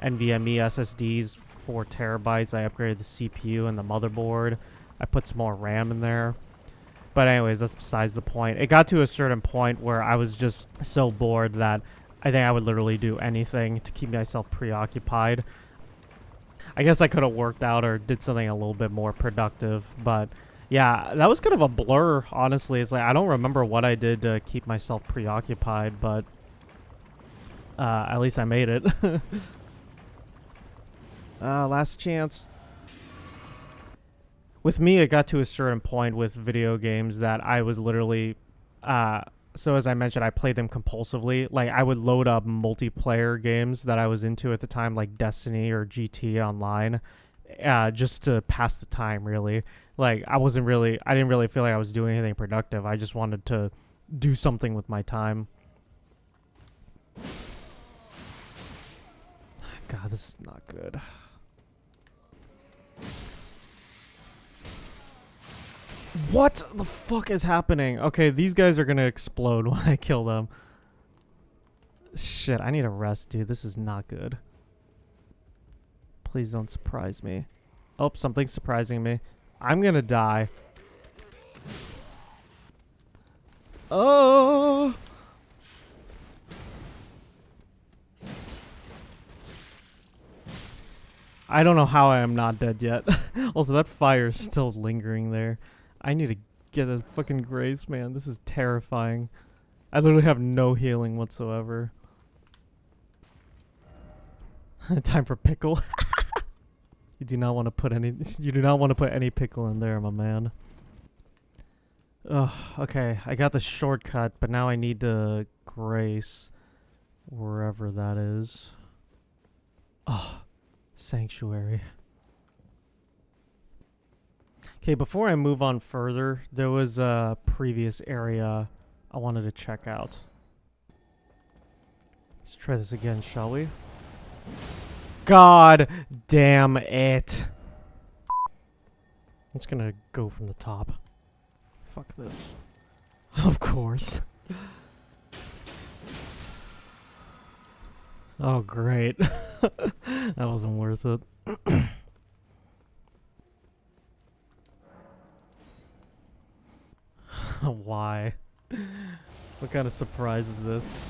NVMe SSDs, 4 terabytes. I upgraded the CPU and the motherboard. I put some more RAM in there. But anyways, that's besides the point. It got to a certain point where I was just so bored that I think I would literally do anything to keep myself preoccupied. I guess I could have worked out or did something a little bit more productive, but yeah, that was kind of a blur, honestly. It's like, I don't remember what I did to keep myself preoccupied, but at least I made it. Last chance. With me, it got to a certain point with video games that I was literally... So as I mentioned, I played them compulsively. Like, I would load up multiplayer games that I was into at the time, like Destiny or GTA Online, just to pass the time, really. Like, I didn't really feel like I was doing anything productive. I just wanted to do something with my time. God, this is not good. What the fuck is happening? Okay, these guys are gonna explode when I kill them. Shit, I need a rest, dude. This is not good. Please don't surprise me. Oh, something's surprising me. I'm gonna die. Oh! I don't know how I am not dead yet. Also, that fire is still lingering there. I need to get a fucking grace, man. This is terrifying. I literally have no healing whatsoever. Time for pickle. You do not want to put any pickle in there, my man. Ugh, okay. I got the shortcut, but now I need to grace. Wherever that is. Oh, Sanctuary. Okay, before I move on further, there was a previous area I wanted to check out. Let's try this again, shall we? God damn it. I'm just gonna go from the top. Fuck this. Of course. Oh, great. That wasn't worth it. Why? What kind of surprise is this?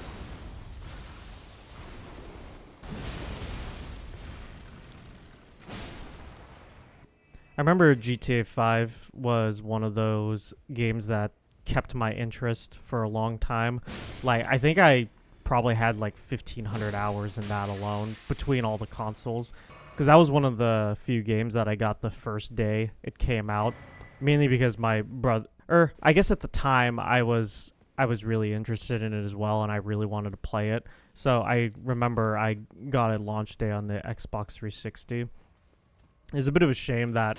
I remember GTA 5 was one of those games that kept my interest for a long time. Like, I think I probably had like 1,500 hours in that alone between all the consoles. Because that was one of the few games that I got the first day it came out. Mainly because my brother... I guess at the time I was really interested in it as well, and I really wanted to play it. So I remember I got it launch day on the Xbox 360. It's a bit of a shame that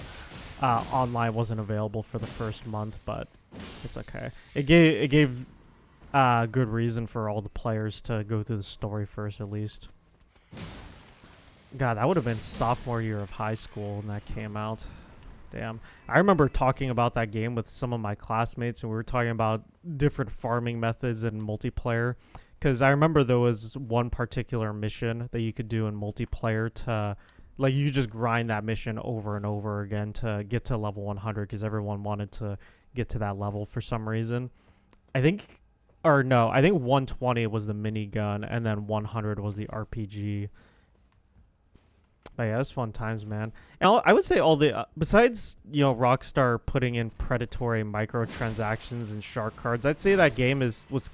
online wasn't available for the first month, but it's okay. It gave good reason for all the players to go through the story first, at least. God, that would have been sophomore year of high school when that came out. Damn. I remember talking about that game with some of my classmates, and we were talking about different farming methods and multiplayer. Because I remember there was one particular mission that you could do in multiplayer to... Like, you just grind that mission over and over again to get to level 100 because everyone wanted to get to that level for some reason. I think 120 was the minigun, and then 100 was the RPG. But yeah, it was fun times, man. And I would say all the... besides, Rockstar putting in predatory microtransactions and shark cards, I'd say that game was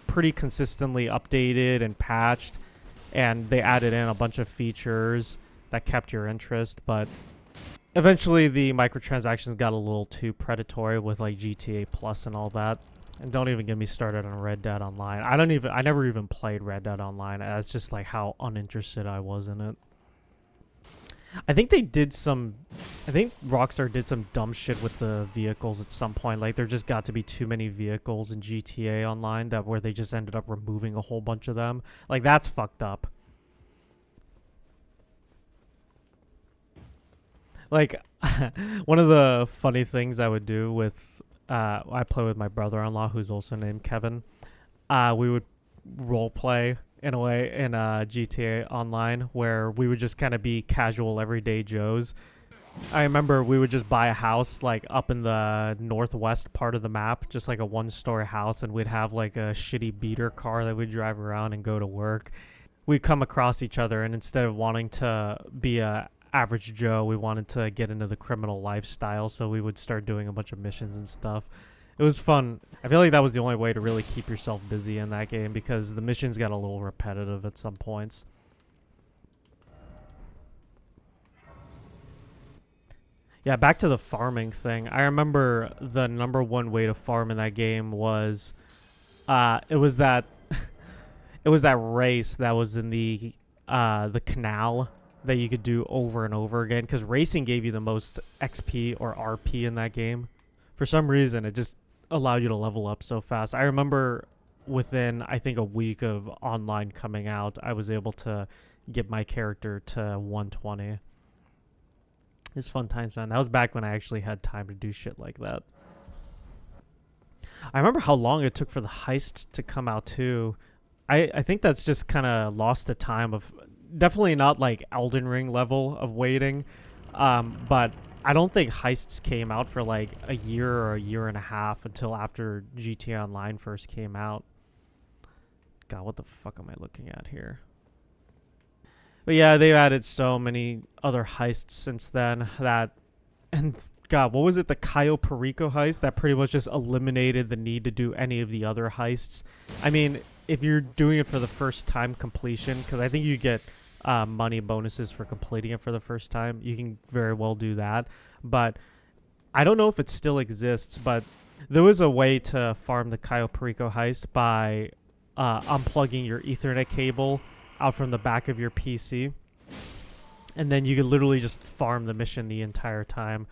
pretty consistently updated and patched, and they added in a bunch of features that kept your interest, but eventually the microtransactions got a little too predatory with like GTA Plus and all that. And don't even get me started on Red Dead Online. I never even played Red Dead Online. That's just like how uninterested I was in it. I think Rockstar did some dumb shit with the vehicles at some point. Like, there just got to be too many vehicles in GTA Online where they just ended up removing a whole bunch of them. Like, that's fucked up. Like, one of the funny things I would do with, I play with my brother-in-law, who's also named Kevin. We would role play in a way in GTA Online, where we would just kind of be casual, everyday Joes. I remember we would just buy a house like up in the northwest part of the map, just like a one-story house, and we'd have like a shitty beater car that we'd drive around and go to work. We'd come across each other, and instead of wanting to be a average Joe, we wanted to get into the criminal lifestyle, so we would start doing a bunch of missions and stuff. It was fun. I feel like that was the only way to really keep yourself busy in that game, because the missions got a little repetitive at some points. Yeah, back to the farming thing. I remember the number one way to farm in that game was it was that race that was in the canal that you could do over and over again, because racing gave you the most XP or RP in that game. For some reason, it just allowed you to level up so fast. I remember within, I think, a week of online coming out, I was able to get my character to 120. It's fun times, man. That was back when I actually had time to do shit like that. I remember how long it took for the heist to come out, too. I think that's just kind of lost the time of... Definitely not like Elden Ring level of waiting, but I don't think heists came out for like a year or a year and a half until after GTA Online first came out. God, what the fuck am I looking at here? But yeah, they've added so many other heists since then that... And God, what was it? The Cayo Perico heist? That pretty much just eliminated the need to do any of the other heists. I mean, if you're doing it for the first time completion, because I think you get... money bonuses for completing it for the first time. You can very well do that. But I don't know if it still exists, but there was a way to farm the Cayo Perico heist by unplugging your Ethernet cable out from the back of your PC. And then you could literally just farm the mission the entire time.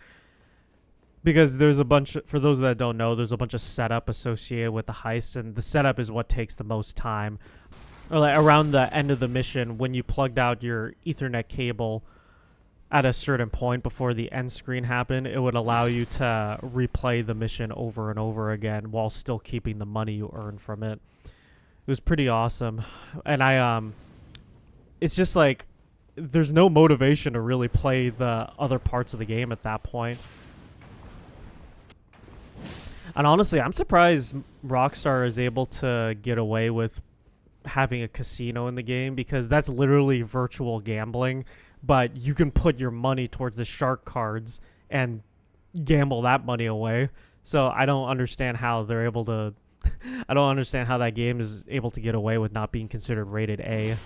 Because there's a bunch, for those that don't know, there's a bunch of setup associated with the heist, and the setup is what takes the most time. Or like around the end of the mission, when you plugged out your Ethernet cable at a certain point before the end screen happened, it would allow you to replay the mission over and over again while still keeping the money you earned from it. It was pretty awesome. And it's just like, there's no motivation to really play the other parts of the game at that point. And honestly, I'm surprised Rockstar is able to get away with having a casino in the game, because that's literally virtual gambling, but you can put your money towards the shark cards and gamble that money away. So I don't understand how they're able to I don't understand how that game is able to get away with not being considered rated A.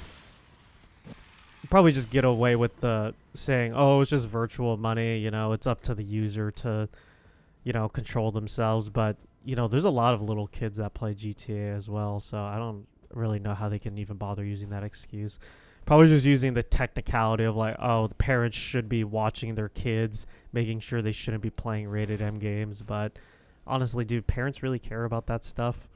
Probably just get away with the saying, oh, it's just virtual money, you know, it's up to the user to, you know, control themselves. But, you know, there's a lot of little kids that play GTA as well, so I don't really know how they can even bother using that excuse. Probably just using the technicality of like, oh, the parents should be watching their kids, making sure they shouldn't be playing rated M games. But honestly, dude, parents really care about that stuff?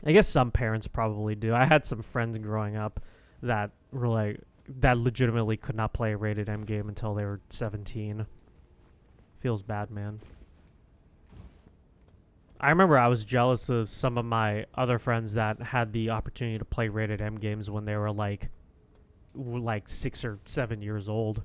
I guess some parents probably do. I had some friends growing up that were like, that legitimately could not play a rated M game until they were 17. Feels bad, man. I remember I was jealous of some of my other friends that had the opportunity to play rated M games when they were like 6 or 7 years old.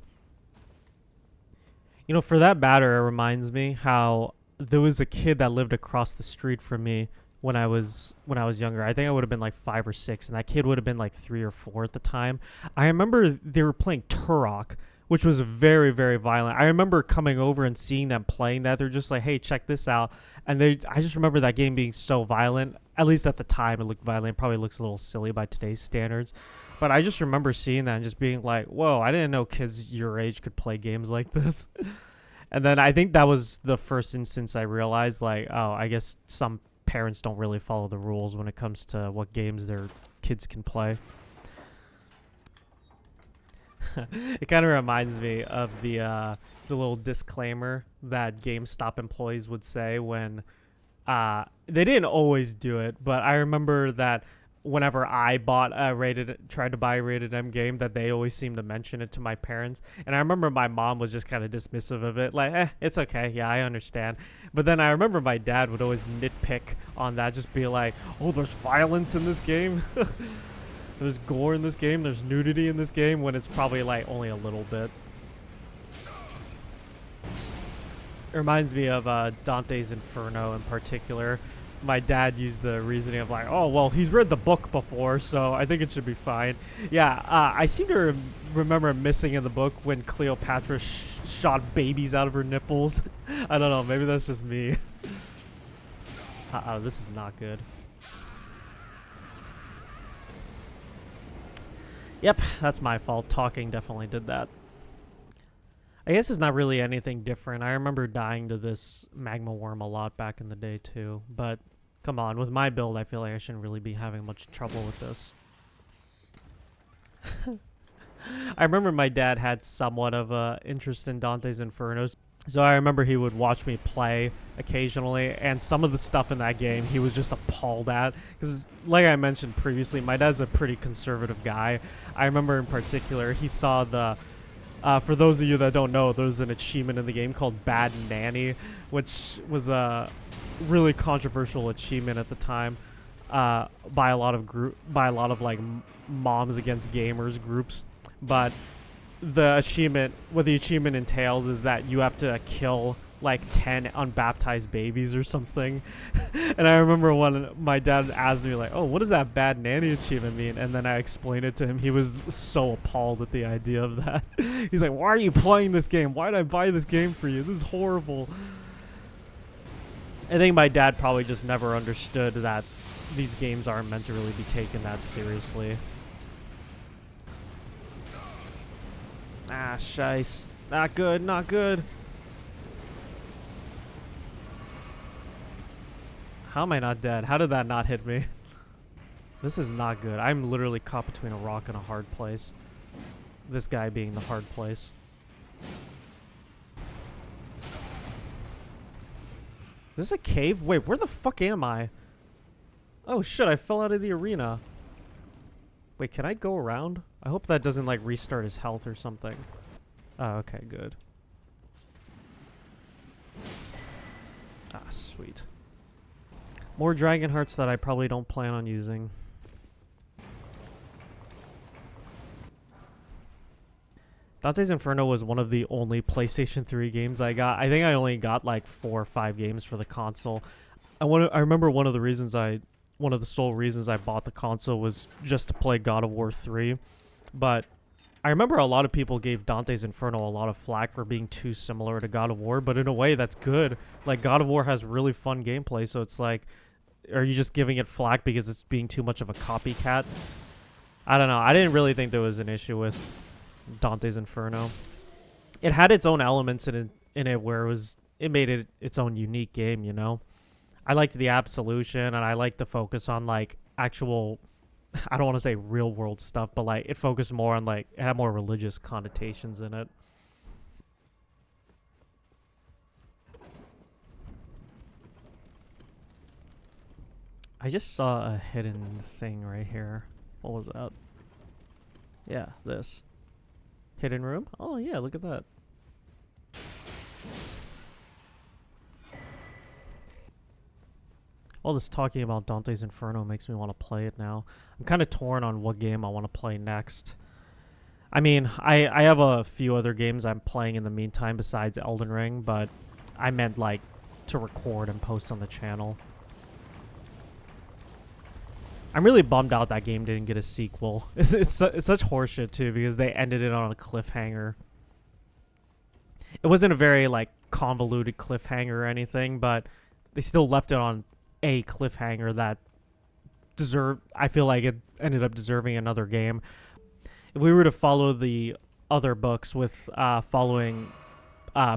You know, for that matter, it reminds me how there was a kid that lived across the street from me when I was younger. I think I would have been like 5 or 6, and that kid would have been like 3 or 4 at the time. I remember they were playing Turok, which was very, very violent. I remember coming over and seeing them playing that. They're just like, hey, check this out. And I just remember that game being so violent. At least at the time, it looked violent. It probably looks a little silly by today's standards. But I just remember seeing that and just being like, whoa, I didn't know kids your age could play games like this. And then I think that was the first instance I realized, like, oh, I guess some parents don't really follow the rules when it comes to what games their kids can play. It kind of reminds me of the little disclaimer that GameStop employees would say when they didn't always do it, but I remember that whenever I tried to buy a rated M game, that they always seemed to mention it to my parents. And I remember my mom was just kind of dismissive of it, like, it's okay, yeah, I understand. But then I remember my dad would always nitpick on that, just be like, oh, there's violence in this game. There's gore in this game, there's nudity in this game, when it's probably like only a little bit. It reminds me of Dante's Inferno in particular. My dad used the reasoning of like, oh, well, he's read the book before, so I think it should be fine. Yeah, I seem to remember missing in the book when Cleopatra shot babies out of her nipples. I don't know, maybe that's just me. Uh-oh, this is not good. Yep, that's my fault. Talking definitely did that. I guess it's not really anything different. I remember dying to this magma worm a lot back in the day too. But come on, with my build, I feel like I shouldn't really be having much trouble with this. I remember my dad had somewhat of a interest in Dante's Infernos. So I remember he would watch me play occasionally, and some of the stuff in that game he was just appalled at. Because like I mentioned previously, my dad's a pretty conservative guy. I remember in particular, he saw the... for those of you that don't know, there's an achievement in the game called Bad Nanny, which was a really controversial achievement at the time by a lot of like moms against gamers groups. But what the achievement entails is that you have to kill like 10 unbaptized babies or something. And I remember when my dad asked me like, oh, what does that Bad Nanny achievement mean? And then I explained it to him. He was so appalled at the idea of that. He's like, why are you playing this game? Why did I buy this game for you? This is horrible. I think my dad probably just never understood that these games aren't meant to really be taken that seriously. Ah, shice. Not good, not good. How am I not dead? How did that not hit me? This is not good. I'm literally caught between a rock and a hard place. This guy being the hard place. Is this a cave? Wait, where the fuck am I? Oh shit, I fell out of the arena. Wait, can I go around? I hope that doesn't like restart his health or something. Oh, okay, good. Ah, sweet. More dragon hearts that I probably don't plan on using. Dante's Inferno was one of the only PlayStation 3 games I got. I think I only got like 4 or 5 games for the console. I remember one of the sole reasons I bought the console was just to play God of War 3. But I remember a lot of people gave Dante's Inferno a lot of flack for being too similar to God of War, but in a way that's good. Like God of War has really fun gameplay, so it's like, are you just giving it flack because it's being too much of a copycat? I don't know. I didn't really think there was an issue with Dante's Inferno. It had its own elements in it where it made it its own unique game, you know? I liked the absolution, and I liked the focus on like actual, I don't want to say real world stuff, but like it focused more on like, it had more religious connotations in it. I just saw a hidden thing right here. What was that? Yeah, this. Hidden room? Oh yeah, look at that. All this talking about Dante's Inferno makes me want to play it now. I'm kind of torn on what game I want to play next. I mean, I have a few other games I'm playing in the meantime besides Elden Ring, but I meant like to record and post on the channel. I'm really bummed out that game didn't get a sequel. It's such horseshit too, because they ended it on a cliffhanger. It wasn't a very like convoluted cliffhanger or anything, but they still left it on a cliffhanger that I feel like it ended up deserving another game. If we were to follow the other books with following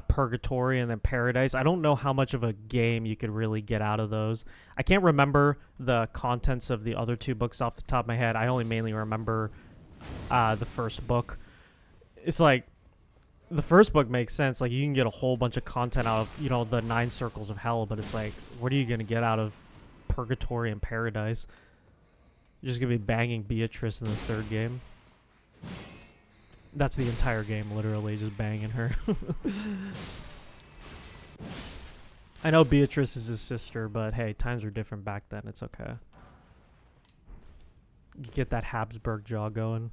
Purgatory and then Paradise, I don't know how much of a game you could really get out of those. I can't remember the contents of the other 2 books off the top of my head. I only mainly remember the first book. It's like the first book makes sense. Like you can get a whole bunch of content out of, you know, the 9 circles of hell, but it's like, what are you going to get out of Purgatory and Paradise? You're just going to be banging Beatrice in the 3rd game. That's the entire game, literally, just banging her. I know Beatrice is his sister, but hey, times were different back then. It's okay. You get that Habsburg jaw going.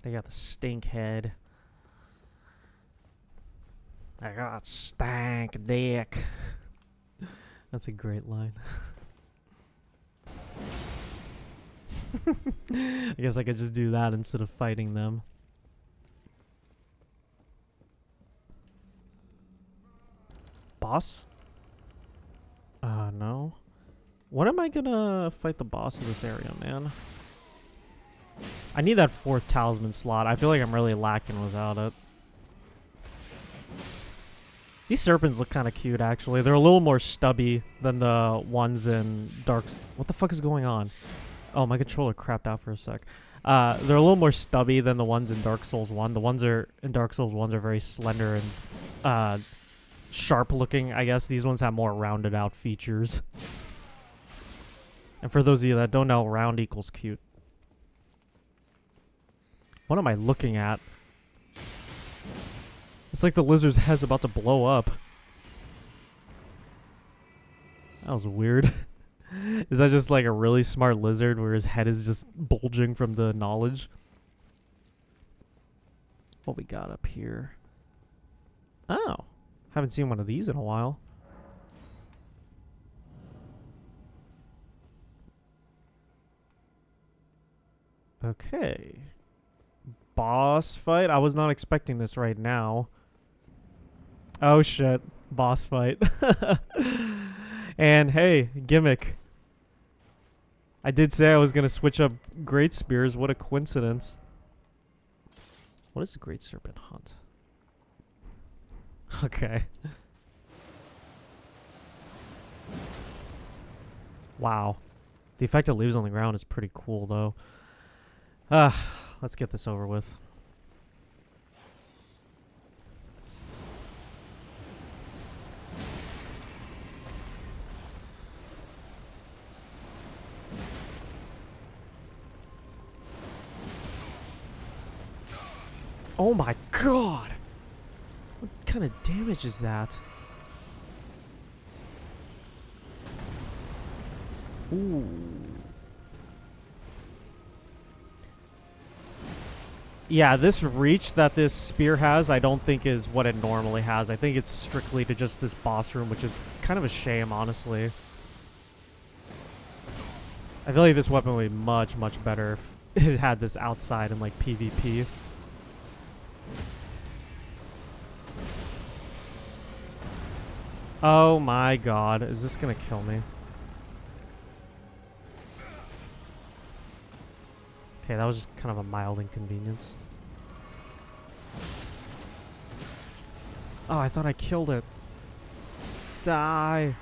They got the stink head. I got stank dick. That's a great line. I guess I could just do that instead of fighting them. Boss? No. When am I gonna fight the boss of this area, man? I need that 4th talisman slot. I feel like I'm really lacking without it. These serpents look kind of cute, actually. They're a little more stubby than the ones in Dark... What the fuck is going on? Oh, my controller crapped out for a sec. They're a little more stubby than the ones in Dark Souls 1. The ones in Dark Souls 1 are very slender and sharp looking. I guess these ones have more rounded out features. And for those of you that don't know, round equals cute. What am I looking at? It's like the lizard's head's about to blow up. That was weird. Is that just like a really smart lizard where his head is just bulging from the knowledge? What we got up here? Oh, haven't seen one of these in a while. Okay. Boss fight? I was not expecting this right now. Oh shit. Boss fight. And hey, gimmick. I did say I was going to switch up Great Spears. What a coincidence. What is the Great Serpent Hunt? Okay. Wow. The effect it leaves on the ground is pretty cool, though. Let's get this over with. Oh my god! What kind of damage is that? Ooh. Yeah, this reach that this spear has, I don't think is what it normally has. I think it's strictly to just this boss room, which is kind of a shame, honestly. I feel like this weapon would be much, much better if it had this outside in, like, PvP. Oh my god, is this gonna kill me? Okay, that was just kind of a mild inconvenience. Oh, I thought I killed it. Die!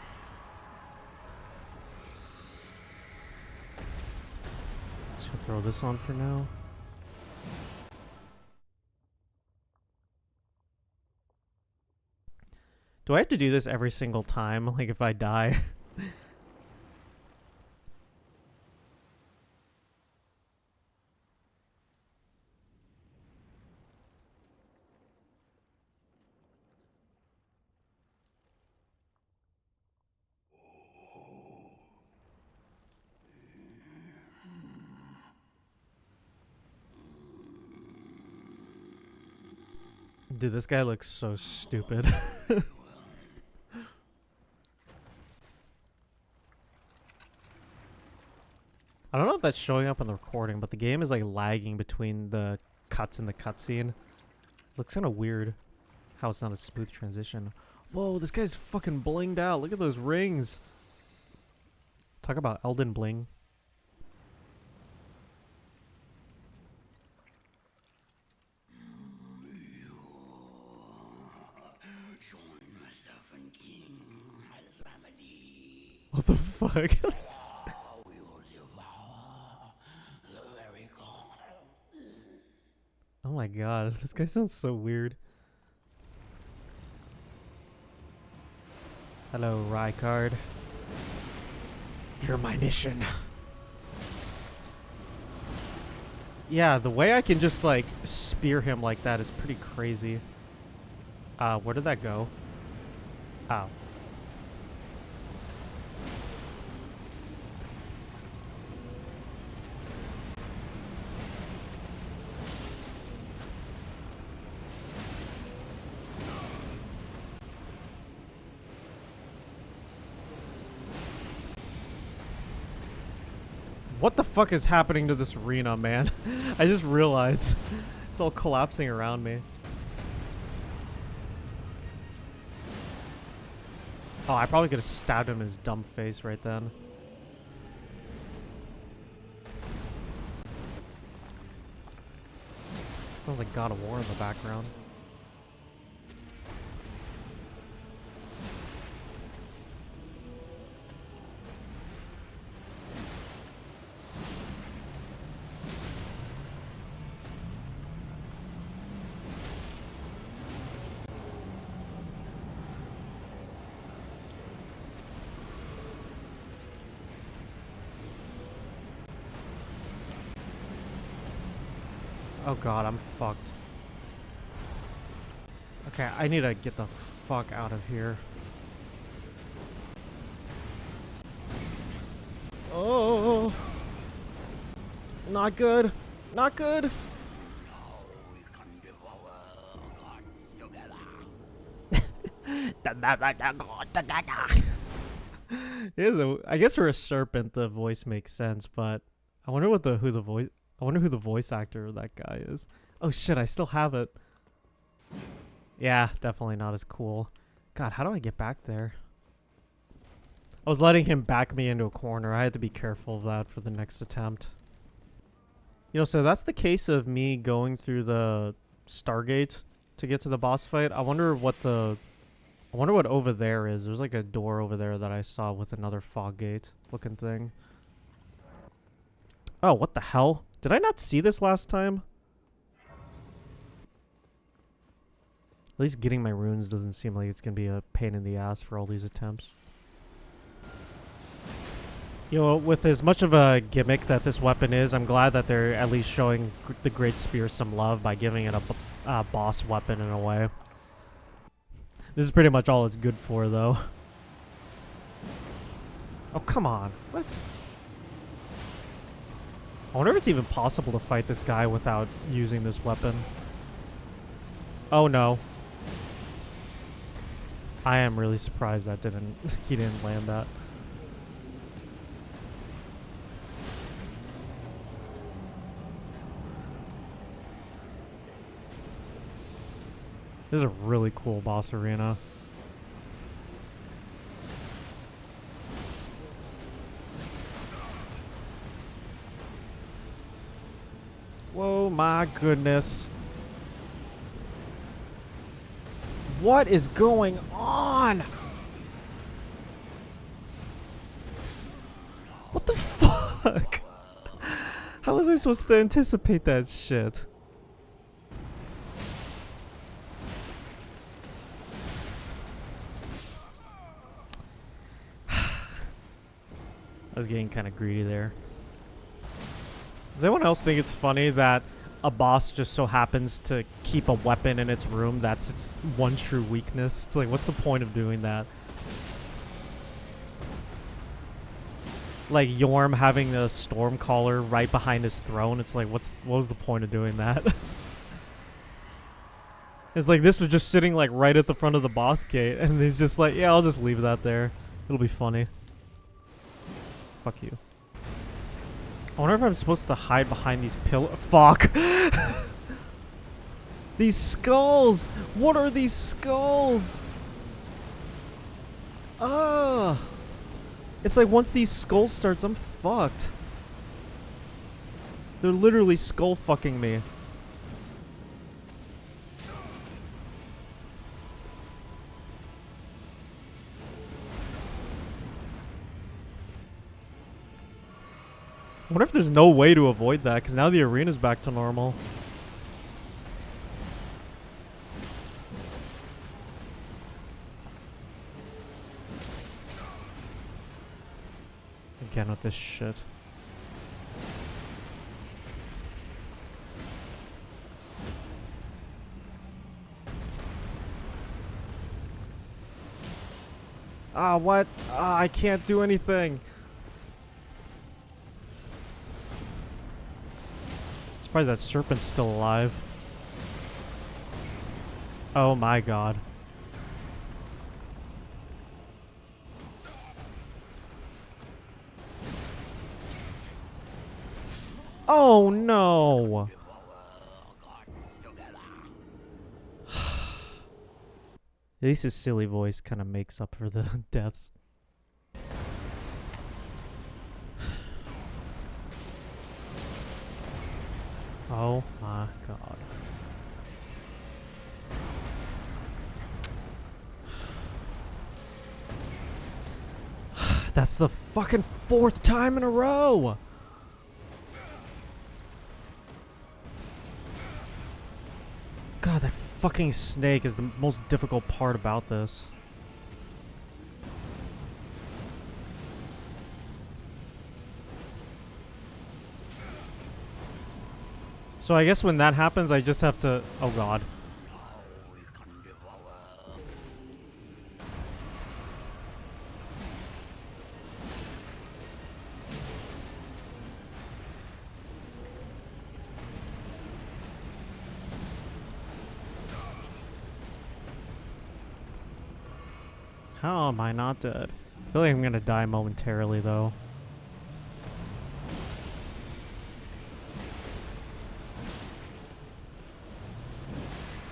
Just gonna throw this on for now. Do I have to do this every single time, like if I die? Dude, this guy looks so stupid. I don't know if that's showing up on the recording, but the game is like lagging between the cuts in the cutscene. Looks kind of weird how it's not a smooth transition. Whoa, this guy's fucking blinged out. Look at those rings. Talk about Elden bling. Join the Serpent King and his family. What the fuck? We will devour the very god. Oh my god, this guy sounds so weird. Hello, Rykard. You're my mission. Yeah, the way I can just, like, spear him like that is pretty crazy. Where did that go? Oh. What the fuck is happening to this arena, man? I just realized it's all collapsing around me. Oh, I probably could have stabbed him in his dumb face right then. Sounds like God of War in the background. Oh god, I'm fucked. Okay, I need to get the fuck out of here. Oh, not good. Not good. Now we can devour God together. I guess for a serpent, the voice makes sense, but I wonder what who the voice actor of that guy is. Oh shit, I still have it. Yeah, definitely not as cool. God, how do I get back there? I was letting him back me into a corner. I had to be careful of that for the next attempt. You know, so that's the case of me going through the Stargate to get to the boss fight. I wonder what the I wonder what over there is. There's like a door over there that I saw with another fog gate looking thing. Oh, what the hell? Did I not see this last time? At least getting my runes doesn't seem like it's gonna be a pain in the ass for all these attempts. You know, with as much of a gimmick that this weapon is, I'm glad that they're at least showing the Great Spear some love by giving it a boss weapon in a way. This is pretty much all it's good for, though. Oh, come on. What? I wonder if it's even possible to fight this guy without using this weapon. Oh, no. I am really surprised that he didn't land that. This is a really cool boss arena. Whoa, my goodness. What is going on? What the fuck? How was I supposed to anticipate that shit? I was getting kind of greedy there. Does anyone else think it's funny that a boss just so happens to keep a weapon in its room? That's its one true weakness. It's like, what's the point of doing that? Like Yorm having a Stormcaller right behind his throne. It's like, what was the point of doing that? It's like this was just sitting like right at the front of the boss gate, and he's just like, yeah, I'll just leave that there. It'll be funny. Fuck you. I wonder if I'm supposed to hide behind these pillars. Fuck! These skulls! What are these skulls? Ah! It's like once these skulls starts, I'm fucked. They're literally skull fucking me. I wonder if there's no way to avoid that, because now the arena's back to normal. Again with this shit. Ah, what? Ah, I can't do anything. Surprised that serpent's still alive. Oh my god. Oh no! At least his silly voice kind of makes up for the deaths. Oh my god. That's the fucking 4th time in a row! God, that fucking snake is the most difficult part about this. So I guess when that happens, I just have to... Oh god. How am I not dead? I feel like I'm gonna die momentarily, though.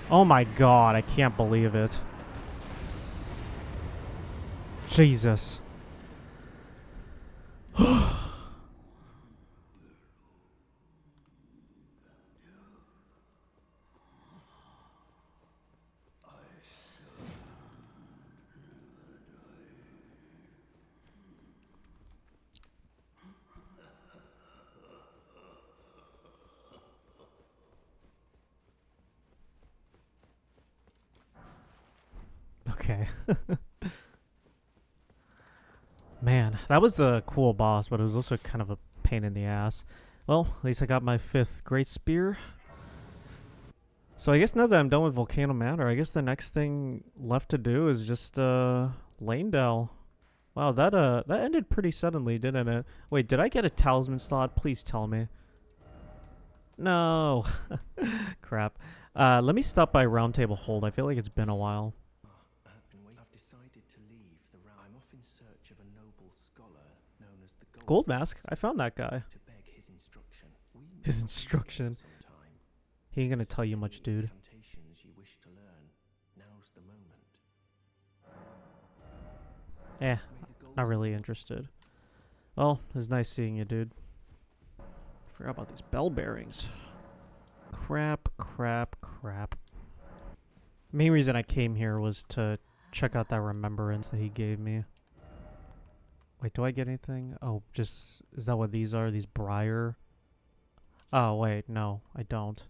Oh my god, I can't believe it. Jesus. Okay. Man, that was a cool boss, but it was also kind of a pain in the ass. Well, at least I got my 5th Great Spear. So I guess now that I'm done with Volcano Manor, I guess the next thing left to do is just Leyndell. Wow, that ended pretty suddenly, didn't it? Wait, did I get a talisman slot? Please tell me. No. Crap. Let me stop by Round Table Hold. I feel like it's been a while. I've decided to leave the round. I'm off in search of a noble scholar known as the Gold Mask. I found that guy. to beg his instruction. His instruction. He ain't gonna tell you much, dude. Incantations you wish to learn. Now's the moment. Not really interested. Well, it's nice seeing you, dude. Forgot about these bell bearings. Crap. Main reason I came here was to check out that remembrance that he gave me. Wait, do I get anything? Oh, just... Is that what these are? These briar? Oh, wait. No, I don't.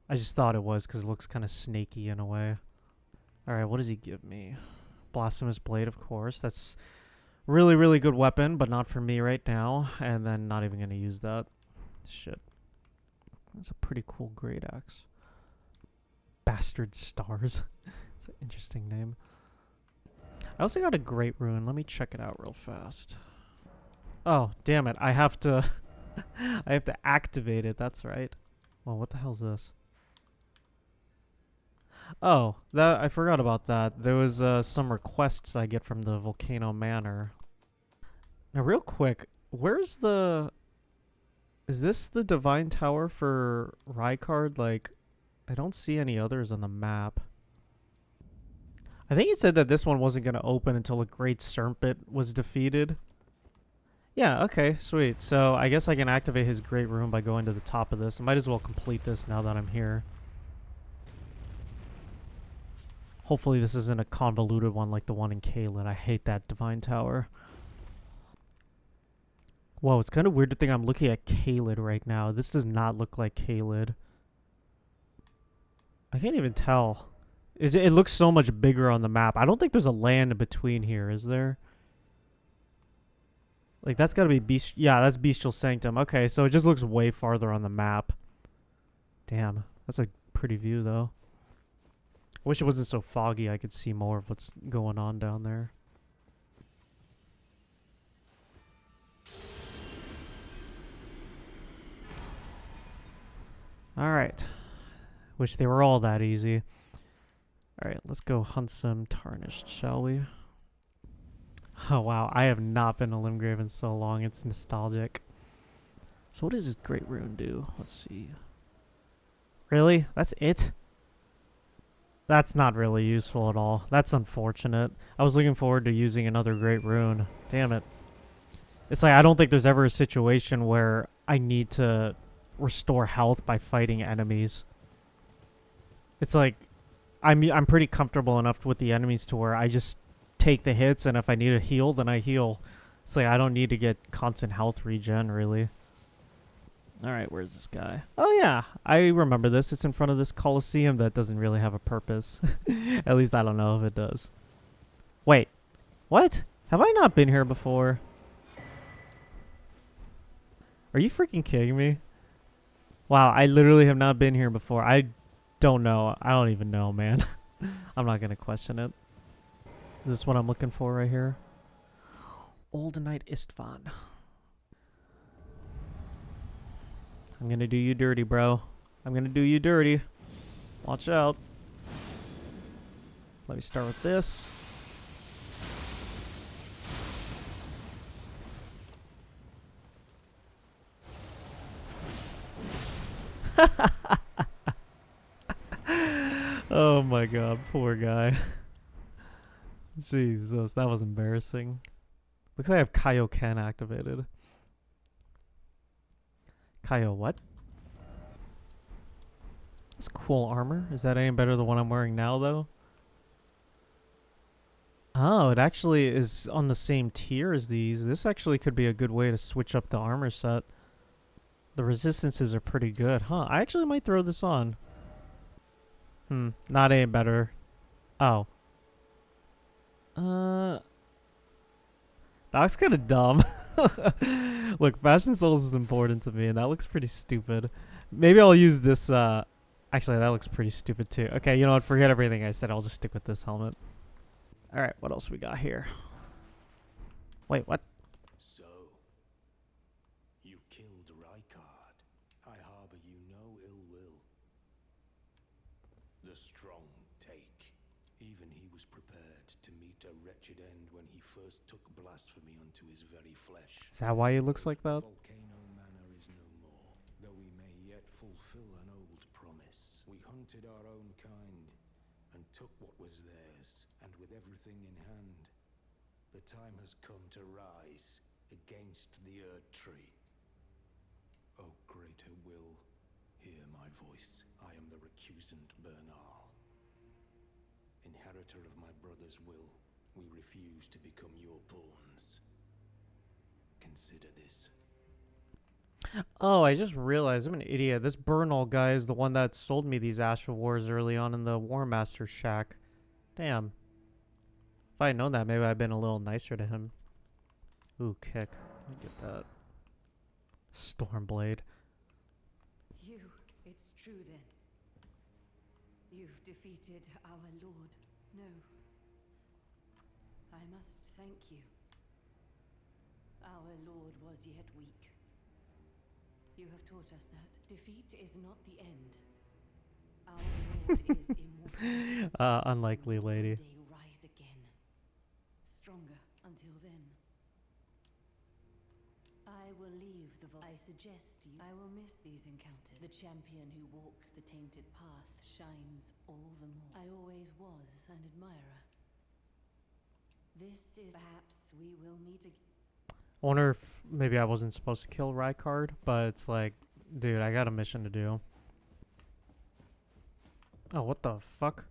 I just thought it was because it looks kind of snaky in a way. Alright, what does he give me? Blasphemous Blade, of course. That's really, really good weapon, but not for me right now. And then not even going to use that. Shit. That's a pretty cool great axe. Bastard Stars. It's an interesting name. I also got a great rune. Let me check it out real fast. Oh, damn it. I have to... I have to activate it. That's right. Well, what the hell's this? Oh, that I forgot about that. There was some requests I get from the Volcano Manor. Now, real quick, where's the... Is this the Divine Tower for Rykard? Like, I don't see any others on the map. I think it said that this one wasn't going to open until a Great Serpent was defeated. Yeah, okay, sweet. So I guess I can activate his Great Rune by going to the top of this. I might as well complete this now that I'm here. Hopefully this isn't a convoluted one like the one in Caelid. I hate that Divine Tower. Whoa, it's kind of weird to think I'm looking at Caelid right now. This does not look like Caelid. I can't even tell. It looks so much bigger on the map. I don't think there's a land between here, is there? Like, that's gotta be Beast... Yeah, that's Bestial Sanctum. Okay, so it just looks way farther on the map. Damn. That's a pretty view, though. I wish it wasn't so foggy. I could see more of what's going on down there. Alright. Wish they were all that easy. Alright, let's go hunt some Tarnished, shall we? Oh wow, I have not been to Limgrave in so long. It's nostalgic. So what does this Great Rune do? Let's see. Really? That's it? That's not really useful at all. That's unfortunate. I was looking forward to using another Great Rune. Damn it. It's like I don't think there's ever a situation where I need to restore health by fighting enemies. It's like I'm pretty comfortable enough with the enemies to where I just take the hits, and if I need to heal, then I heal. It's like I don't need to get constant health regen, really. Alright, where's this guy? Oh yeah, I remember this. It's in front of this Colosseum that doesn't really have a purpose. At least I don't know if it does. Wait, what? Have I not been here before? Are you freaking kidding me? Wow, I literally have not been here before. I don't know. I don't even know, man. I'm not going to question it. Is this what I'm looking for right here? Old Knight Istvan. I'm going to do you dirty, bro. I'm going to do you dirty. Watch out. Let me start with this. Oh my god, poor guy. Jesus, that was embarrassing. Looks like I have Kaioken activated. Kaio what? That's cool armor. Is that any better than what I'm wearing now, though? Oh, it actually is on the same tier as these. This actually could be a good way to switch up the armor set. The resistances are pretty good, huh? I actually might throw this on. Not any better. Oh. That looks kind of dumb. Look, fashion souls is important to me, and that looks pretty stupid. Maybe I'll use this, actually, that looks pretty stupid too. Okay, you know what? Forget everything I said. I'll just stick with this helmet. Alright, what else we got here? Wait, what? So, you killed Rykard. I harbor you no ill will. The strong take. Even he was prepared to meet a wretched end when he first took blasphemy unto his very flesh. Is that why he looks like that? Volcano Manor is no more, though we may yet fulfill an old promise. We hunted our own kind and took what was theirs, and with everything in hand, the time has come to rise against the Erd Tree. O greater will, hear my voice. I am the recusant Bernal. Inheritor of my brother's will, we refuse to become your pawns. Consider this. Oh, I just realized I'm an idiot. This Bernal guy is the one that sold me these Astral Wars early on in the War Master shack. Damn. If I had known that, maybe I'd been a little nicer to him. Ooh, kick. Let me get that. Stormblade. It's true then. You've defeated our lord. No. I must thank you. Our lord was yet weak. You have taught us that defeat is not the end. Our lord is immortal. Unlikely lady. One day rise again. Stronger until then. I will leave the I suggest you. I will miss these encounters. The champion who walks the tainted path shines all the more. I always was an admirer. This is perhaps we will meet again. I wonder if maybe I wasn't supposed to kill Rykard, but it's like, dude, I got a mission to do. Oh, what the fuck?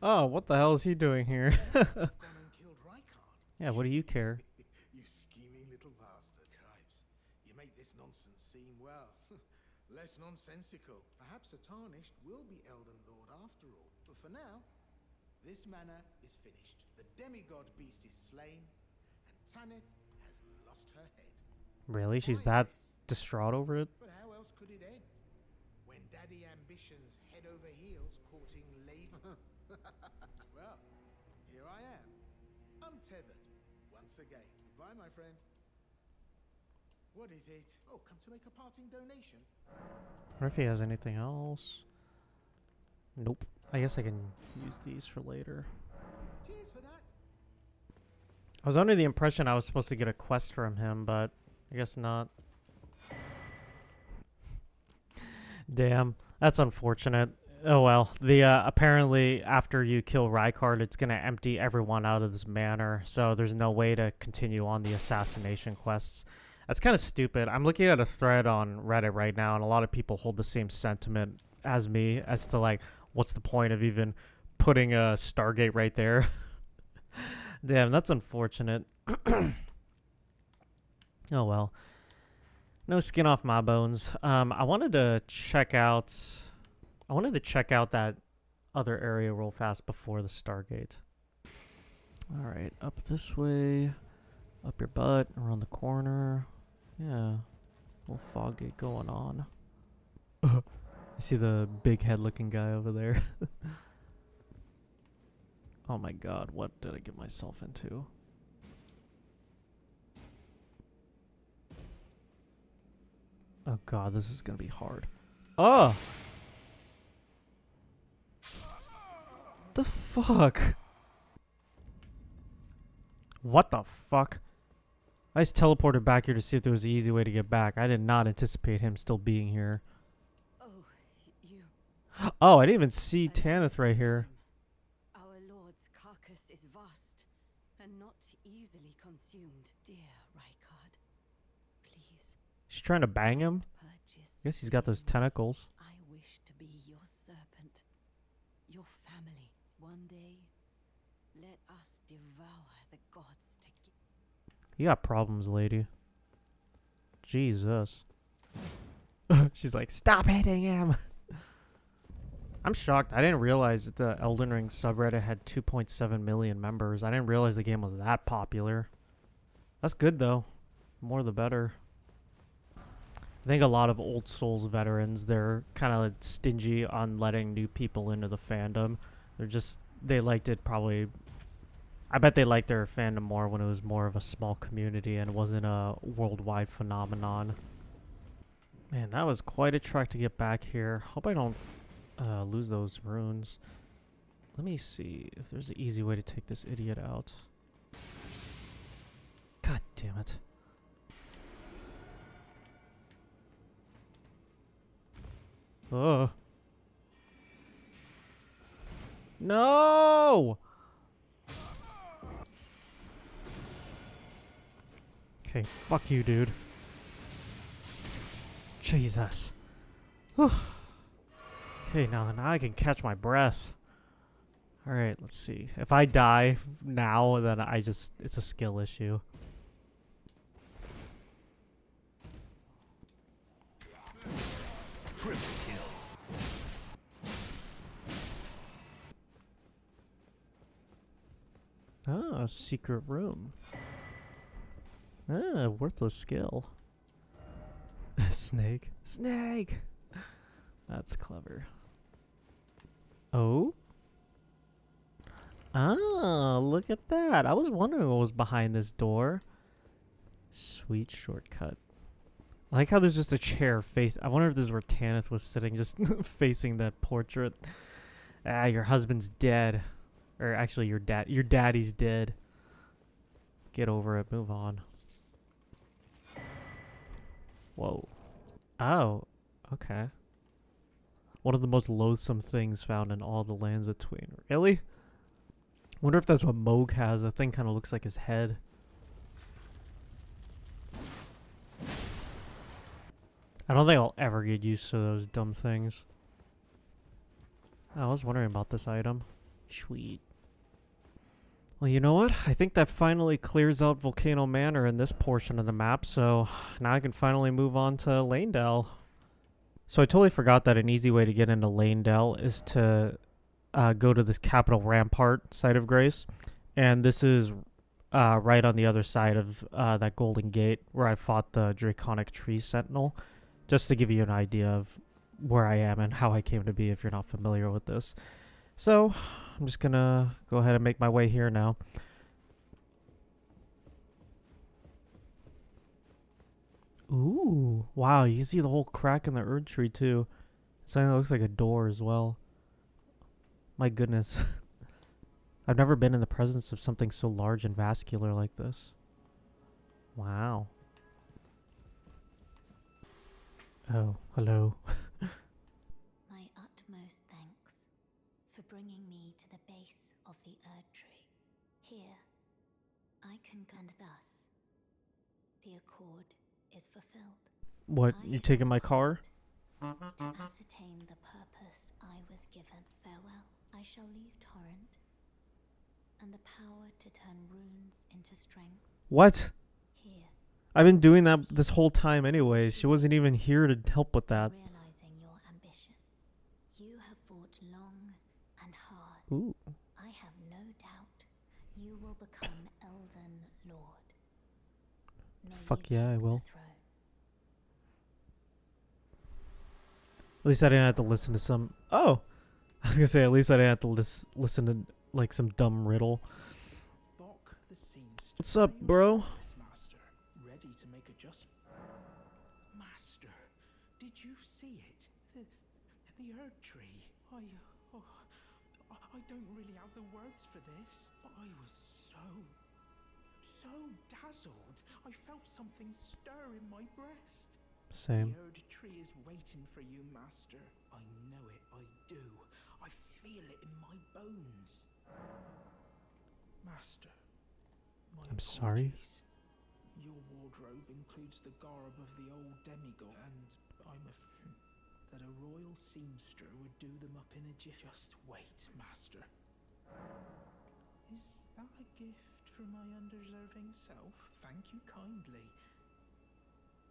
Oh, what the hell is he doing here? Yeah, what do you care? You scheming little bastard. Cripes, you make this nonsense seem, well, less nonsensical. Perhaps a tarnished will be Elden Lord after all. But for now, this manor is finished. The demigod beast is slain, and Tanith has lost her head. Really? She's that distraught over it? But how else could it end? When daddy ambitions head over heels courting Leyndell. Well, here I am, untethered, once again. Goodbye, my friend. What is it? Oh, come to make a parting donation? I wonder if he has anything else. Nope. I guess I can use these for later. Cheers for that. I was under the impression I was supposed to get a quest from him, but I guess not. Damn, that's unfortunate. Oh well. The apparently after you kill Rykard, it's gonna empty everyone out of this manor, so there's no way to continue on the assassination quests. That's kind of stupid. I'm looking at a thread on Reddit right now, and a lot of people hold the same sentiment as me as to like, what's the point of even putting a Stargate right there? Damn, that's unfortunate. Oh well. No skin off my bones. I wanted to check out that other area real fast before the Stargate. Alright, up this way. Up your butt, around the corner. Yeah. Little fog gate going on. I see the big head looking guy over there. Oh my god, what did I get myself into? Oh god, this is gonna be hard. Oh! The fuck? What the fuck? I just teleported back here to see if there was an easy way to get back. I did not anticipate him still being here. Oh, you. Oh, I didn't even see Tanith right here. Our lord's carcass is vast and not easily consumed. Dear Rykard, please. She's trying to bang him? Purchase. I guess he's got those tentacles. I wish to be your serpent, your family. One day, let us devour the gods together. You got problems, lady. Jesus. She's like, stop hitting him. I'm shocked. I didn't realize that the Elden Ring subreddit had 2.7 million members. I didn't realize the game was that popular. That's good, though. More the better. I think a lot of Old Souls veterans, they're kind of stingy on letting new people into the fandom. They liked it probably... I bet they liked their fandom more when it was more of a small community and wasn't a worldwide phenomenon. Man, that was quite a trek to get back here. Hope I don't lose those runes. Let me see if there's an easy way to take this idiot out. God damn it. Ugh. No! Okay, fuck you, dude. Jesus. Whew. Okay, now I can catch my breath. Alright, let's see. If I die now, then it's a skill issue. Triple kill. Ah, a secret room. Ah, worthless skill. Snake. Snake! That's clever. Oh? Ah, look at that. I was wondering what was behind this door. Sweet shortcut. I like how there's just a chair face. I wonder if this is where Tanith was sitting, just facing that portrait. Ah, your husband's dead. Or actually, your daddy's dead. Get over it. Move on. Whoa. Oh. Okay. One of the most loathsome things found in all the lands between. Really? Wonder if that's what Moog has. That thing kind of looks like his head. I don't think I'll ever get used to those dumb things. I was wondering about this item. Sweet. Well, you know what? I think that finally clears out Volcano Manor in this portion of the map, so now I can finally move on to Leyndell. So I totally forgot that an easy way to get into Leyndell is to go to this Capital Rampart site of Grace. And this is right on the other side of that Golden Gate where I fought the Draconic Tree Sentinel. Just to give you an idea of where I am and how I came to be if you're not familiar with this. So, I'm just gonna go ahead and make my way here now. Ooh, wow, you can see the whole crack in the Erd tree too. Something that looks like a door as well. My goodness. I've never been in the presence of something so large and vascular like this. Wow. Oh, hello. My utmost thanks for bringing me to the base of the Erd tree. Here, I can and thus, the accord is fulfilled. What, you taking my car? To ascertain the purpose I was given. Farewell. I shall leave Torrent, and the power to turn runes into strength. What? Here. I've been doing that this whole time anyways. She wasn't even here to help with that. Realizing your ambition. You have fought long and hard. Ooh. I have no doubt you will become Elden Lord. May Fuck you yeah, I take will. the throne. At least I didn't have to listen to some... Oh! I was gonna say, at least I didn't have to listen to, like, some dumb riddle. What's up, bro? Master, ready to make adjustment. Master, did you see it? The Erd tree. I don't really have the words for this, but I was so dazzled. I felt something stir in my breast. Same. The Erd tree is waiting for you, Master. I know it, I do. I feel it in my bones. Master, my I'm sorry. apologies. Your wardrobe includes the garb of the old demigod, and I'm afraid that a royal seamster would do them up in a jiff. Just wait, Master. Is that a gift from my undeserving self? Thank you kindly.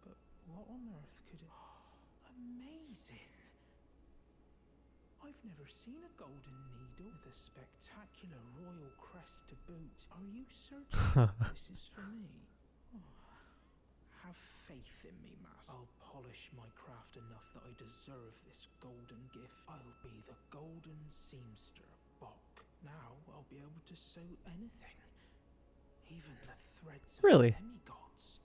But what on earth could it... Amazing! I've never seen a golden needle with a spectacular royal crest to boot. Are you certain this is for me? Have faith in me, Master. I'll polish my craft enough that I deserve this golden gift. I'll be the golden seamster, Bok. Now I'll be able to sew anything. Even the threads of Really? demigods.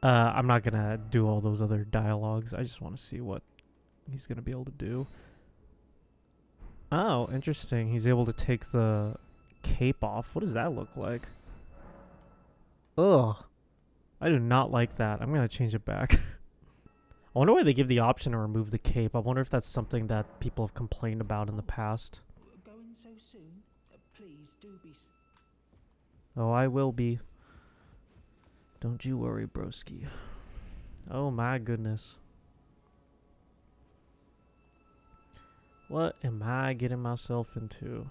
I'm not gonna do all those other dialogues. I just want to see what he's gonna be able to do. Oh, interesting. He's able to take the cape off. What does that look like? Ugh. I do not like that. I'm gonna change it back. I wonder why they give the option to remove the cape. I wonder if that's something that people have complained about in the past. Going so soon? Please do be. Oh, I will be. Don't you worry, broski. Oh my goodness. What am I getting myself into?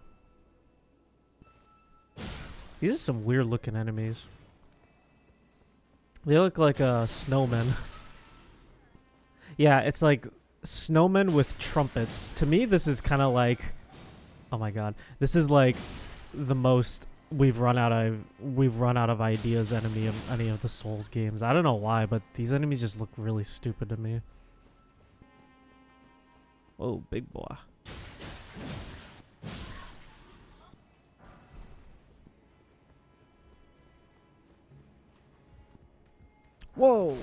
These are some weird looking enemies. They look like snowmen. Yeah, it's like snowmen with trumpets. To me, this is kind of like... Oh my god. This is like the most we've run out of ideas enemy of any of the Souls games. I don't know why, but these enemies just look really stupid to me. Whoa, big boy. Whoa!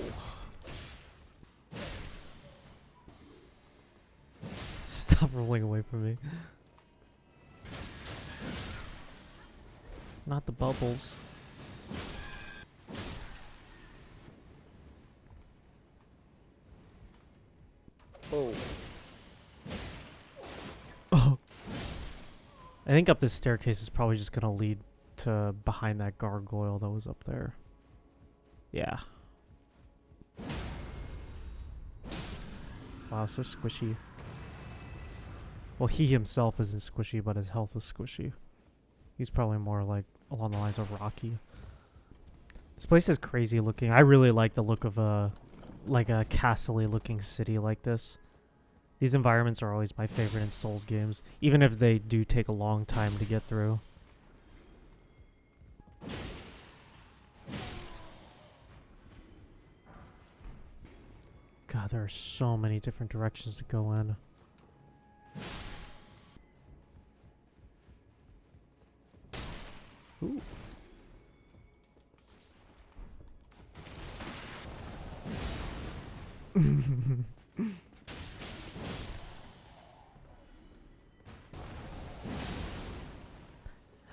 Stop rolling away from me. Not the bubbles. Oh. Oh. I think up this staircase is probably just gonna lead to behind that gargoyle that was up there. Yeah. Wow, so squishy. Well, he himself isn't squishy, but his health is squishy. He's probably more like along the lines of Rocky. This place is crazy looking. I really like the look of a castle-y looking city like this. These environments are always my favorite in Souls games, even if they do take a long time to get through. God, there are so many different directions to go in. Ooh.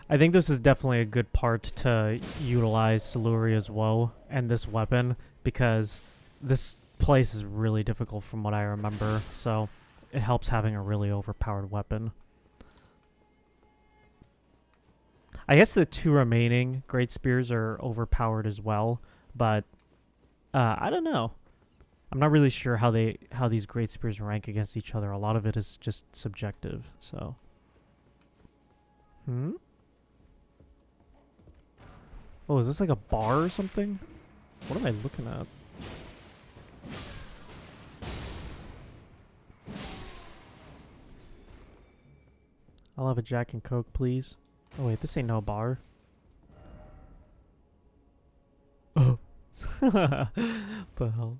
I think this is definitely a good part to utilize Siluria's woe and this weapon, because this place is really difficult from what I remember, so it helps having a really overpowered weapon. I guess the two remaining Great Spears are overpowered as well, but I don't know. I'm not really sure how these Great Spears rank against each other. A lot of it is just subjective, so. Oh, is this like a bar or something? What am I looking at? I'll have a Jack and Coke, please. Oh wait, this ain't no bar. Oh. The hell?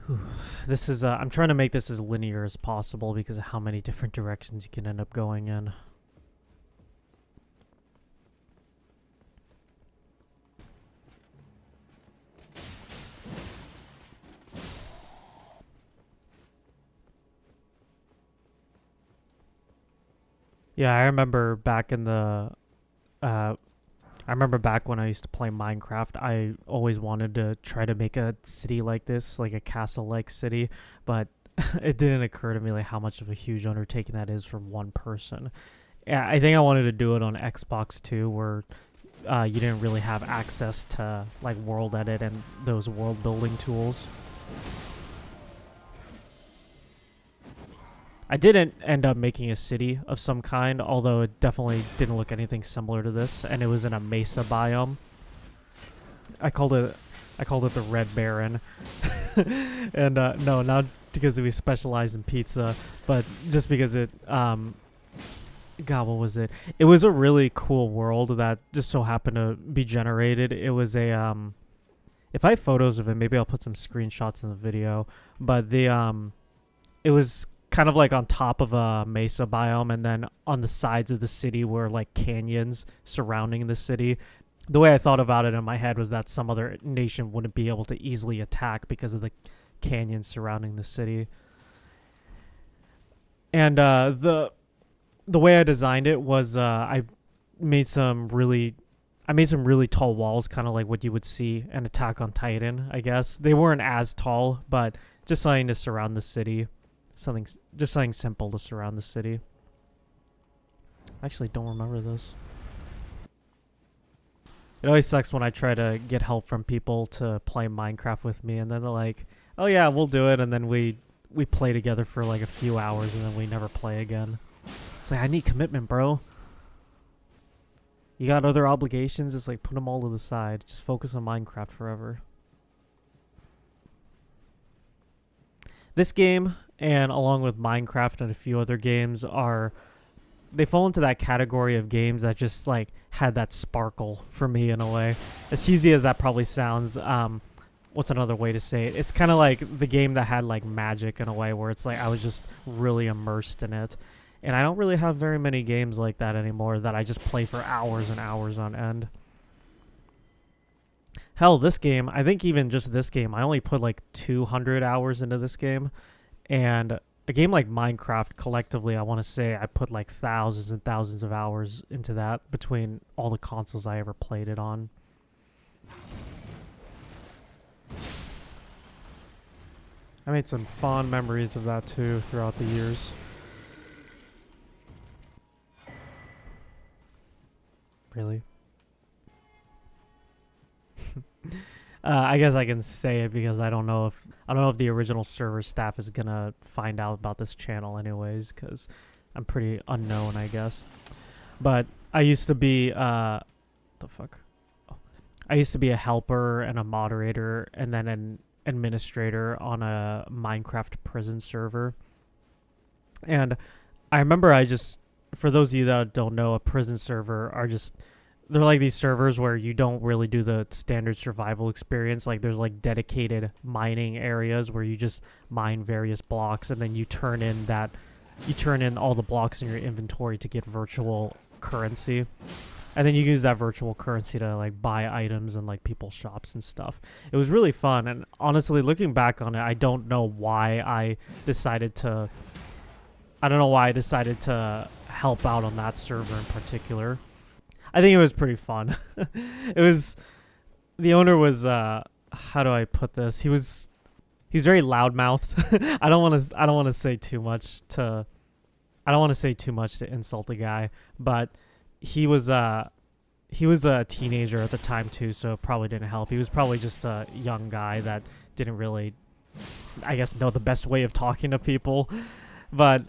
Whew. This is, I'm trying to make this as linear as possible because of how many different directions you can end up going in. Yeah, I remember back in the, I remember back when I used to play Minecraft, I always wanted to try to make a city like this, like a castle-like city, but it didn't occur to me like how much of a huge undertaking that is for one person. Yeah, I think I wanted to do it on Xbox too, where you didn't really have access to like world edit and those world building tools. I didn't end up making a city of some kind, although it definitely didn't look anything similar to this, and it was in a mesa biome. I called it I called it the Red Baron. And no, not because we specialize in pizza, but just because it God, what was it? It was a really cool world that just so happened to be generated. It was a if I have photos of it, maybe I'll put some screenshots in the video. But it was kind of like on top of a mesa biome, and then on the sides of the city were like canyons surrounding the city. The way I thought about it in my head was that some other nation wouldn't be able to easily attack because of the canyons surrounding the city. And the way I designed it was I made some really tall walls, kind of like what you would see in Attack on Titan, I guess. They weren't as tall, but just something to surround the city. Something simple to surround the city. I actually don't remember this. It always sucks when I try to get help from people to play Minecraft with me, and then they're like, oh yeah, we'll do it, and then we play together for like a few hours, and then we never play again. It's like, I need commitment, bro. You got other obligations, it's like, put them all to the side. Just focus on Minecraft forever. This game, and along with Minecraft and a few other games, they fall into that category of games that just like had that sparkle for me in a way. As cheesy as that probably sounds, what's another way to say it? It's kind of like the game that had like magic in a way, where it's like I was just really immersed in it. And I don't really have very many games like that anymore that I just play for hours and hours on end. Hell, this game, I think even just this game, I only put like 200 hours into this game. And a game like Minecraft, collectively, I want to say I put like thousands and thousands of hours into that between all the consoles I ever played it on. I made some fond memories of that too throughout the years. Really? I guess I can say it because I don't know if the original server staff is gonna find out about this channel anyways, because I'm pretty unknown, I guess. But I used to be I used to be a helper and a moderator and then an administrator on a Minecraft prison server. And I remember for those of you that don't know, a prison server they're like these servers where you don't really do the standard survival experience. Like there's like dedicated mining areas where you just mine various blocks, and then you turn in all the blocks in your inventory to get virtual currency. And then you use that virtual currency to like buy items in like people's shops and stuff. It was really fun, and honestly, looking back on it, I don't know why I decided to help out on that server in particular. I think it was pretty fun. The onswer was how do I put this? He's very loudmouthed. I don't want to say too much to insult the guy, but he was a teenager at the time too, so it probably didn't help. He was probably just a young guy that didn't really, I guess, know the best way of talking to people. But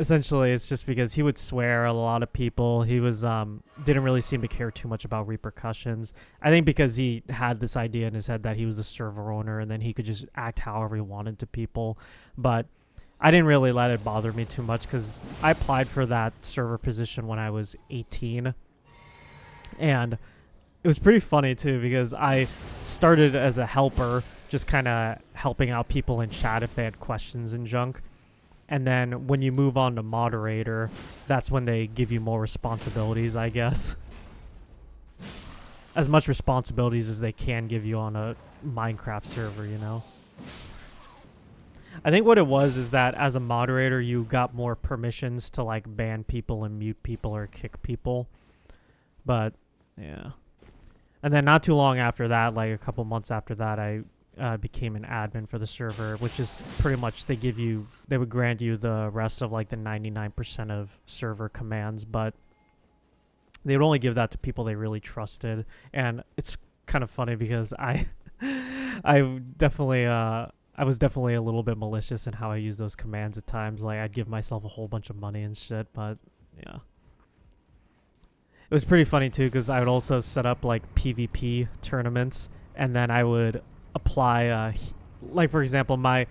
essentially, it's just because he would swear at a lot of people. He was didn't really seem to care too much about repercussions. I think because he had this idea in his head that he was the server owner and then he could just act however he wanted to people. But I didn't really let it bother me too much because I applied for that server position when I was 18. And it was pretty funny too because I started as a helper, just kind of helping out people in chat if they had questions and junk. And then when you move on to moderator, that's when they give you more responsibilities, I guess. As much responsibilities as they can give you on a Minecraft server, you know? I think what it was is that as a moderator, you got more permissions to like ban people and mute people or kick people. But, yeah. And then not too long after that, like a couple months after that, I became an admin for the server, which is pretty much they would grant you the rest of like the 99% of server commands, but they would only give that to people they really trusted. And it's kind of funny because I was definitely a little bit malicious in how I use those commands at times. Like I'd give myself a whole bunch of money and shit, but yeah. It was pretty funny too because I would also set up like PvP tournaments. and then I would apply, like for example, my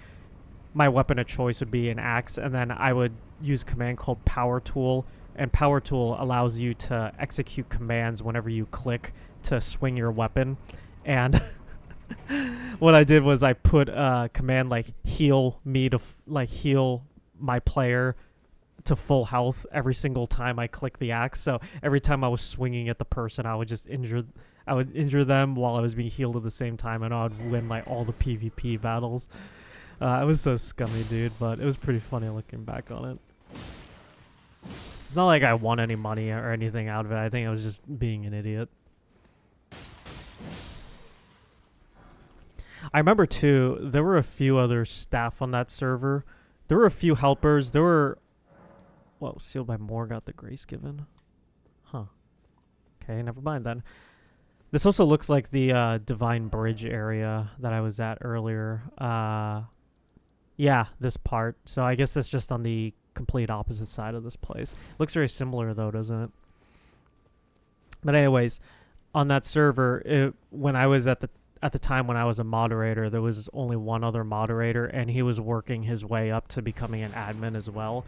weapon of choice would be an axe, and then I would use a command called Power Tool, and Power Tool allows you to execute commands whenever you click to swing your weapon. And what I did was I put a command like heal me to heal my player to full health every single time I click the axe. So every time I was swinging at the person, I would just injure them while I was being healed at the same time, and I would win like all the PvP battles. It was so scummy, dude, but it was pretty funny looking back on it. It's not like I won any money or anything out of it. I think I was just being an idiot. I remember too, there were a few other staff on that server. There were a few helpers. There were... Whoa, sealed by Morgoth the Grace Given. Huh. Okay, never mind then. This also looks like the Divine Bridge area that I was at earlier. Yeah, this part. So I guess that's just on the complete opposite side of this place. Looks very similar though, doesn't it? But anyways, on that server, when I was at the time when I was a moderator, there was only one other moderator, and he was working his way up to becoming an admin as well.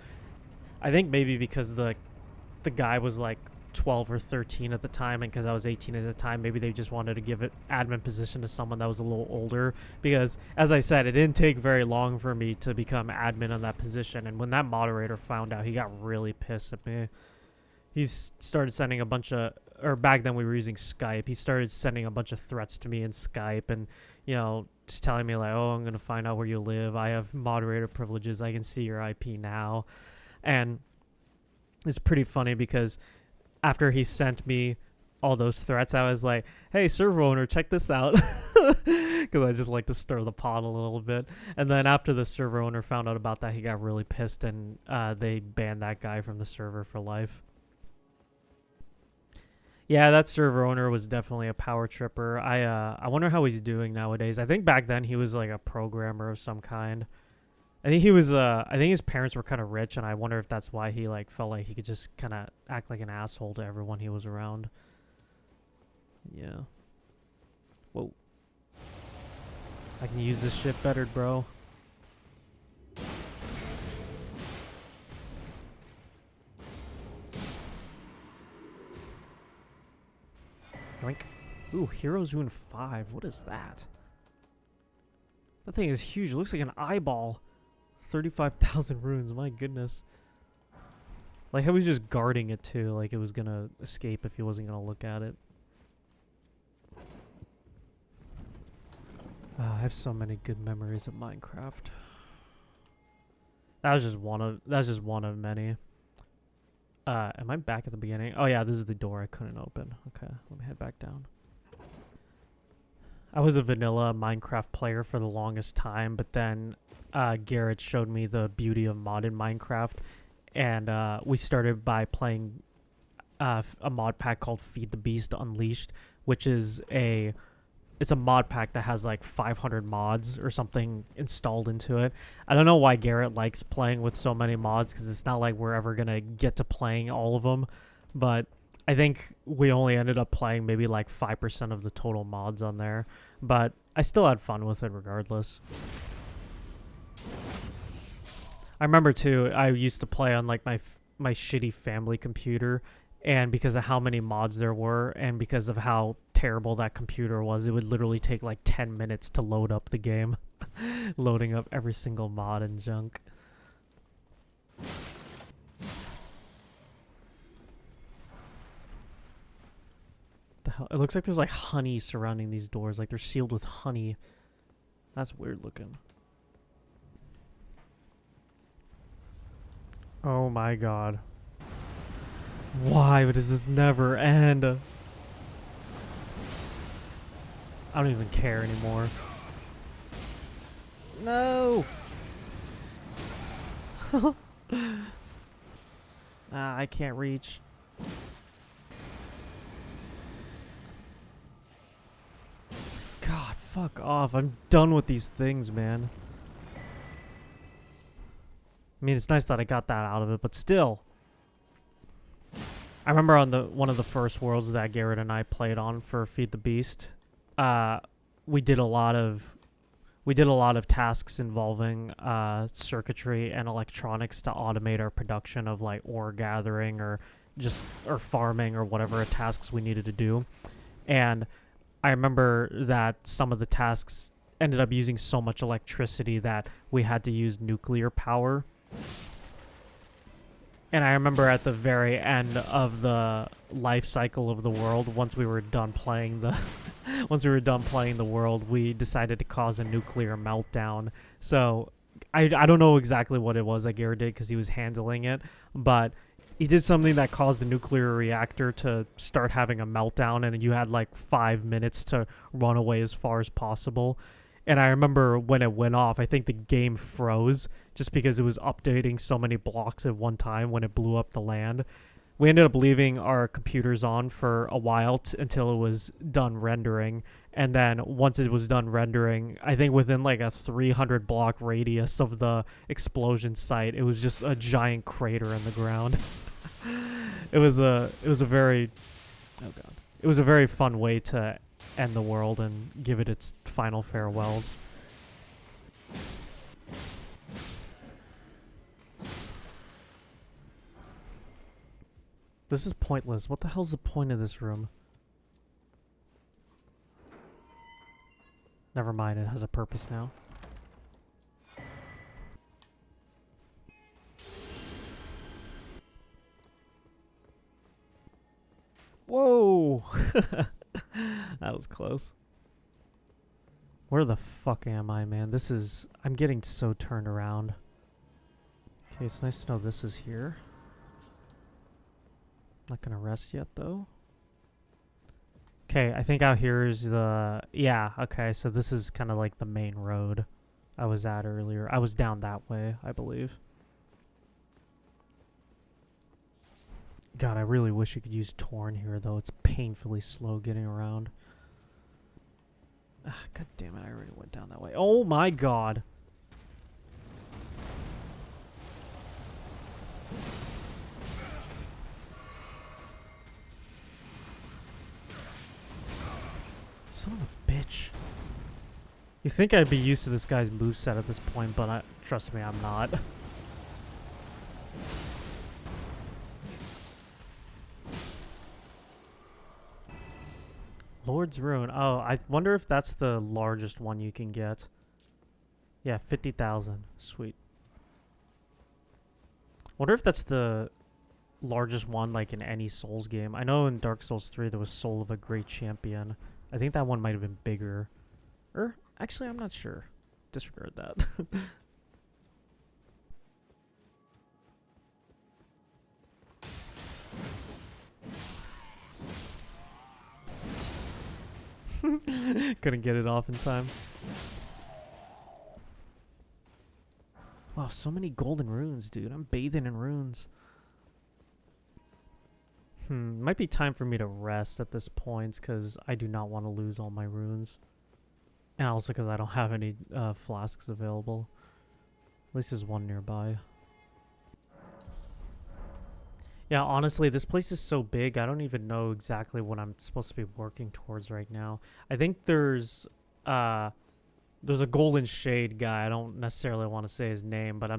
I think maybe because the guy was like 12 or 13 at the time, and because I was 18 at the time, maybe they just wanted to give it admin position to someone that was a little older, because as I said, it didn't take very long for me to become admin on that position. And when that moderator found out, he got really pissed at me. He started sending a bunch of, or back then we were using Skype, he started sending a bunch of threats to me in Skype, and you know, just telling me like, oh, I'm gonna find out where you live, I have moderator privileges, I can see your IP now. And it's pretty funny because after he sent me all those threats, I was like, hey, server owner, check this out. Because I just like to stir the pot a little bit. And then after the server owner found out about that, he got really pissed, and they banned that guy from the server for life. Yeah, that server owner was definitely a power tripper. I wonder how he's doing nowadays. I think back then he was like a programmer of some kind. I think he was, I think his parents were kind of rich, and I wonder if that's why he, like, felt like he could just kind of act like an asshole to everyone he was around. Yeah. Whoa. I can use this shit better, bro. Yoink. Ooh, Heroes Rune 5. What is that? That thing is huge. It looks like an eyeball. 35,000 runes, my goodness. Like how he was just guarding it too, like it was gonna escape if he wasn't gonna look at it. I have so many good memories of Minecraft. That was just one of many. Am I back at the beginning? Oh yeah, this is the door I couldn't open. Okay, let me head back down. I was a vanilla Minecraft player for the longest time, but then Garrett showed me the beauty of modded Minecraft, and we started by playing a mod pack called Feed the Beast Unleashed, which is it's a mod pack that has like 500 mods or something installed into it. I don't know why Garrett likes playing with so many mods, because it's not like we're ever gonna get to playing all of them, but I think we only ended up playing maybe like 5% of the total mods on there, but I still had fun with it regardless. I remember too, I used to play on like my shitty family computer, and because of how many mods there were and because of how terrible that computer was, it would literally take like 10 minutes to load up the game. Loading up every single mod and junk. The hell? It looks like there's like honey surrounding these doors, like they're sealed with honey. That's weird looking. Oh my god. Why does this never end? I don't even care anymore. No! I can't reach. God, fuck off. I'm done with these things, man. I mean, it's nice that I got that out of it, but still. I remember on one of the first worlds that Garrett and I played on for Feed the Beast, we did a lot of tasks involving circuitry and electronics to automate our production of like ore gathering or farming or whatever tasks we needed to do. And I remember that some of the tasks ended up using so much electricity that we had to use nuclear power. And I remember at the very end of the life cycle of the world, once we were done playing the world, we decided to cause a nuclear meltdown. So I don't know exactly what it was that Garrett did because he was handling it, but he did something that caused the nuclear reactor to start having a meltdown, and you had like 5 minutes to run away as far as possible. And I remember when it went off, I think the game froze just because it was updating so many blocks at one time when it blew up the land. We ended up leaving our computers on for a while until it was done rendering. And then once it was done rendering, I think within like a 300 block radius of the explosion site, it was just a giant crater in the ground. It was a very fun way to end the world and give it its final farewells. This is pointless. What the hell's the point of this room? Never mind, it has a purpose now. Whoa! That was close. Where the fuck am I, man? I'm getting so turned around. Okay, it's nice to know this is here. Not gonna rest yet, though. Okay, I think out here is the... Yeah, okay, so this is kind of like the main road I was at earlier. I was down that way, I believe. God, I really wish you could use Torn here, though. It's painfully slow getting around. God damn it, I already went down that way. Oh my god! Son of a bitch. You think I'd be used to this guy's moveset at this point, but trust me, I'm not. Lord's Ruin. Oh, I wonder if that's the largest one you can get. Yeah, 50,000. Sweet. Wonder if that's the largest one, like, in any Souls game. I know in Dark Souls 3 there was Soul of a Great Champion. I think that one might have been bigger. Actually, I'm not sure. Disregard that. Couldn't get it off in time. Wow, so many golden runes, dude. I'm bathing in runes. Might be time for me to rest at this point, because I do not want to lose all my runes. And also because I don't have any flasks available. At least there's one nearby. Yeah, honestly, this place is so big, I don't even know exactly what I'm supposed to be working towards right now. I think there's a golden shade guy. I don't necessarily want to say his name, but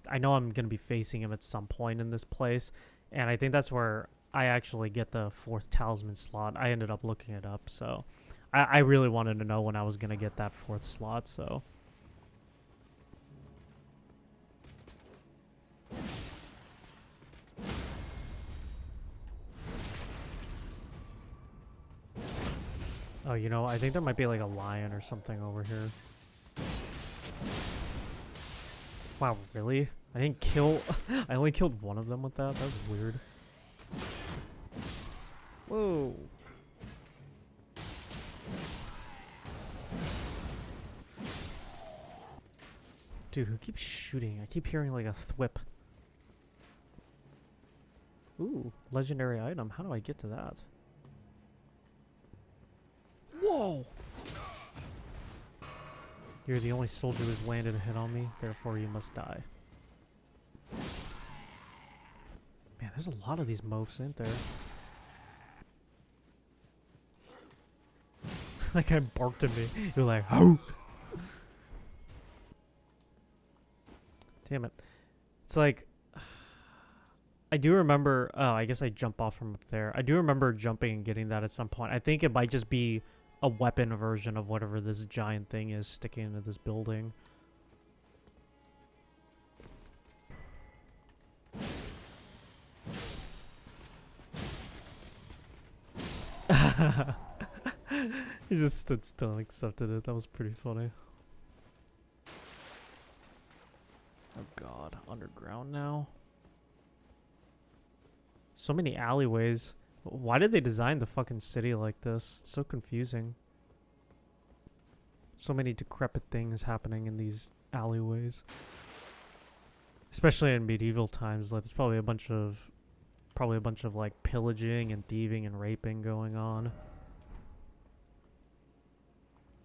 I know I'm going to be facing him at some point in this place. And I think that's where I actually get the 4th talisman slot. I ended up looking it up, so I really wanted to know when I was going to get that 4th slot, so... Oh, you know, I think there might be like a lion or something over here. Wow, really? I didn't kill... I only killed one of them with that? That was weird. Whoa. Dude, who keeps shooting? I keep hearing like a thwip. Ooh, legendary item. How do I get to that? Whoa! You're the only soldier who's landed a hit on me, therefore you must die. Man, there's a lot of these mofs, ain't there? That guy barked at me. You're like, oh. Damn it. It's like, I do remember, oh, I guess I jump off from up there. I do remember jumping and getting that at some point. I think it might just be a weapon version of whatever this giant thing is sticking into this building. He just stood still and accepted it. That was pretty funny. Oh god, underground now? So many alleyways. Why did they design the fucking city like this? It's so confusing. So many decrepit things happening in these alleyways. Especially in medieval times, like there's probably a bunch of like pillaging and thieving and raping going on.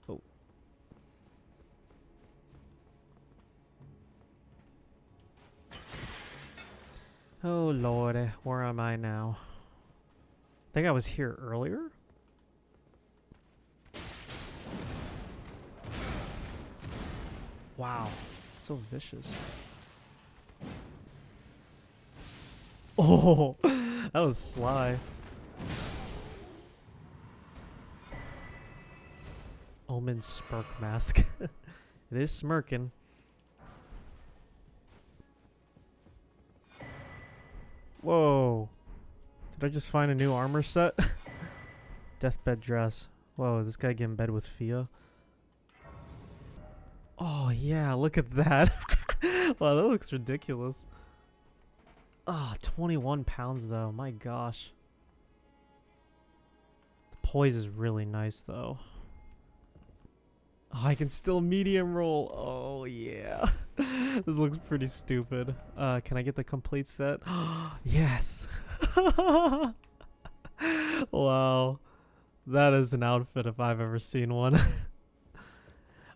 Oh. Oh lord, where am I now? I think I was here earlier? Wow, so vicious. Oh, that was sly. Omen Smirk Mask. It is smirking. Whoa. Did I just find a new armor set? Deathbed dress. Whoa, this guy get in bed with Fia? Oh yeah, look at that. Wow, that looks ridiculous. Ah, 21 pounds though. My gosh. The poise is really nice though. Oh, I can still medium roll. Oh yeah. This looks pretty stupid. Can I get the complete set? Yes. Wow. That is an outfit if I've ever seen one.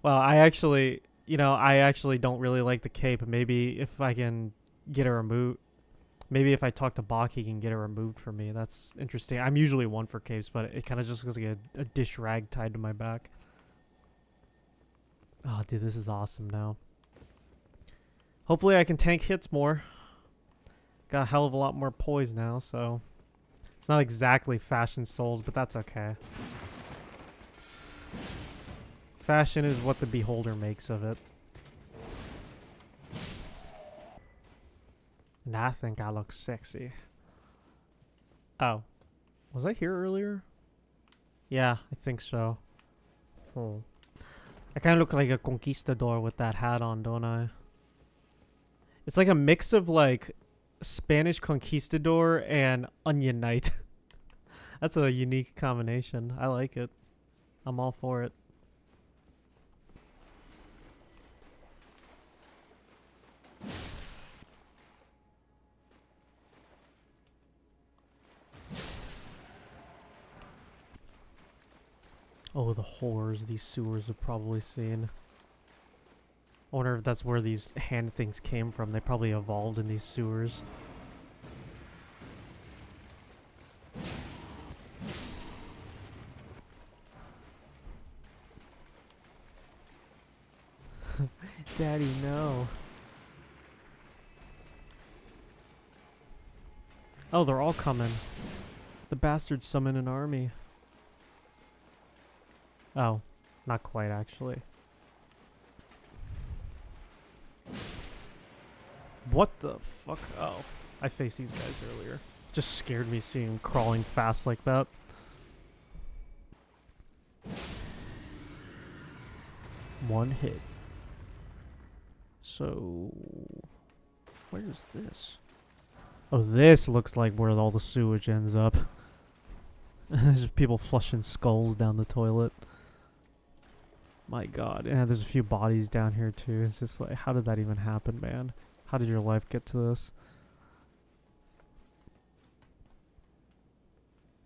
Well, I actually don't really like the cape. Maybe if I can get it removed. Maybe if I talk to Bach, he can get it removed for me. That's interesting. I'm usually one for capes, but it kind of just looks like a dish rag tied to my back. Oh, dude, this is awesome now. Hopefully I can tank hits more. Got a hell of a lot more poise now, so... It's not exactly fashion souls, but that's okay. Fashion is what the beholder makes of it. And I think I look sexy. Oh. Was I here earlier? Yeah, I think so. Oh. I kind of look like a conquistador with that hat on, don't I? It's like a mix of like Spanish conquistador and onion knight. That's a unique combination. I like it. I'm all for it. Oh, the horrors these sewers have probably seen. I wonder if that's where these hand things came from. They probably evolved in these sewers. Daddy, no. Oh, they're all coming. The bastards summon an army. Oh, not quite actually. What the fuck? Oh, I faced these guys earlier. Just scared me seeing them crawling fast like that. One hit. So, where's this? Oh, this looks like where all the sewage ends up. There's just people flushing skulls down the toilet. My god. Yeah, there's a few bodies down here too. It's just like, how did that even happen, man? How did your life get to this?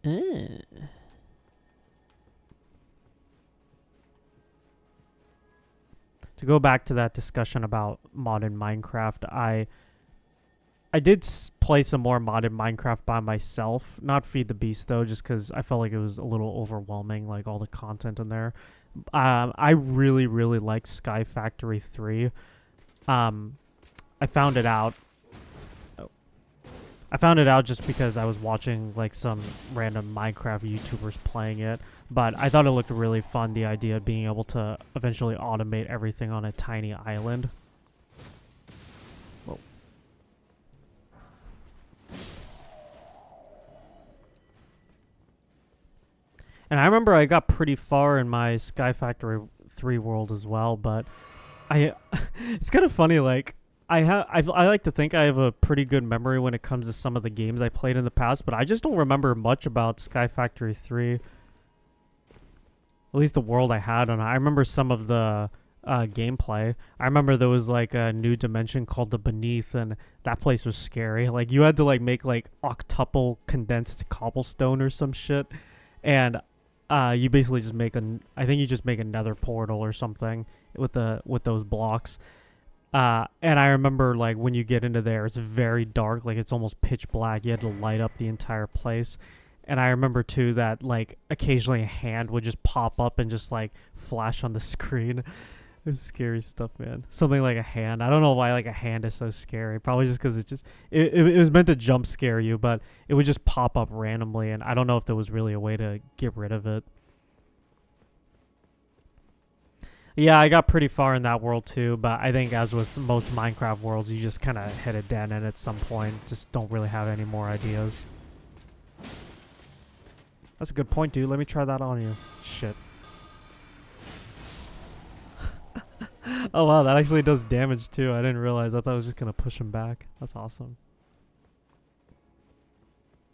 To go back to that discussion about modded Minecraft, I I did play some more modded Minecraft by myself. Not Feed the Beast, though, just because I felt like it was a little overwhelming, like all the content in there. I really, really like Sky Factory 3. I found it out. I found it out just because I was watching like some random Minecraft YouTubers playing it. But I thought it looked really fun, the idea of being able to eventually automate everything on a tiny island. Whoa. And I remember I got pretty far in my Sky Factory 3 world as well, but it's kind of funny, like, I like to think I have a pretty good memory when it comes to some of the games I played in the past, but I just don't remember much about Sky Factory 3. At least the world I had on it. I remember some of the gameplay. I remember there was like a new dimension called the Beneath, and that place was scary. Like, you had to like make like octuple condensed cobblestone or some shit, and you basically just make I think you just make a nether portal or something with those blocks. And I remember, like, when you get into there, it's very dark. Like, it's almost pitch black. You had to light up the entire place. And I remember, too, that, like, occasionally a hand would just pop up and just, like, flash on the screen. It's scary stuff, man. Something like a hand. I don't know why, like, a hand is so scary. Probably just because it was meant to jump scare you, but it would just pop up randomly. And I don't know if there was really a way to get rid of it. Yeah, I got pretty far in that world too, but I think as with most Minecraft worlds, you just kind of hit a dead end at some point. Just don't really have any more ideas. That's a good point, dude. Let me try that on you. Shit. Oh wow, that actually does damage too. I didn't realize. I thought I was just going to push him back. That's awesome.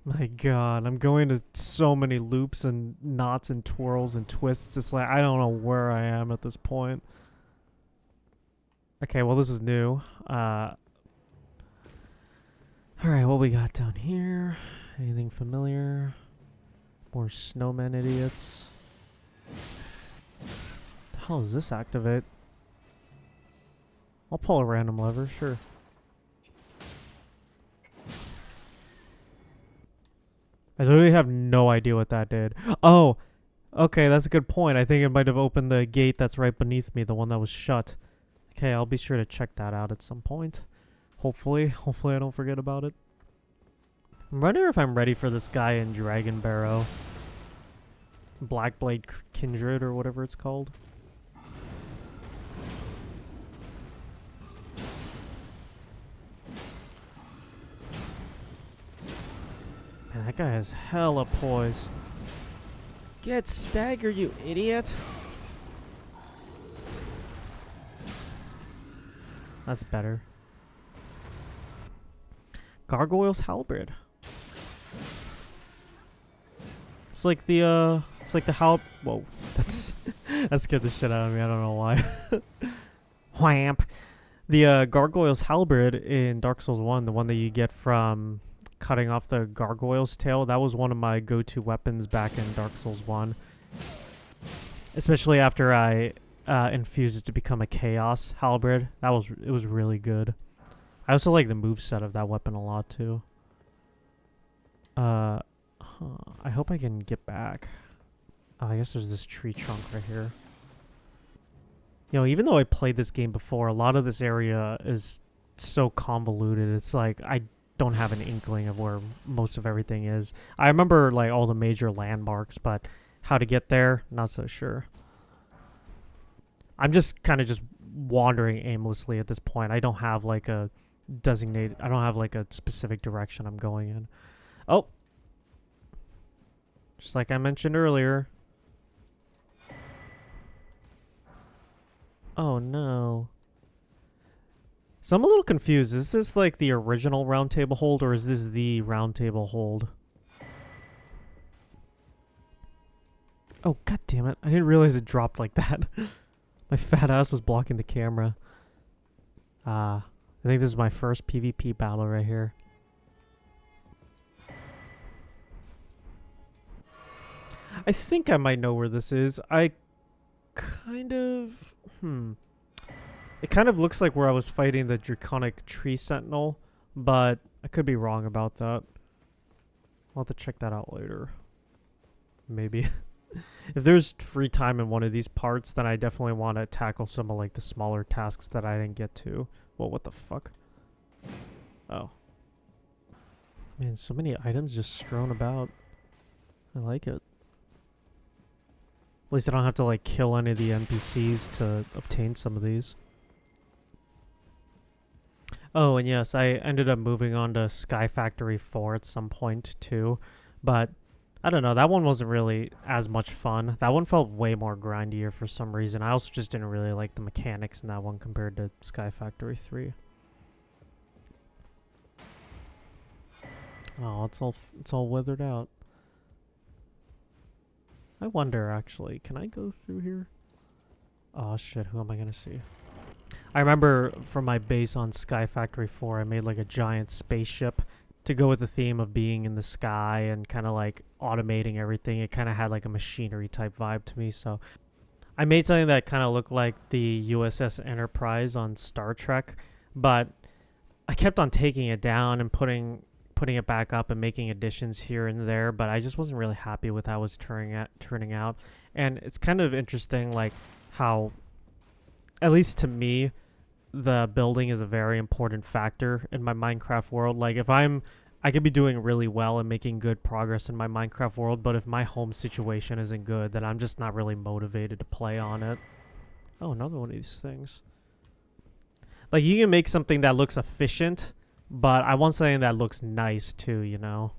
My god, I'm going to so many loops and knots and twirls and twists. It's like, I don't know where I am at this point. Okay, well, this is new. Alright, what we got down here? Anything familiar? More snowmen idiots. The hell does this activate? I'll pull a random lever, sure. I literally have no idea what that did. Oh, okay, that's a good point. I think it might have opened the gate that's right beneath me, the one that was shut. Okay, I'll be sure to check that out at some point. Hopefully I don't forget about it. I'm wondering if I'm ready for this guy in Dragon Barrow. Blackblade Kindred or whatever it's called. Man, that guy has hella poise. Get staggered, you idiot. That's better. Gargoyle's Halberd. It's like the whoa, that scared the shit out of me. I don't know why. Whamp. The Gargoyle's Halberd in Dark Souls 1, the one that you get from cutting off the gargoyle's tail, that was one of my go-to weapons back in Dark Souls 1. Especially after I infused it to become a Chaos Halberd. It was really good. I also like the moveset of that weapon a lot too. I hope I can get back. Oh, I guess there's this tree trunk right here. You know, even though I played this game before, a lot of this area is so convoluted. It's like I don't have an inkling of where most of everything is. I remember like all the major landmarks, but how to get there, not so sure. I'm just kind of just wandering aimlessly at this point. I don't have like a I don't have like a specific direction I'm going in. Oh, just like I mentioned earlier. Oh no. So I'm a little confused. Is this like the original round table hold, or is this the round table hold? Oh, god damn it. I didn't realize it dropped like that. My fat ass was blocking the camera. I think this is my first PvP battle right here. I think I might know where this is. I kind of... It kind of looks like where I was fighting the Draconic Tree Sentinel, but I could be wrong about that. I'll have to check that out later. Maybe. If there's free time in one of these parts, then I definitely want to tackle some of like the smaller tasks that I didn't get to. Well, what the fuck? Oh. Man, so many items just strewn about. I like it. At least I don't have to like kill any of the NPCs to obtain some of these. Oh, and yes, I ended up moving on to Sky Factory 4 at some point too. But I don't know, that one wasn't really as much fun. That one felt way more grindier for some reason. I also just didn't really like the mechanics in that one compared to Sky Factory 3. Oh, it's all withered out. I wonder, actually, can I go through here? Oh shit, who am I gonna see? I remember from my base on Sky Factory 4, I made like a giant spaceship to go with the theme of being in the sky and kind of like automating everything. It kind of had like a machinery type vibe to me, so I made something that kind of looked like the USS Enterprise on Star Trek, but I kept on taking it down and putting it back up and making additions here and there, but I just wasn't really happy with how it was turning out. And it's kind of interesting like how, at least to me, the building is a very important factor in my Minecraft world. Like if I could be doing really well and making good progress in my Minecraft world, but if my home situation isn't good, then I'm just not really motivated to play on it. Oh, another one of these things. Like you can make something that looks efficient, but I want something that looks nice too, you know?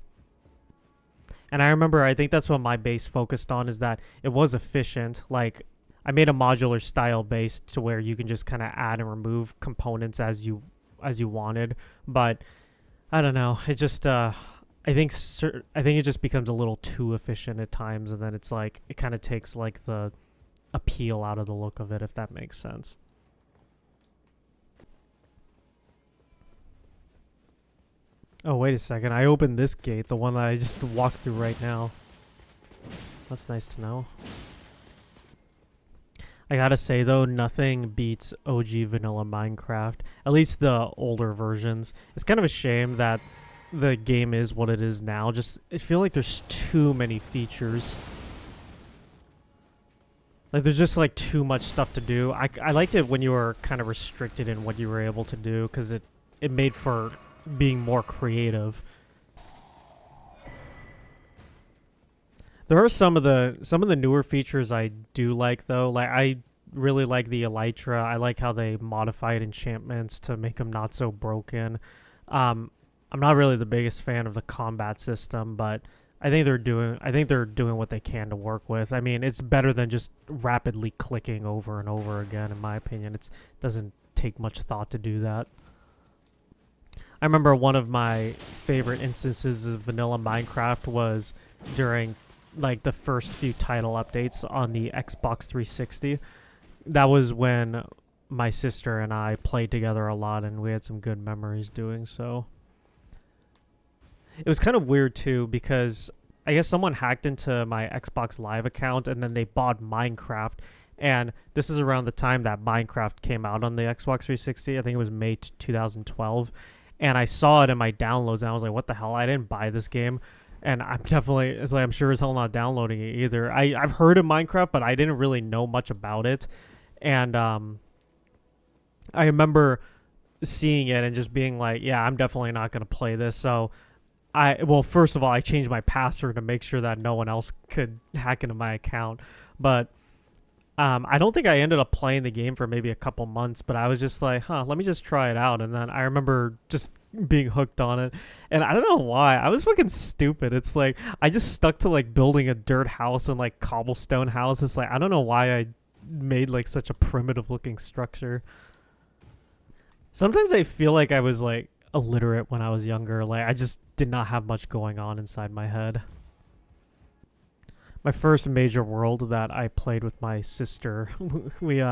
And I remember, I think that's what my base focused on, is that it was efficient. Like, I made a modular style base to where you can just kind of add and remove components as you wanted. But I don't know. It just, I think it just becomes a little too efficient at times, and then it's like, it kind of takes like the appeal out of the look of it, if that makes sense. Oh, wait a second. I opened this gate, the one that I just walked through right now. That's nice to know. I gotta say, though, nothing beats OG vanilla Minecraft. At least the older versions. It's kind of a shame that the game is what it is now. Just, I feel like there's too many features. Like, there's just, like, too much stuff to do. I liked it when you were kind of restricted in what you were able to do, because it made for being more creative. There are some of the newer features I do like, though. Like I really like the elytra. I like how they modified enchantments to make them not so broken. I'm not really the biggest fan of the combat system, but I think they're doing what they can to work with. I mean, it's better than just rapidly clicking over and over again, in my opinion. It doesn't take much thought to do that. I remember one of my favorite instances of vanilla Minecraft was during like the first few title updates on the Xbox 360. That was when my sister and I played together a lot, and we had some good memories doing so. It was kind of weird too, because I guess someone hacked into my Xbox Live account and then they bought Minecraft. And this is around the time that Minecraft came out on the Xbox 360. I think it was May 2012. And I saw it in my downloads, and I was like, what the hell? I didn't buy this game. And I'm sure as hell not downloading it either. I've heard of Minecraft, but I didn't really know much about it. And I remember seeing it and just being like, yeah, I'm definitely not going to play this. So first of all, I changed my password to make sure that no one else could hack into my account. But I don't think I ended up playing the game for maybe a couple months, but I was just like, let me just try it out. And then I remember just being hooked on it. And I don't know why. I was fucking stupid. It's like, I just stuck to like building a dirt house and like cobblestone house. It's like, I don't know why I made like such a primitive looking structure. Sometimes I feel like I was like illiterate when I was younger. Like I just did not have much going on inside my head. My first major world that I played with my sister, we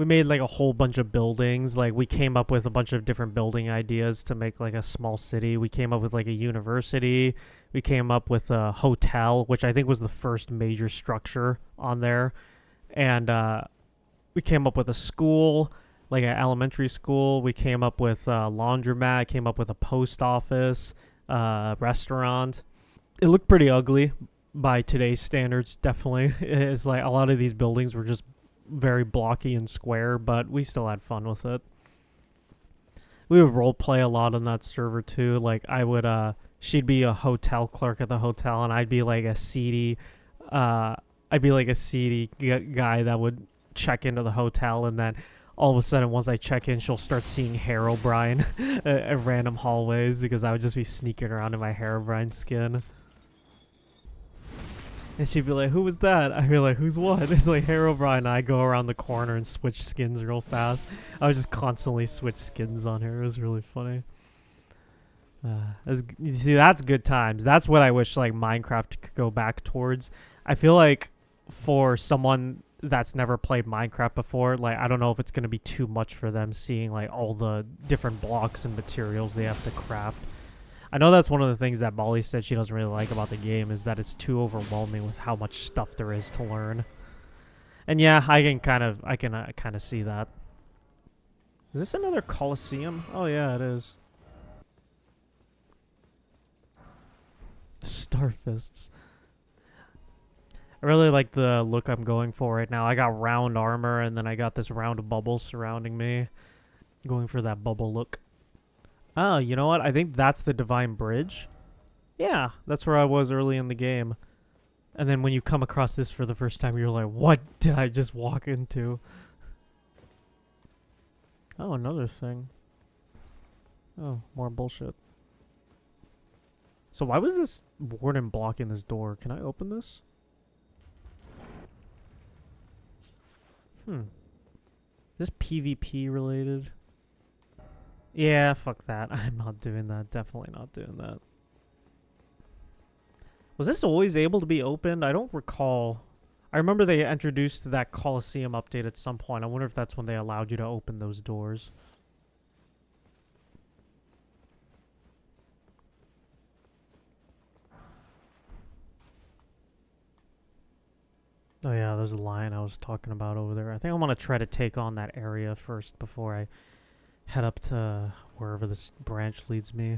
made like a whole bunch of buildings. Like we came up with a bunch of different building ideas to make like a small city. We came up with like a university. We came up with a hotel, which I think was the first major structure on there. And we came up with a school. like at elementary school. We came up with a laundromat, came up with a post office, restaurant. It looked pretty ugly by today's standards, definitely. It's like a lot of these buildings were just very blocky and square, but we still had fun with it. We would role play a lot on that server too. Like I would, she'd be a hotel clerk at the hotel, and I'd be like a seedy, guy that would check into the hotel, and then all of a sudden, once I check in, she'll start seeing Herobrine at random hallways because I would just be sneaking around in my Herobrine skin. And she'd be like, who was that? I'd be like, who's what? It's like Herobrine, and I go around the corner and switch skins real fast. I would just constantly switch skins on her. It was really funny. You see, that's good times. That's what I wish like Minecraft could go back towards. I feel like for someone that's never played Minecraft before, like I don't know if it's going to be too much for them seeing like all the different blocks and materials they have to craft. I know that's one of the things that Molly said she doesn't really like about the game, is that it's too overwhelming with how much stuff there is to learn. And yeah, I can kind of see that. Is this another Colosseum? Oh yeah, it is. Starfists. I really like the look I'm going for right now. I got round armor, and then I got this round bubble surrounding me. Going for that bubble look. Oh, you know what? I think that's the Divine Bridge. Yeah, that's where I was early in the game. And then when you come across this for the first time, you're like, what did I just walk into? Oh, another thing. Oh, more bullshit. So why was this warden blocking this door? Can I open this? Is this PvP related? Yeah, fuck that. I'm not doing that. Definitely not doing that. Was this always able to be opened? I don't recall. I remember they introduced that Colosseum update at some point. I wonder if that's when they allowed you to open those doors. Oh yeah, there's a lion I was talking about over there. I think I'm gonna try to take on that area first before I head up to wherever this branch leads me.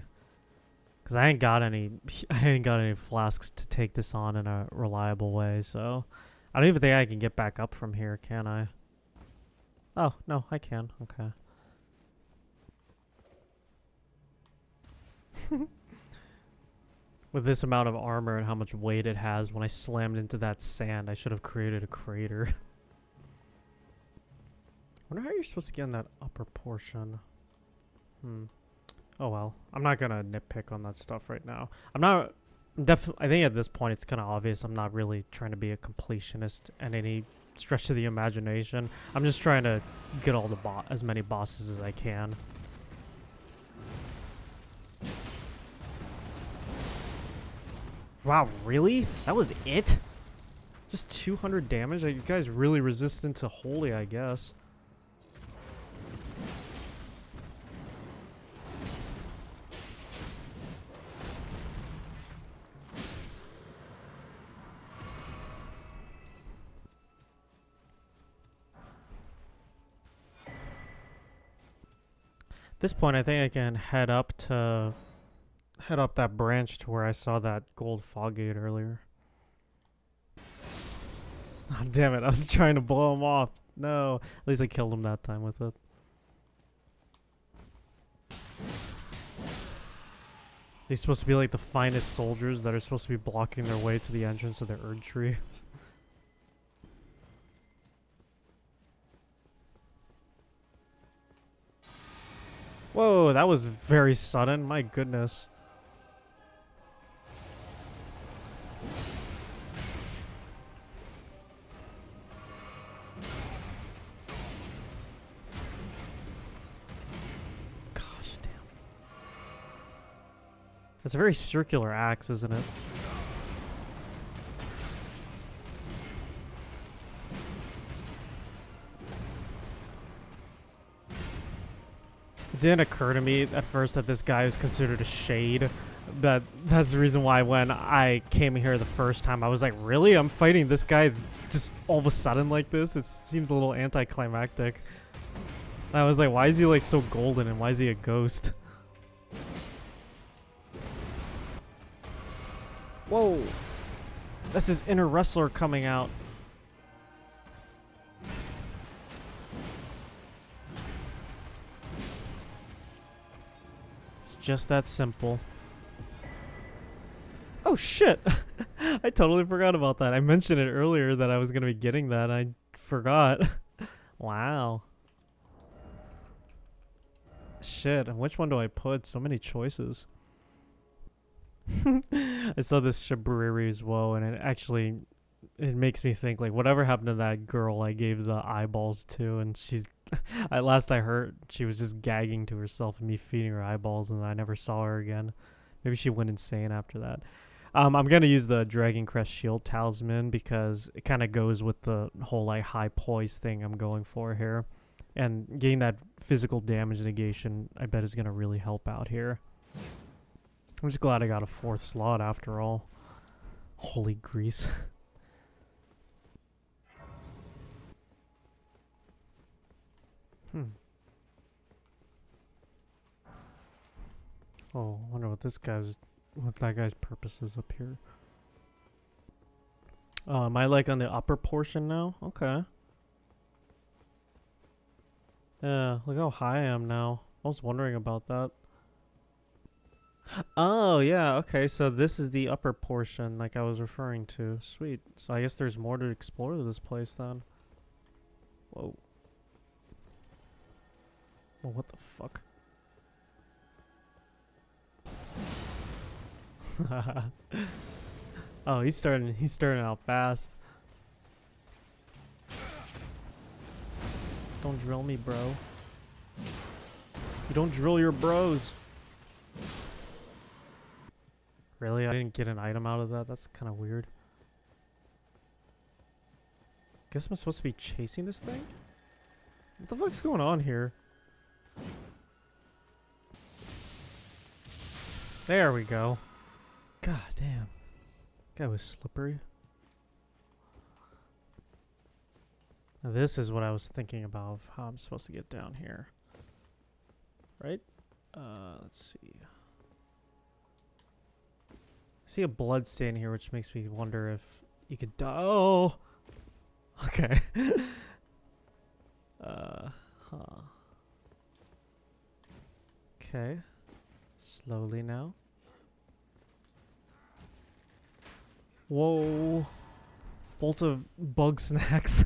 Cause I ain't got any flasks to take this on in a reliable way, so I don't even think I can get back up from here, can I? Oh, no, I can. Okay. With this amount of armor and how much weight it has, when I slammed into that sand, I should have created a crater. Wonder how you're supposed to get in that upper portion. Oh well. I'm not gonna nitpick on that stuff right now. I think at this point it's kind of obvious I'm not really trying to be a completionist in any stretch of the imagination. I'm just trying to get all as many bosses as I can. Wow, really? That was it? Just 200 damage? You guys really resistant to holy, I guess. At this point, I think I can head up that branch to where I saw that gold fog gate earlier. Oh, damn it. I was trying to blow him off. No. At least I killed him that time with it. They're supposed to be like the finest soldiers that are supposed to be blocking their way to the entrance of the Erd Tree. Whoa, that was very sudden. My goodness. Gosh damn. It's a very circular axe, isn't it? It didn't occur to me at first that this guy was considered a shade. But that's the reason why when I came here the first time, I was like, really? I'm fighting this guy just all of a sudden like this? It seems a little anticlimactic. I was like, why is he like so golden and why is he a ghost? Whoa! That's his inner wrestler coming out. It's just that simple. Oh shit! I totally forgot about that. I mentioned it earlier that I was gonna be getting that. I forgot. Wow. Shit, and which one do I put? So many choices. I saw this Shabriri's woe, and it makes me think, like, whatever happened to that girl I gave the eyeballs to, and she's, at last I heard she was just gagging to herself and me feeding her eyeballs, and I never saw her again. Maybe she went insane after that. I'm gonna use the Dragon Crest Shield Talisman because it kind of goes with the whole, like, high poise thing I'm going for here. And getting that physical damage negation, I bet, is gonna really help out here. I'm just glad I got a 4th slot after all. Holy grease. Oh, I wonder what that guy's purpose is up here. Am I like on the upper portion now? Okay. Yeah, look how high I am now. I was wondering about that. Oh, yeah, okay, so this is the upper portion like I was referring to. Sweet. So I guess there's more to explore this place then. Whoa. Well, what the fuck? Oh, he's starting out fast. Don't drill me, bro. You don't drill your bros. Really? I didn't get an item out of that? That's kind of weird. Guess I'm supposed to be chasing this thing? What the fuck's going on here? There we go. God damn. Guy was slippery. Now this is what I was thinking about of how I'm supposed to get down here. Right? Let's see. I see a blood stain here, which makes me wonder if you could die. Oh! Okay. Huh. Okay. Slowly now. Whoa. Bolt of bug snacks.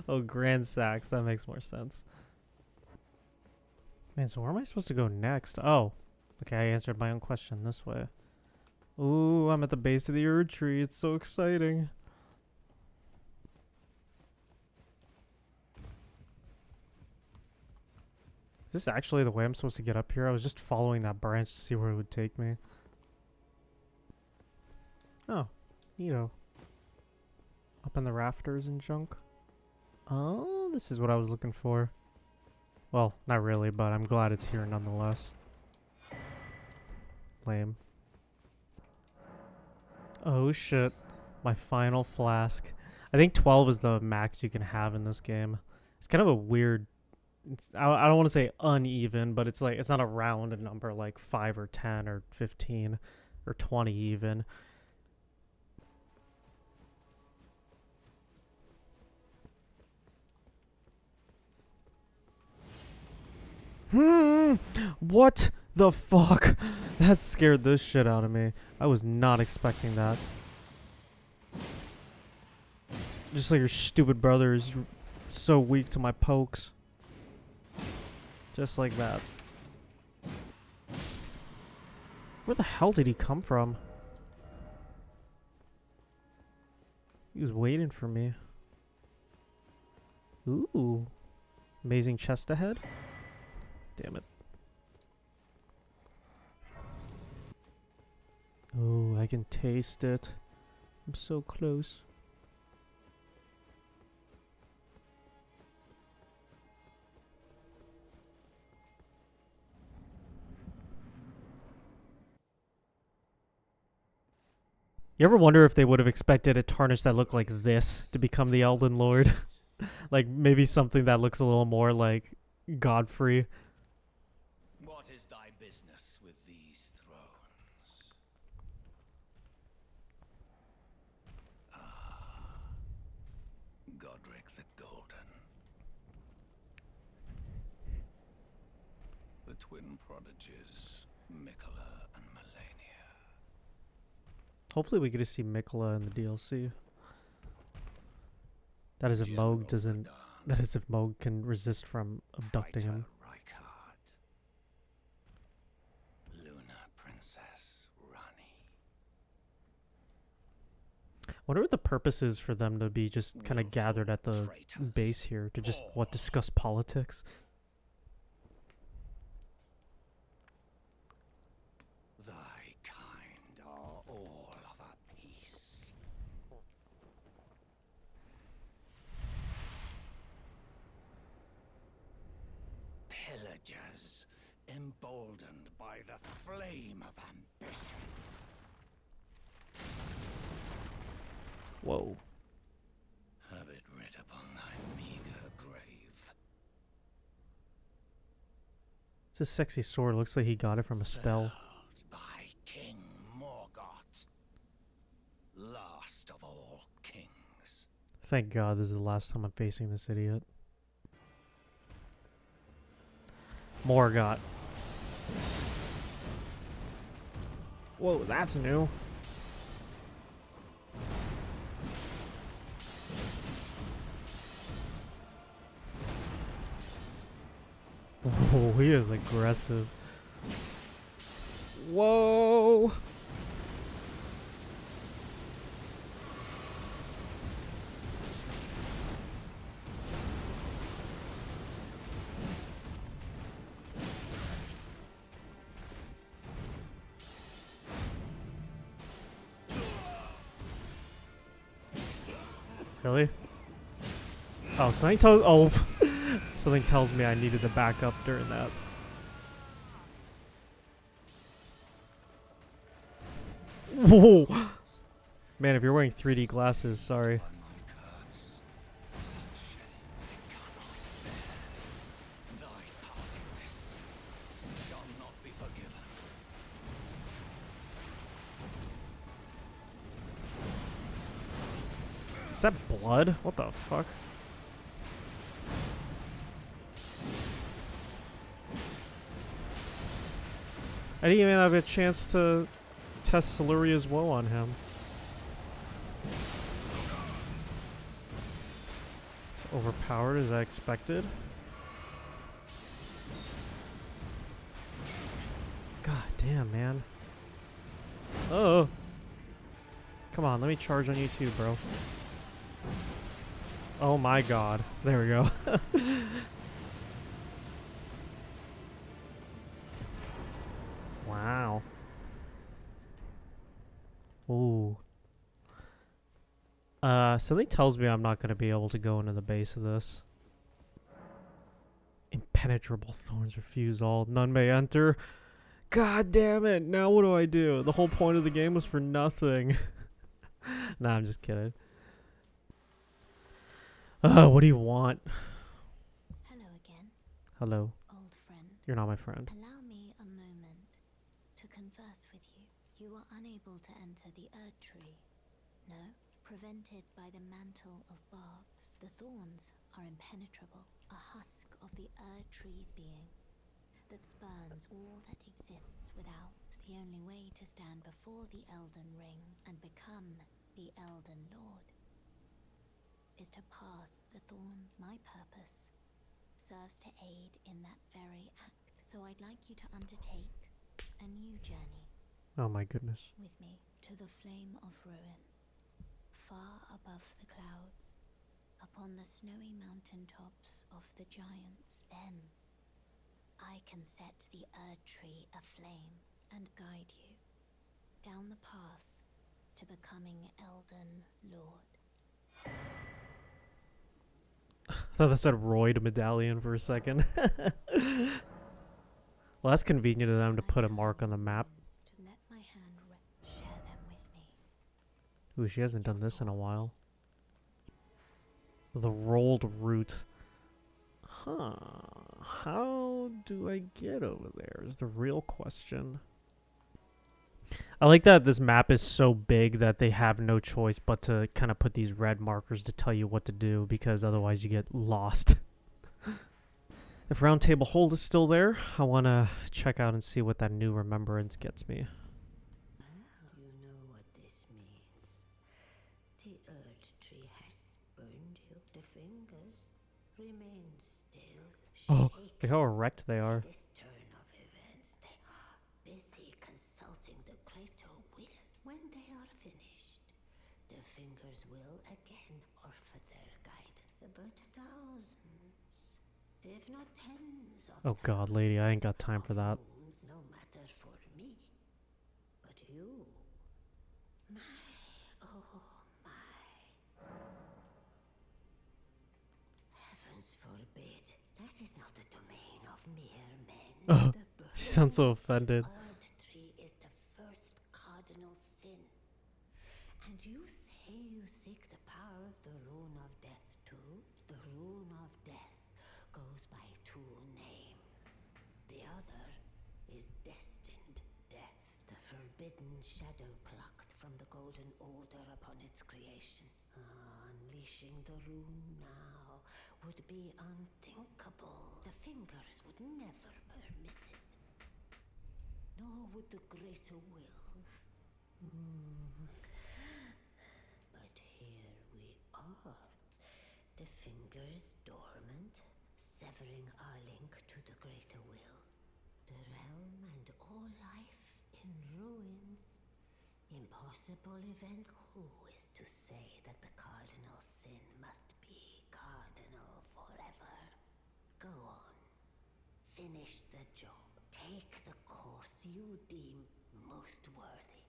Oh, grand sacks. That makes more sense. Man, so where am I supposed to go next? Oh. Okay, I answered my own question this way. Ooh, I'm at the base of the Erd tree. It's so exciting. Is this actually the way I'm supposed to get up here? I was just following that branch to see where it would take me. Oh, neato. Up in the rafters and junk. Oh, this is what I was looking for. Well, not really, but I'm glad it's here nonetheless. Lame. Oh shit. My final flask. I think 12 is the max you can have in this game. It's kind of a weird... I don't want to say uneven, but it's like, it's not a round number like 5 or 10 or 15 or 20 even. What the fuck? That scared the shit out of me. I was not expecting that. Just like your stupid brother is so weak to my pokes. Just like that. Where the hell did he come from? He was waiting for me. Ooh. Amazing chest ahead. Damn it. Oh, I can taste it. I'm so close. You ever wonder if they would have expected a tarnish that looked like this to become the Elden Lord? Like maybe something that looks a little more like Godfrey. What is thy business with these thrones? Ah, Godric the Golden. The twin prodigies, Mikola and Melania. Hopefully we get to see Mikola in the DLC. That is if Moog doesn't. That is if Moog can resist from abducting him. Luna Princess Rani. Wonder what the purpose is for them to be just kind of gathered at the base here to just discuss politics. Thy kind are all of a piece. Pillagers, emboldened by the flame of ambition. Whoa. Have it writ upon thy meager grave. It's a sexy sword. Looks like he got it from Estelle. By King Morgoth, last of all kings. Thank God this is the last time I'm facing this idiot. Morgoth. Whoa, that's new. Oh, he is aggressive. Whoa! Really? Oh, something tells. Oh, something tells me I needed to back up during that. Whoa! Man, if you're wearing 3D glasses, sorry. Is that blood? What the fuck? I didn't even have a chance to test Siluria's woe on him. It's overpowered as I expected. God damn, man. Oh. Come on, let me charge on you too, bro. Oh my god. There we go. Wow. Ooh. Something tells me I'm not going to be able to go into the base of this. Impenetrable thorns refuse all. None may enter. God damn it. Now what do I do? The whole point of the game was for nothing. Nah, I'm just kidding. What do you want? Hello again, Hello. old friend. You're not my friend. Allow me a moment to converse with you. You are unable to enter the Erd Tree. No, prevented by the mantle of barbs. The thorns are impenetrable, a husk of the Erd Tree's being that spurns all that exists without. The only way to stand before the Elden Ring and become the Elden Lord is to pass the thorns. My purpose serves to aid in that very act. So I'd like you to undertake a new journey Oh my goodness. with me to the flame of ruin, far above the clouds, upon the snowy mountain tops of the giants. Then I can set the Erd Tree aflame and guide you down the path to becoming Elden Lord. I thought that said Royd medallion for a second. Well, that's convenient of them to put a mark on the map. To let my hand share them with me. Ooh, she hasn't done this in a while. The rolled root. Huh. How do I get over there is the real question. I like that this map is so big that they have no choice but to kind of put these red markers to tell you what to do, because otherwise you get lost. If Round Table Hold is still there, I want to check out and see what that new remembrance gets me. You know what this means. The earth tree has spurned you. The fingers remain still, Oh, shaken look how erect they are. by this turn of events. They are busy consulting the greater will. When they are finished, the fingers will again offer their guidance. But thousands, if not tens of Oh god, lady, I ain't got time for that. wounds, no matter for me. But you, my, oh my. Heavens forbid. That is not the domain of mere men. Oh, The she sounds so burning of the offended. earth tree is the first cardinal sin. And you say you seek the power of the rune of death too? The rune of death goes by two names. The other is destined death, the forbidden shadow plucked from the golden order upon its creation. Unleashing the rune now would be unthinkable. The fingers would never permit it. Nor would the greater will. But here we are. The fingers dormant, severing our link to the greater will. The realm and all life in ruins. Impossible event. Who is to say that the cardinal sin must be cardinal forever? Go on. Finish the job. Take the course you deem most worthy.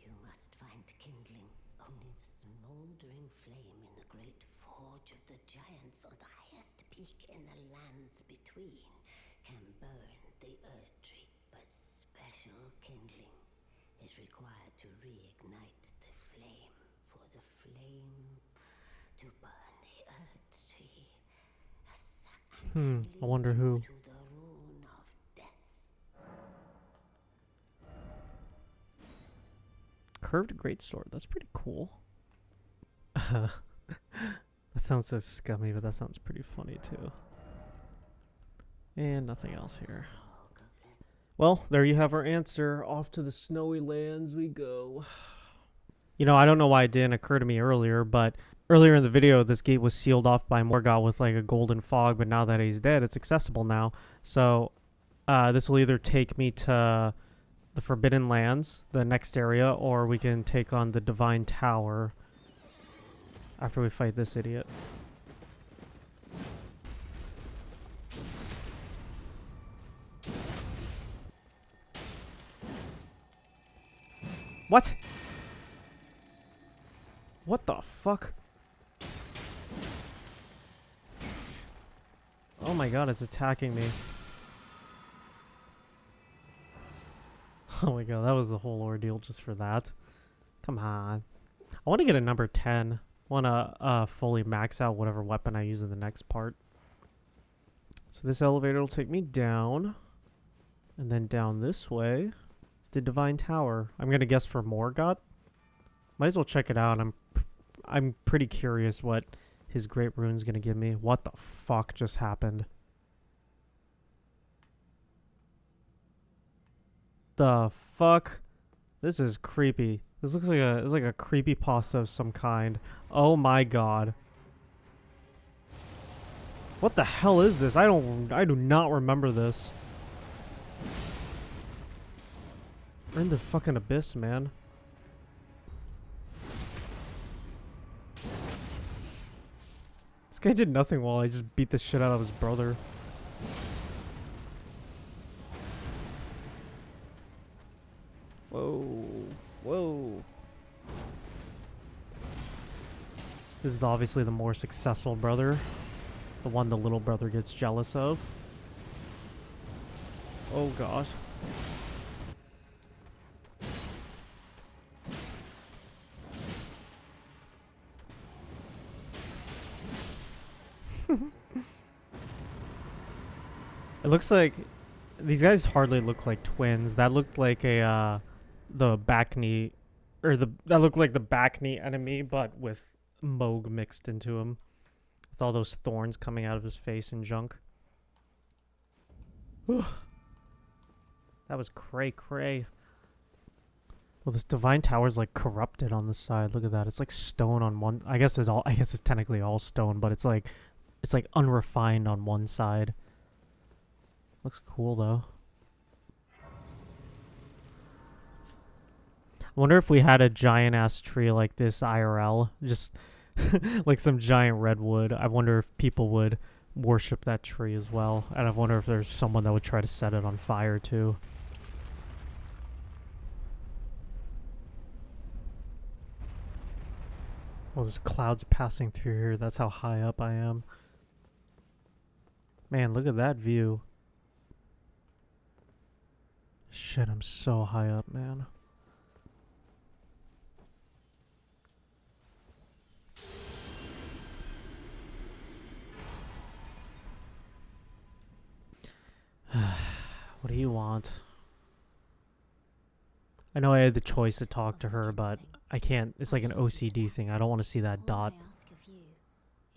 You must find kindling. Only the smoldering flame in the great forge of the giants on the highest peak in the lands between can burn the earth tree. But special kindling is required to reignite the flame. For the flame to burn the earth tree. I wonder who. To the rune of death. Curved greatsword. That's pretty cool. That sounds so scummy, but that sounds pretty funny too. And nothing else here. Well, there you have our answer. Off to the snowy lands we go. You know, I don't know why it didn't occur to me earlier, but earlier in the video, this gate was sealed off by Morgoth with like a golden fog, but now that he's dead, it's accessible now. So this will either take me to the Forbidden Lands, the next area, or we can take on the Divine Tower after we fight this idiot. What? What the fuck? Oh my god, it's attacking me. Oh my god, that was a whole ordeal just for that. Come on. I want to get a number 10. I want to fully max out whatever weapon I use in the next part. So this elevator will take me down. And then down this way. It's the Divine Tower. I'm going to guess for Morgoth. Might as well check it out. I'm pretty curious what his Great Rune's going to give me. What the fuck just happened? The fuck? This is creepy. This looks like a creepypasta of some kind. Oh my god. What the hell is this? I do not remember this. We're in the fucking abyss, man. This guy did nothing while I just beat the shit out of his brother. Whoa. Whoa. This is obviously the more successful brother. The one the little brother gets jealous of. Oh god. It looks like these guys hardly look like twins. That looked like a the back knee, or that looked like the back knee enemy, but with Moog mixed into him, with all those thorns coming out of his face and junk. That was cray. Well, this divine tower's like corrupted on the side. Look at that. It's like stone on one. I guess it's technically all stone, but it's like unrefined on one side. Looks cool though. I wonder if we had a giant ass tree like this IRL, just like some giant redwood. I wonder if people would worship that tree as well, and I wonder if there's someone that would try to set it on fire too. Well, there's clouds passing through here. That's how high up I am. Man, look at that view. Shit, I'm so high up, man. What do you want? I know I had the choice to talk to her, but I can't. It's like an OCD thing. I don't want to see that dot. All I ask of you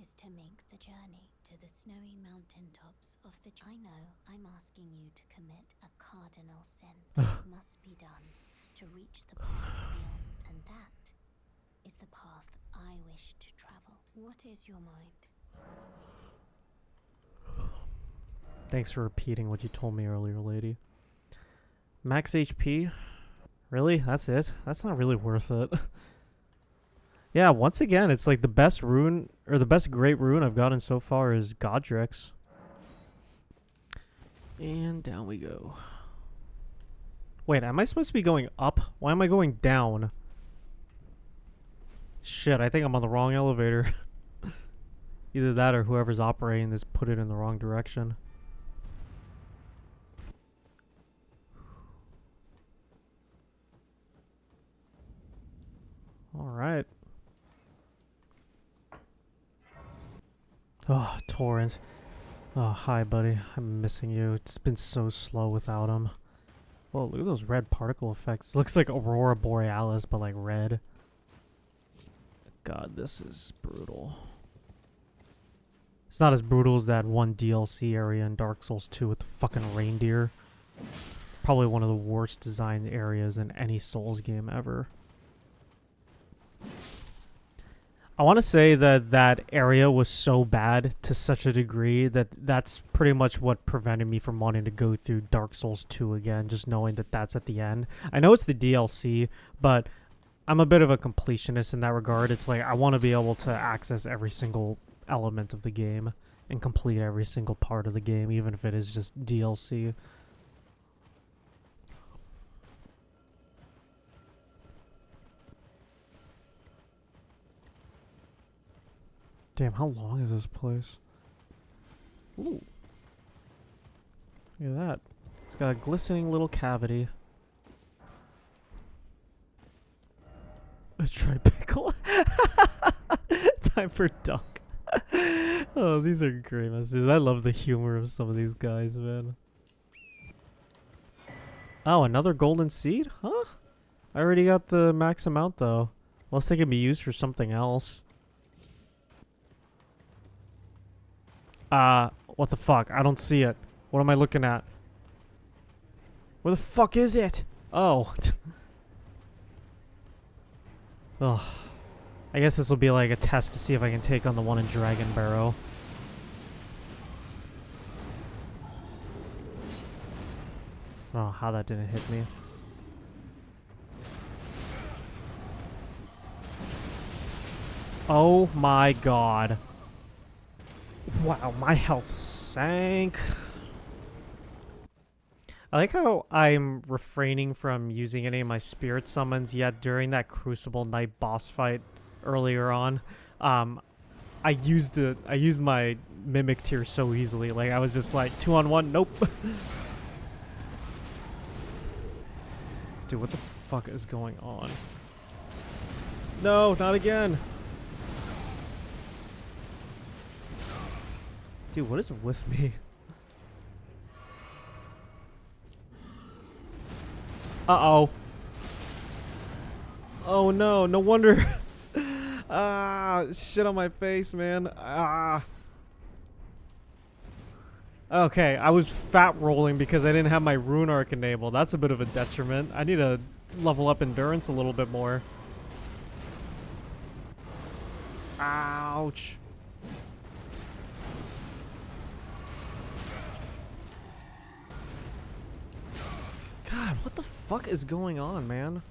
is to make the journey to the snowy mountain tops of the... I know I'm asking you to commit a cardinal sin that must be done to reach the path beyond, and that is the path I wish to travel. What is your mind? Thanks for repeating what you told me earlier, lady. Max HP? Really? That's it? That's not really worth it. Yeah, once again, it's like the best rune, or the best great rune I've gotten so far is Godric's. And down we go. Wait, am I supposed to be going up? Why am I going down? Shit, I think I'm on the wrong elevator. Either that or whoever's operating this put it in the wrong direction. Alright. Oh, Torrent. Oh, hi, buddy. I'm missing you. It's been so slow without him. Whoa, look at those red particle effects. Looks like Aurora Borealis, but like red. God, this is brutal. It's not as brutal as that one DLC area in Dark Souls 2 with the fucking reindeer. Probably one of the worst designed areas in any Souls game ever. I want to say that that area was so bad to such a degree that that's pretty much what prevented me from wanting to go through Dark Souls 2 again, just knowing that that's at the end. I know it's the DLC, but I'm a bit of a completionist in that regard. It's like I want to be able to access every single element of the game and complete every single part of the game, even if it is just DLC. Damn, how long is this place? Ooh. Look at that. It's got a glistening little cavity. Try pickle. Time for dunk. Oh, these are great messages. I love the humor of some of these guys, man. Oh, another golden seed? Huh? I already got the max amount, though. Unless they can be used for something else. What the fuck? I don't see it. What am I looking at? Where the fuck is it? Oh. Ugh. I guess this will be like a test to see if I can take on the one in Dragon Barrow. Oh, how that didn't hit me. Oh my god. Wow, my health sank. I like how I'm refraining from using any of my spirit summons, yet during that Crucible Knight boss fight earlier on, I used my Mimic tier so easily. Like, I was just like, 2-on-1, nope. Dude, what the fuck is going on? No, not again. Dude, what is with me? Uh-oh. Oh no, no wonder. Ah, shit on my face, man. Ah. Okay, I was fat rolling because I didn't have my rune arc enabled. That's a bit of a detriment. I need to level up endurance a little bit more. Ouch. God, what the fuck is going on, man?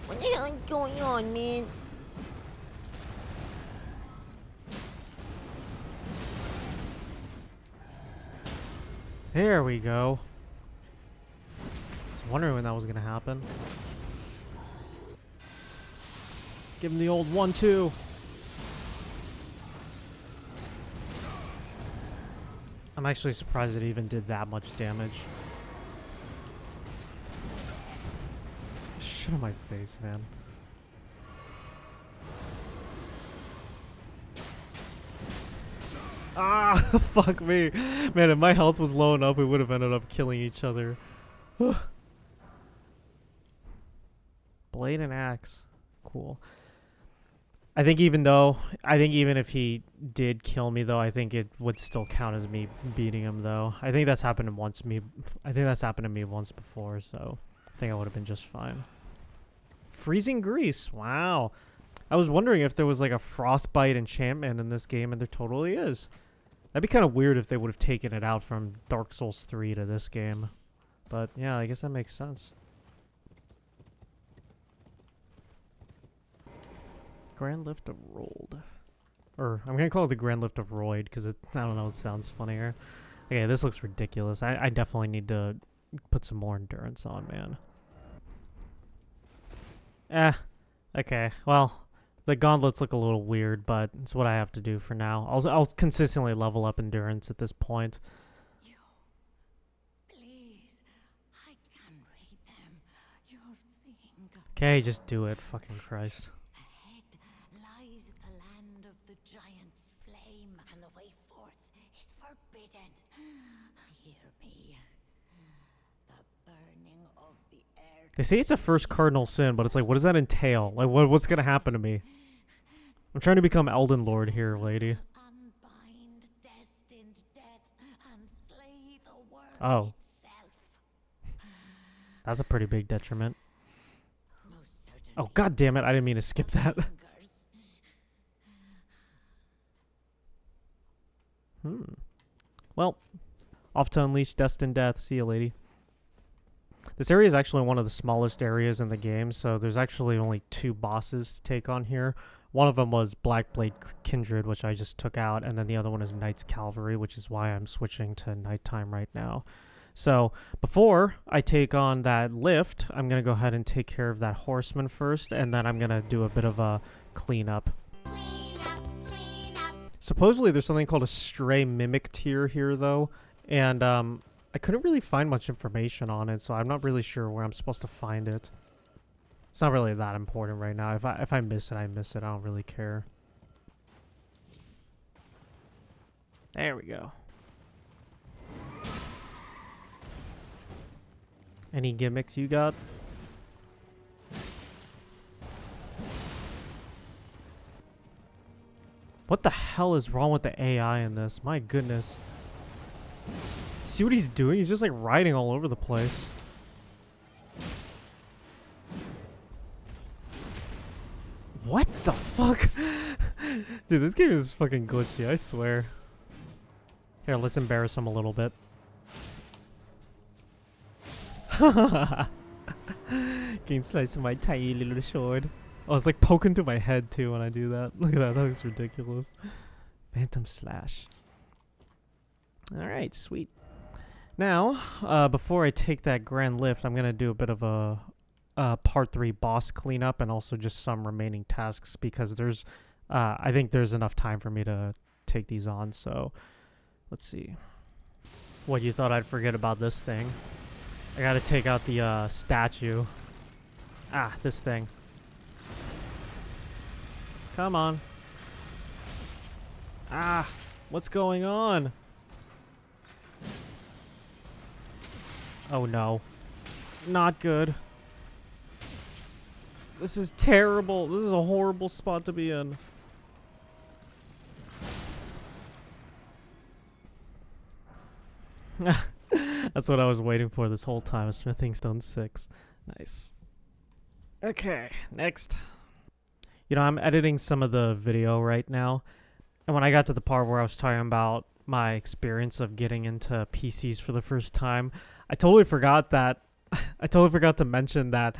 What the hell is going on, man? There we go. I was wondering when that was gonna happen. Give him the old 1-2. I'm actually surprised it even did that much damage. Shit on my face, man. Ah, fuck me. Man, if my health was low enough, we would have ended up killing each other. Blade and axe. Cool. I think even if he did kill me though, I think it would still count as me beating him though. I think that's happened to me once before, so I think I would have been just fine. Freezing Grease. Wow. I was wondering if there was like a frostbite enchantment in this game, and there totally is. That'd be kind of weird if they would have taken it out from Dark Souls 3 to this game. But yeah, I guess that makes sense. Grand Lift of Rolled. Or, I'm gonna call it the Grand Lift of Royd, because I don't know, it sounds funnier. Okay, this looks ridiculous. I definitely need to put some more endurance on, man. Okay, well, the gauntlets look a little weird, but it's what I have to do for now. I'll consistently level up endurance at this point. Please, I can read them. Your finger. Okay, just do it, fucking Christ. Ahead lies the land of the giant's flame, and the way forth is forbidden. Hear me. The burning of the air. They say it's a first cardinal sin, but it's like, what does that entail? Like, what's gonna happen to me? I'm trying to become Elden Lord here, lady. Unbind destined death and slay the world Oh. itself. That's a pretty big detriment. Most certainly. Oh, god damn it, I didn't mean to skip that. Well, off to unleash destined death. See you, lady. This area is actually one of the smallest areas in the game, so there's actually only 2 bosses to take on here. One of them was Blackblade Kindred, which I just took out, and then the other one is Knight's Cavalry, which is why I'm switching to nighttime right now. So, before I take on that lift, I'm going to go ahead and take care of that horseman first, and then I'm going to do a bit of a cleanup. Supposedly there's something called a stray mimic tier here, though, and I couldn't really find much information on it, so I'm not really sure where I'm supposed to find it. It's not really that important right now. If I miss it, I miss it. I don't really care. There we go. Any gimmicks you got? What the hell is wrong with the AI in this? My goodness. See what he's doing? He's just like riding all over the place. What the fuck? Dude, this game is fucking glitchy, I swear. Here, let's embarrass him a little bit. Game slice with my tiny little sword. Oh, it's like poking through my head too when I do that. Look at that, that looks ridiculous. Phantom Slash. Alright, sweet. Now, before I take that grand lift, I'm gonna do a bit of a part 3 boss cleanup and also just some remaining tasks because there's I think there's enough time for me to take these on. So let's see. What, you thought I'd forget about this thing? I gotta take out the statue. Ah, this thing. Come on. Ah, what's going on? Oh no. Not good. This is terrible. This is a horrible spot to be in. That's what I was waiting for this whole time. Smithing Stone 6. Nice. Okay, next. You know, I'm editing some of the video right now. And when I got to the part where I was talking about my experience of getting into PCs for the first time, I totally forgot that. I totally forgot to mention that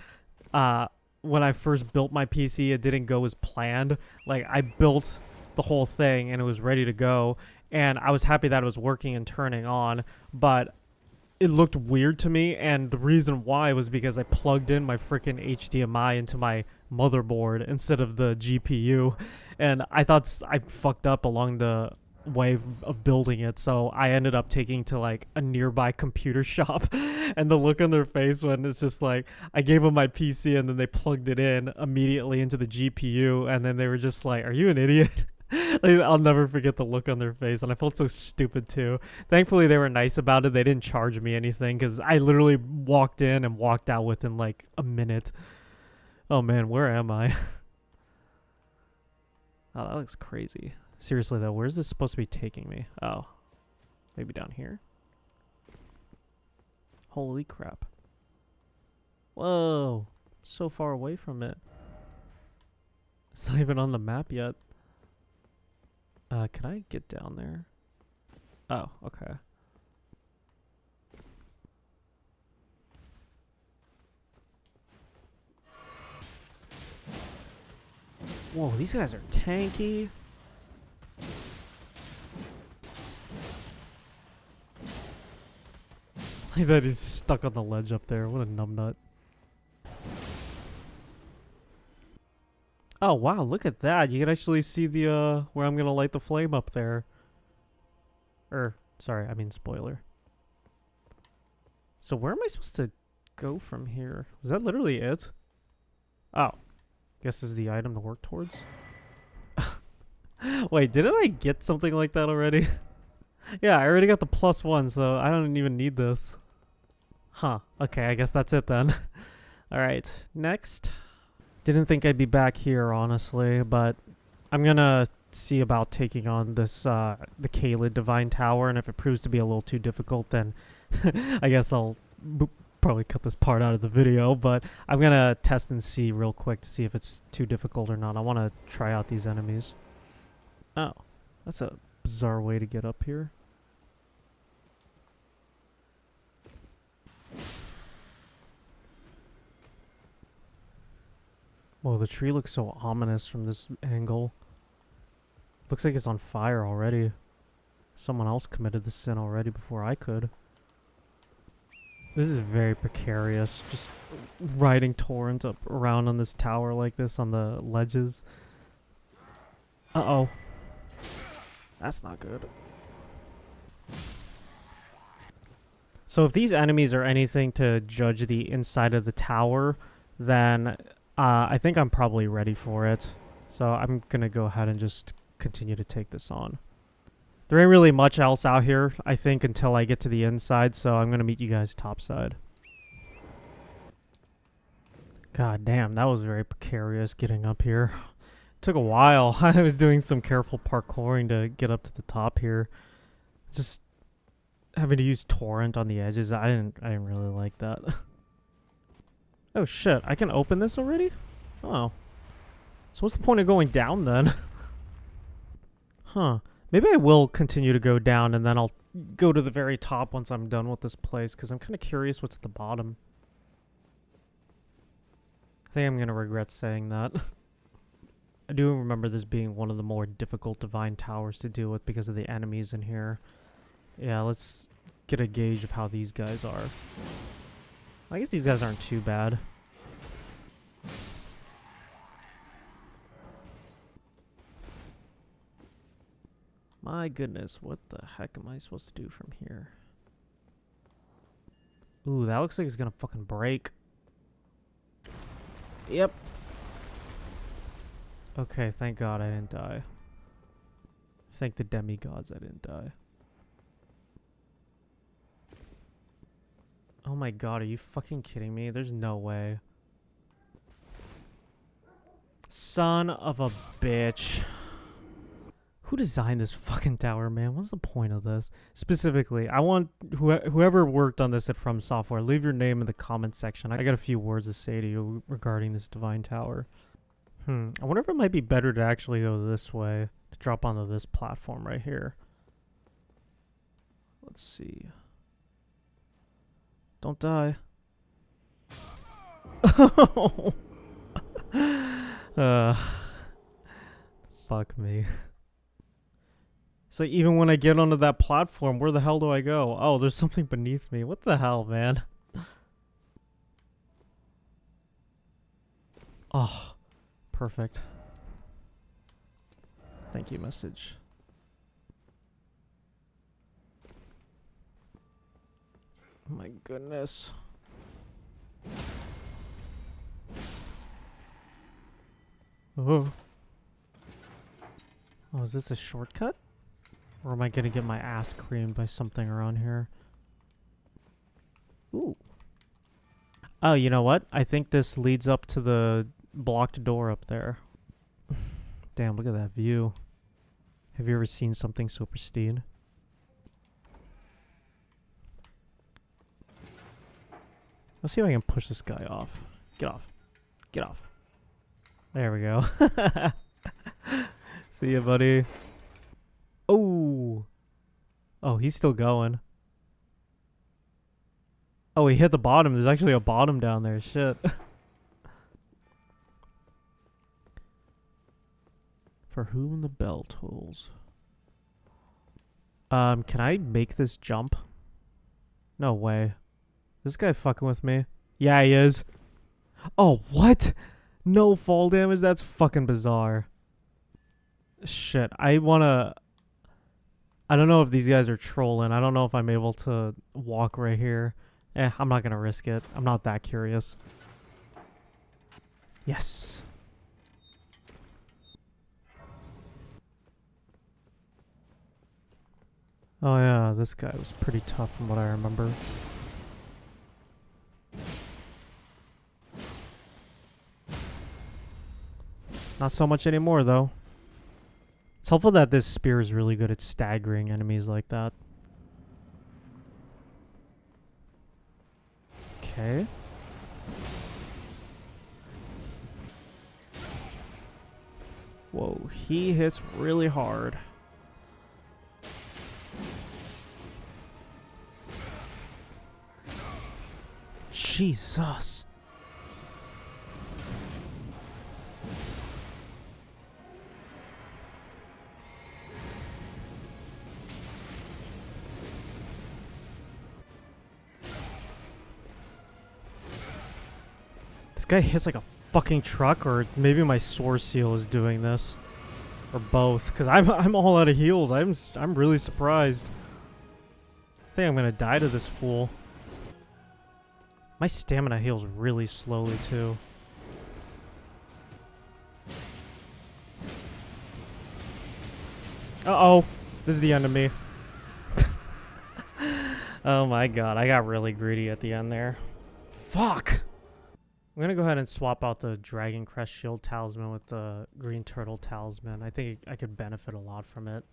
when I first built my PC, it didn't go as planned. Like, I built the whole thing and it was ready to go. And I was happy that it was working and turning on. But it looked weird to me. And the reason why was because I plugged in my freaking HDMI into my motherboard instead of the GPU. And I thought I fucked up along the way of building it, so I ended up taking to like a nearby computer shop, and the look on their face when it's just like I gave them my PC and then they plugged it in immediately into the GPU, and then they were just like, "Are you an idiot?" Like, I'll never forget the look on their face, and I felt so stupid too. Thankfully, they were nice about it. They didn't charge me anything because I literally walked in and walked out within like a minute. Oh man, where am I? Oh, that looks crazy. Seriously though, where's this supposed to be taking me? Oh, maybe down here? Holy crap. Whoa, so far away from it. It's not even on the map yet. Can I get down there? Oh, okay. Whoa, these guys are tanky. Like that he's stuck on the ledge up there. What a numbnut. Oh wow, look at that. You can actually see the where I'm gonna light the flame up there. Sorry, I mean spoiler. So where am I supposed to go from here? Was that literally it? Oh. Guess this is the item to work towards. Wait, didn't I get something like that already? Yeah, I already got the +1, so I don't even need this. Huh. Okay, I guess that's it then. Alright, next. Didn't think I'd be back here, honestly, but I'm gonna see about taking on this, the Caelid Divine Tower, and if it proves to be a little too difficult, then I guess I'll probably cut this part out of the video, but I'm gonna test and see real quick to see if it's too difficult or not. I want to try out these enemies. Oh, that's a bizarre way to get up here. Whoa, the tree looks so ominous from this angle. Looks like it's on fire already. Someone else committed the sin already before I could. This is very precarious, just riding torrent up around on this tower like this on the ledges. Uh-oh. That's not good. So if these enemies are anything to judge the inside of the tower, then I think I'm probably ready for it. So I'm going to go ahead and just continue to take this on. There ain't really much else out here, I think, until I get to the inside, so I'm going to meet you guys topside. God damn, that was very precarious getting up here. Took a while. I was doing some careful parkouring to get up to the top here. Just having to use torrent on the edges, I didn't really like that. Oh shit, I can open this already? Oh. So what's the point of going down then? Huh. Maybe I will continue to go down and then I'll go to the very top once I'm done with this place, because I'm kind of curious what's at the bottom. I think I'm going to regret saying that. I do remember this being one of the more difficult divine towers to deal with because of the enemies in here. Yeah, let's get a gauge of how these guys are. I guess these guys aren't too bad. My goodness, what the heck am I supposed to do from here? Ooh, that looks like it's gonna fucking break. Yep. Okay, thank God I didn't die. Thank the demigods I didn't die. Oh my god, are you fucking kidding me? There's no way. Son of a bitch. Who designed this fucking tower, man? What's the point of this? Specifically, I want whoever worked on this at From Software, leave your name in the comment section. I got a few words to say to you regarding this divine tower. I wonder if it might be better to actually go this way, to drop onto this platform right here. Let's see. Don't die. Fuck me. So even when I get onto that platform, where the hell do I go? Oh, there's something beneath me. What the hell, man? Oh, perfect. Thank you, message. Oh my goodness. Oh. Oh, is this a shortcut? Or am I gonna get my ass creamed by something around here? Ooh. Oh, you know what? I think this leads up to the blocked door up there. Damn, look at that view. Have you ever seen something so pristine? Let's see if I can push this guy off. Get off. Get off. There we go. See ya, buddy. Oh. Oh, he's still going. Oh, he hit the bottom. There's actually a bottom down there. Shit. For whom the bell tolls. Can I make this jump? No way. This guy fucking with me? Yeah, he is. Oh, what? No fall damage? That's fucking bizarre. Shit, I don't know if these guys are trolling. I don't know if I'm able to walk right here. I'm not gonna risk it. I'm not that curious. Yes. Oh yeah, this guy was pretty tough from what I remember. Not so much anymore, though. It's helpful that this spear is really good at staggering enemies like that. Okay. Whoa, he hits really hard. Jesus. This guy hits like a fucking truck, or maybe my source seal is doing this, or both. Cause I'm all out of heals. I'm really surprised. I think I'm gonna die to this fool. My stamina heals really slowly too. Uh-oh. This is the end of me. Oh my god, I got really greedy at the end there. Fuck! I'm gonna go ahead and swap out the Dragon Crest Shield Talisman with the Green Turtle Talisman. I think I could benefit a lot from it.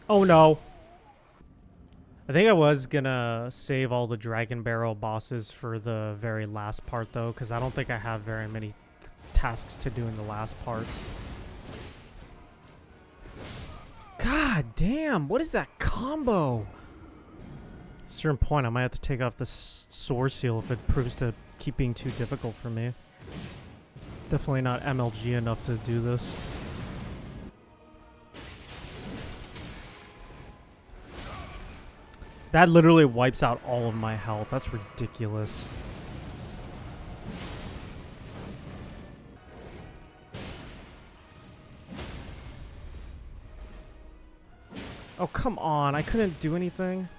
Oh no! I think I was gonna save all the Dragon Barrel bosses for the very last part though, because I don't think I have very many tasks to do in the last part. God damn, what is that combo? At a certain point, I might have to take off the sword seal if it proves to keep being too difficult for me. Definitely not MLG enough to do this. That literally wipes out all of my health. That's ridiculous. Oh, come on. I couldn't do anything.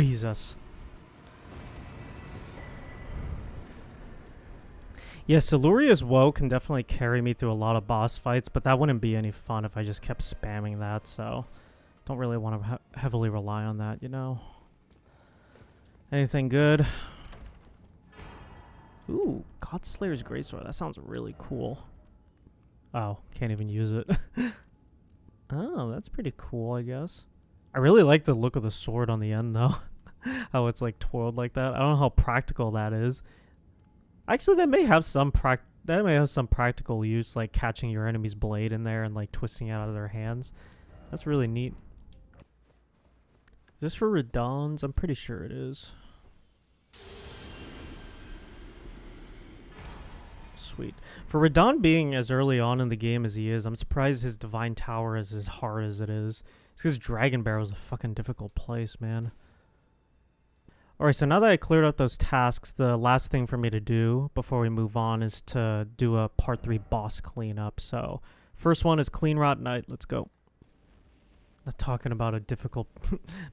Jesus. Yeah, Siluria's Woe can definitely carry me through a lot of boss fights, but that wouldn't be any fun if I just kept spamming that, so don't really want to heavily rely on that, you know? Anything good? Ooh, Godslayer's Greatsword. That sounds really cool. Oh, can't even use it. Oh, that's pretty cool, I guess. I really like the look of the sword on the end, though. How it's, like, twirled like that. I don't know how practical that is. Actually, that may have some practical use, like catching your enemy's blade in there and, like, twisting it out of their hands. That's really neat. Is this for Radon's? I'm pretty sure it is. Sweet. For Radon being as early on in the game as he is, I'm surprised his Divine Tower is as hard as it is. It's because Dragon Barrel is a fucking difficult place, man. Alright, so now that I cleared up those tasks, the last thing for me to do before we move on is to do a part 3 boss cleanup. So, first one is Clean Rot Night. Let's go. Not talking about a difficult...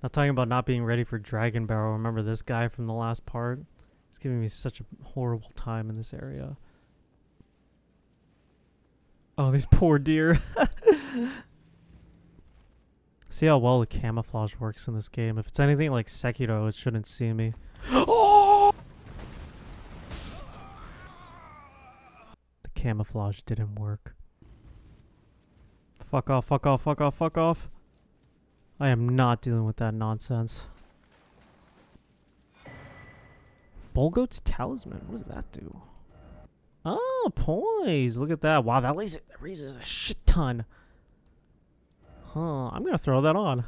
not talking about not being ready for Dragon Barrel. Remember this guy from the last part? He's giving me such a horrible time in this area. Oh, these poor deer. See how well the camouflage works in this game. If it's anything like Sekiro, it shouldn't see me. Oh! The camouflage didn't work. Fuck off, fuck off, fuck off, fuck off. I am not dealing with that nonsense. Bolgoat's Talisman. What does that do? Oh, poise. Look at that. Wow, that raises a shit ton. Huh, I'm gonna throw that on.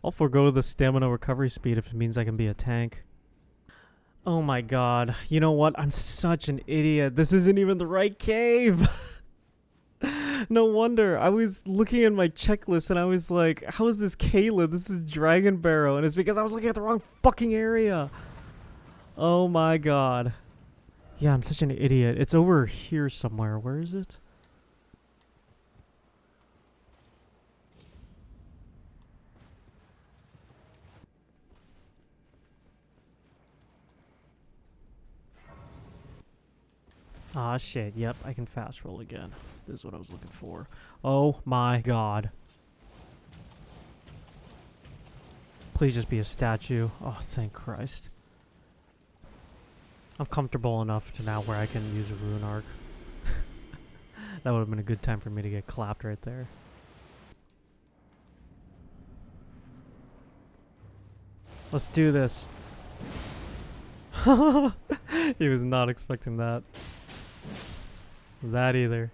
I'll forego the stamina recovery speed if it means I can be a tank. Oh my god. You know what? I'm such an idiot. This isn't even the right cave. No wonder. I was looking at my checklist and I was like, how is this Kayla? This is Dragon Barrow. And it's because I was looking at the wrong fucking area. Oh my god. Yeah, I'm such an idiot. It's over here somewhere. Where is it? Ah, shit. Yep, I can fast roll again. This is what I was looking for. Oh my god. Please just be a statue. Oh, thank Christ. I'm comfortable enough to now where I can use a rune arc. That would have been a good time for me to get clapped right there. Let's do this. He was not expecting that. That either.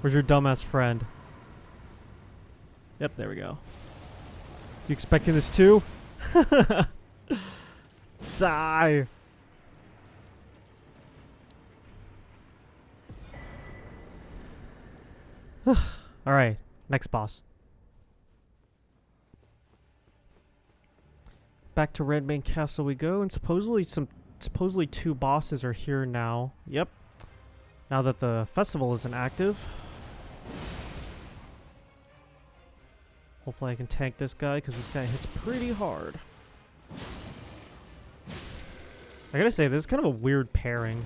Where's your dumbass friend? Yep, there we go. You expecting this too? Die! Alright, next boss. Back to Redmane Castle we go, and supposedly 2 bosses are here now. Yep. Now that the festival isn't active. Hopefully I can tank this guy, because this guy hits pretty hard. I gotta say, this is kind of a weird pairing.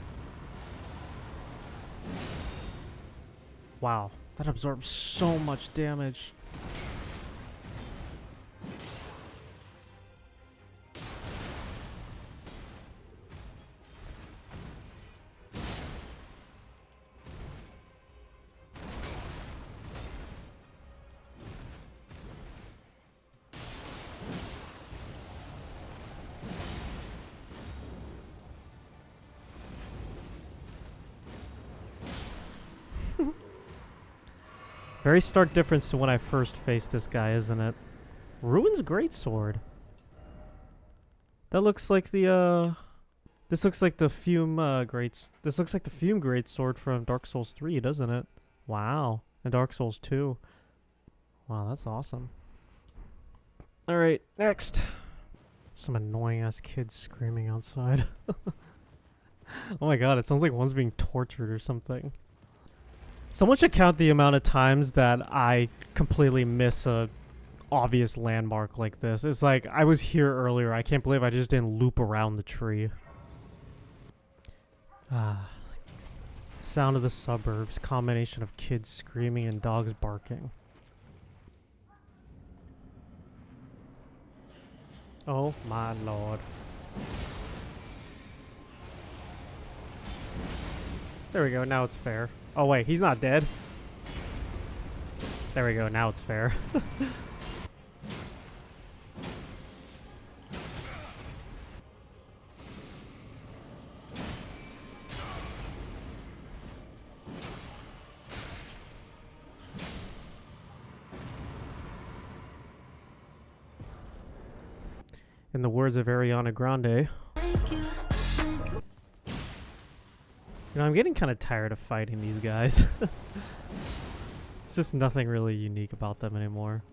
Wow, that absorbs so much damage. Very stark difference to when I first faced this guy, isn't it? Ruin's Greatsword. That looks like the this looks like the Fume This looks like the Fume Greatsword from Dark Souls 3, doesn't it? Wow. And Dark Souls 2. Wow, that's awesome. Alright, next. Some annoying ass kids screaming outside. Oh my god, it sounds like one's being tortured or something. Someone should count the amount of times that I completely miss a obvious landmark like this. It's like, I was here earlier. I can't believe I just didn't loop around the tree. Ah. Sound of the suburbs. Combination of kids screaming and dogs barking. Oh my lord. There we go, now it's fair. Oh wait, he's not dead. There we go, now it's fair. In the words of Ariana Grande. You know, I'm getting kind of tired of fighting these guys. It's just nothing really unique about them anymore.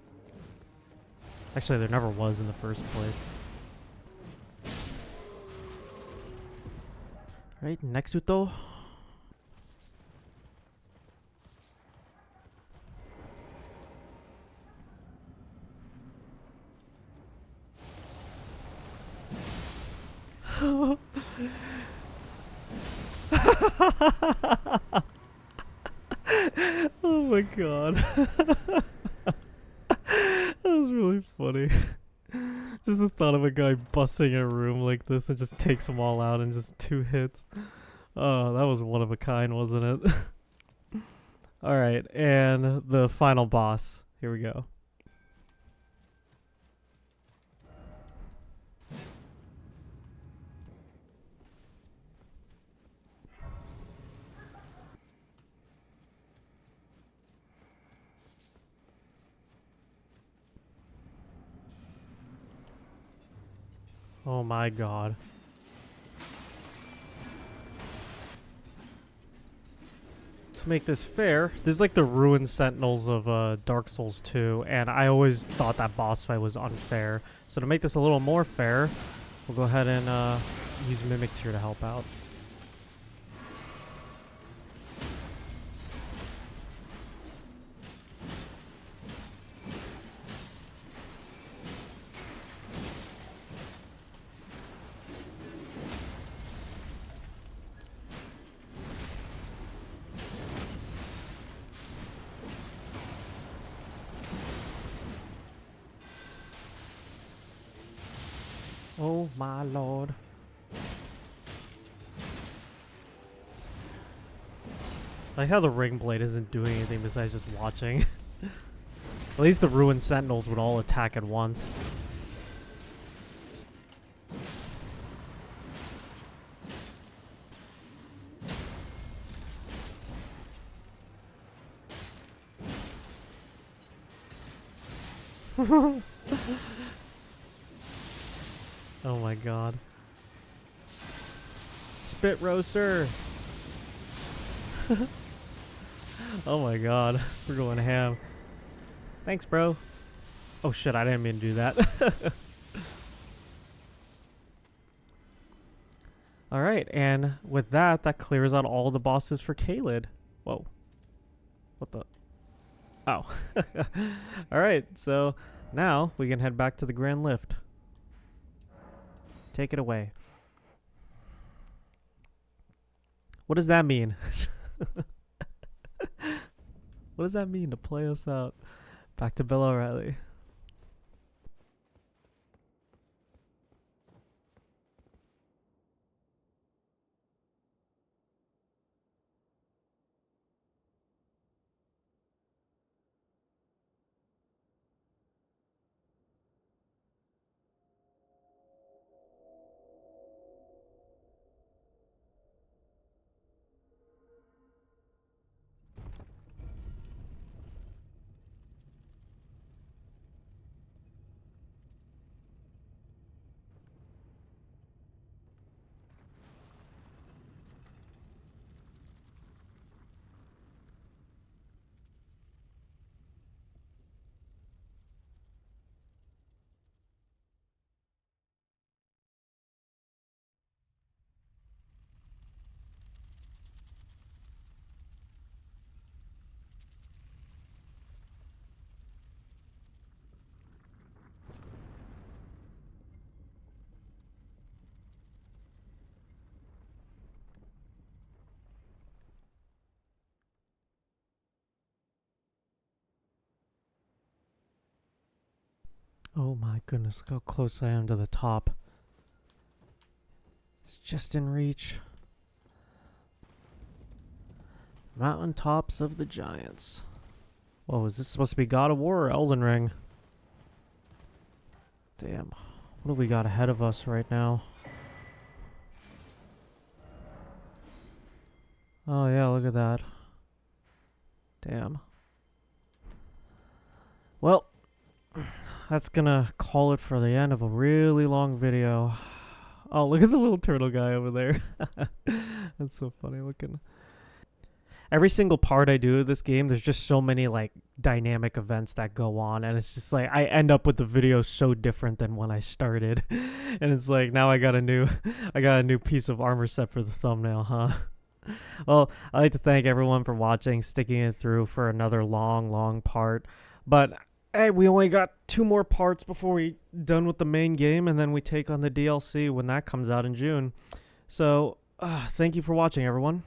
Actually, there never was in the first place. Right, Nexuto. Oh my god. That was really funny. Just the thought of a guy busting in a room like this and just takes them all out in just 2 hits. Oh, that was one of a kind, wasn't it? Alright, and the final boss. Here we go. Oh my god. To make this fair, this is like the ruined sentinels of Dark Souls 2, and I always thought that boss fight was unfair. So to make this a little more fair, we'll go ahead and use Mimic Tear to help out. Oh my lord. I like how the ring blade isn't doing anything besides just watching. At least the ruined sentinels would all attack at once. Oh my god. Spit roaster! Oh my god. We're going ham. Thanks, bro. Oh shit, I didn't mean to do that. Alright, and with that, that clears out all the bosses for Caelid. Whoa. What the? Oh. Alright, so now we can head back to the Grand Lift. Take it away. What does that mean? What does that mean to play us out? Back to Bill O'Reilly. Oh my goodness, look how close I am to the top. It's just in reach. Mountain tops of the giants. Whoa, is this supposed to be God of War or Elden Ring? Damn. What do we got ahead of us right now? Oh yeah, look at that. Damn. Well, that's gonna call it for the end of a really long video. Oh, look at the little turtle guy over there. That's so funny looking. Every single part I do of this game, there's just so many like dynamic events that go on, and it's just like I end up with the video so different than when I started. And it's like now I got a new piece of armor set for the thumbnail, huh? Well, I'd like to thank everyone for watching, sticking it through for another long part. But hey, we only got 2 more parts before we're done with the main game, and then we take on the DLC when that comes out in June. So, thank you for watching, everyone.